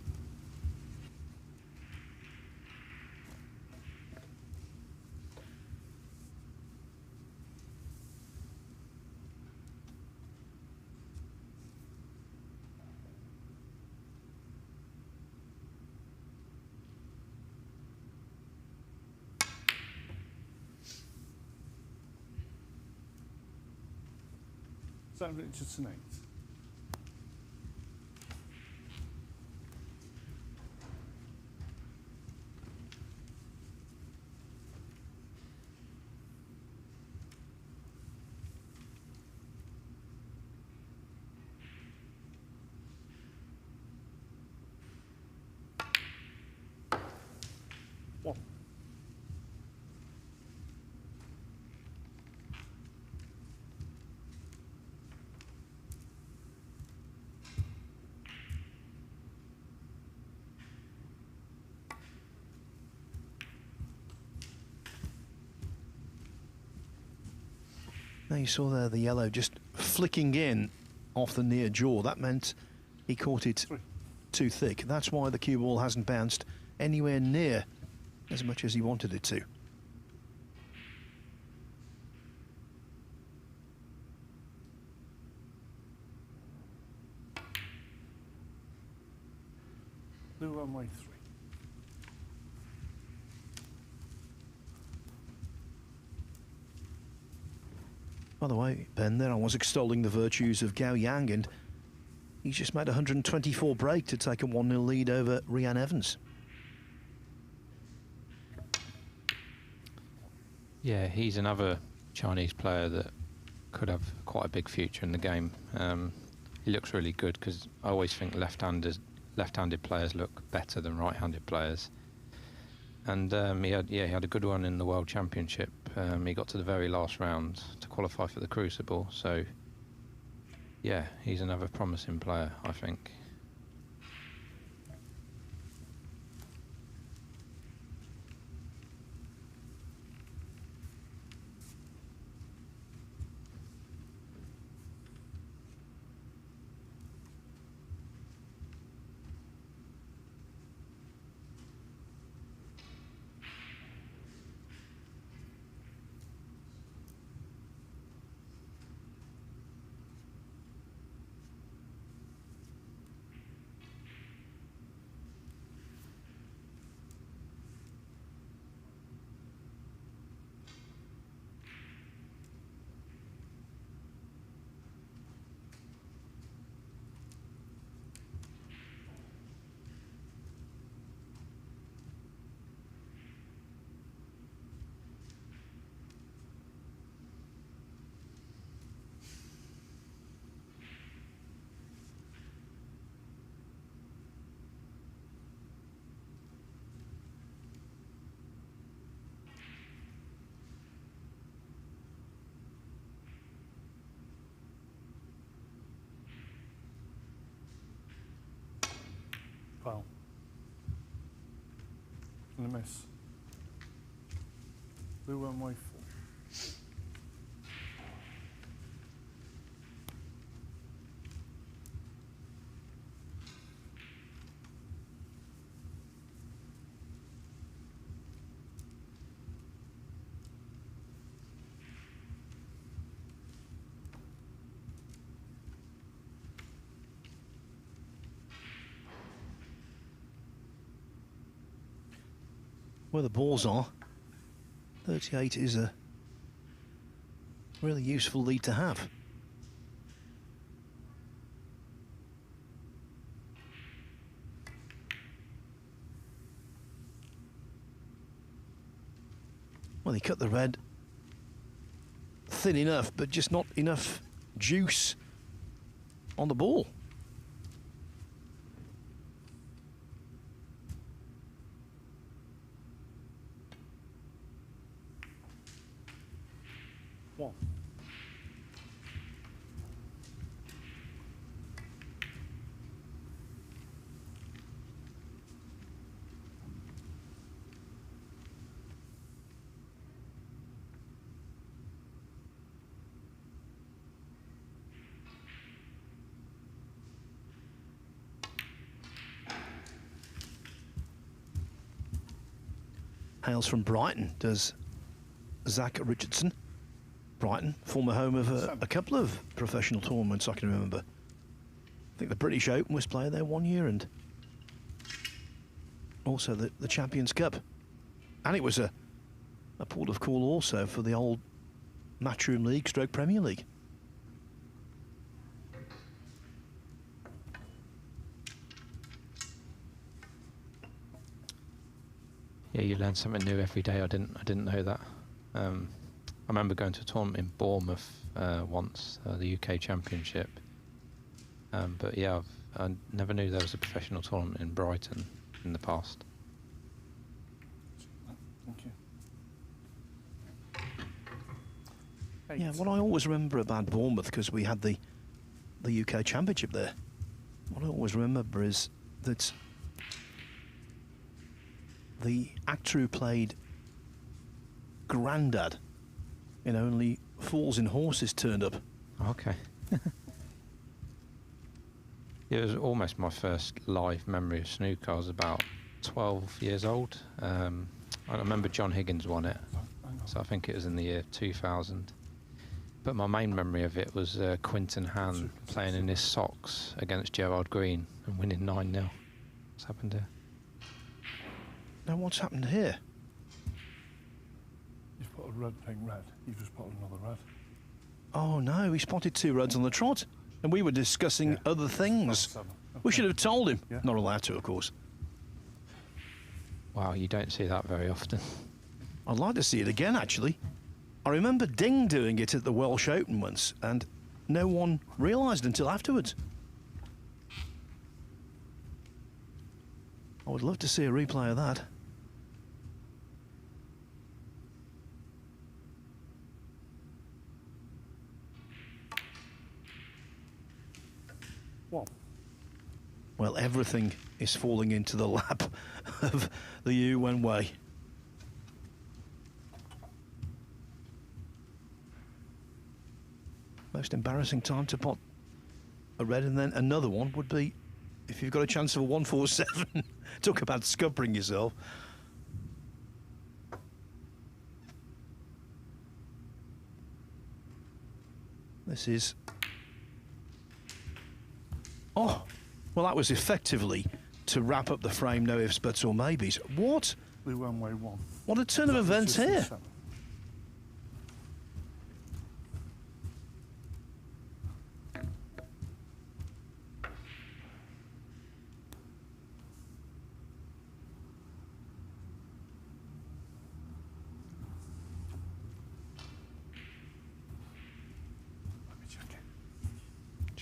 Is that Richardson 8? One. Now you saw there the yellow just flicking in off the near jaw. That meant he caught it too thick. That's why the cue ball hasn't bounced anywhere near as much as he wanted it to. Blue Wenway 3. By the way, Ben, there I was extolling the virtues of Gao Yang, and he's just made a 124 break to take a 1-0 lead over Ryan Evans. Yeah, he's another Chinese player that could have quite a big future in the game. He looks really good because I always think left-handed players look better than right-handed players. And he had a good one in the World Championship. He got to the very last round to qualify for the Crucible. So, yeah, he's another promising player, I think. Foul. And a miss. Blue Wenway 4. where the balls are. 38 is a really useful lead to have. Well, he cut the red thin enough, but just not enough juice on the ball. One. Hails from Brighton, does Zach Richardson. Brighton, former home of a couple of professional tournaments I can remember. I think the British Open was played there one year, and also the Champions Cup. And it was a port of call also for the old Matchroom League stroke Premier League. Yeah, you learn something new every day. I didn't know that. I remember going to a tournament in Bournemouth once, the UK Championship. But yeah, I never knew there was a professional tournament in Brighton in the past. Thank you. Yeah, what I always remember about Bournemouth, because we had the UK Championship there, what I always remember is that the actor who played Grandad in Only Fools and Horses turned up. Okay. It was almost my first live memory of snooker. I was about 12 years old. I remember John Higgins won it, so I think it was in the year 2000. But my main memory of it was Quinton Han playing in his socks against Gerard Green and winning 9-0. What's happened here? Now, what's happened here? You've put a red, pink, red. You've just put another red. Oh no, he spotted two reds on the trot, and we were discussing other things. Okay. We should have told him. Yeah. Not allowed to, of course. Wow, you don't see that very often. I'd like to see it again, actually. I remember Ding doing it at the Welsh Open once, and no one realised until afterwards. I would love to see a replay of that. What? Well, everything is falling into the lap of the Wenway. Most embarrassing time to pot a red, and then another one would be if you've got a chance of a 147. Talk about scuppering yourself. This is... Oh, well, that was effectively to wrap up the frame, no ifs, buts or maybes. What? Blue Wenway 1. What a turn of events here.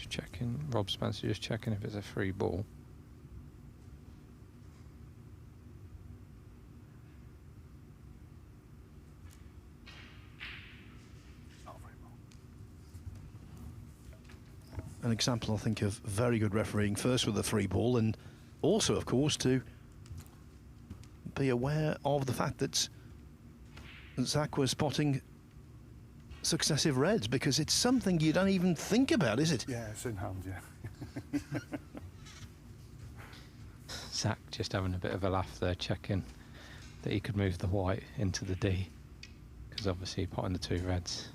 Checking, Rob Spencer just checking if it's a free ball. An example, I think, of very good refereeing, first with a free ball, and also, of course, to be aware of the fact that Zach was spotting successive reds, because it's something you don't even think about, is it? Yeah, it's in hand, yeah. Zach just having a bit of a laugh there, checking that he could move the white into the D, because obviously he put in the two reds.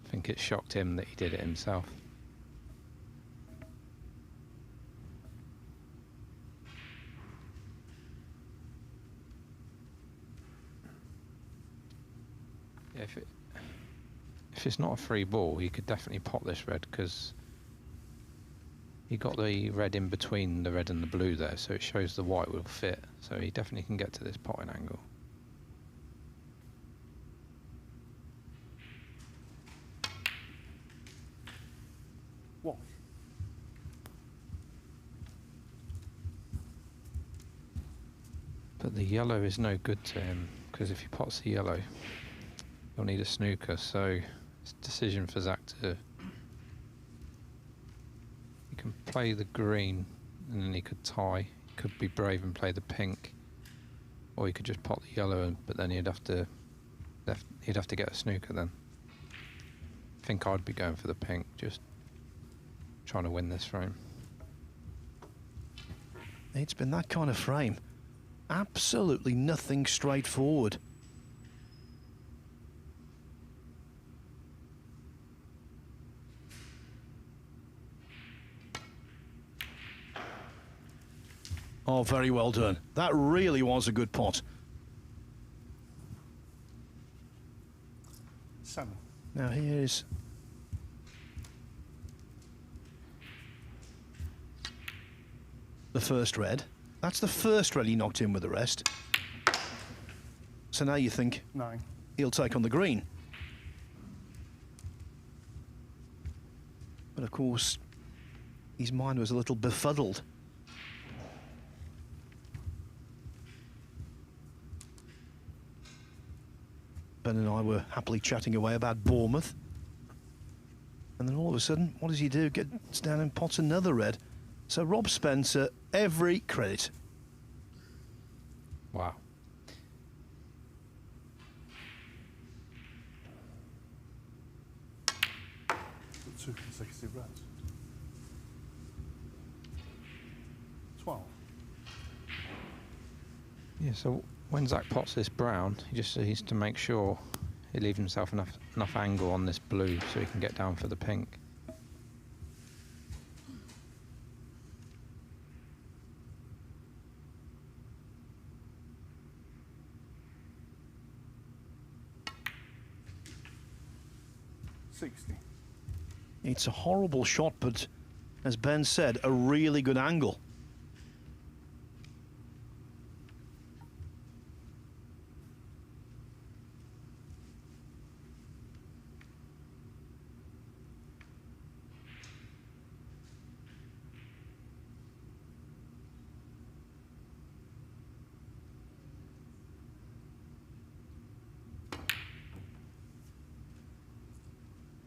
I think it shocked him that he did it himself. Yeah, if it's not a free ball, he could definitely pot this red, because he got the red in between the red and the blue there, so it shows the white will fit. So he definitely can get to this potting angle. What? But the yellow is no good to him, because if he pots the yellow, he'll need a snooker. So it's a decision for Zach to... He can play the green, and then he could tie. He could be brave and play the pink, or he could just pot the yellow, but then he'd have to get a snooker then. I think I'd be going for the pink, just trying to win this frame. It's been that kind of frame. Absolutely nothing straightforward. Oh, very well done. That really was a good pot. Salmon. Now here's... the first red. That's the first red he knocked in with the rest. So now you think 9. He'll take on the green. But of course, his mind was a little befuddled. Ben and I were happily chatting away about Bournemouth. And then all of a sudden, what does he do? Gets down and pots another red. So Rob Spencer, every credit. Wow. Two consecutive reds. 12. Yeah, so when Zach pots this brown, he just needs to make sure he leaves himself enough angle on this blue so he can get down for the pink. It's a horrible shot, but as Ben said, a really good angle.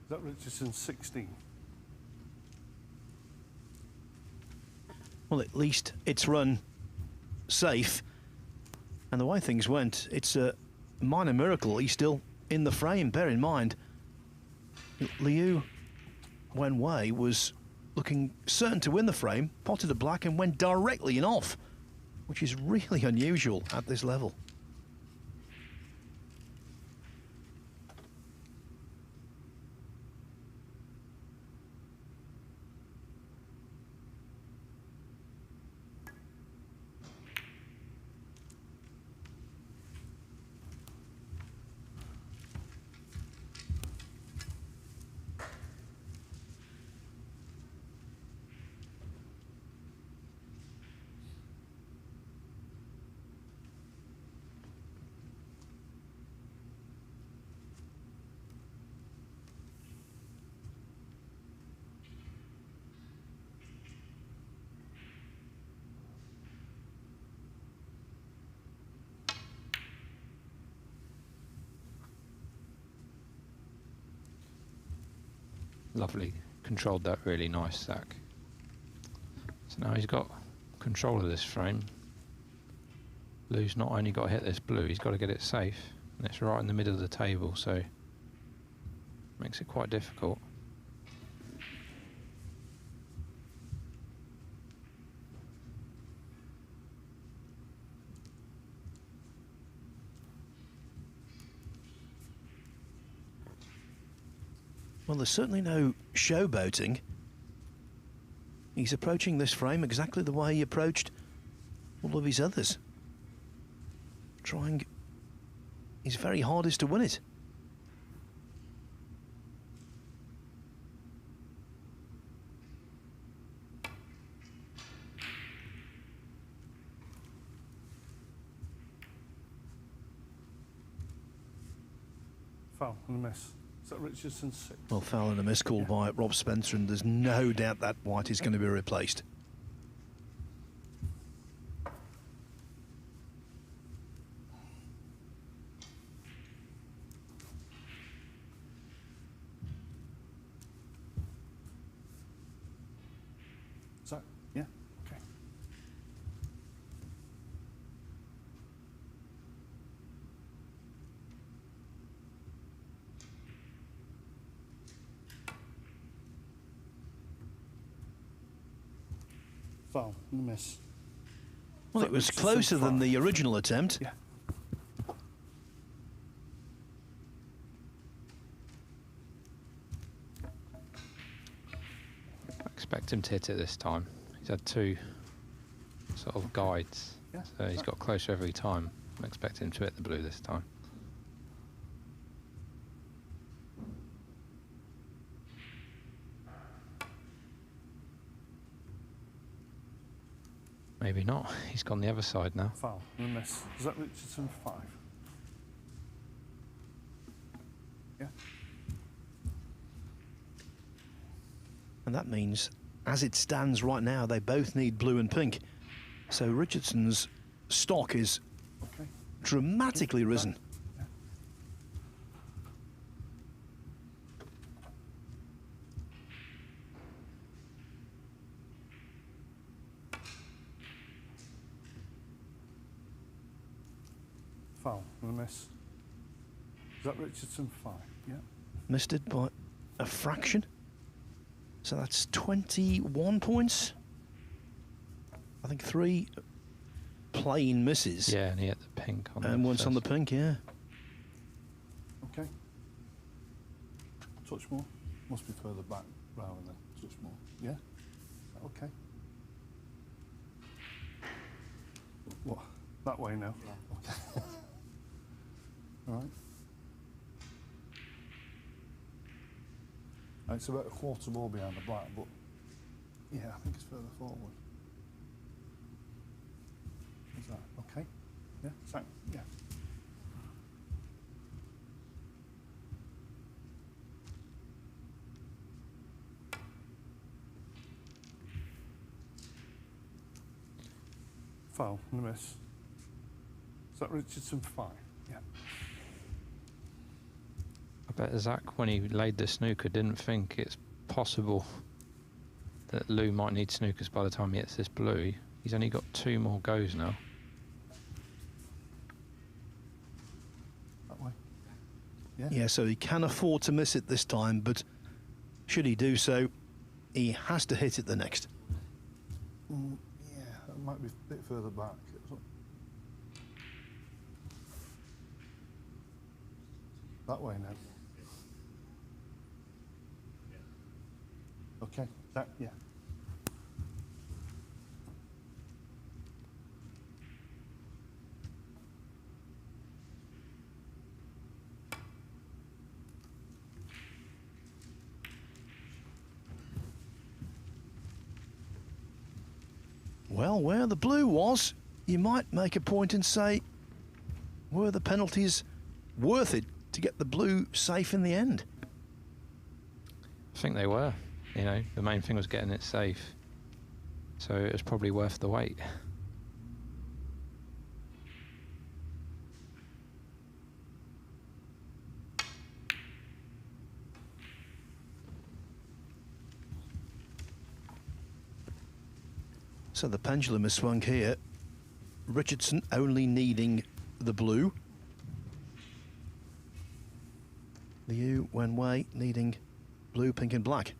Is that Richardson 16? Well, at least it's run safe. And the way things went, it's a minor miracle he's still in the frame. Bear in mind, Liu Wenway was looking certain to win the frame, potted a black and went directly in off, which is really unusual at this level. Lovely, controlled that really nice, Zach. So now he's got control of this frame. Lou's not only got to hit this blue, he's got to get it safe. And it's right in the middle of the table, so makes it quite difficult. Well, there's certainly no showboating. He's approaching this frame exactly the way he approached all of his others. Trying his very hardest to win it. Foul and a miss. Is that Richardson 6? Well, foul and a miss called by Rob Spencer, and there's no doubt that white is going to be replaced. Is that, yeah? Okay. Foul and a miss. Well, it was closer than the original attempt. Yeah. I expect him to hit it this time. He's had 2 sort of guides, Yeah, so he's got closer every time. I expect him to hit the blue this time. Maybe not. He's gone the other side now. Foul and a miss. Is that Richardson 5? Yeah. And that means, as it stands right now, they both need blue and pink. So Richardson's stock is dramatically risen. Yeah. Foul and a miss. Is that Richardson 5? Yeah. Missed it by a fraction. So that's 21 points. I think 3 plain misses. Yeah, and he hit the pink on and the once on the pink, yeah. Okay. Touch more. Must be further back rather than touch more. Yeah? Okay. What? That way now? Yeah. Okay. All right. It's about a quarter more behind the black, but yeah, I think it's further forward. Is that okay? Yeah, same. Yeah. Foul and a miss. Is that Richardson 5? Yeah. I bet Zach, when he laid the snooker, didn't think it's possible that Lou might need snookers by the time he hits this blue. He's only got 2 more goes now. That way. Yeah. Yeah, so he can afford to miss it this time, but should he do so, he has to hit it the next. Yeah, that might be a bit further back. That way now. Okay, that, yeah. Well, where the blue was, you might make a point and say, were the penalties worth it to get the blue safe in the end? I think they were. You know, the main thing was getting it safe. So it was probably worth the wait. So the pendulum has swung here. Richardson only needing the blue. Liu Wenway needing blue, pink and black.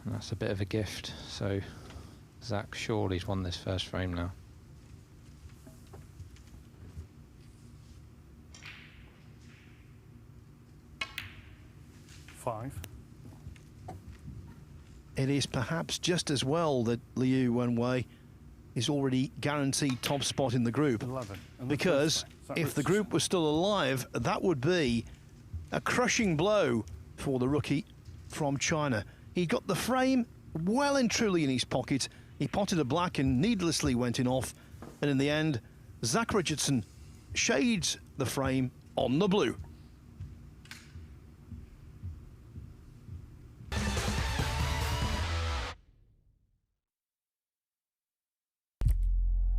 And that's a bit of a gift. So Zach surely's won this first frame now. It is perhaps just as well that Liu Wenway is already guaranteed top spot in the group. 11. Because if the group was still alive, that would be a crushing blow for the rookie from China. He got the frame well and truly in his pocket. He potted a black and needlessly went in off. And in the end, Zach Richardson shades the frame on the blue.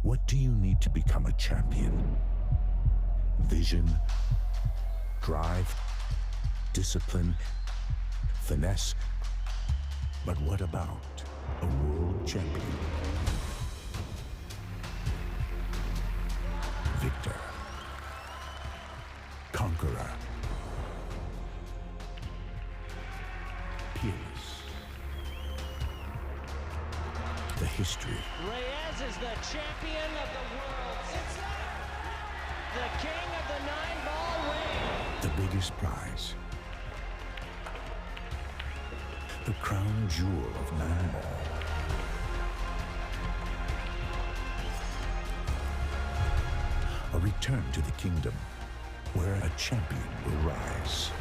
What do you need to become a champion? Vision, drive, discipline, finesse. But what about a world champion? Victor, conqueror, peerless. The history. Reyes is the champion of the world. It's the king of the 9-ball ring. The biggest prize. The crown jewel of 9-ball. A return to the kingdom where a champion will rise.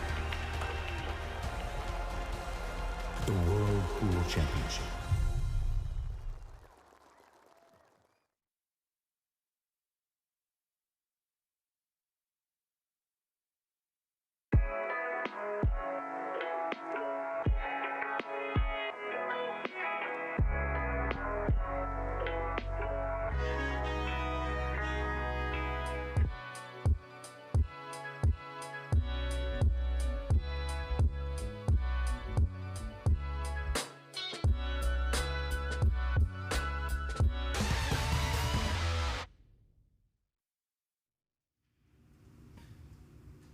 The World Pool Championship.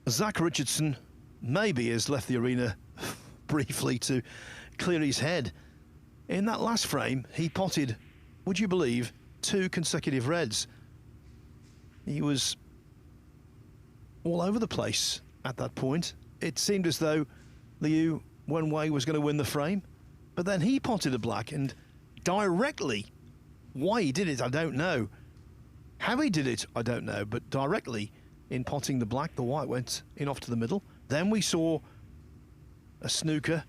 Zach Richardson maybe has left the arena briefly to clear his head. In that last frame, he potted, would you believe, 2 consecutive reds. He was all over the place at that point. It seemed as though Liu Wenway was going to win the frame, but then he potted a black, and directly, why he did it, I don't know. How he did it, I don't know, but directly in potting the black, the white went in off to the middle. Then we saw a snooker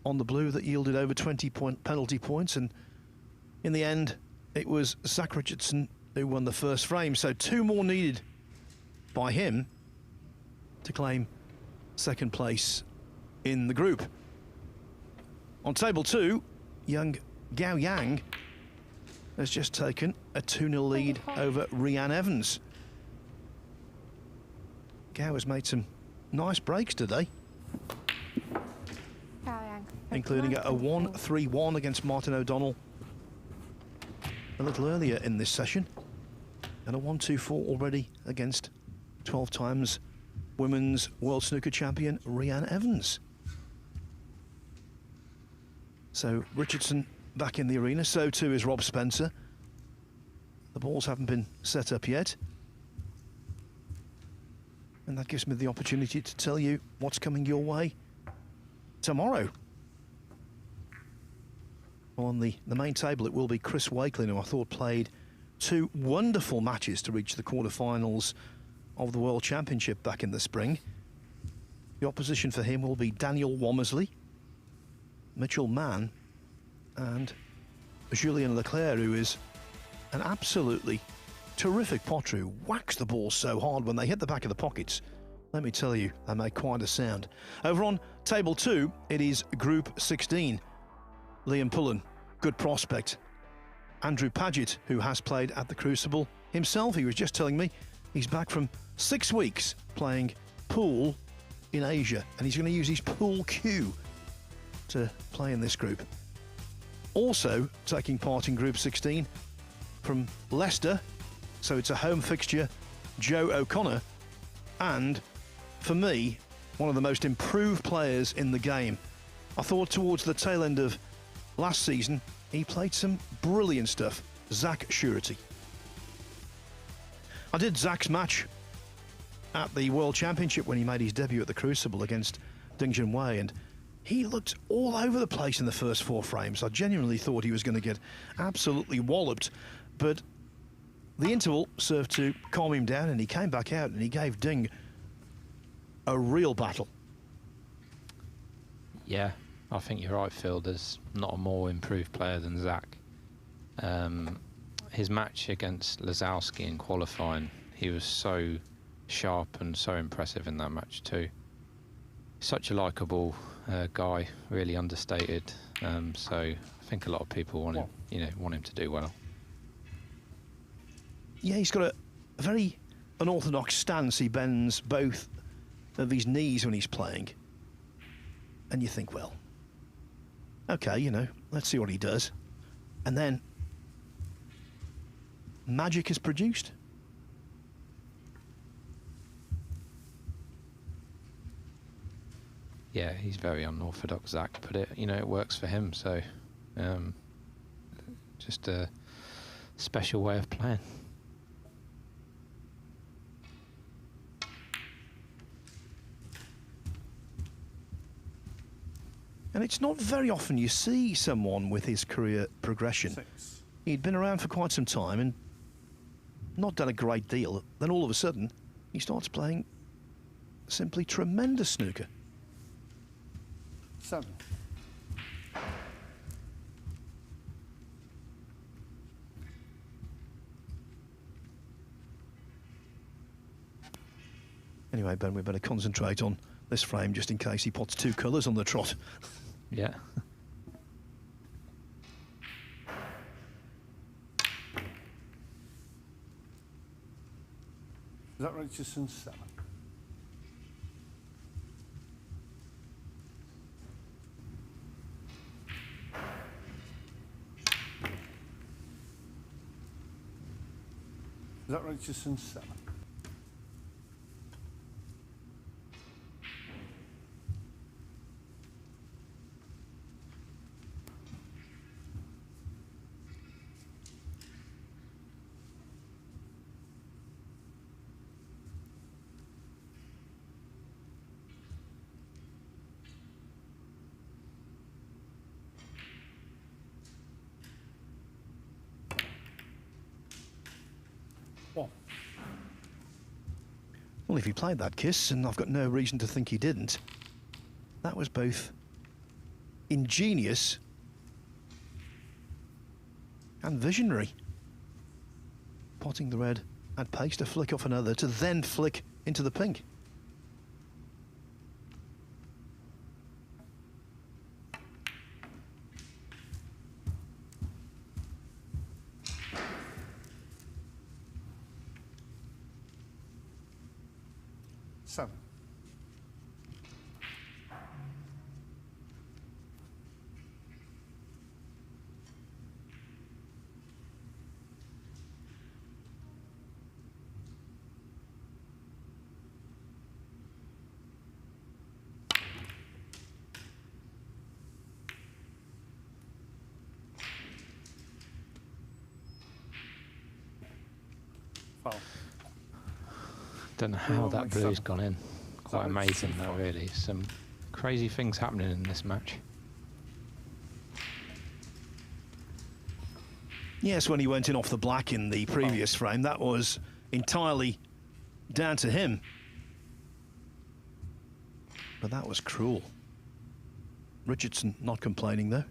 on the blue that yielded over 20 penalty points, and in the end, it was Zach Richardson who won the first frame. So 2 more needed by him to claim second place in the group. On table 2, young Gao Yang has just taken a 2-0 lead over Rhian Evans. Gao has made some nice breaks today, including a 1-3-1 against Martin O'Donnell a little earlier in this session, and a 1-2-4 already against 12 times women's world snooker champion Rhian Evans. So Richardson back in the arena, so too is Rob Spencer. The balls haven't been set up yet, and that gives me the opportunity to tell you what's coming your way tomorrow. On the main table, it will be Chris Wakelin, who I thought played 2 wonderful matches to reach the quarterfinals of the World Championship back in the spring. The opposition for him will be Daniel Womersley, Mitchell Mann, and Julien Leclerc, who is an absolutely terrific potter who whacks the ball so hard when they hit the back of the pockets. Let me tell you, they make quite a sound. Over on table 2, it is Group 16. Liam Pullen, good prospect. Andrew Paget, who has played at the Crucible himself. He was just telling me he's back from 6 weeks playing pool in Asia, and he's going to use his pool cue to play in this group. Also taking part in Group 16 from Leicester, so it's a home fixture, Joe O'Connor, and for me, one of the most improved players in the game. I thought towards the tail end of last season, he played some brilliant stuff, Zach Surety. I did Zach's match at the World Championship when he made his debut at the Crucible against Ding Junhui, and he looked all over the place in the first 4 frames. I genuinely thought he was going to get absolutely walloped, but the interval served to calm him down, and he came back out and he gave Ding a real battle. Yeah, I think you're right, Phil. There's not a more improved player than Zach. His match against Lazowski in qualifying, he was so sharp and so impressive in that match too. Such a likeable guy, really understated. So I think a lot of people want him, want him to do well. Yeah, he's got a very unorthodox stance. He bends both of his knees when he's playing. And you think, well, okay, let's see what he does. And then magic is produced. Yeah, he's very unorthodox, Zach, but it works for him. So, just a special way of playing. And it's not very often you see someone with his career progression. He'd been around for quite some time and not done a great deal. Then all of a sudden, he starts playing simply tremendous snooker. 7. Anyway, Ben, we better concentrate on this frame just in case he puts 2 colours on the trot. Yeah. Is that Richardson 7? Is that Richardson 7? Well, if he played that kiss, and I've got no reason to think he didn't, that was both ingenious and visionary. Potting the red at pace to flick off another, to then flick into the pink. Don't know how that blue's gone in. Quite amazing, that really. Some crazy things happening in this match. Yes, when he went in off the black in the previous frame, that was entirely down to him. But that was cruel. Richardson not complaining, though.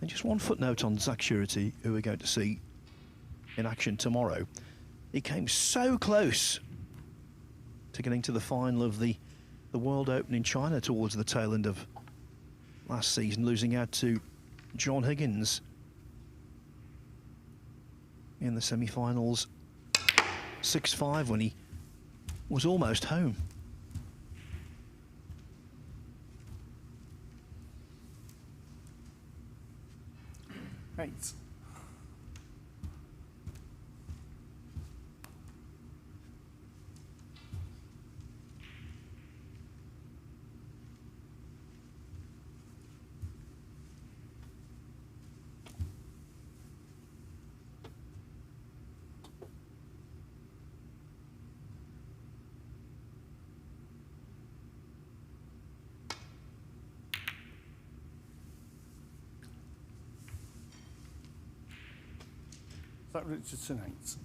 And just one footnote on Zach Surety, who we're going to see in action tomorrow. He came so close to getting to the final of the World Open in China towards the tail end of last season, losing out to John Higgins in the semi-finals 6-5 when he was almost home. Right. Is that Richardson 8?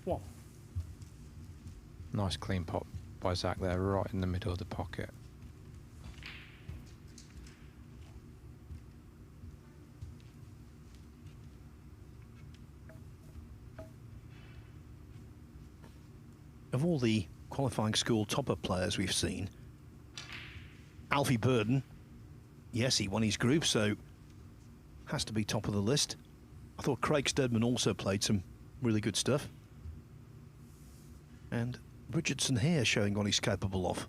One. Nice clean pot by Zach there, right in the middle of the pocket. Of all the qualifying school top-up players we've seen, Alfie Burden, yes, he won his group, so has to be top of the list. I thought Craig Steadman also played some really good stuff. And Richardson here showing what he's capable of.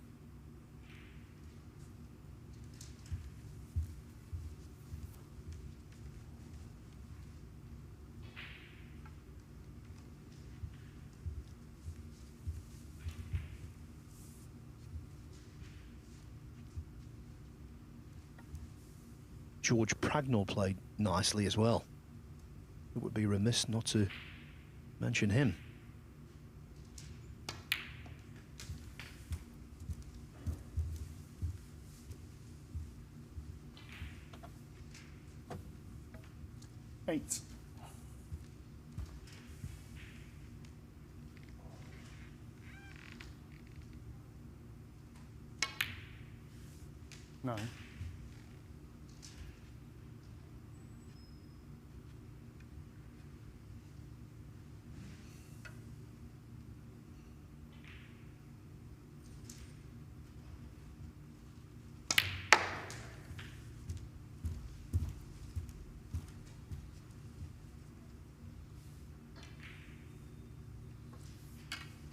George Pragnell played nicely as well. It would be remiss not to mention him. Eight. Nine.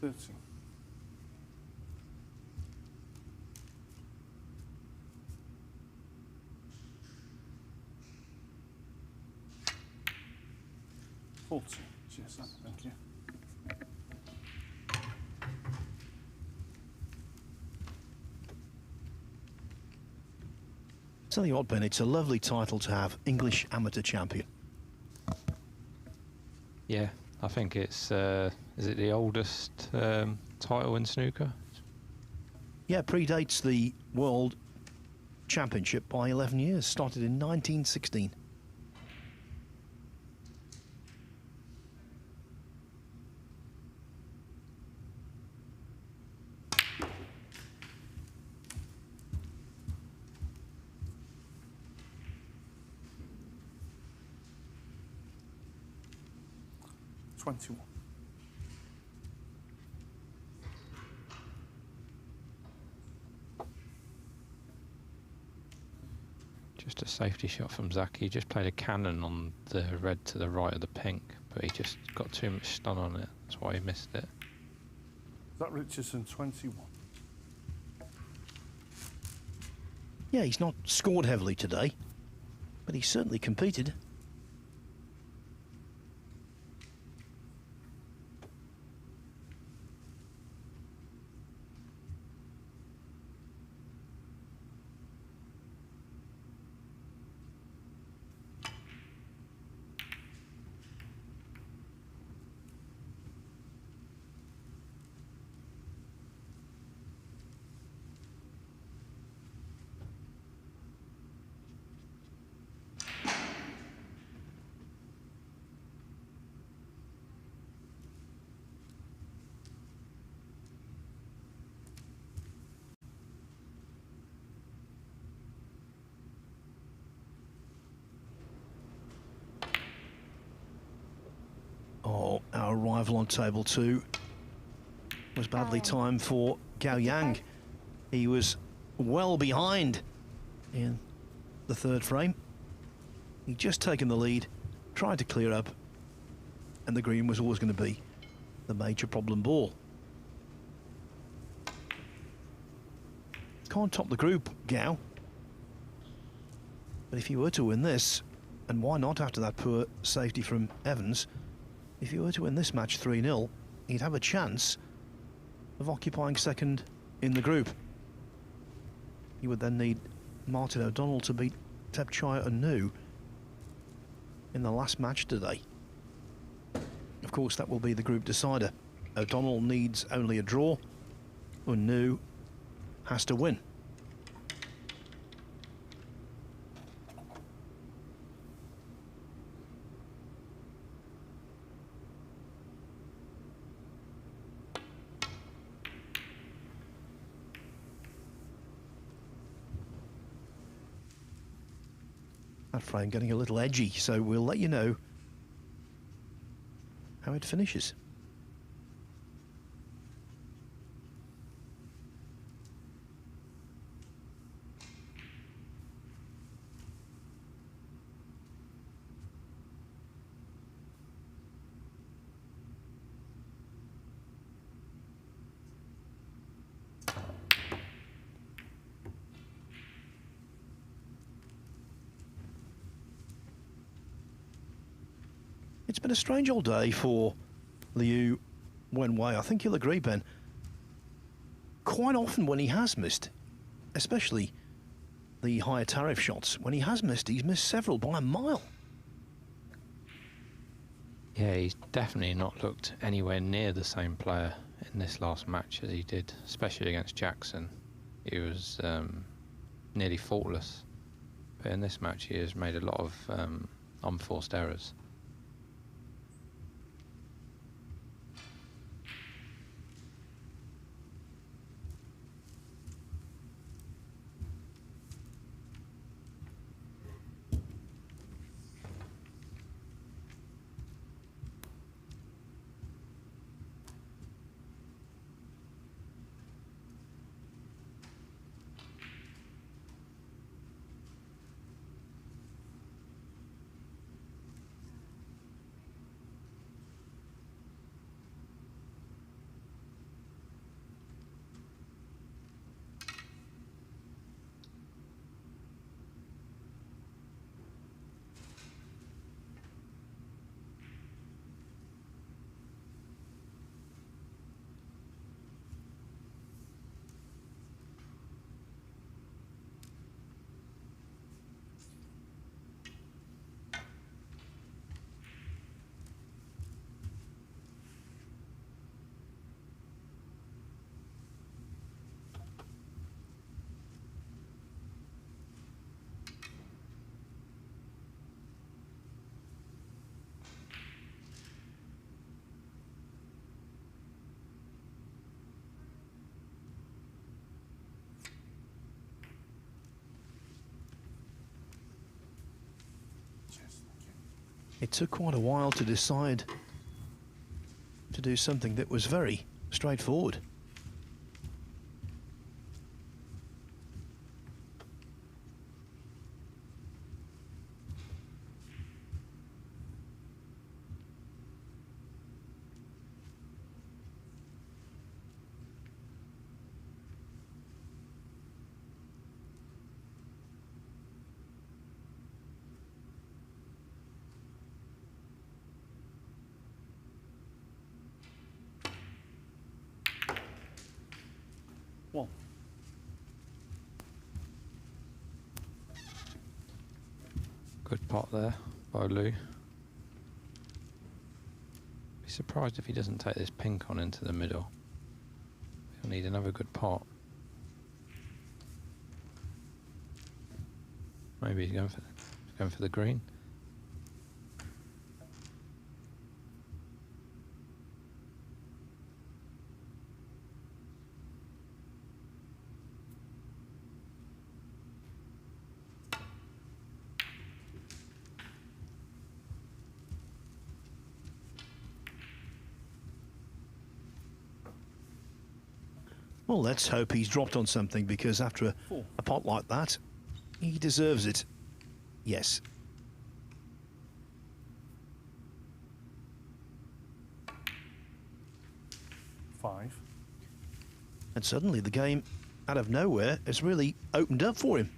Thirty. Cheers, thank you. Tell you what, Ben, it's a lovely title to have, English Amateur Champion. Yeah, I think it's, is it the oldest title in snooker? Yeah, predates the World Championship by 11 years, started in 1916. Just a safety shot from Zach. He just played a cannon on the red to the right of the pink, but he just got too much stun on it. That's why he missed it. Is that Richardson 21? Yeah, he's not scored heavily today, but he certainly competed. Our arrival on table 2 was badly timed for Gao Yang. He was well behind in the third frame. He'd just taken the lead, tried to clear up, and the green was always going to be the major problem ball. Can't top the group, Gao. But if you were to win this, and why not after that poor safety from Evans, if you were to win this match 3-0, he'd have a chance of occupying second in the group. You would then need Martin O'Donnell to beat Tepchai Anu in the last match today. Of course, that will be the group decider. O'Donnell needs only a draw. Anu has to win. That frame getting a little edgy, so we'll let you know how it finishes. It's been a strange old day for Liu Wenway. I think you'll agree, Ben. Quite often when he has missed, especially the higher tariff shots, when he has missed, he's missed several by a mile. Yeah, he's definitely not looked anywhere near the same player in this last match as he did, especially against Jackson. He was nearly faultless. But in this match, he has made a lot of unforced errors. It took quite a while to decide to do something that was very straightforward. One. Good pot there by Lou. Be surprised if he doesn't take this pink on into the middle. He'll need another good pot. Maybe he's going for the green. Well, let's hope he's dropped on something, because after a pot like that, he deserves it. Yes. Five. And suddenly the game, out of nowhere, has really opened up for him.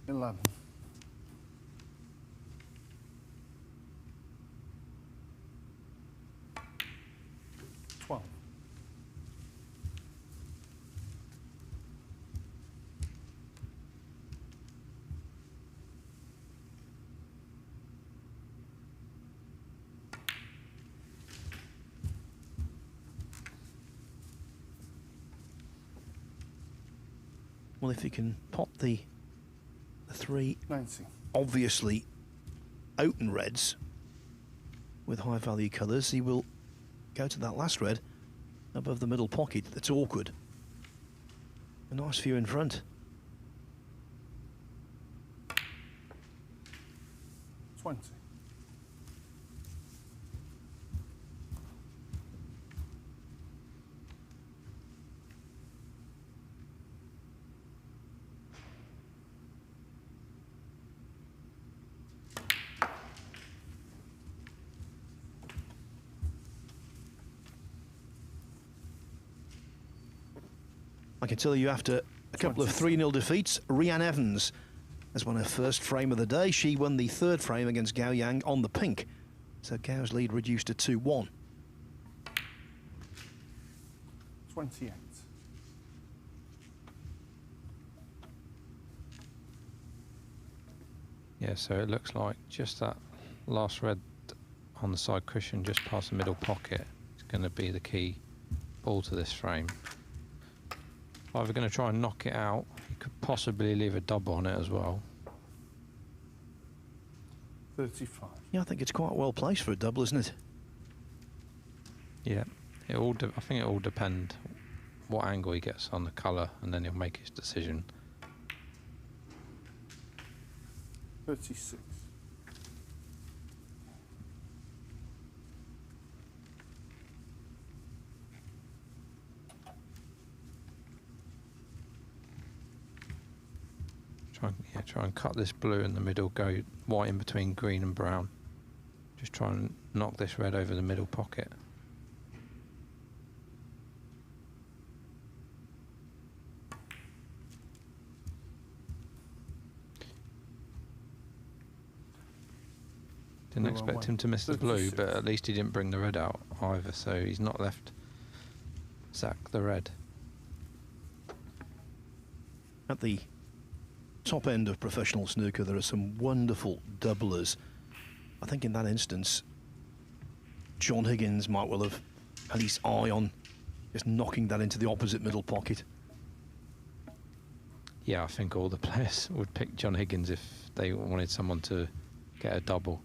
Eleven. 12. Well, if he can pop the three 90. obviously open reds with high value colours, he will go to that last red above the middle pocket. That's awkward. A nice view in front. 20. I can tell you, after a couple of 3-0 defeats, Rhian Evans has won her first frame of the day. She won the third frame against Gao Yang on the pink. So Gao's lead reduced to 2-1. 28. Yeah, so it looks like just that last red on the side cushion just past the middle pocket is going to be the key ball to this frame. Either going to try and knock it out, you could possibly leave a double on it as well. 35. Yeah, I think it's quite well placed for a double, isn't it? Yeah, I think it all depend what angle he gets on the colour, and then he'll make his decision. 36. Try and cut this blue in the middle, go white in between green and brown. Just try and knock this red over the middle pocket. Didn't expect him to miss the blue, but at least he didn't bring the red out either, so he's not left Zach the red. At the top end of professional snooker, there are some wonderful doublers. I think in that instance, John Higgins might well have had his eye on just knocking that into the opposite middle pocket. Yeah, I think all the players would pick John Higgins if they wanted someone to get a double.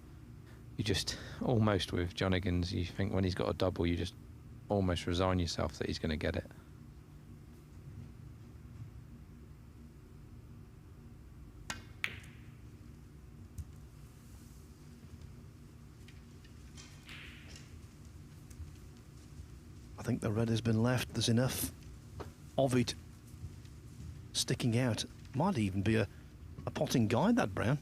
You just almost, with John Higgins, you think when he's got a double, you just almost resign yourself that he's going to get it. I think the red has been left. There's enough of it sticking out. Might even be a potting guide, that brown.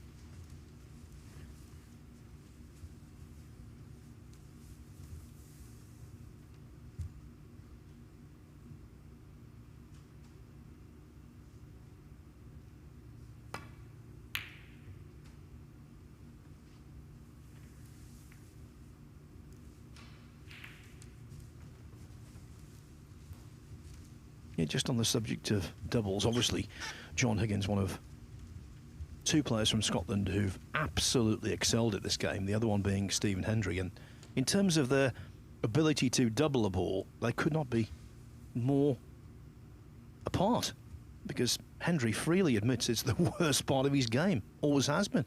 Yeah, just on the subject of doubles, obviously, John Higgins, one of two players from Scotland who've absolutely excelled at this game, the other one being Stephen Hendry. And in terms of their ability to double a ball, they could not be more apart, because Hendry freely admits it's the worst part of his game, always has been.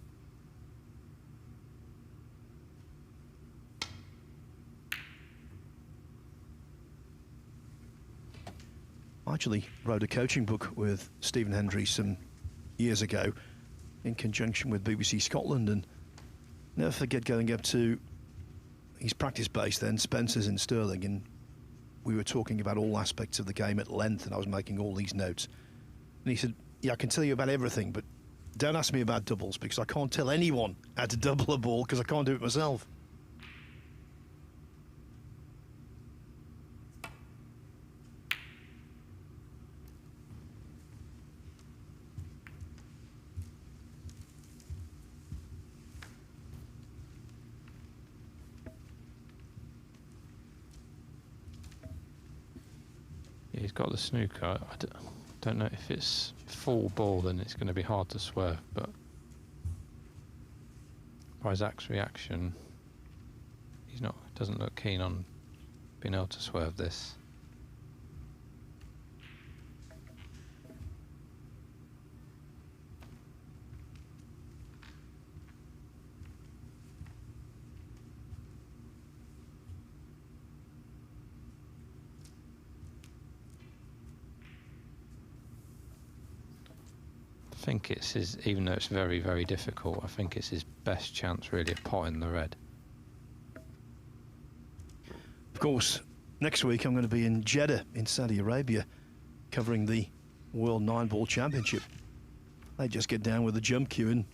I actually wrote a coaching book with Stephen Hendry some years ago in conjunction with BBC Scotland, and never forget going up to his practice base then, Spencer's in Stirling, and we were talking about all aspects of the game at length, and I was making all these notes. And he said, yeah, I can tell you about everything, but don't ask me about doubles, because I can't tell anyone how to double a ball, because I can't do it myself. He's got the snooker. I don't know if it's full ball, then it's going to be hard to swerve, but by Zach's reaction, doesn't look keen on being able to swerve this. I think it's his, even though it's very, very difficult, I think it's his best chance really of potting the red. Of course, next week I'm going to be in Jeddah in Saudi Arabia covering the World 9-Ball Championship. They just get down with the jump cue and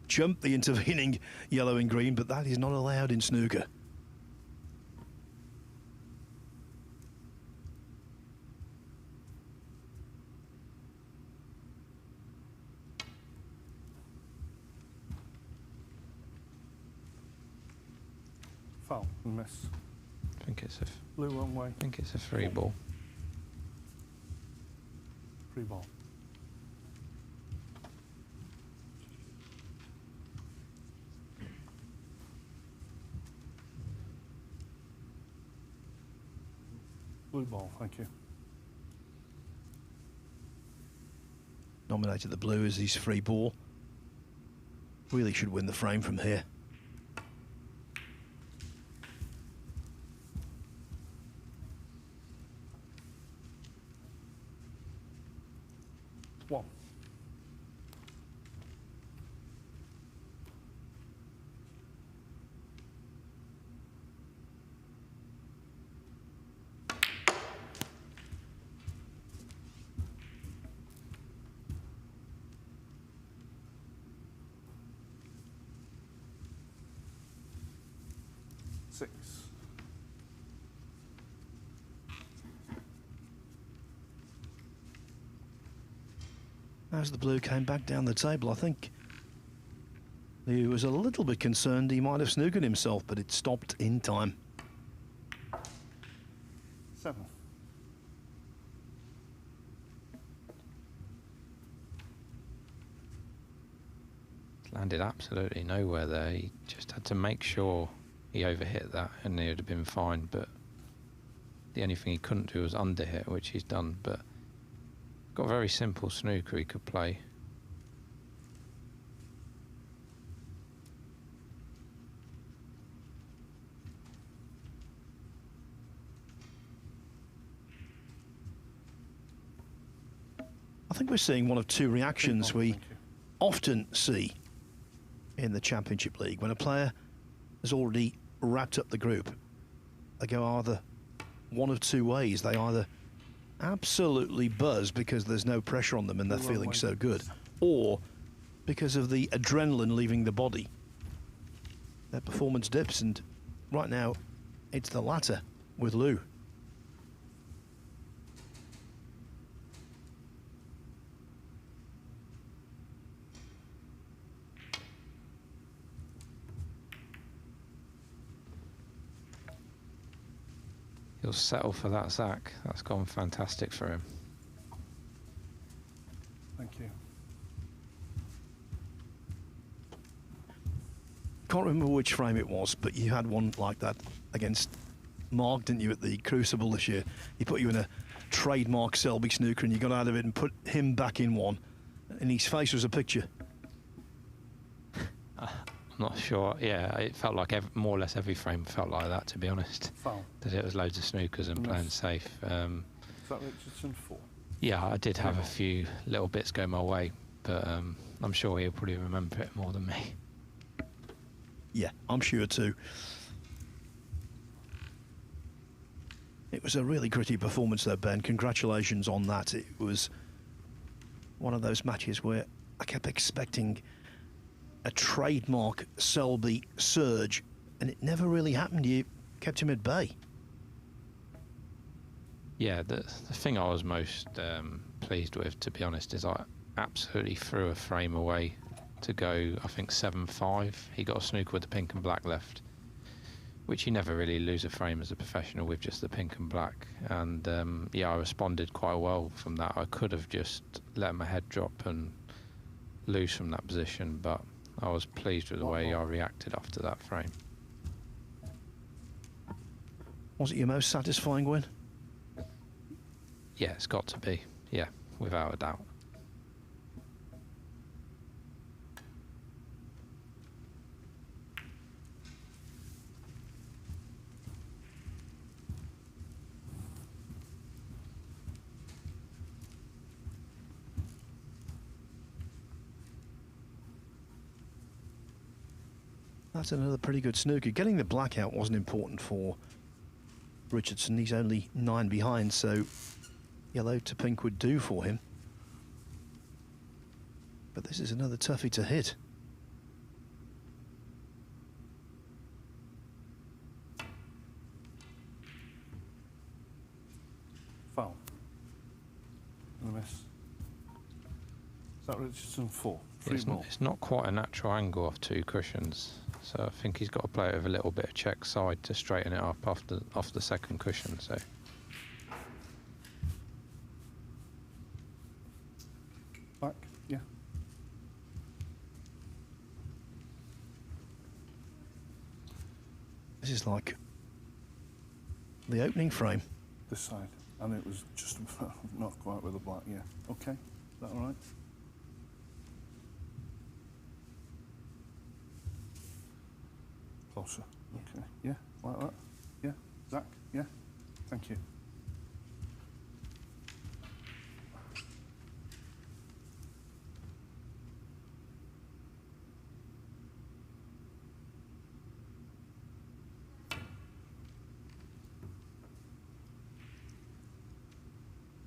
jump the intervening yellow and green, but that is not allowed in snooker. Foul and miss. I think it's a blue one way. I think it's a free ball. Free ball. Blue ball, thank you. Nominated the blue as his free ball. Really should win the frame from here. One. Six. As the blue came back down the table, I think he was a little bit concerned he might have snookered himself, but it stopped in time. 7. Landed absolutely nowhere there. He just had to make sure he overhit that and he would have been fine, but the only thing he couldn't do was underhit, which he's done. But got a very simple snooker he could play. I think we're seeing one of two reactions we often see in the Championship League. When a player has already wrapped up the group, they go either one of two ways. They either absolutely buzz because there's no pressure on them and they're feeling so good, or because of the adrenaline leaving the body, their performance dips, and right now it's the latter with Lou. He'll settle for that, Zach. That's gone fantastic for him. Thank you. Can't remember which frame it was, but you had one like that against Mark, didn't you, at the Crucible this year? He put you in a trademark Selby snooker and you got out of it and put him back in one, and his face was a picture. I'm not sure. Yeah, it felt like more or less every frame felt like that, to be honest. Foul. That it was loads of snookers and playing safe. Is that Richardson 4? Yeah, I did have a few little bits go my way, but I'm sure he'll probably remember it more than me. Yeah, I'm sure too. It was a really gritty performance though, Ben. Congratulations on that. It was one of those matches where I kept expecting a trademark Selby surge, and it never really happened. You kept him at bay. Yeah, the thing I was most pleased with, to be honest, is I absolutely threw a frame away to go, I think, 7-5. He got a snooker with the pink and black left, which you never really lose a frame as a professional with just the pink and black. And yeah, I responded quite well from that. I could have just let my head drop and lose from that position, but I was pleased with the way I reacted after that frame. Was it your most satisfying win? Yeah, it's got to be. Yeah, without a doubt. That's another pretty good snooker. Getting the blackout wasn't important for Richardson. He's only 9 behind, so yellow to pink would do for him. But this is another toughie to hit. Foul. And a miss. Is that Richardson 4? It's not quite a natural angle off 2 cushions, so I think he's got to play it with a little bit of check side to straighten it up off the second cushion. So. Back, yeah. This is like the opening frame. This side, and it was just not quite with the black, yeah. Okay, is that all right? Closer, okay, yeah, like that, yeah. Zach, yeah, thank you.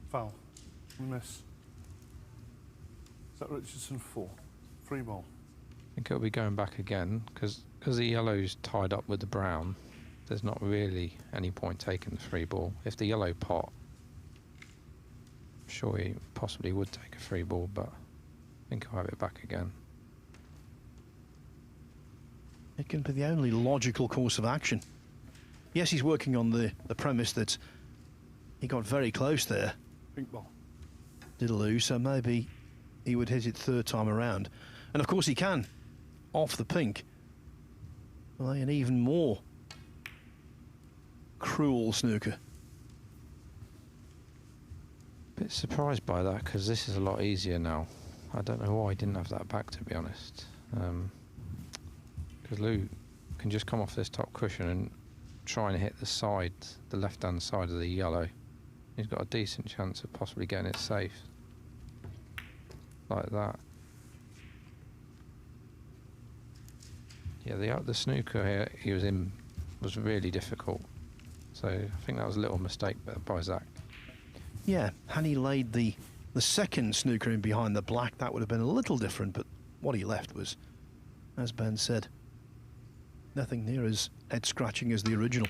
Foul. Miss. Is that Richardson 4? Free ball. I think it'll be going back again because the yellow's tied up with the brown. There's not really any point taking the free ball. If the yellow pot, I'm sure he possibly would take a free ball, but I think I'll have it back again. It can be the only logical course of action. Yes, he's working on the premise that he got very close there. Pink ball. Did lose, so maybe he would hit it 3rd time around. And of course he can, off the pink. Well, an even more cruel snooker. Bit surprised by that because this is a lot easier now. I don't know why he didn't have that back, to be honest. Because Lou can just come off this top cushion and try and hit the side, the left-hand side of the yellow. He's got a decent chance of possibly getting it safe. Like that. Yeah, the snooker here he was in was really difficult. So I think that was a little mistake by Zach. Yeah, had he laid the second snooker in behind the black, that would have been a little different, but what he left was, as Ben said, nothing near as head-scratching as the original.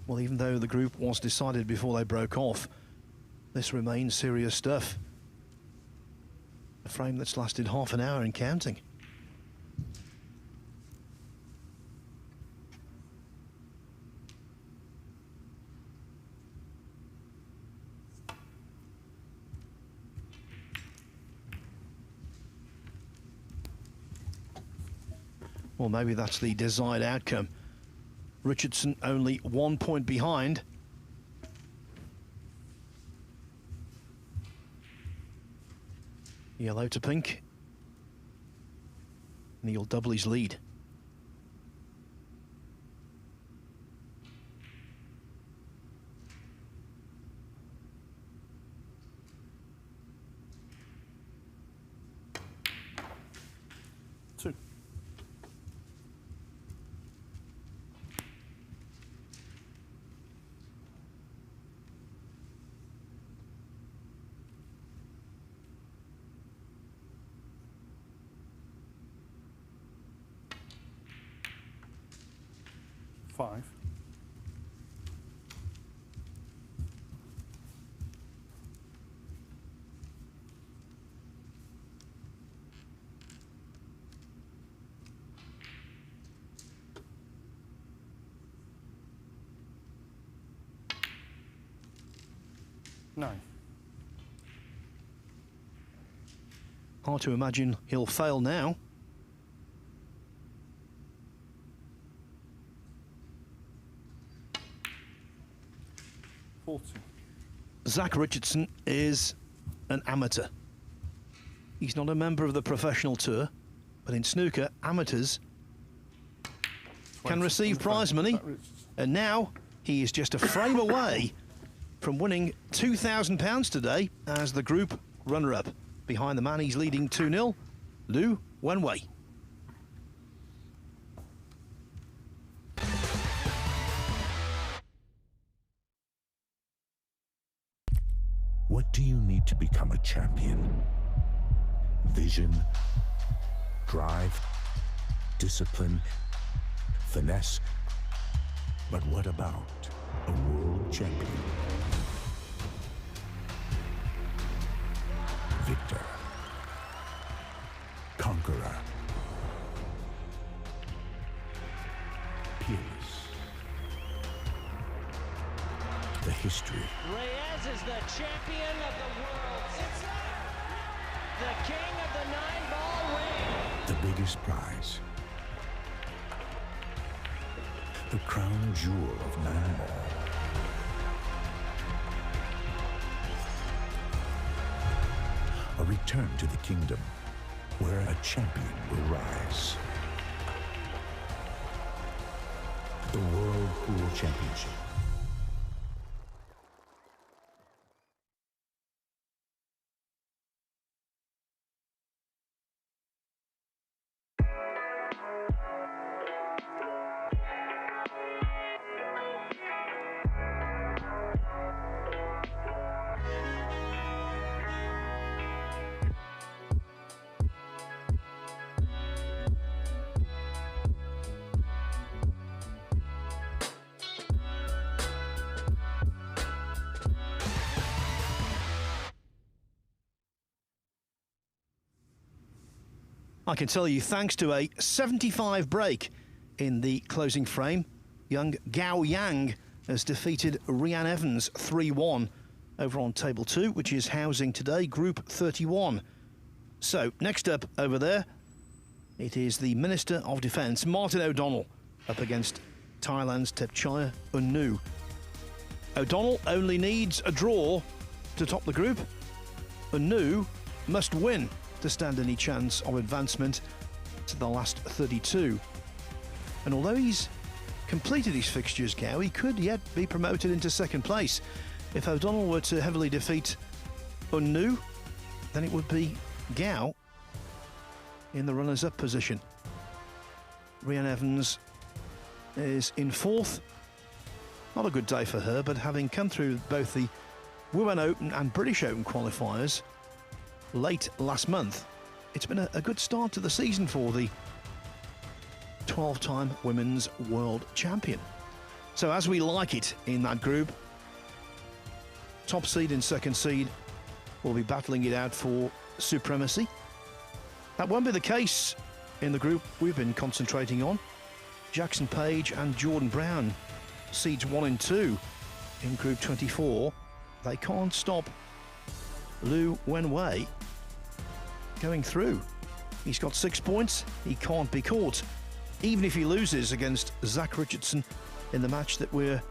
Well, even though the group was decided before they broke off, this remains serious stuff. A frame that's lasted half an hour and counting. Well, maybe that's the desired outcome. Richardson only 1 point behind. Yellow to pink. And he'll double his lead. 5. Nine. Hard to imagine he'll fail now. Zach Richardson is an amateur. He's not a member of the professional tour, but in snooker, amateurs can receive prize money. And now he is just a frame away from winning £2,000 today as the group runner-up. Behind the man he's leading 2-0, Lou Wenway. What do you need to become a champion? Vision, drive, discipline, finesse. But what about a world champion? Victor, conqueror, peerless. The history. Reyes is the champion of the world. It's the king of the 9-ball ring. The biggest prize. The crown jewel of 9-ball. A return to the kingdom where a champion will rise. The World Pool Championship. I can tell you, thanks to a 75 break in the closing frame, young Gao Yang has defeated Rhian Evans 3-1 over on table 2, which is housing today Group 31. So, next up over there, it is the Minister of Defence, Martin O'Donnell, up against Thailand's Thepchaya Unnu. O'Donnell only needs a draw to top the group. Unnu must win to stand any chance of advancement to the last 32. And although he's completed his fixtures, Gao, he could yet be promoted into second place. If O'Donnell were to heavily defeat Unnu, then it would be Gao in the runners-up position. Rhian Evans is in fourth. Not a good day for her, but having come through both the Women Open and British Open qualifiers late last month, it's been a good start to the season for the 12-time women's world champion. So as we like it in that group, top seed and second seed will be battling it out for supremacy. That won't be the case in the group we've been concentrating on. Jackson Page and Jordan Brown, seeds 1 and 2 in Group 24. They can't stop Lou Wenway going through. He's got 6 points. He can't be caught. Even if he loses against Zach Richardson in the match that we're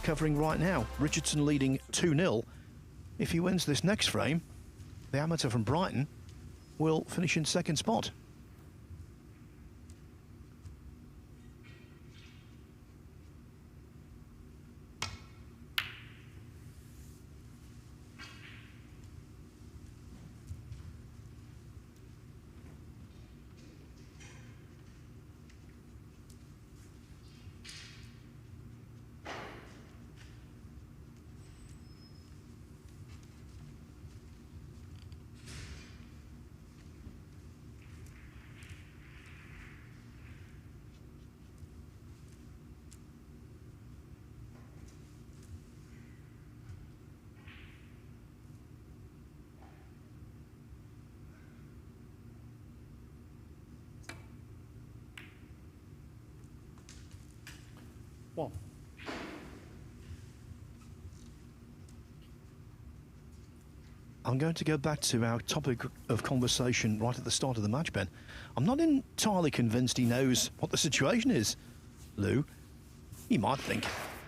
covering right now. Richardson leading 2-0. If he wins this next frame, the amateur from Brighton will finish in second spot. I'm going to go back to our topic of conversation right at the start of the match, Ben. I'm not entirely convinced he knows what the situation is, Lou. He might think,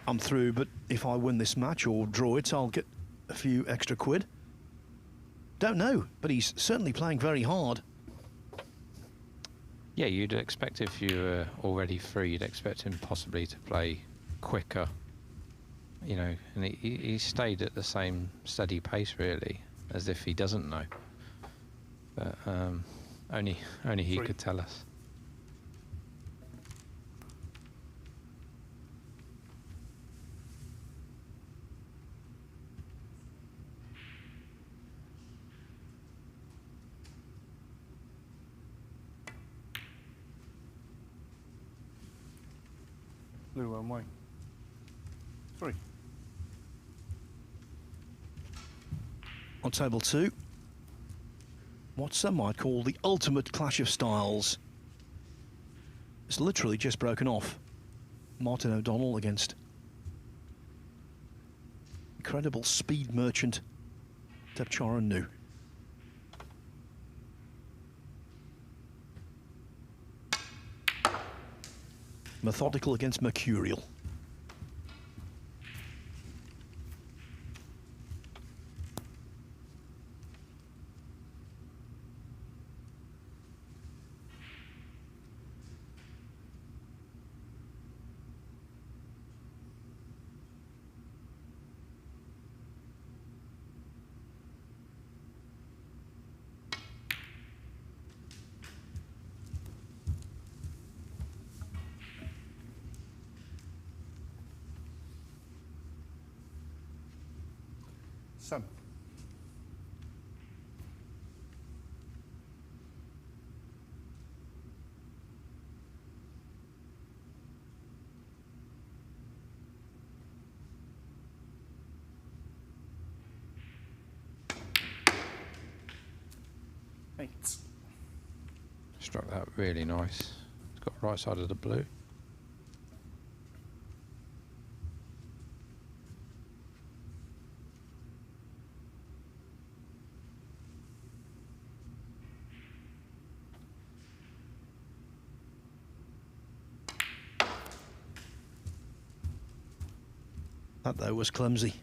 I'm through, but if I win this match or draw it, I'll get a few extra quid. Don't know, but he's certainly playing very hard. Yeah, you'd expect if you were already free, you'd expect him possibly to play quicker. You know, and he stayed at the same steady pace, really, as if he doesn't know. But only he could tell us. Blue Wenway. 3. On table 2, what some might call the ultimate clash of styles. It's literally just broken off. Martin O'Donnell against incredible speed merchant Depcharan. Methodical against mercurial. Sam. Struck that really nice. It's got right side of the blue. That, though, was clumsy.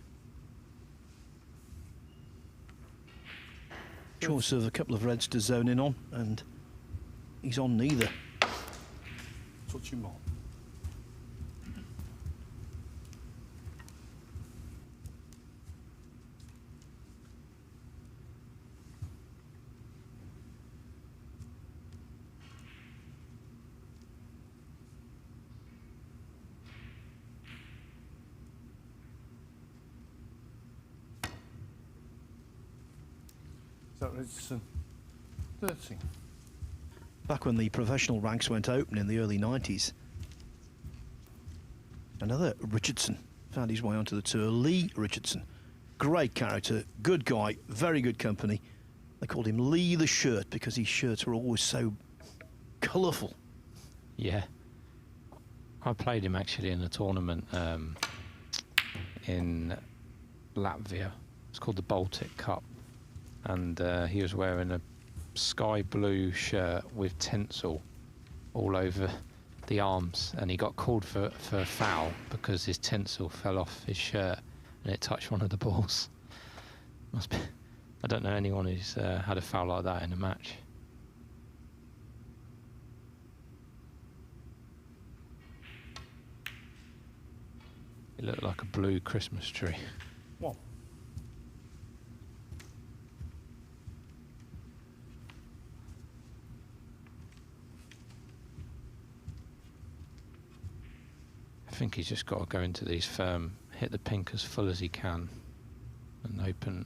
Choice of a couple of reds to zone in on, and he's on neither. Touch him on. Richardson. 13. Back when the professional ranks went open in the early 90s, another Richardson found his way onto the tour. Lee Richardson. Great character, good guy, very good company. They called him Lee the Shirt because his shirts were always so colourful. Yeah. I played him actually in a tournament in Latvia. It's called the Baltic Cup. And he was wearing a sky blue shirt with tinsel all over the arms, and he got called for a foul because his tinsel fell off his shirt and it touched one of the balls. Must be. I don't know anyone who's had a foul like that in a match. It looked like a blue Christmas tree. What? I think he's just got to go into these firm, hit the pink as full as he can, and open,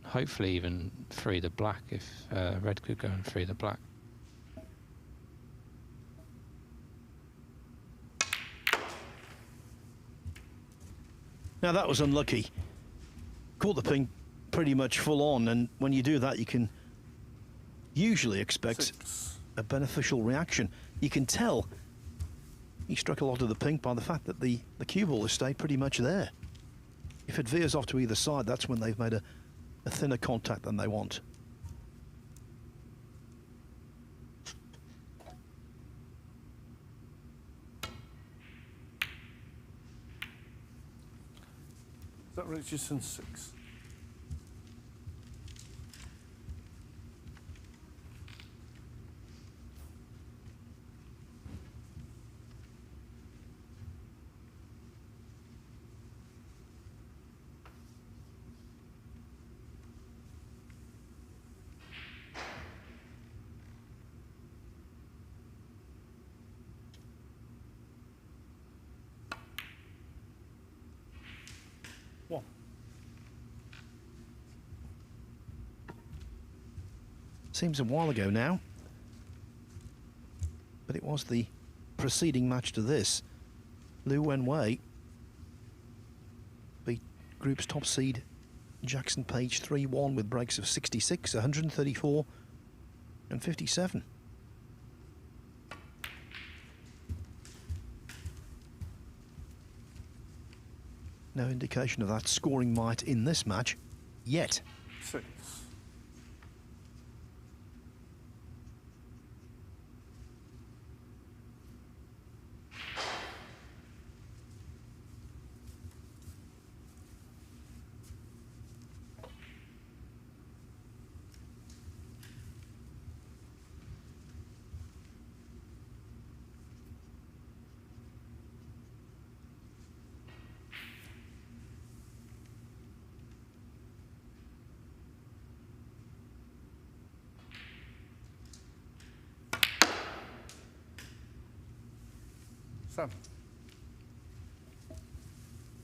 hopefully even free the black if red could go and free the black. Now that was unlucky. Caught the pink pretty much full on, and when you do that you can usually expect a beneficial reaction. You can tell he struck a lot of the pink by the fact that the cue ball has stayed pretty much there. If it veers off to either side, that's when they've made a a thinner contact than they want. Is that Richardson 6? Seems a while ago now, but it was the preceding match to this. Wenway beat group's top seed Jackson Page 3-1 with breaks of 66, 134 and 57. No indication of that scoring might in this match yet. 6.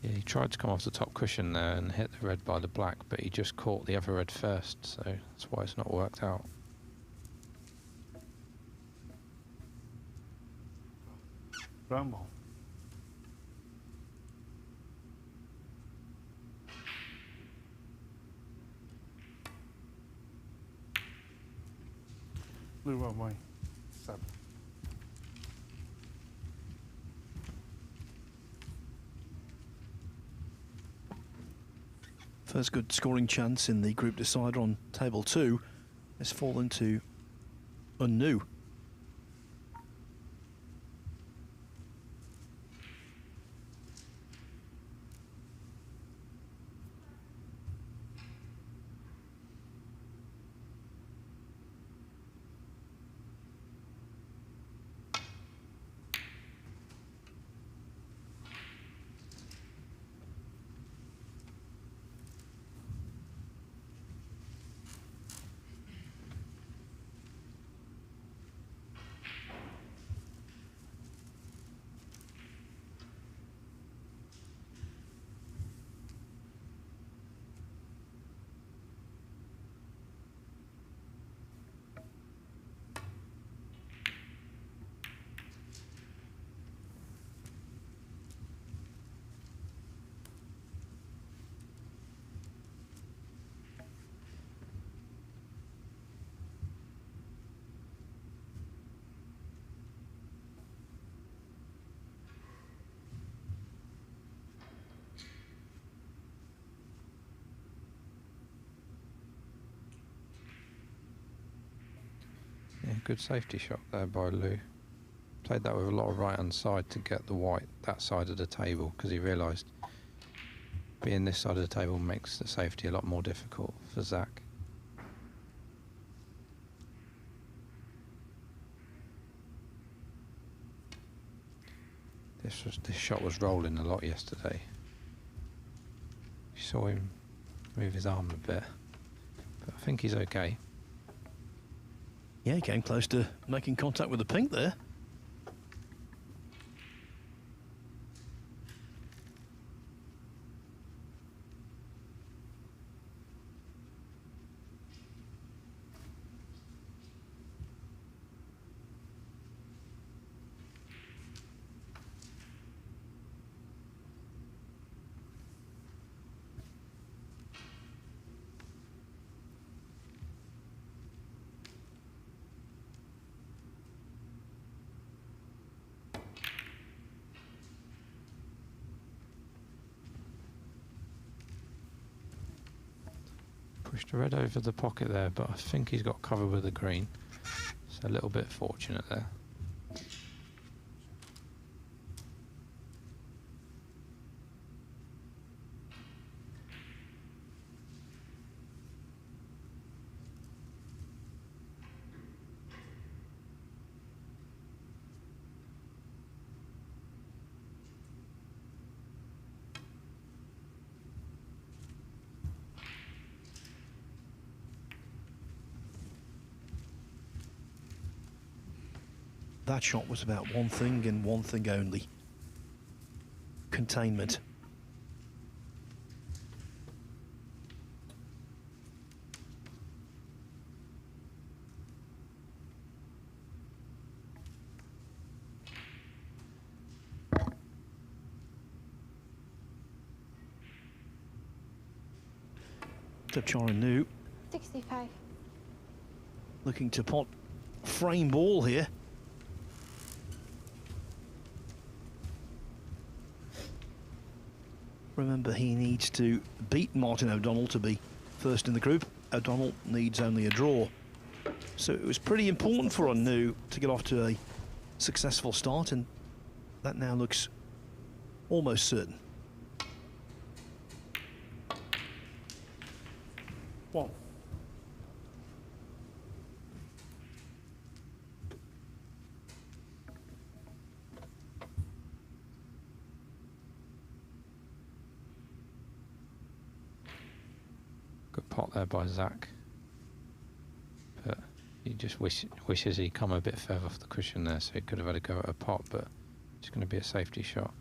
Yeah, he tried to come off the top cushion there and hit the red by the black, but he just caught the other red first, so that's why it's not worked out. Brown ball. Blue Wenway 7. First good scoring chance in the group decider on table 2 has fallen to Unnu. Yeah, good safety shot there by Lou. Played that with a lot of right hand side to get the white that side of the table, because he realised being this side of the table makes the safety a lot more difficult for Zach. This shot was rolling a lot yesterday. You saw him move his arm a bit, but I think he's okay. Yeah, he came close to making contact with the pink there. Pushed a red over the pocket there, but I think he's got cover with the green. So a little bit fortunate there. That shot was about one thing and one thing only. Containment. New 65. looking to pot frame ball here. Remember, he needs to beat Martin O'Donnell to be first in the group. O'Donnell needs only a draw. So it was pretty important for Anu to get off to a successful start, and that now looks almost certain. One. Good pot there by Zach. But he just wishes he'd come a bit further off the cushion there, so he could have had a go at a pot, but it's going to be a safety shot.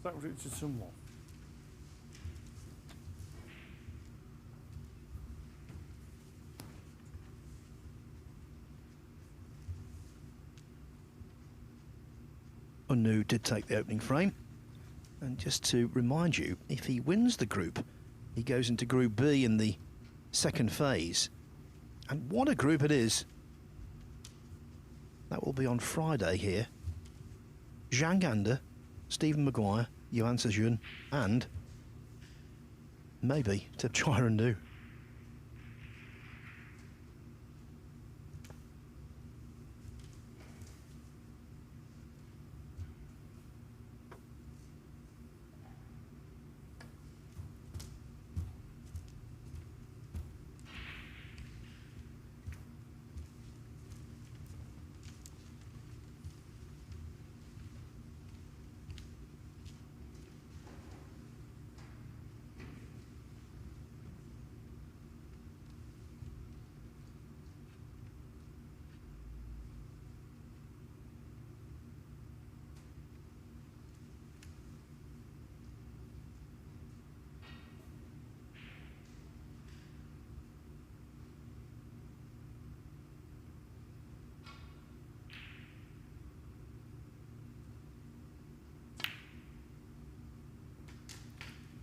Zach Richardson one. Anu did take the opening frame, and just to remind you, if he wins the group, he goes into Group B in the second phase, and what a group it is. That will be on Friday here. Zhang Gander, Stephen Maguire, Yuan Sejun, and maybe Tapchira Nu.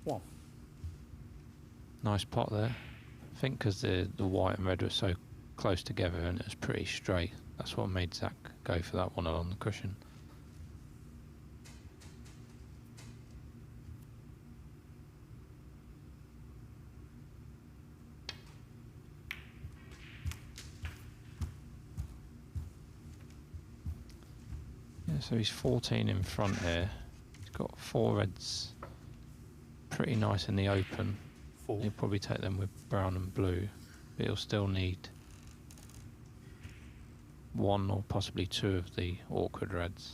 One. Nice pot there. I think because the white and red were so close together and it was pretty straight, that's what made Zach go for that one along the cushion. Yeah, so he's 14 in front here. He's got 4 reds. Pretty nice in the open. He'll probably take them with brown and blue, but he'll still need 1 or possibly 2 of the awkward reds.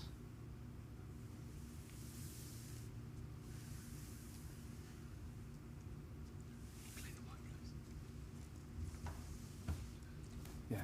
Yeah.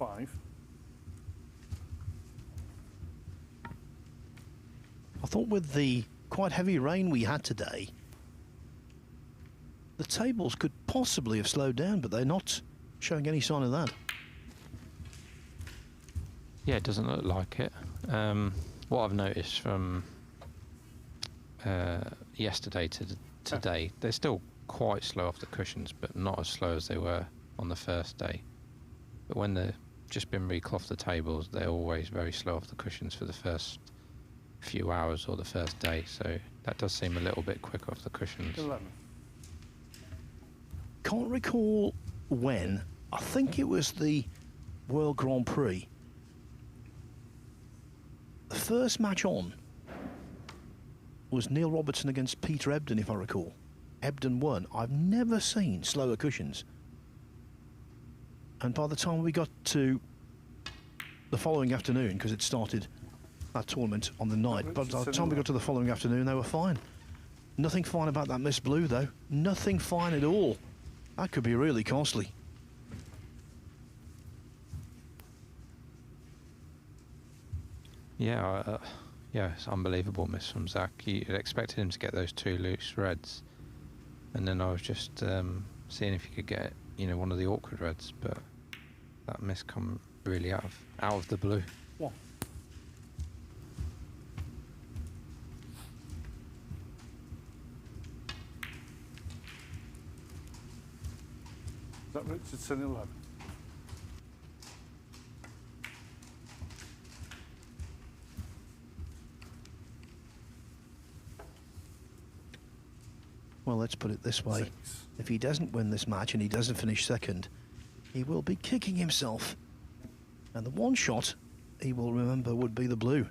5. I thought with the quite heavy rain we had today, the tables could possibly have slowed down, but they're not showing any sign of that. Yeah, it doesn't look like it. What I've noticed from yesterday to today, they're still quite slow off the cushions, but not as slow as they were on the first day. But when they've just been recloth the tables, they're always very slow off the cushions for the first few hours or the first day, so that does seem a little bit quicker off the cushions. 11. Can't recall when. I think it was the World Grand Prix. The first match on was Neil Robertson against Peter Ebden, if I recall. Ebden won. I've never seen slower cushions. And by the time we got to the following afternoon, because it started that tournament on the night, but by the time we got to the following afternoon, they were fine. Nothing fine about that Miss Blue, though. Nothing fine at all. That could be really costly. Yeah, yeah, it's unbelievable miss from Zach. You expected him to get those 2 loose reds, and then I was just seeing if he could get, you know, one of the awkward reds, but that miss come really out of the blue. What? Is that Richardson 11? Well, let's put it this way. 6. If he doesn't win this match and he doesn't finish second, he will be kicking himself. And the one shot he will remember would be the blue.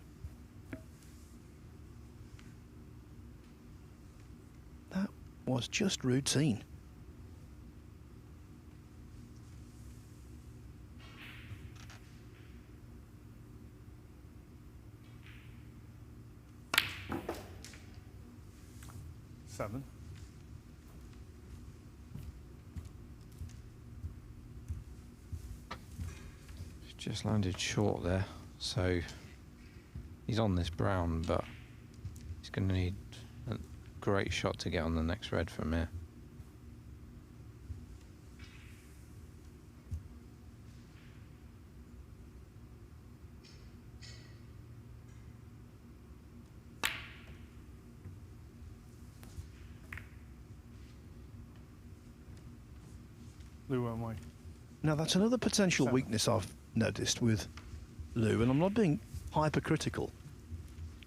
That was just routine. Seven. Just landed short there, so he's on this brown, but he's going to need a great shot to get on the next red from here. Blue Wenway. Now, that's another potential weakness I've noticed with Lou, and I'm not being hypercritical.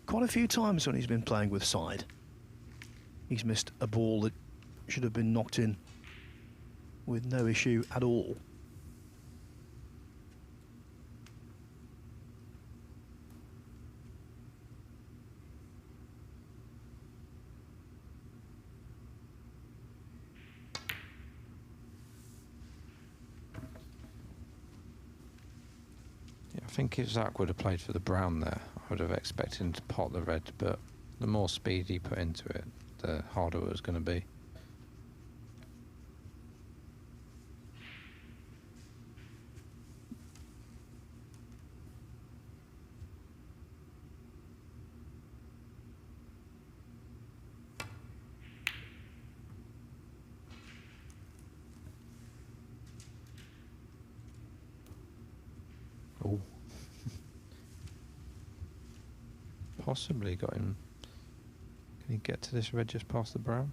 Quite a few times when he's been playing with side, he's missed a ball that should have been knocked in with no issue at all. I think if Zach would have played for the brown there, I would have expected him to pot the red, but the more speed he put into it, the harder it was going to be. Oh. Possibly got him. Can he get to this red just past the brown?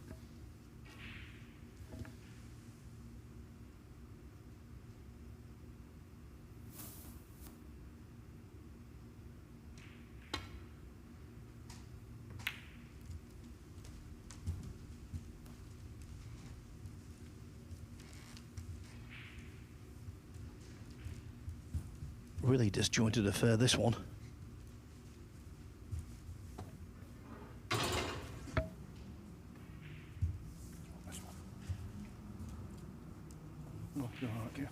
Really disjointed affair, this one. Not gonna argue.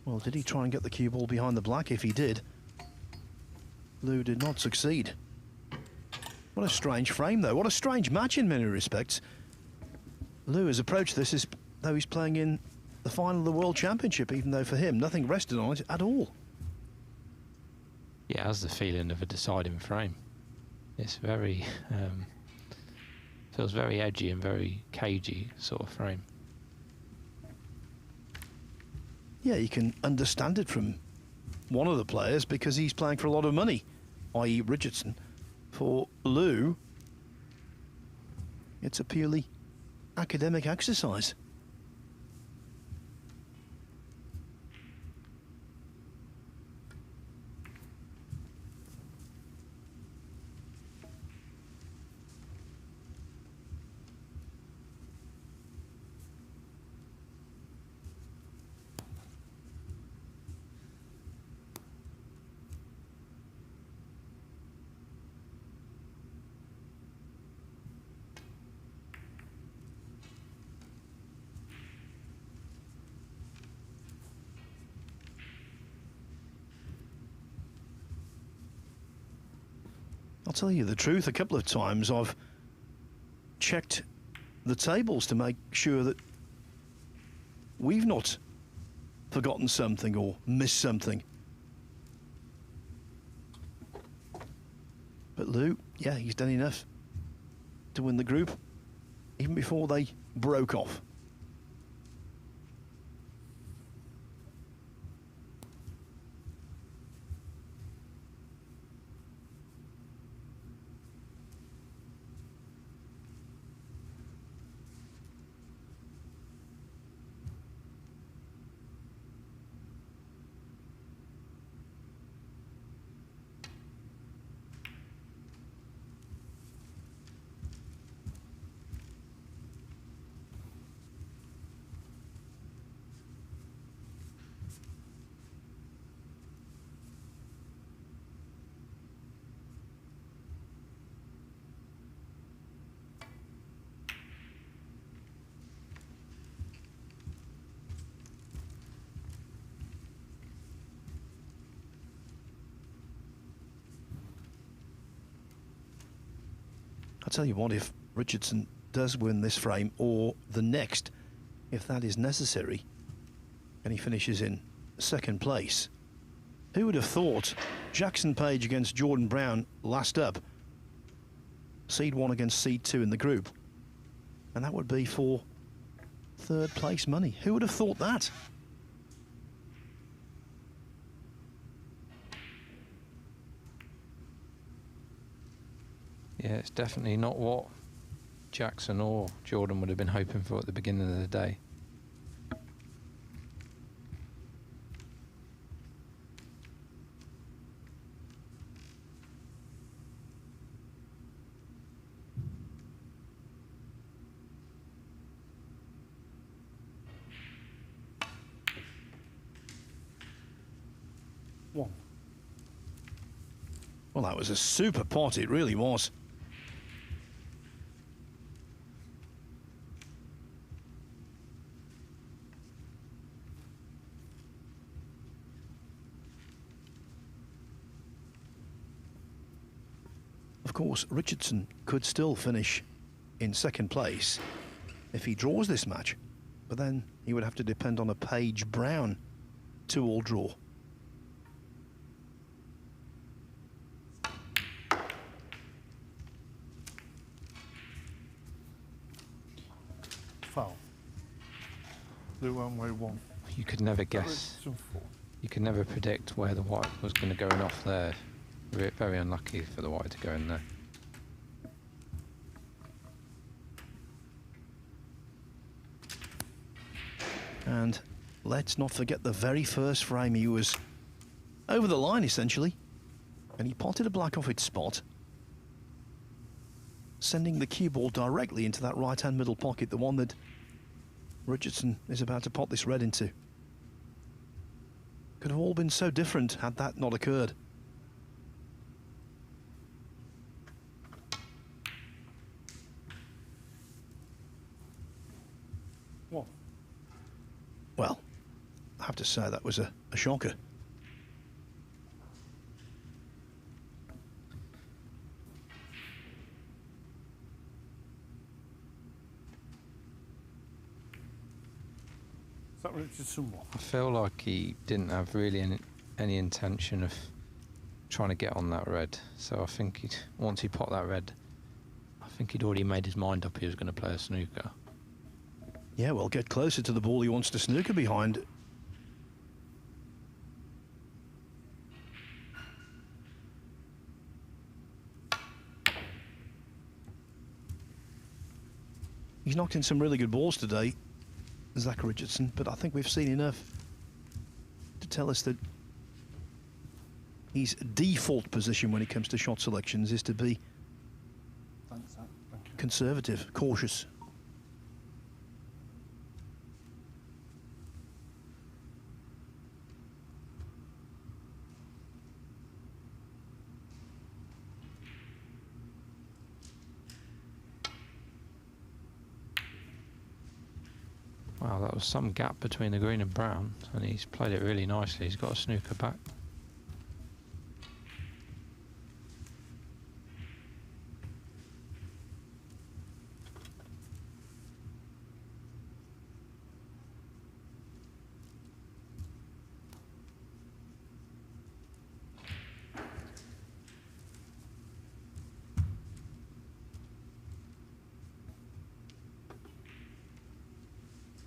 Well, did he try and get the cue ball behind the black? If he did, Lou did not succeed. What a strange frame, though. What a strange match in many respects. Lou has approached this as though he's playing in the final of the World Championship, even though for him, nothing rested on it at all. Yeah, it has the feeling of a deciding frame. It's very, feels very edgy and very cagey sort of frame. Yeah, you can understand it from one of the players because he's playing for a lot of money, i.e. Richardson. For Lou, it's a purely academic exercise. I'll tell you the truth, a couple of times I've checked the tables to make sure that we've not forgotten something or missed something. But Lou, yeah, he's done enough to win the group, even before they broke off. I'll tell you what, if Richardson does win this frame or the next, if that is necessary, and he finishes in second place, who would have thought Jackson Page against Jordan Brown last up, seed 1 against seed 2 in the group, and that would be for third place money. Who would have thought that? Yeah, it's definitely not what Jackson or Jordan would have been hoping for at the beginning of the day. One. Well, that was a super pot, it really was. Of course, Richardson could still finish in second place if he draws this match, but then he would have to depend on a Page-Brown 2-all draw. Foul. Lou Wenway 1. You could never guess. Richardson 4. You could never predict where the white was going to go in off there. Very unlucky for the white to go in there. And let's not forget the very first frame, he was over the line essentially, and he potted a black off its spot, sending the cue ball directly into that right hand middle pocket, the one that Richardson is about to pot this red into. Could have all been so different had that not occurred. What? Well, I have have to say that was a shocker. Is that Richardson one? I feel like he didn't have really any intention of trying to get on that red. So I think once he popped that red, I think he'd already made his mind up he was going to play a snooker. Yeah, well, get closer to the ball he wants to snooker behind. He's knocked in some really good balls today, Zach Richardson, but I think we've seen enough to tell us that his default position when it comes to shot selections is to be conservative, cautious. Wow, that was some gap between the green and brown, and he's played it really nicely. He's got a snooker back.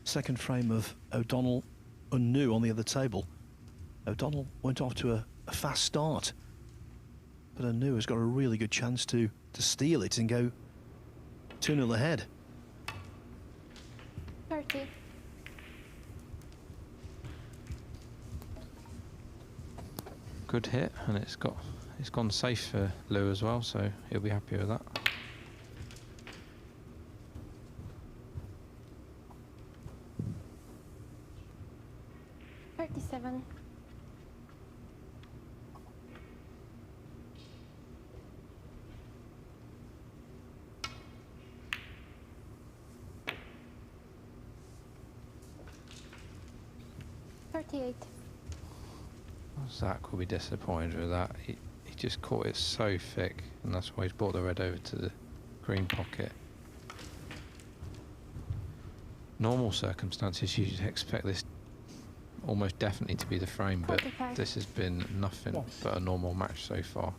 Second frame of O'Donnell and New on the other table. O'Donnell went off to a fast start, but Anu has got a really good chance to steal it and go 2-0 ahead. 30. Good hit, and it's gone safe for Lou as well, so he'll be happy with that. Seven. Zach will be disappointed with that. He just caught it so thick, and that's why he's brought the red over to the green pocket. Normal circumstances, you'd expect this almost definitely to be the frame, but this has been nothing but a normal match so far.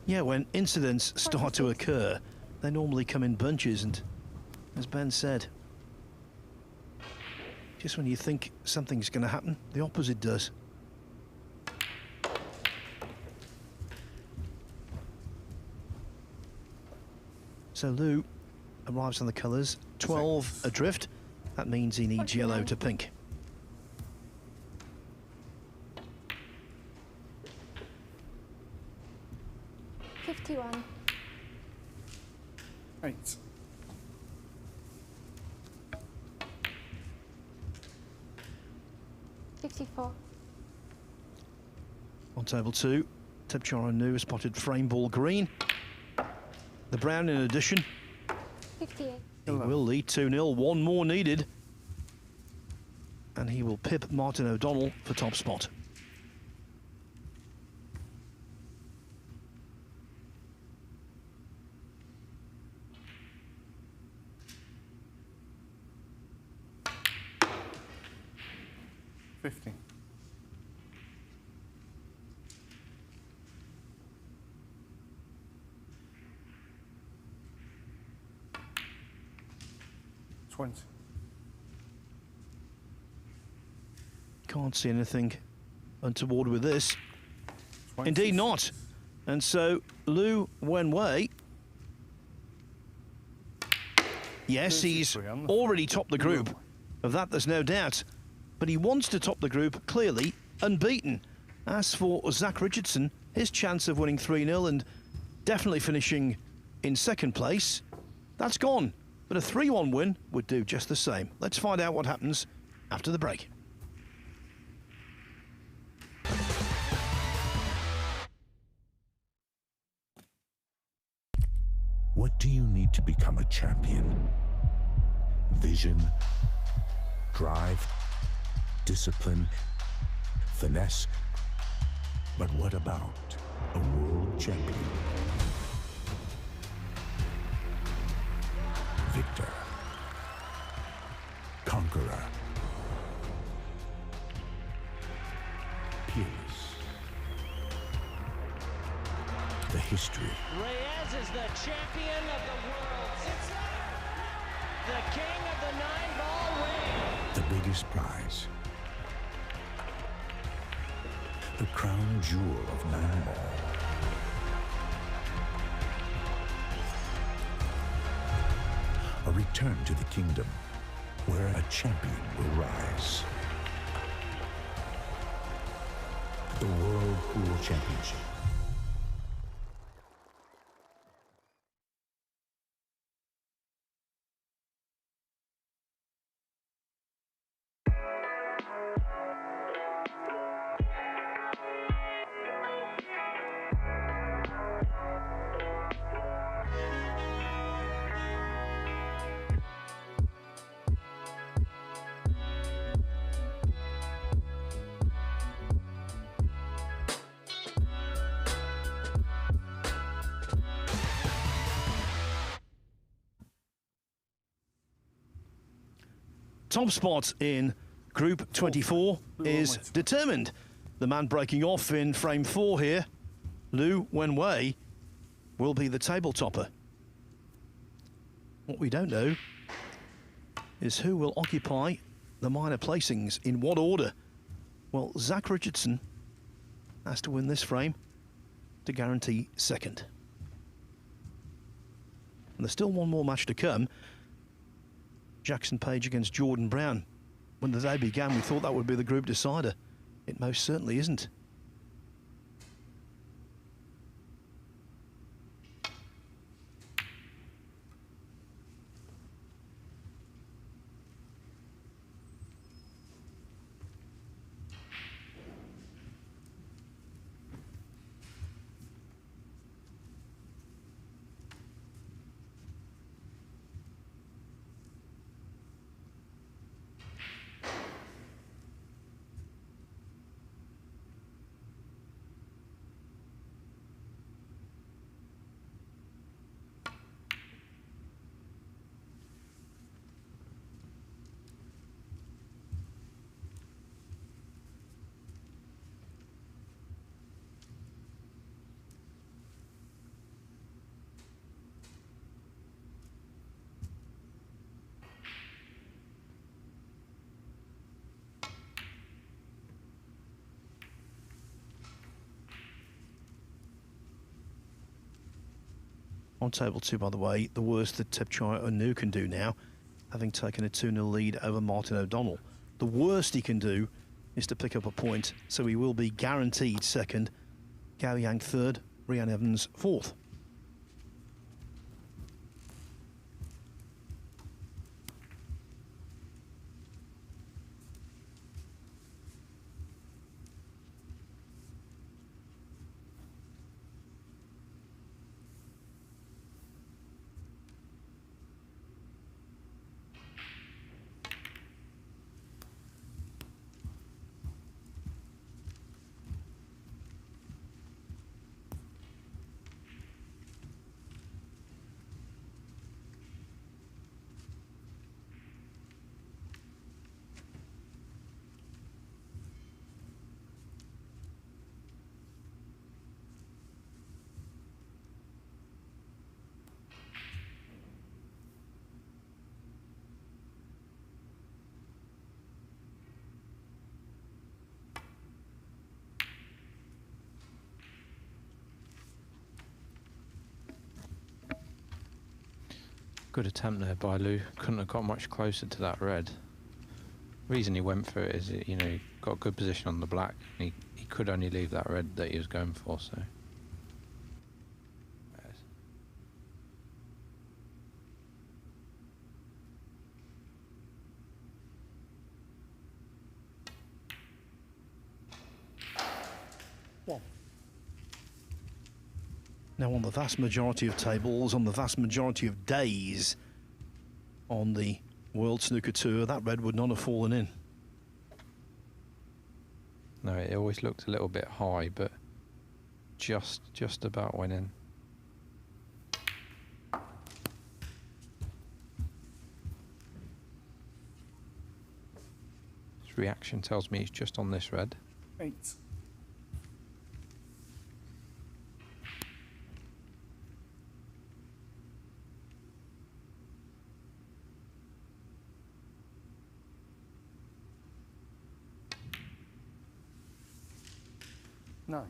Yeah, when incidents start to occur, they normally come in bunches, and as Ben said, just when you think something's going to happen, the opposite does. So Lou arrives on the colours, 12 adrift. That means he needs yellow to pink. $51. 8. $64. On table 2, Tepchara Nu has spotted frame ball green. The brown in addition. 58. He will lead 2-0, one more needed. And he will pip Martin O'Donnell for top spot. Can't see anything untoward with this. 20. Indeed not. And so Lou Wenway, yes, he's already topped the group. Of that there's no doubt. But he wants to top the group, clearly unbeaten. As for Zach Richardson, his chance of winning 3-0 and definitely finishing in second place, that's gone. But a 3-1 win would do just the same. Let's find out what happens after the break. What do you need to to become a champion. Vision, drive, discipline, finesse. But what about a world champion? Victor, conqueror, peerless. The history. Reyes is the champion of the world. It's the king of the 9-ball ring. The biggest prize. The crown jewel of 9-ball. A return to the kingdom where a champion will rise. The World Pool Championship. Top spot in Group 24 is determined. The man breaking off in frame 4 here, Lou Wenway, will be the table topper. What we don't know is who will occupy the minor placings, in what order. Well, Zach Richardson has to win this frame to guarantee second. And there's still one more match to come. Jackson Page against Jordan Brown. When the day began, we thought that would be the group decider. It most certainly isn't. On table 2, by the way, the worst that Tepchai Anu can do now, having taken a 2-0 lead over Martin O'Donnell. The worst he can do is to pick up a point, so he will be guaranteed second. Gao Yang third, Rhian Evans fourth. Good attempt there by Lou. Couldn't have got much closer to that red. The reason he went for it is, he got a good position on the black. And he could only leave that red that he was going for, so. Now, on the vast majority of tables, on the vast majority of days on the World Snooker Tour, that red would not have fallen in. No, it always looked a little bit high, but just about went in. His reaction tells me he's just on this red. 8. No.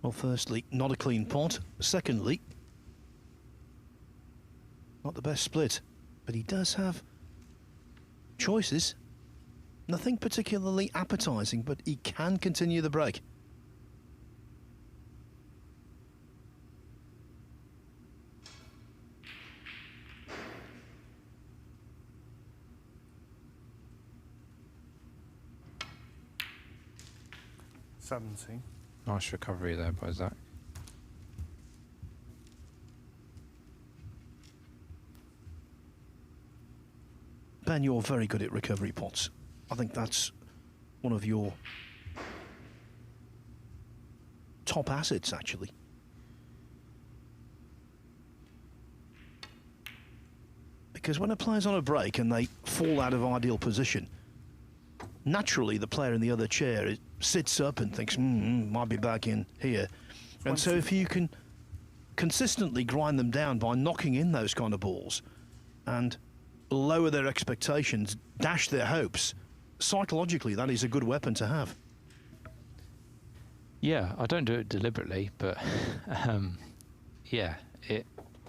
Well, firstly, not a clean pot. Secondly, not the best split. But he does have choices. Nothing particularly appetising, but he can continue the break. Nice recovery there by Zach. Ben, you're very good at recovery pots. I think that's one of your top assets, actually. Because when a player's on a break and they fall out of ideal position, naturally the player in the other chair sits up and thinks, might be back in here. And so if you can consistently grind them down by knocking in those kind of balls and lower their expectations, dash their hopes, psychologically that is a good weapon to have. Yeah, I don't do it deliberately, but yeah,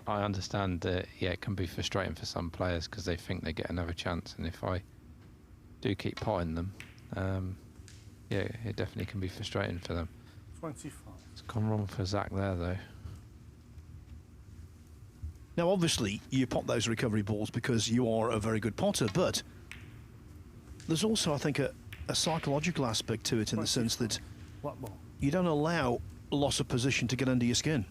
I understand that, yeah, it can be frustrating for some players because they think they get another chance, and if I do keep potting them, yeah, it definitely can be frustrating for them. 25. It's gone wrong for Zach there, though. Now, obviously, you pot those recovery balls because you are a very good potter, but there's also, I think, a psychological aspect to it in the sense that you don't allow loss of position to get under your skin,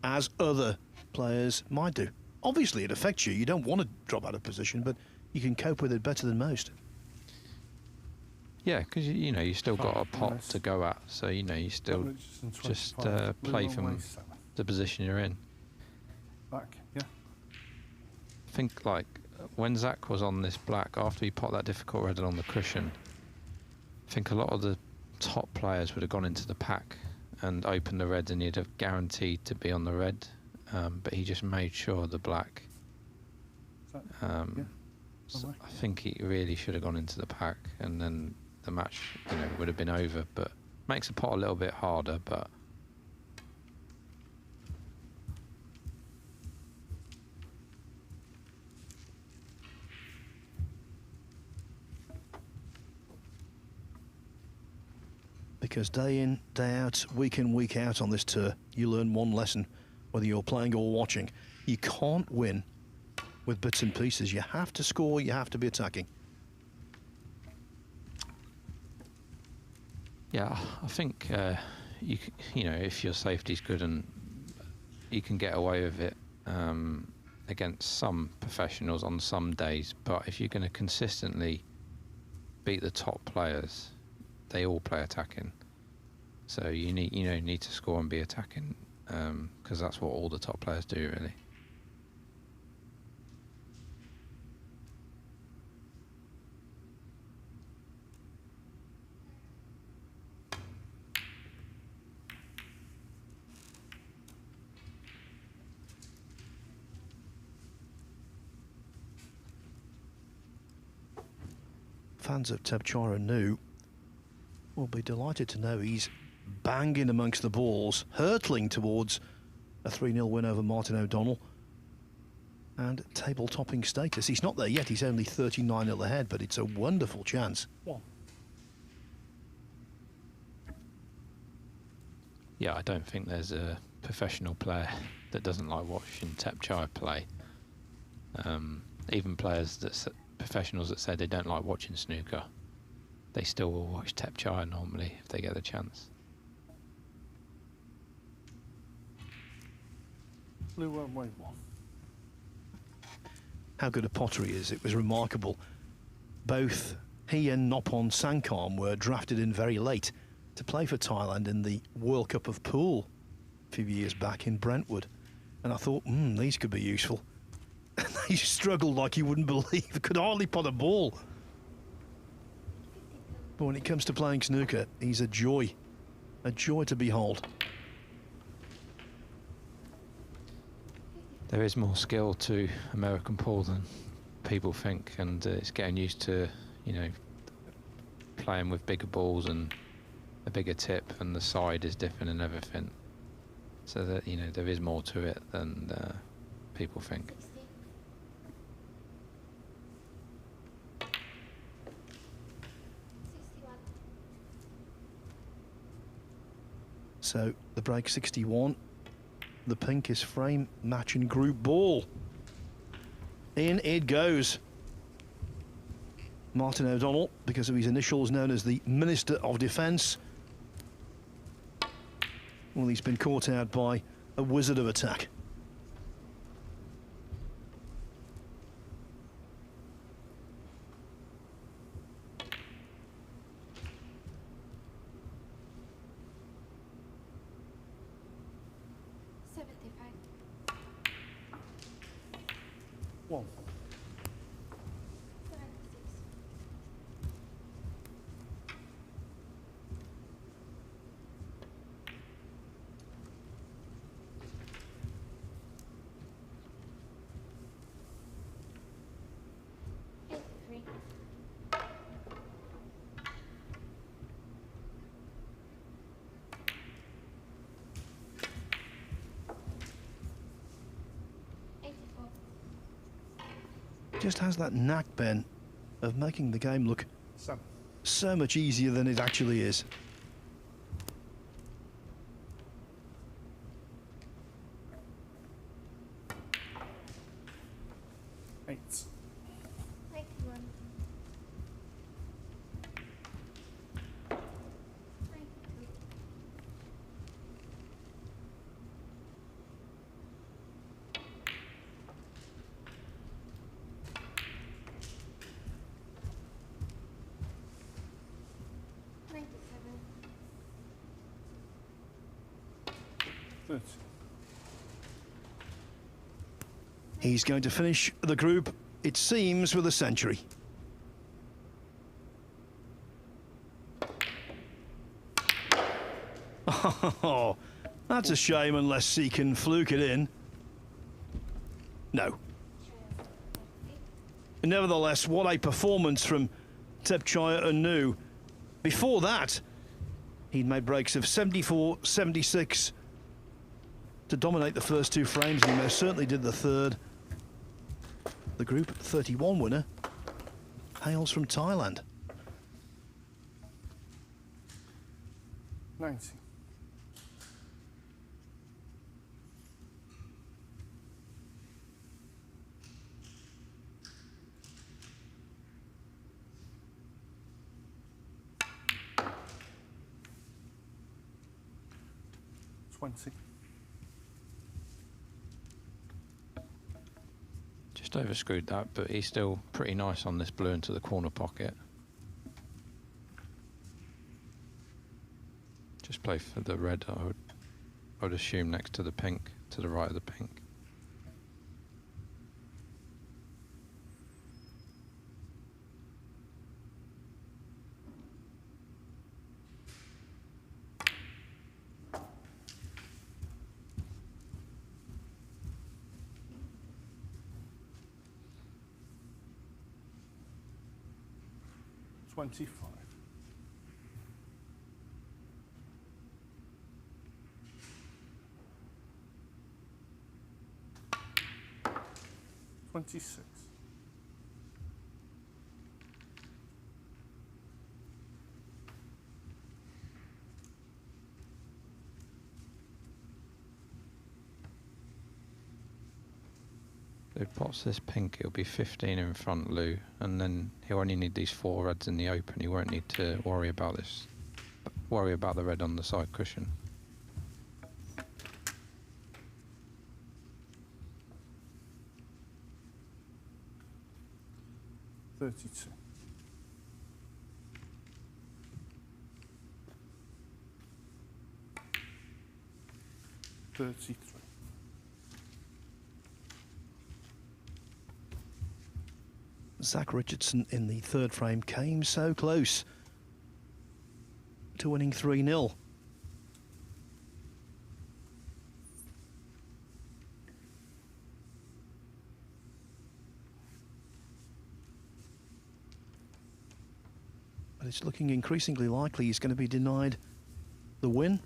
as other players might do. Obviously, it affects you. You don't want to drop out of position, but you can cope with it better than most. Yeah, because you know you still got a pot to go at, so you know you still just play from the position you're in. Back, yeah. I think like when Zach was on this black, after he popped that difficult red along the cushion, I think a lot of the top players would have gone into the pack and opened the reds, and he'd have guaranteed to be on the red, but he just made sure the black. So I think he really should have gone into the pack, and then the match, you know, would have been over. But makes the pot a little bit harder, but because day in, day out, week in, week out on this tour, you learn one lesson, whether you're playing or watching. You can't win with bits and pieces. You have to score, you have to be attacking. yeah, I think you know, if your safety's good and you can get away with it against some professionals on some days, but if you're going to consistently beat the top players, they all play attacking. So you need to score and be attacking, because that's what all the top players do, really. fans of Tebchira Nu will be delighted to know he's banging amongst the balls, hurtling towards a 3-0 win over Martin O'Donnell and table-topping status. He's not there yet, he's only 39-0 ahead, but it's a wonderful chance. Yeah, I don't think there's a professional player that doesn't like watching Tebchira play. Even professionals that say they don't like watching snooker, they still will watch Tebchira normally if they get the chance. Blue Wenway 1. How good a potter he is, it was remarkable. Both he and Nopon Sangkarm were drafted in very late to play for Thailand in the World Cup of Pool a few years back in Brentwood. And I thought, these could be useful. And they struggled like you wouldn't believe. Could hardly pot a ball. But when it comes to playing snooker, he's a joy to behold. There is more skill to American pool than people think, and it's getting used to, playing with bigger balls and a bigger tip, and the side is different and everything. So that, there is more to it than people think. So the break 61. The pink is frame, match and group ball. In it goes. Martin O'Donnell, because of his initials, known as the Minister of Defence. Well, he's been caught out by a wizard of attack. Just has that knack, Ben, of making the game look so much easier than it actually is. Eight. He's going to finish the group, it seems, with a century. Oh, that's a shame unless he can fluke it in. No. Nevertheless, what a performance from Tebchira Nu. Before that, he'd made breaks of 74, 76 to dominate the first two frames, and he most certainly did the third. The Group 31 winner hails from Thailand. 90. Just overscrewed that, but he's still pretty nice on this blue into the corner pocket. Just play for the red, I would assume, next to the pink, to the right of the pink. 25. $26. So if he pots this pink, it'll be 15 in front, Lou, and then he'll only need these 4 reds in the open. He won't need to worry about this. Worry about the red on the side cushion. $32. $33. Zach Richardson in the third frame came so close to winning 3-0. But it's looking increasingly likely he's going to be denied the win.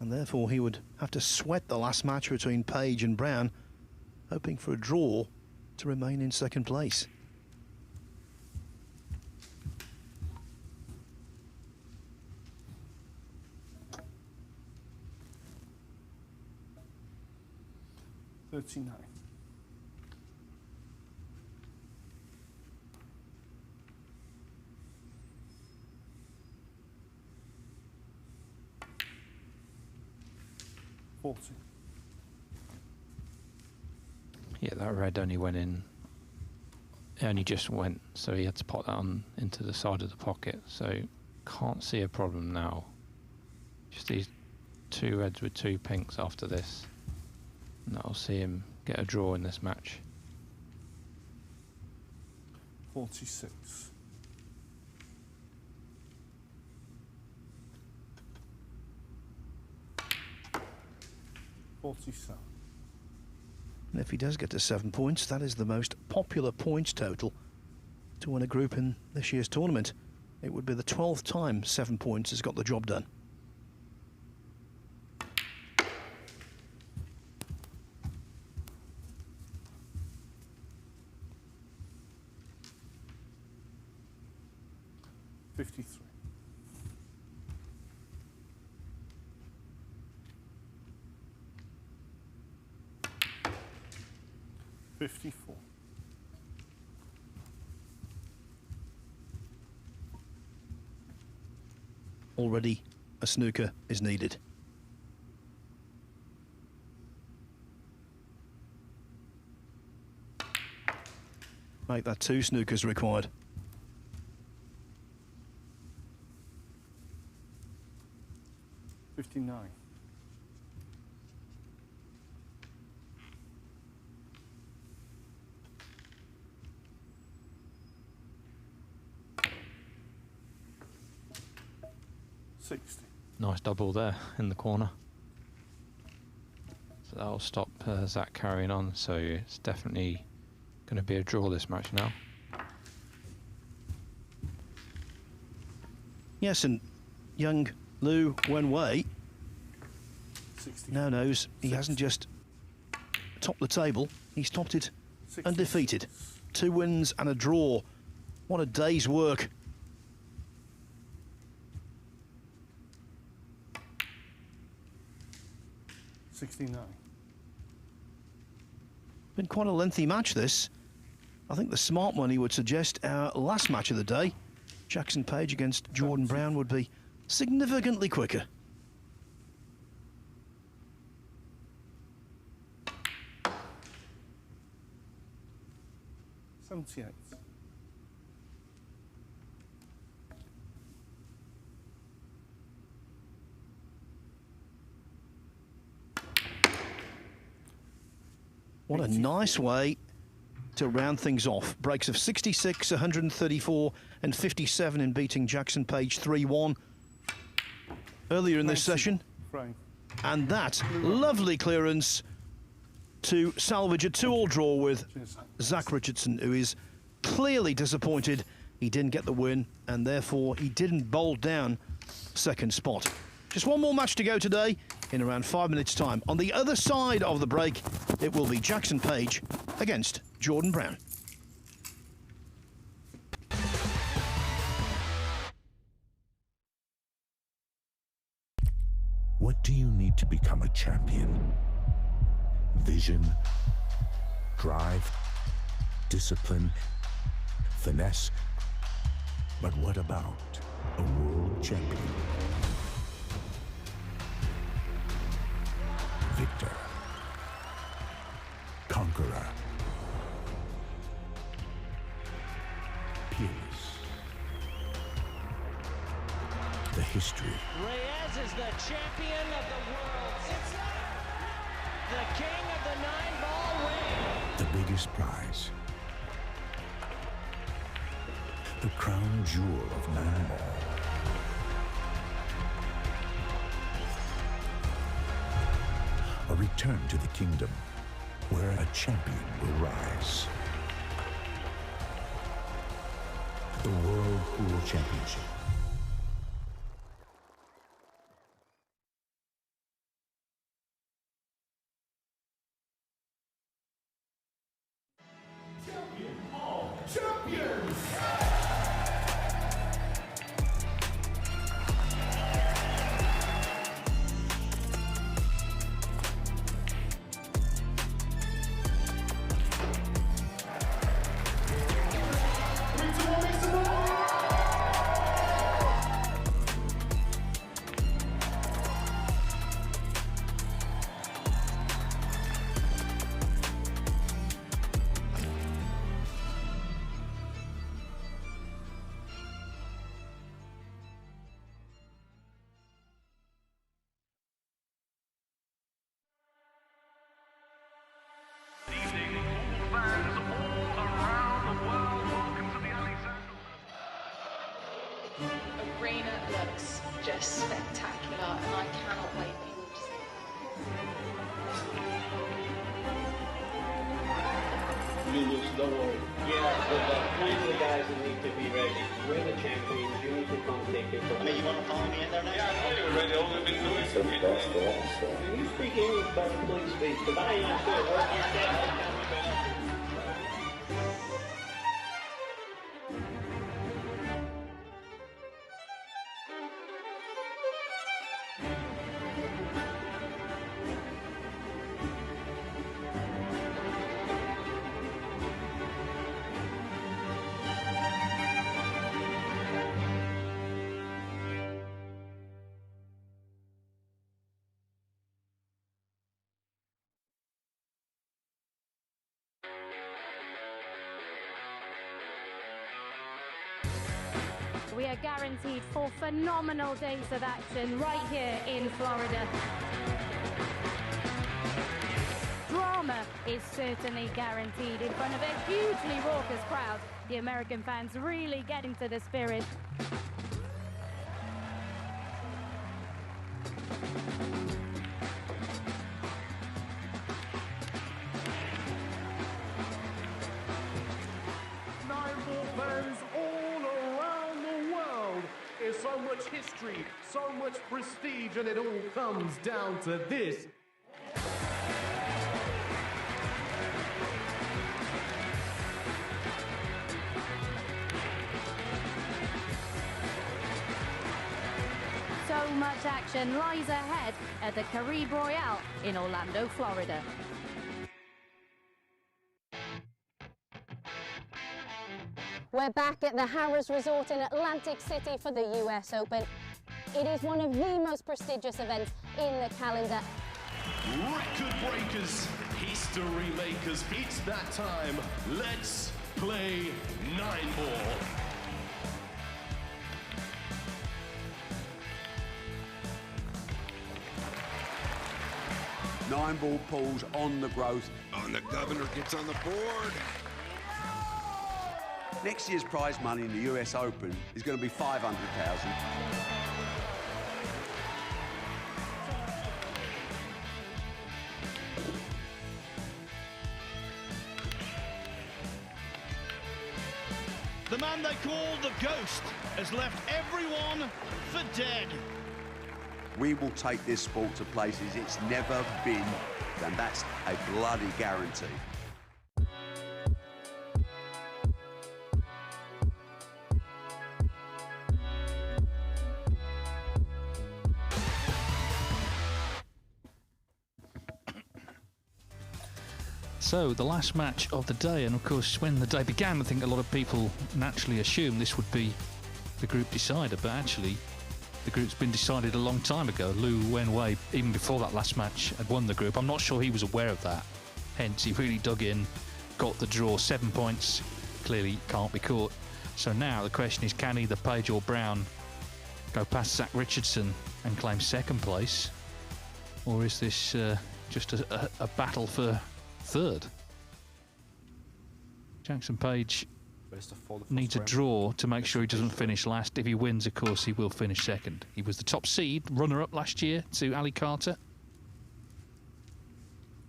And therefore he would have to sweat the last match between Page and Brown, hoping for a draw to remain in second place. $39. $40. Yeah, that red only went in. It only just went, so he had to pot that on into the side of the pocket. So can't see a problem now. Just these 2 reds with 2 pinks after this, and that'll see him get a draw in this match. 46. $47. And if he does get to 7 points, that is the most popular points total to win a group in this year's tournament. It would be the 12th time 7 points has got the job done. $53. $54. Already a snooker is needed. Make that 2 snookers required. $59. $60. Nice double there in the corner. So that'll stop Zach carrying on. So it's definitely going to be a draw this match now. Yes, and young Lou Wenway now knows he hasn't just topped the table, he's topped it undefeated. 2 wins and a draw. What a day's work. $69. Been quite a lengthy match, this. I think the smart money would suggest our last match of the day, Jackson Page against Jordan Brown, would be significantly quicker. $78. What a nice way to round things off. Breaks of 66, 134 and 57 in beating Jackson Page 3-1 earlier in this session. And that lovely clearance to salvage a 2-all draw with Zach Richardson, who is clearly disappointed he didn't get the win, and therefore he didn't bowl down second spot. Just one more match to go today in around 5 minutes' time. On the other side of the break, it will be Jackson Page against Jordan Brown. What do you need to become a champion? Vision, drive, discipline, finesse. But what about a world champion? Victor, conqueror, peerless. The history. Reyes is the champion of the world. It's the king of the 9-ball ring. The biggest prize. The crown jewel of 9-ball. A return to the kingdom where a champion will rise. The World Pool Championship. Arena looks just spectacular, and I cannot wait for you all to see it. Lulus, don't worry. Yeah, there's plenty of guys that need to be ready. We're the champions. You need to come take it. I mean, you want to follow me in there now? Yeah, I know you're ready. All we've been doing is Can you speak English better, please speak? Because I ain't understood what you said. We are guaranteed 4 phenomenal days of action right here in Florida. Drama is certainly guaranteed in front of a hugely raucous crowd. The American fans really get into the spirit. So much history, so much prestige, and it all comes down to this. So much action lies ahead at the Caribe Royale in Orlando, Florida. We're back at the Harrah's Resort in Atlantic City for the US Open. It is one of the most prestigious events in the calendar. Record breakers, history makers, it's that time. Let's play 9-ball. Nine-ball pools on the growth. And the governor gets on the board. Next year's prize money in the US Open is going to be $500,000. The man they call the Ghost has left everyone for dead. We will take this sport to places it's never been, and that's a bloody guarantee. So, the last match of the day, and of course when the day began I think a lot of people naturally assumed this would be the group decider, but actually the group's been decided a long time ago. Wenway, even before that last match, had won the group. I'm not sure he was aware of that, hence he really dug in, got the draw, 7 points, clearly can't be caught. So now the question is, can either Page or Brown go past Zach Richardson and claim second place, or is this just a battle for third? Jackson Page needs a draw to make sure he doesn't finish last. If he wins, of course, he will finish second. He was the top seed, runner-up last year to Ali Carter.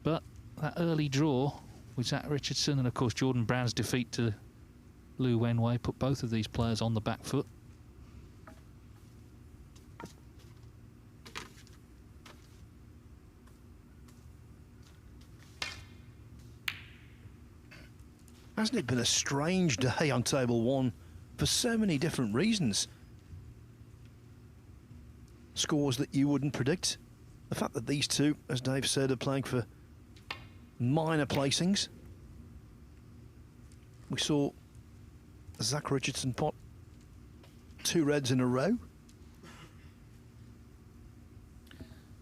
But that early draw with Zach Richardson and, of course, Jordan Brown's defeat to Wenway put both of these players on the back foot. Hasn't it been a strange day on Table 1 for so many different reasons? Scores that you wouldn't predict. The fact that these two, as Dave said, are playing for minor placings. We saw Zach Richardson pot 2 reds in a row.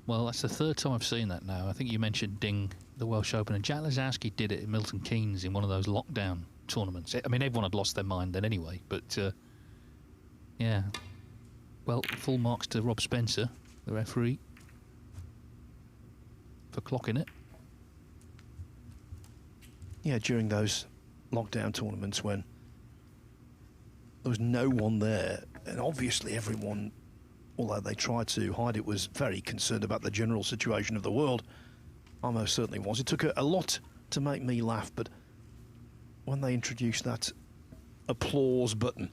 Well, that's the third time I've seen that now. I think you mentioned Ding, the Welsh Open, and Jack Lazowski did it in Milton Keynes in one of those lockdown tournaments. I mean, everyone had lost their mind then anyway, but yeah. Well, full marks to Rob Spencer, the referee, for clocking it. Yeah, during those lockdown tournaments when there was no one there, and obviously everyone, although they tried to hide it, was very concerned about the general situation of the world. I most certainly was. It took a lot to make me laugh, but when they introduced that applause button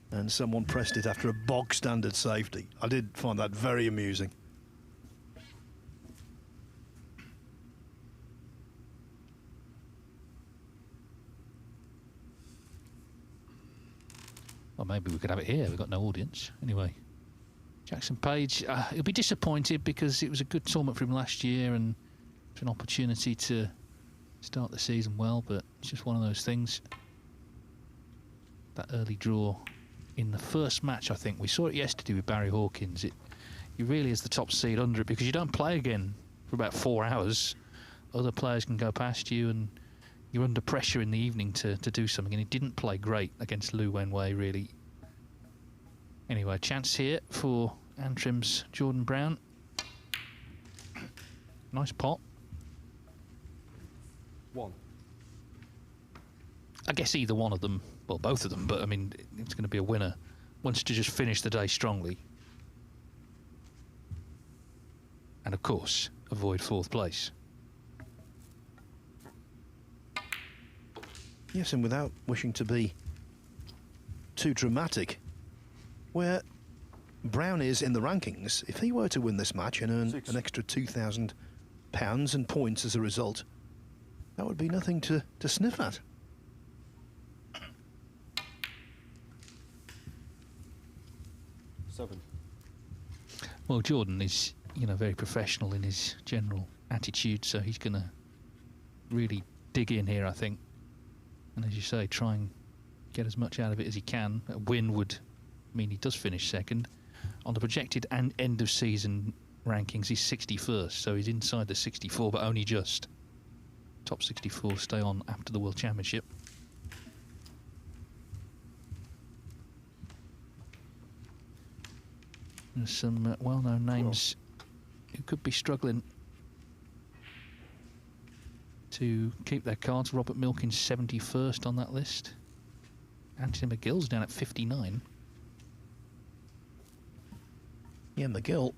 and someone pressed it after a bog standard safety, I did find that very amusing. Well, maybe we could have it here. We've got no audience. Anyway, Jackson Page, he'll be disappointed because it was a good tournament for him last year and it's an opportunity to start the season well, but it's just one of those things. That early draw in the first match, I think. We saw it yesterday with Barry Hawkins. He really is the top seed under it because you don't play again for about 4 hours. Other players can go past you and you're under pressure in the evening to do something, and he didn't play great against Wenway, really. Anyway, chance here for Antrim's Jordan Brown. Nice pot. 1. I guess either one of them, well, both of them, but I mean, it's going to be a winner. Wants to just finish the day strongly. And of course, avoid 4th place. Yes, and without wishing to be too dramatic, where Brown is in the rankings, if he were to win this match and earn an extra £2,000 and points as a result, that would be nothing to sniff at. Well, Jordan is, very professional in his general attitude, so he's going to really dig in here, I think. And as you say, try and get as much out of it as he can. A win would mean he does finish second. On the projected and end of season rankings, he's 61st, so he's inside the 64, but only just. Top 64 stay on after the World Championship. There's some well-known names who could be struggling to keep their cards. Robert Milkins 71st on that list. Anthony McGill's down at 59. Yeah, McGill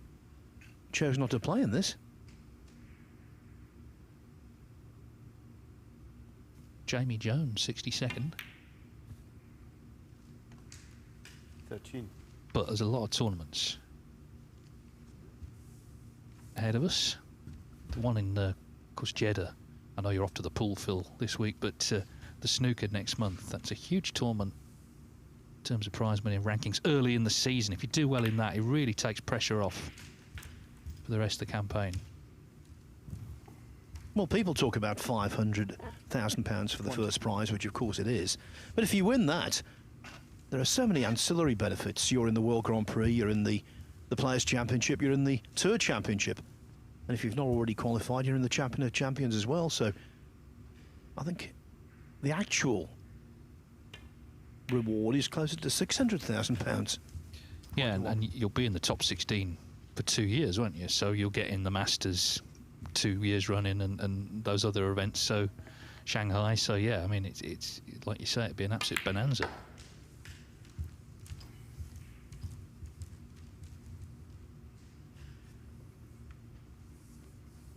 chose not to play in this. Jamie Jones, 62nd. 13. But there's a lot of tournaments ahead of us. The one in, of course, Jeddah. I know you're off to the pool, Phil, this week, but the Snooker next month, that's a huge tournament in terms of prize money and rankings early in the season. If you do well in that, it really takes pressure off for the rest of the campaign. Well, people talk about £500,000 for the first prize, which of course it is. But if you win that, there are so many ancillary benefits. You're in the World Grand Prix, you're in the Players' Championship, you're in the Tour Championship. And if you've not already qualified, you're in the Champion of Champions as well. So I think the actual reward is closer to £600,000. Yeah, and you'll be in the top 16 for 2 years, won't you? So you'll get in the Masters 2 years running and those other events. So Shanghai. So yeah, I mean, it's like you say, it'd be an absolute bonanza.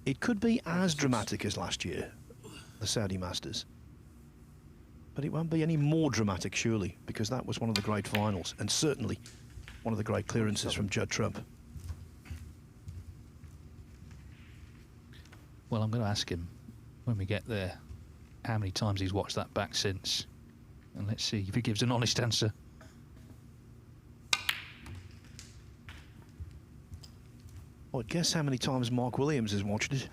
It could be as dramatic as last year, the Saudi Masters. But it won't be any more dramatic, surely, because that was one of the great finals, and certainly one of the great clearances from Judd Trump. Well, I'm going to ask him when we get there how many times he's watched that back since. And let's see if he gives an honest answer. Well, guess how many times Mark Williams has watched it?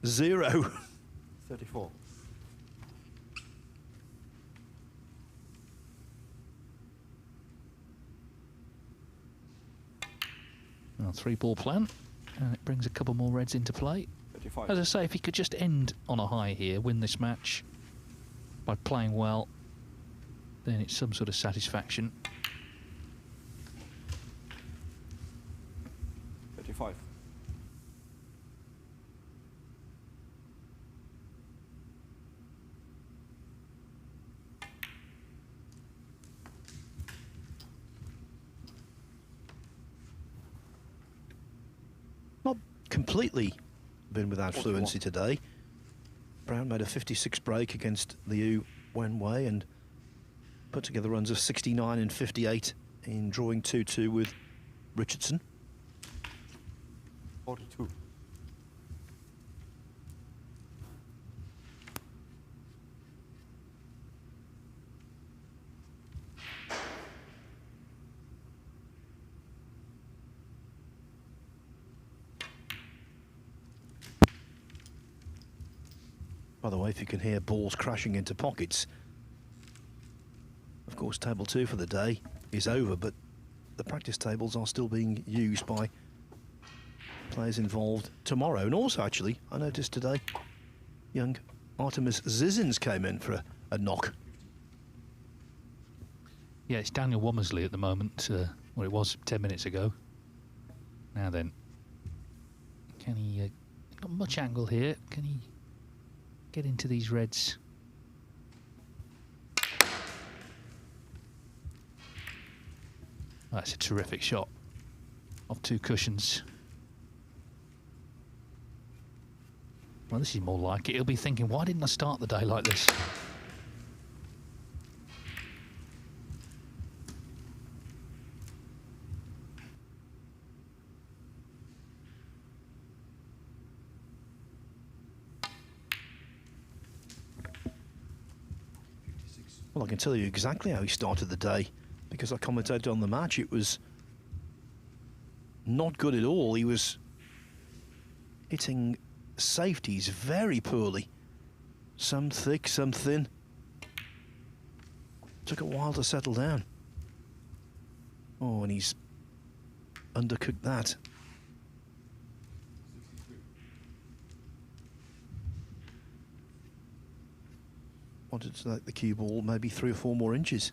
0. 34. Well, 3-ball plan, and it brings a couple more reds into play. 35. As I say, if he could just end on a high here, win this match by playing well, then it's some sort of satisfaction. 35. Not completely been without fluency today. Brown made a 56 break against the Wenway and put together runs of 69 and 58 in drawing 2-2 with Richardson. 42. By the way, if you can hear balls crashing into pockets, of course, table 2 for the day is over, but the practice tables are still being used by players involved tomorrow. And also, actually, I noticed today, young Artemis Zizins came in for a knock. Yeah, it's Daniel Womersley at the moment. Well, it was 10 minutes ago. Now then, can he... not much angle here. Can he get into these reds? Oh, that's a terrific shot off 2 cushions. Well, this is more like it. He'll be thinking, why didn't I start the day like this? Well, I can tell you exactly how he started the day because I commentated on the match. It was not good at all. He was hitting safeties very poorly. Some thick, some thin. Took a while to settle down. Oh, and he's undercooked that. Wanted to let the cue ball maybe 3 or 4 more inches.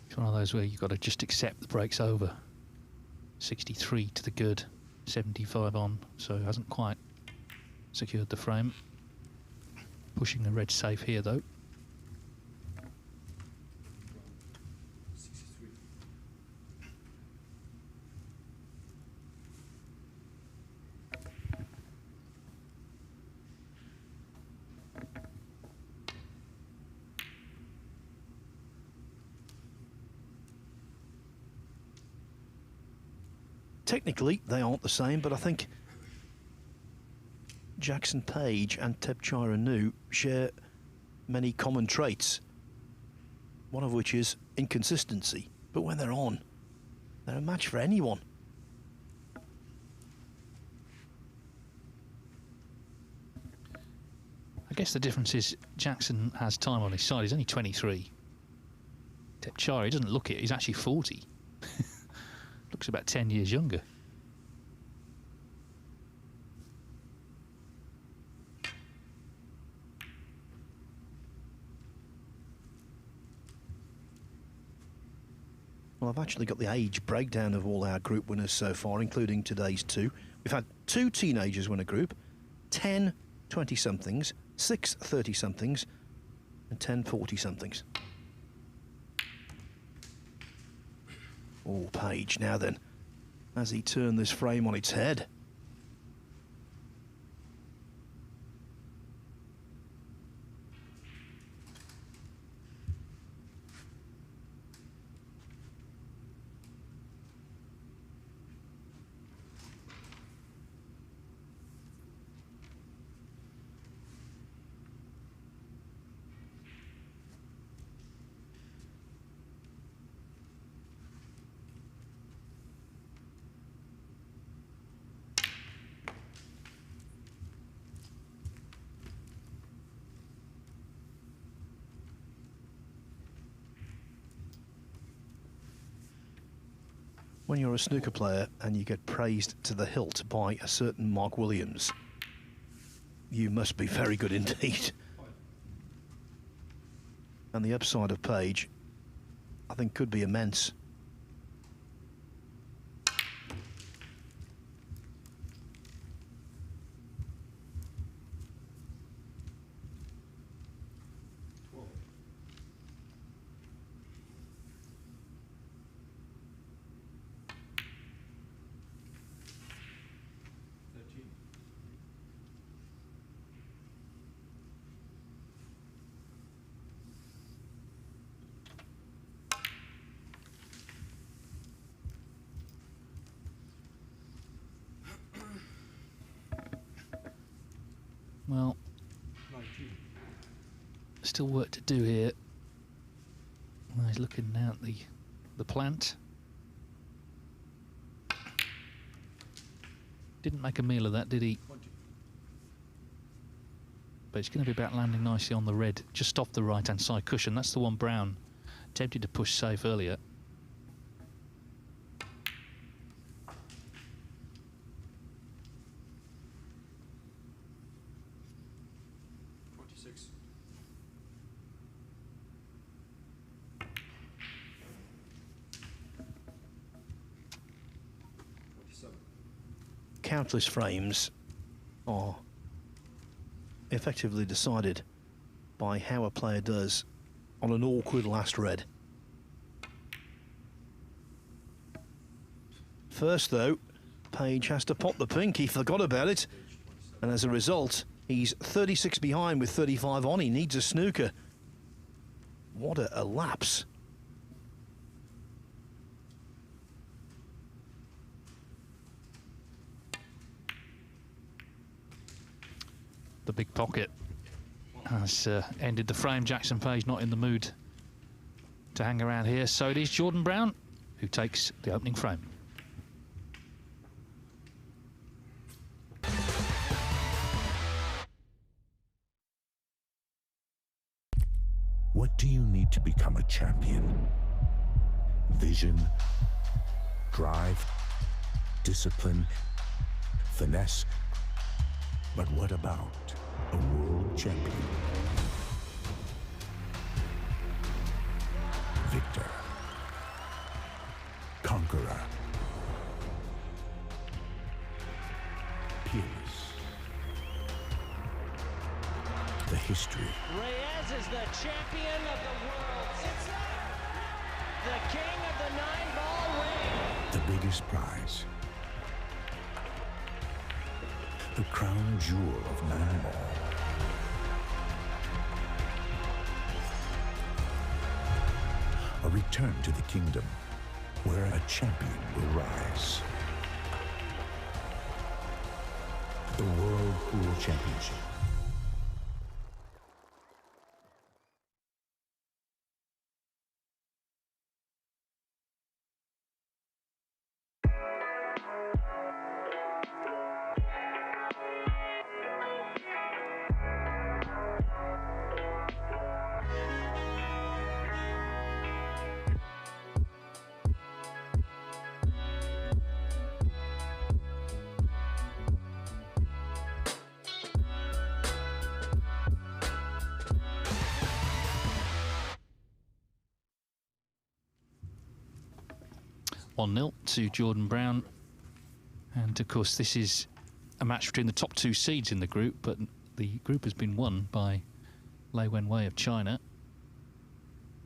It's one of those where you've got to just accept the break's over. 63 to the good, 75 on, so hasn't quite secured the frame. Pushing the red safe here though. Technically, they aren't the same, but I think Jackson Page and Tepchire Nu share many common traits, one of which is inconsistency. But when they're on, they're a match for anyone. I guess the difference is Jackson has time on his side. He's only 23. Tepchire, he doesn't look it, he's actually 40. Looks about 10 years younger. Well, I've actually got the age breakdown of all our group winners so far, including today's two. We've had 2 teenagers win a group, 10 20-somethings, 6 30-somethings, and 10 40-somethings. Oh, Page, now then, as he turned this frame on its head. When you're a snooker player and you get praised to the hilt by a certain Mark Williams, you must be very good indeed. And the upside of Page, I think, could be immense. Well, still work to do here. Well, he's looking now at the plant. Didn't make a meal of that, did he? But it's going to be about landing nicely on the red, just off the right-hand side cushion. That's the one Brown attempted to push safe earlier. Countless frames are effectively decided by how a player does on an awkward last red. First, though, Page has to pop the pink. He forgot about it, and as a result, he's 36 behind with 35 on. He needs a snooker. What a lapse. The big pocket has ended the frame. Jackson Page not in the mood to hang around here. So it is Jordan Brown who takes the opening frame. What do you need to become a champion? Vision, drive, discipline, finesse. But what about a world champion? Victor. conqueror. Peerless. The history. Reyes is the champion of the world. It's the king of the 9-ball ring. The biggest prize. The crown jewel of 9-ball. A return to the kingdom where a champion will rise. The World Pool Championship. To Jordan Brown, and of course this is a match between the top 2 seeds in the group, but the group has been won by Wenway of China.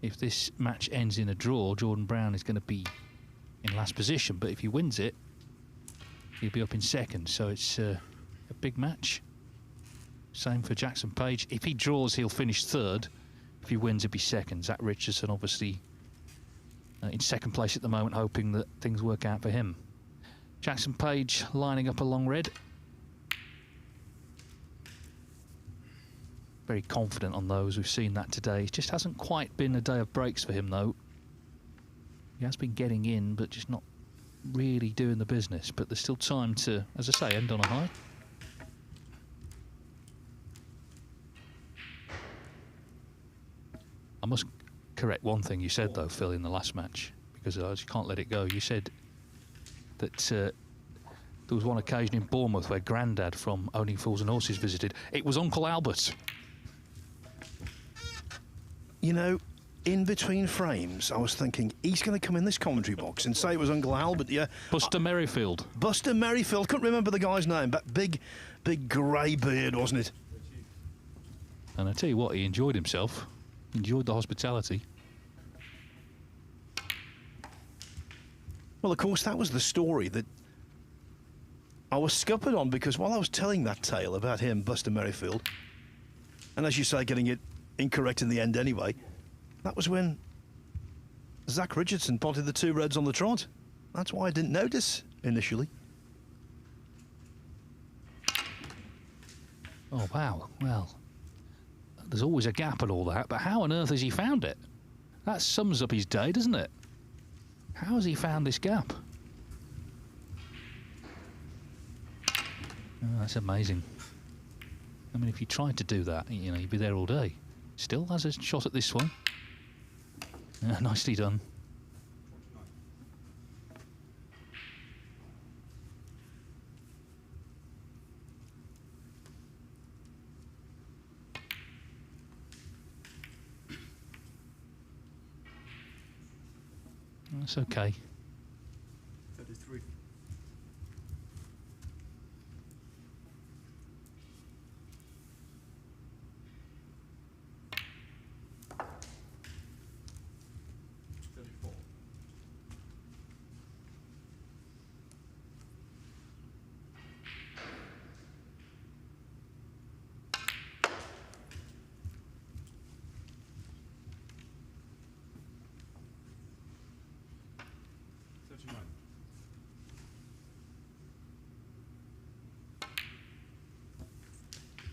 If this match ends in a draw, Jordan Brown is going to be in last position, but if he wins it, he'll be up in second, so it's a big match. Same for Jackson Page. If he draws, he'll finish third. If he wins, he'll be second. Zach Richardson obviously in second place at the moment, hoping that things work out for him. Jackson Page lining up along red. Very confident on those. We've seen that today. It just hasn't quite been a day of breaks for him, though. He has been getting in, but just not really doing the business. But there's still time to, as I say, end on a high. I must correct one thing you said, though, Phil, in the last match, because I just can't let it go. You said that there was one occasion in Bournemouth where Grandad from Owning Fools and Horses visited. It was Uncle Albert. You know, in between frames, I was thinking, he's going to come in this commentary box and say it was Uncle Albert, yeah. Buster Merrifield. Buster Merrifield. Couldn't remember the guy's name, but big grey beard, wasn't it? And I tell you what, he enjoyed himself. Enjoyed the hospitality. Well, of course, that was the story that I was scuppered on, because while I was telling that tale about him, Buster Merrifield, and as you say, getting it incorrect in the end anyway, that was when Zach Richardson potted the 2 reds on the trot. That's why I didn't notice initially. Oh, wow. Well, there's always a gap and all that, but how on earth has he found it? That sums up his day, doesn't it? How has he found this gap? Oh, that's amazing. I mean, if you tried to do that, you know, you'd be there all day. Still has a shot at this one. Yeah, nicely done. That's okay. 33.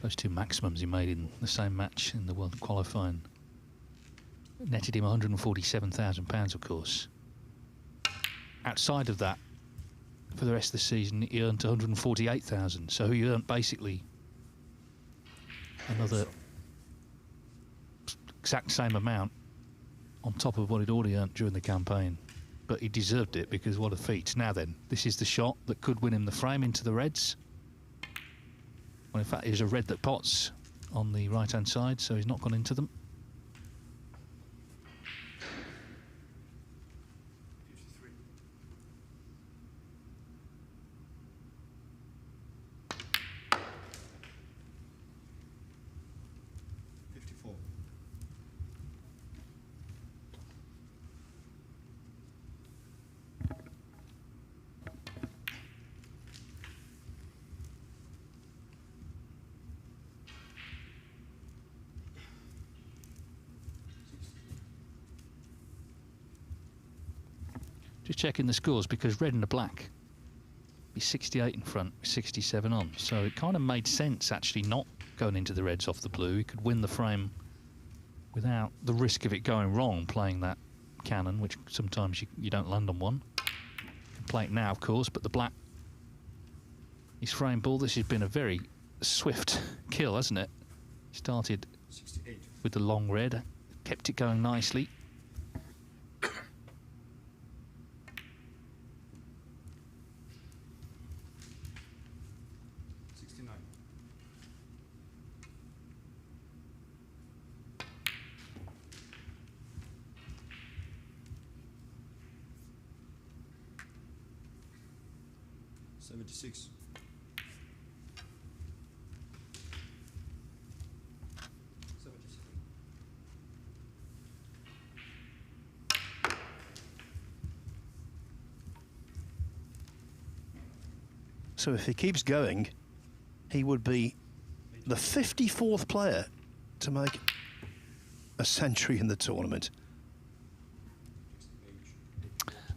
Those 2 maximums he made in the same match in the World Qualifying netted him £147,000, of course. Outside of that, for the rest of the season, he earned £148,000. So he earned basically another exact same amount on top of what he'd already earned during the campaign. But he deserved it, because what a feat. Now then, this is the shot that could win him the frame into the reds. Well, in fact, there's a red that pots on the right-hand side, so he's not gone into them. checking the scores because red and the black be 68 in front, 67 on. So it kind of made sense actually not going into the reds off the blue. He could win the frame without the risk of it going wrong playing that cannon, which sometimes you don't land on one. You can play it now, of course, but the black is frame ball. This has been a very swift kill, hasn't it? Started 68. with the long red, kept it going nicely. 69. $76. So if he keeps going, he would be the 54th player to make a century in the tournament.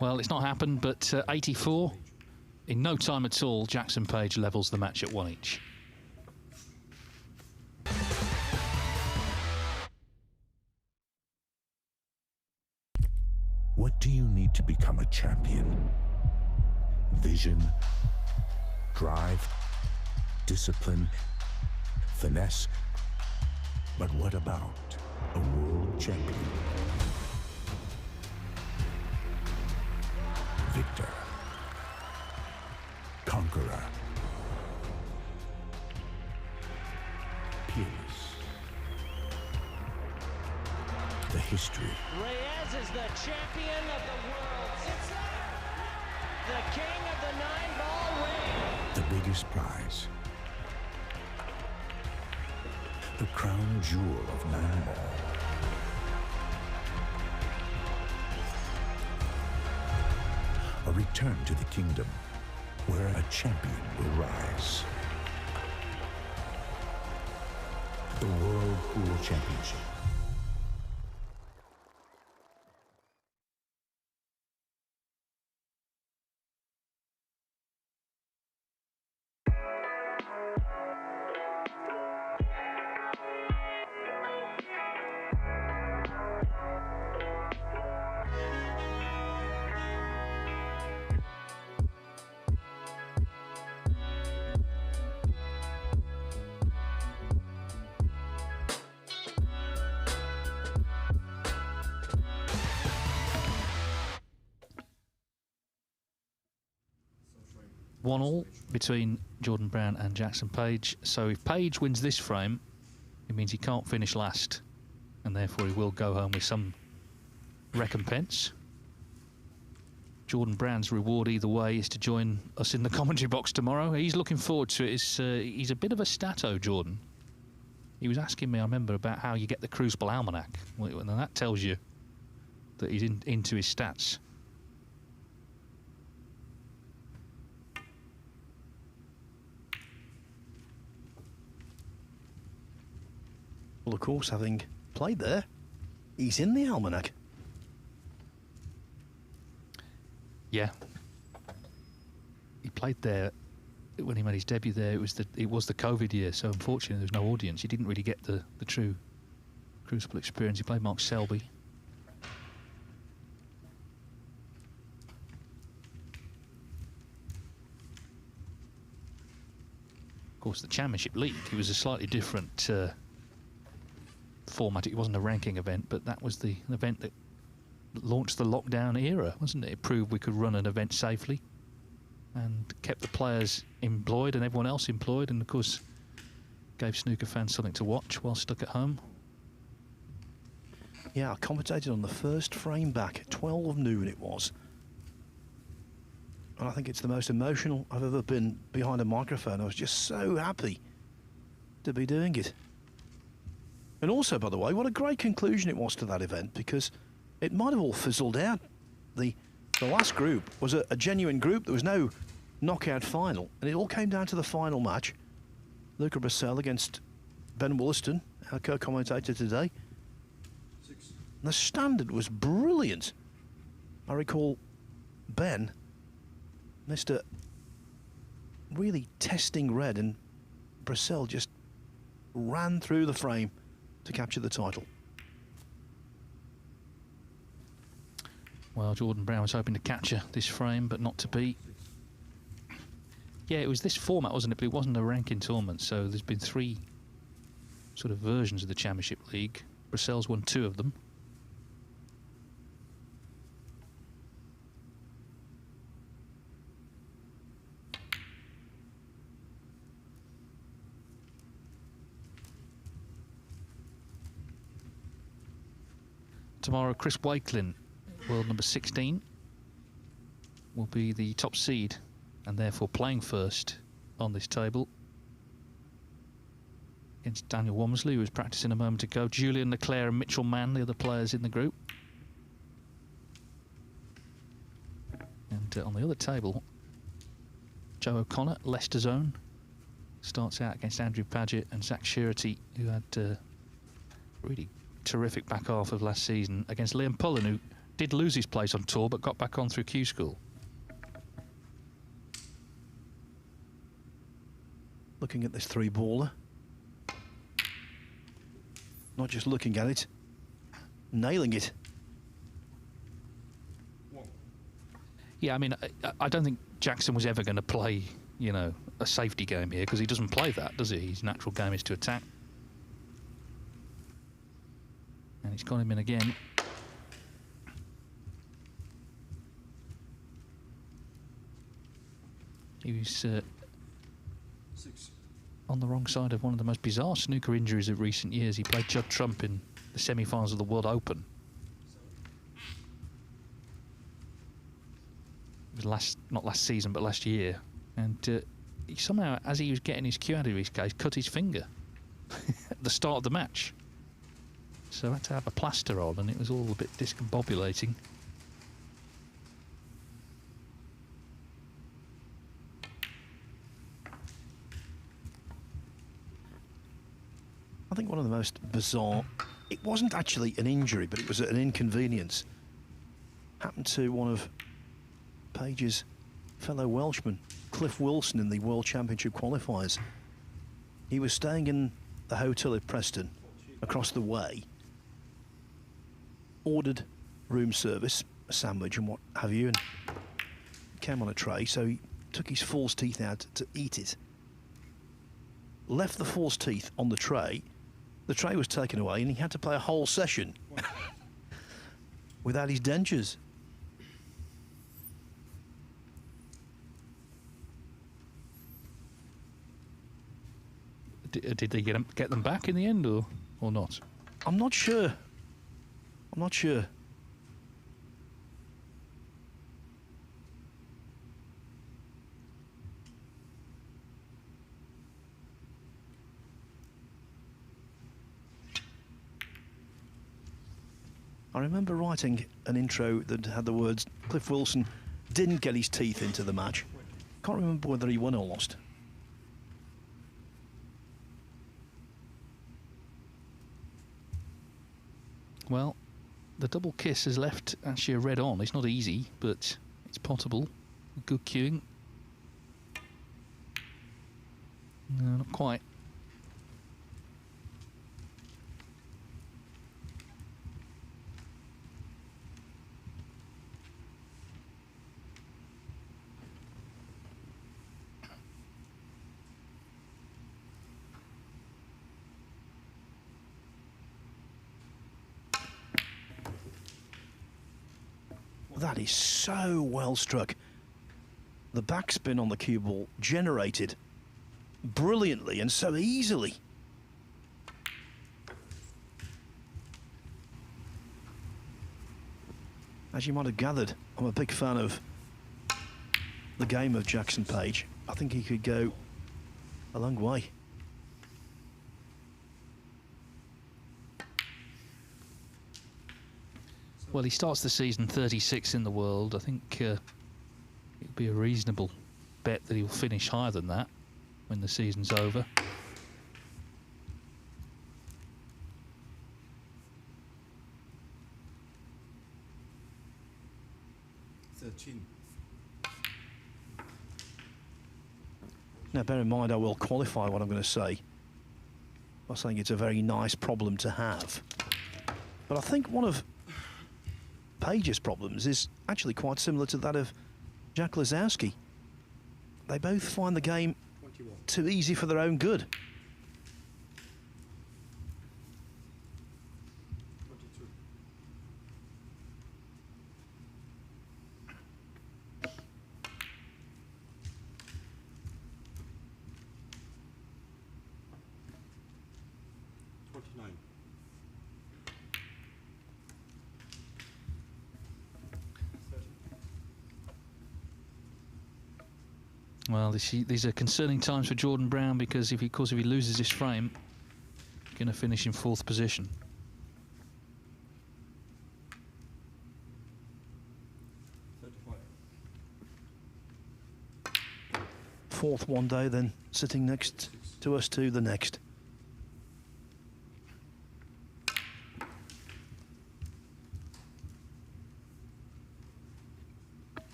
Well, it's not happened, but 84. In no time at all, Jackson Page levels the match at 1 each. What do you need to become a champion? Vision, drive, discipline, finesse. But what about a world champion? Victor, conqueror, peerless. The history. Reyes is the champion of the world. It's the king of the 9-ball ring. The biggest prize. The crown jewel of 9-ball. A return to the kingdom where a champion will rise. The World Pool Championship. One all between Jordan Brown and Jackson Page. So if Page wins this frame, it means he can't finish last, and therefore he will go home with some recompense. Jordan Brown's reward either way is to join us in the commentary box tomorrow. He's looking forward to it. He's a bit of a stato, Jordan. He was asking me, I remember, about how you get the Crucible Almanac, and that tells you that he's into his stats. Well, of course, having played there, he's in the almanac. Yeah. He played there when he made his debut there. It was the COVID year, so unfortunately there was no audience. He didn't really get the true Crucible experience. He played Mark Selby. Of course, the Championship League, it was a slightly different format. It wasn't a ranking event, but that was the event that launched the lockdown era, wasn't it? It proved we could run an event safely and kept the players employed and everyone else employed, and of course gave snooker fans something to watch while stuck at home. Yeah, I commentated on the first frame back at 12 noon it was. And I think it's the most emotional I've ever been behind a microphone. I was just so happy to be doing it. And also, by the way, what a great conclusion it was to that event, because it might have all fizzled out. The last group was a genuine group. There was no knockout final, and it all came down to the final match. Luca Bracell against Ben Wollaston, our co-commentator today. And the standard was brilliant. I recall Ben, Mr. really testing red, and Brissell just ran through the frame to capture the title. Well, Jordan Brown was hoping to capture this frame, but not to be. Yeah, it was this format, wasn't it? But it wasn't a ranking tournament, so there's been 3 sort of versions of the Championship League. Brissell's won 2 of them. Tomorrow, Chris Wakelin, world number 16, will be the top seed and therefore playing first on this table against Daniel Wamsley, who was practicing a moment ago. Julian Leclerc and Mitchell Mann, the other players in the group. And on the other table, Joe O'Connor, Leicester's own, starts out against Andrew Paget and Zach Surety, who had really terrific back half of last season, against Liam Pullen, who did lose his place on tour but got back on through Q School. Looking at this 3-baller. Not just looking at it, nailing it. Yeah, I mean, I don't think Jackson was ever going to play, you know, a safety game here, because he doesn't play that, does he? His natural game is to attack. And he's got him in again. He was on the wrong side of one of the most bizarre snooker injuries of recent years. He played Judd Trump in the semi-finals of the World Open. It was not last season, but last year. And he somehow, as he was getting his cue out of his case, cut his finger at the start of the match. So I had to have a plaster on, and it was all a bit discombobulating. I think one of the most bizarre, it wasn't actually an injury, but it was an inconvenience. Happened to one of Page's fellow Welshmen, Cliff Wilson, in the World Championship qualifiers. He was staying in the hotel at Preston, across the way, ordered room service, a sandwich and what have you, and came on a tray, so he took his false teeth out to eat it. Left the false teeth on the tray was taken away, and he had to play a whole session without his dentures. Did they get them back in the end, or not? I'm not sure. I'm not sure. I remember writing an intro that had the words, Cliff Wilson didn't get his teeth into the match. Can't remember whether he won or lost. Well, the double kiss has left actually a red on. It's not easy, but it's potable. Good cueing. No, not quite. That is so well struck. The backspin on the cue ball generated brilliantly and so easily. As you might have gathered, I'm a big fan of the game of Jackson Page. I think he could go a long way. Well, he starts the season 36 in the world. I think it'd be a reasonable bet that he'll finish higher than that when the season's over. Now, bear in mind, I will qualify what I'm going to say by saying it's a very nice problem to have. But I think one of Page's problems is actually quite similar to that of Jack Lazowski. They both find the game 21. too easy for their own good. 22. Well, these are concerning times for Jordan Brown, because if he loses this frame, he's going to finish in 4th position. Fourth one day, then sitting next to us two the next.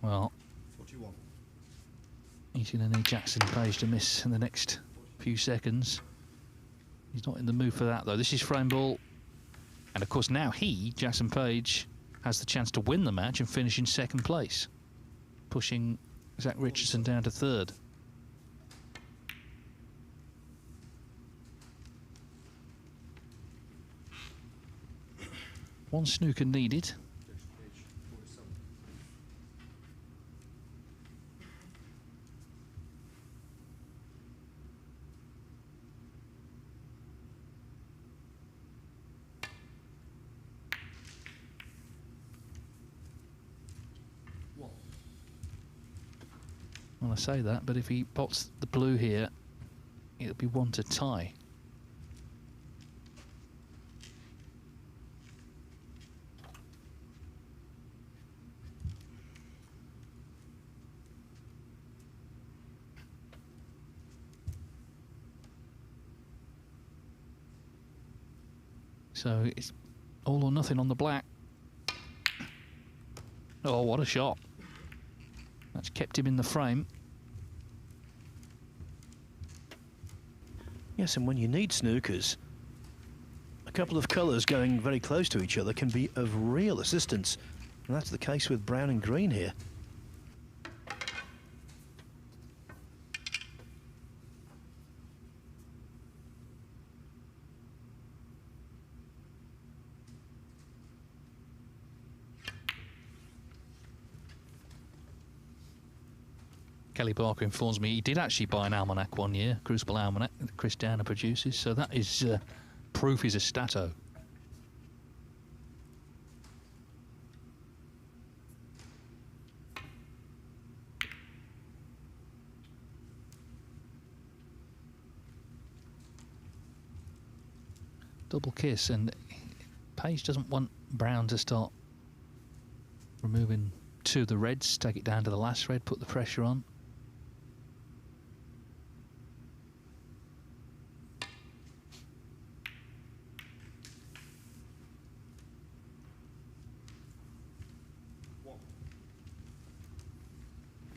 Well, 41. He's going to need Jackson Page to miss in the next few seconds. He's not in the mood for that, though. This is frame ball. And, of course, now Jackson Page, has the chance to win the match and finish in 2nd place, pushing Zach Richardson down to 3rd. One snooker needed. Well, I say that, but if he pots the blue here, it'll be 1 to tie. So it's all or nothing on the black. Oh, what a shot. That's kept him in the frame. Yes, and when you need snookers, a couple of colours going very close to each other can be of real assistance. And that's the case with brown and green here. Kelly Barker informs me he did actually buy an almanac one year, Crucible Almanac, that Chris Downer produces, so that is proof he's a stato. Double kiss, and Page doesn't want Brown to start removing 2 of the reds, take it down to the last red, put the pressure on.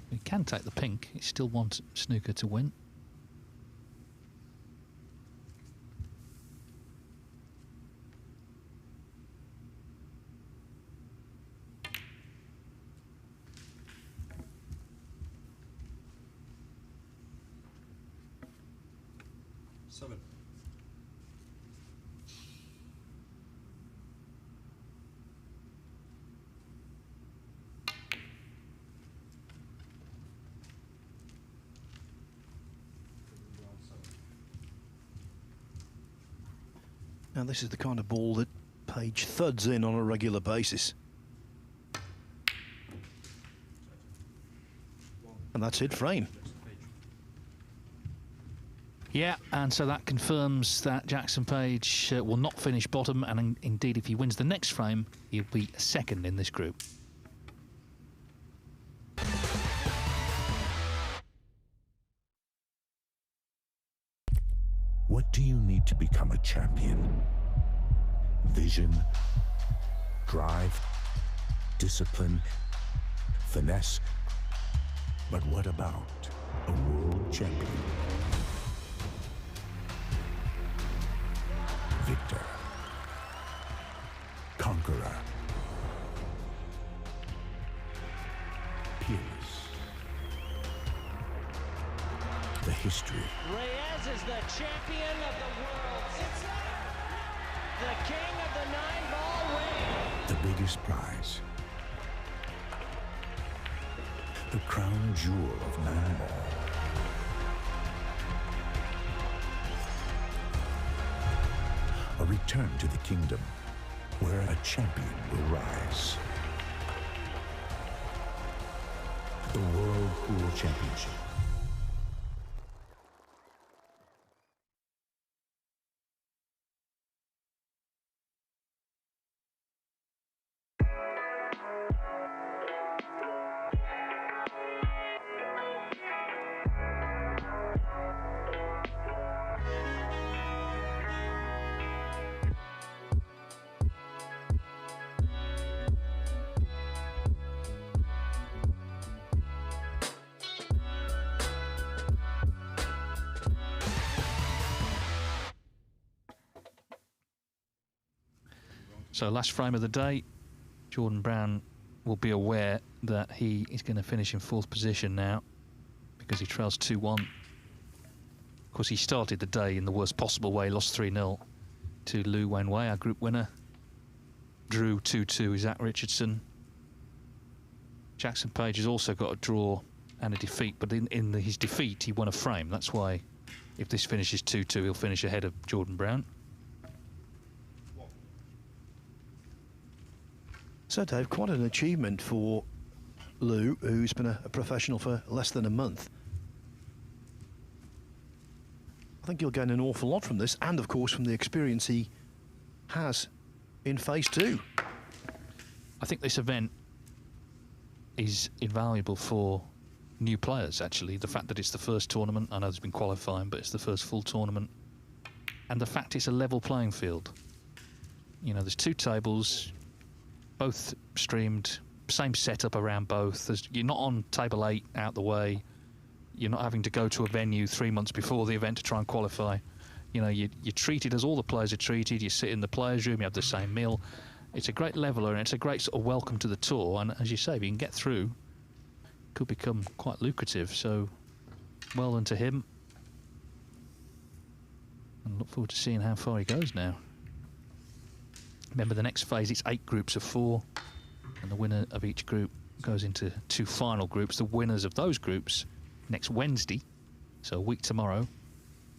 He can take the pink, he still wants snooker to win. Now, this is the kind of ball that Page thuds in on a regular basis. And that's it, frame. Yeah, and so that confirms that Jackson Page will not finish bottom, and indeed, if he wins the next frame, he'll be 2nd in this group. What do you need to become a champion? Vision, drive, discipline, finesse. But what about a world champion. Victor. Conqueror. Peerless. The history. Reyes is the champion of the world. It's the king of the 9-ball ring. The biggest prize. The crown jewel of 9-ball. A return to the kingdom where a champion will rise. The World Pool Championship. So last frame of the day, Jordan Brown will be aware that he is going to finish in 4th position now because he trails 2-1. Of course, he started the day in the worst possible way, lost 3-0 to Lou Wenway, our group winner. Drew 2-2 is at Richardson. Jackson Page has also got a draw and a defeat, but in his defeat, he won a frame. That's why if this finishes 2-2, he'll finish ahead of Jordan Brown. So, Dave, quite an achievement for Lou, who's been a professional for less than a month. I think he'll gain an awful lot from this, and, of course, from the experience he has in Phase 2. I think this event is invaluable for new players, actually. The fact that it's the first tournament, I know there's been qualifying, but it's the first full tournament. And the fact it's a level playing field. You know, there's 2 tables, both streamed, same setup around both. You're not on table 8 out the way. You're not having to go to a venue 3 months before the event to try and qualify. You know, you're treated as all the players are treated. You sit in the players' room, you have the same meal. It's a great leveler, and it's a great sort of welcome to the tour. And as you say, if you can get through, it could become quite lucrative. So, well done to him. And look forward to seeing how far he goes now. Remember, the next phase, it's 8 groups of 4, and the winner of each group goes into 2 final groups. The winners of those groups next Wednesday, so a week tomorrow,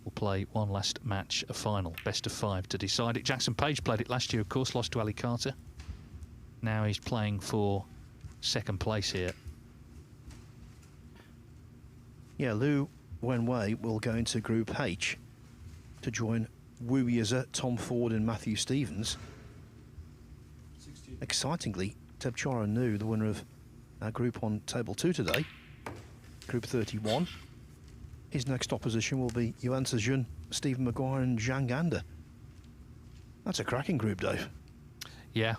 will play one last match, a final, best of 5 to decide it. Jackson Page played it last year, of course, lost to Ali Carter. Now he's playing for 2nd place here. Yeah, Lou Wenway will go into Group H to join Wu Yiza, Tom Ford and Matthew Stevens. Excitingly, Tebchara Nu, the winner of our group on table 2 today, Group 31. His next opposition will be Yuan Sejun, Stephen Maguire and Zhang Anda. That's a cracking group, Dave. Yeah,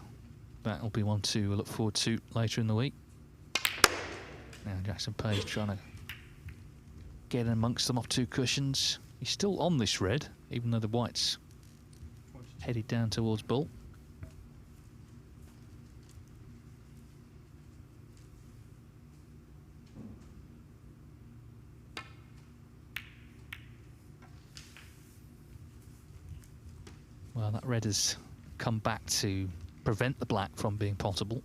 that'll be one to look forward to later in the week. Now Jackson Page trying to get in amongst them off 2 cushions. He's still on this red, even though the white's headed down towards bull. Well, that red has come back to prevent the black from being potable.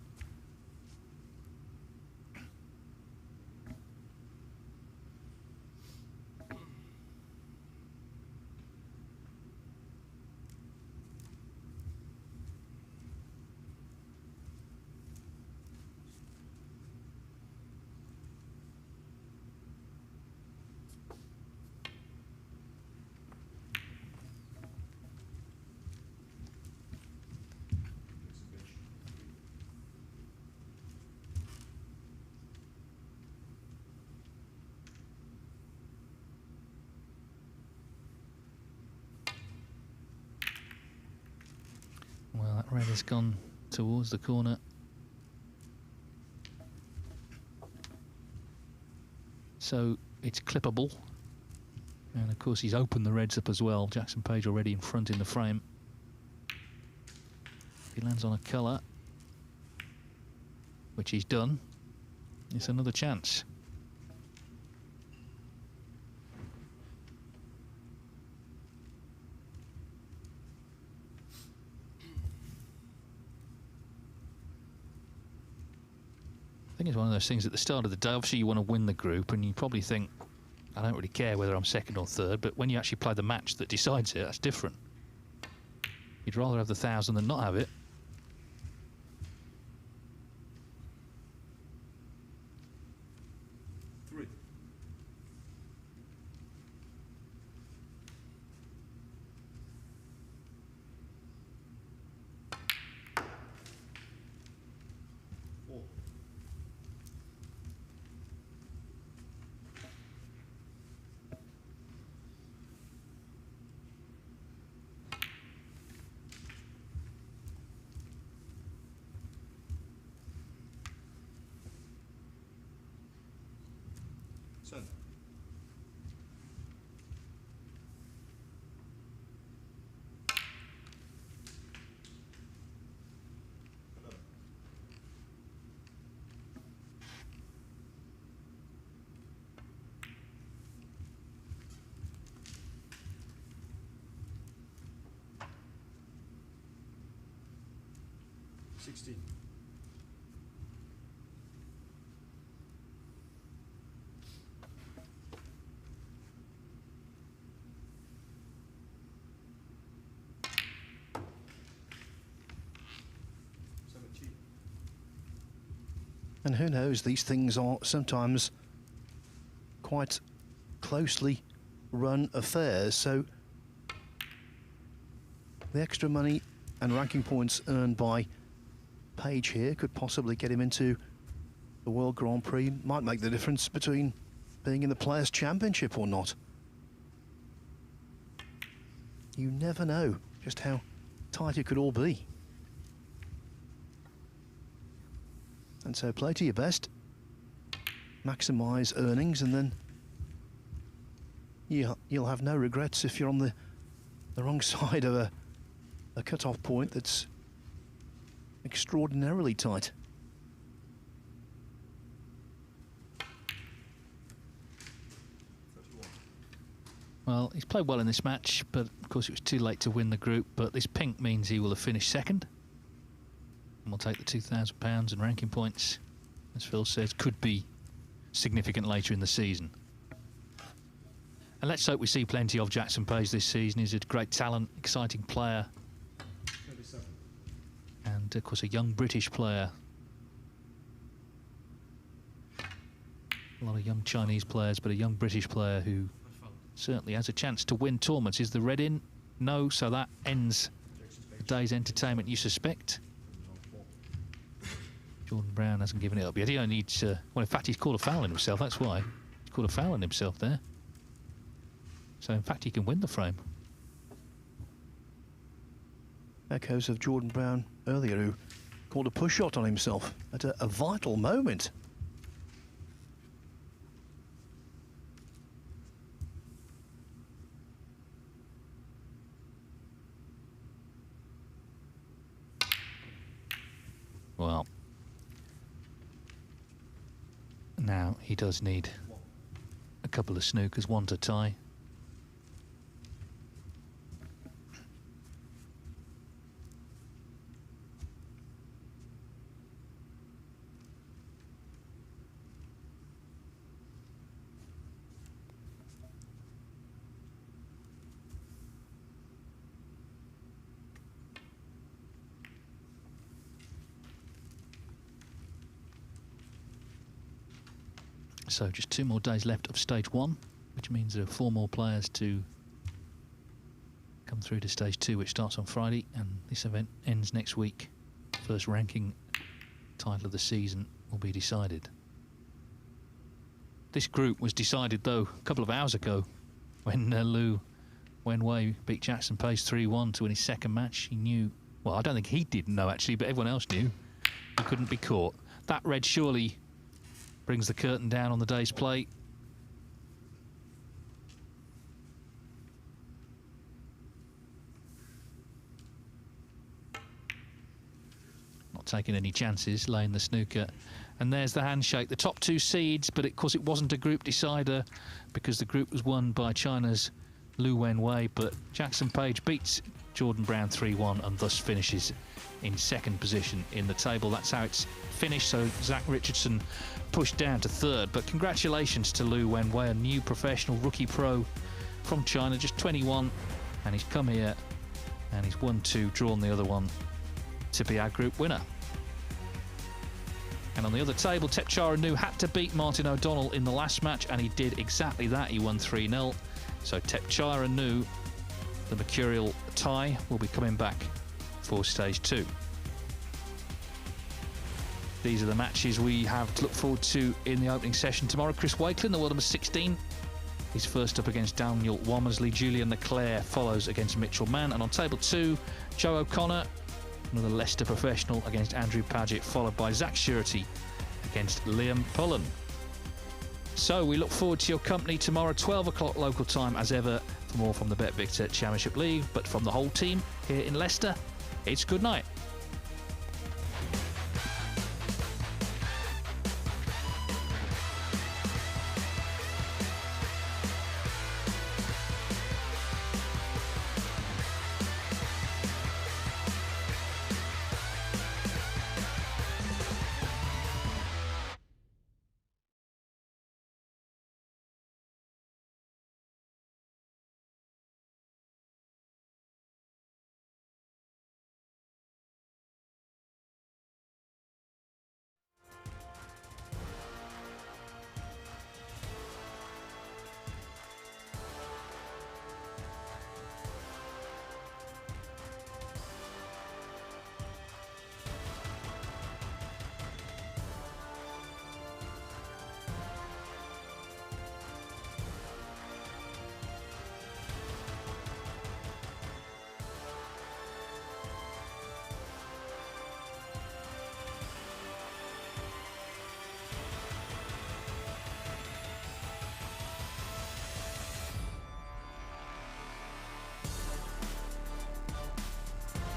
Well, that red has gone towards the corner. So it's clippable. And of course he's opened the reds up as well. Jackson Page already in front in the frame. If he lands on a colour, which he's done, it's another chance. I think it's one of those things at the start of the day, obviously you want to win the group and you probably think, I don't really care whether I'm second or third, but when you actually play the match that decides it, that's different. You'd rather have the 1,000 than not have it. And who knows, these things are sometimes quite closely run affairs, so the extra money and ranking points earned by Page here could possibly get him into the World Grand Prix, might make the difference between being in the Players' Championship or not. You never know just how tight it could all be. And so play to your best, maximise earnings, and then you'll have no regrets if you're on the wrong side of a cut-off point that's extraordinarily tight. Well, he's played well in this match, but of course it was too late to win the group. But this pink means he will have finished second. And we'll take the £2,000 and ranking points, as Phil says, could be significant later in the season. And let's hope we see plenty of Jackson Page this season. He's a great talent, exciting player. And of course a young British player. A lot of young Chinese players, but a young British player who certainly has a chance to win tournaments. Is the red in? No, so that ends the day's entertainment, you suspect. Jordan Brown hasn't given it up yet. He only needs, well, in fact, he's called a foul on himself. That's why. He's called a foul on himself there. So, in fact, he can win the frame. Echoes of Jordan Brown earlier, who called a push shot on himself at a vital moment. Well, now he does need a couple of snookers, one to tie. So just 2 more days left of stage 1, which means there are 4 more players to come through to stage 2, which starts on Friday, and this event ends next week. First ranking title of the season will be decided. This group was decided, though, a couple of hours ago when Wenway beat Jackson Page 3-1 to win his second match. He knew, well, I don't think he didn't know actually, but everyone else knew he couldn't be caught. That red surely brings the curtain down on the day's play. taking any chances, laying the snooker. And there's the handshake. The top 2 seeds, but of course it wasn't a group decider because the group was won by China's Lu Wenway. But Jackson Page beats Jordan Brown 3-1 and thus finishes in 2nd position in the table. That's how it's finished. So Zach Richardson pushed down to 3rd. But congratulations to Lu Wenway, a new professional rookie pro from China, just 21, and he's come here and he's won 2, drawn the other one to be our group winner. And on the other table, Tepchara Nu had to beat Martin O'Donnell in the last match, and he did exactly that. He won 3-0. So Tepchara Nu, the mercurial Thai, will be coming back for stage 2. These are the matches we have to look forward to in the opening session tomorrow. Chris Wakelin, the world number 16, he's first up against Daniel Womersley. Julian Leclerc follows against Mitchell Mann. And on table 2, Joe O'Connor, another Leicester professional, against Andrew Paget, followed by Zach Surety against Liam Pullen. So we look forward to your company tomorrow, 12 o'clock local time, as ever, for more from the BetVictor Championship League. But from the whole team here in Leicester, it's good night.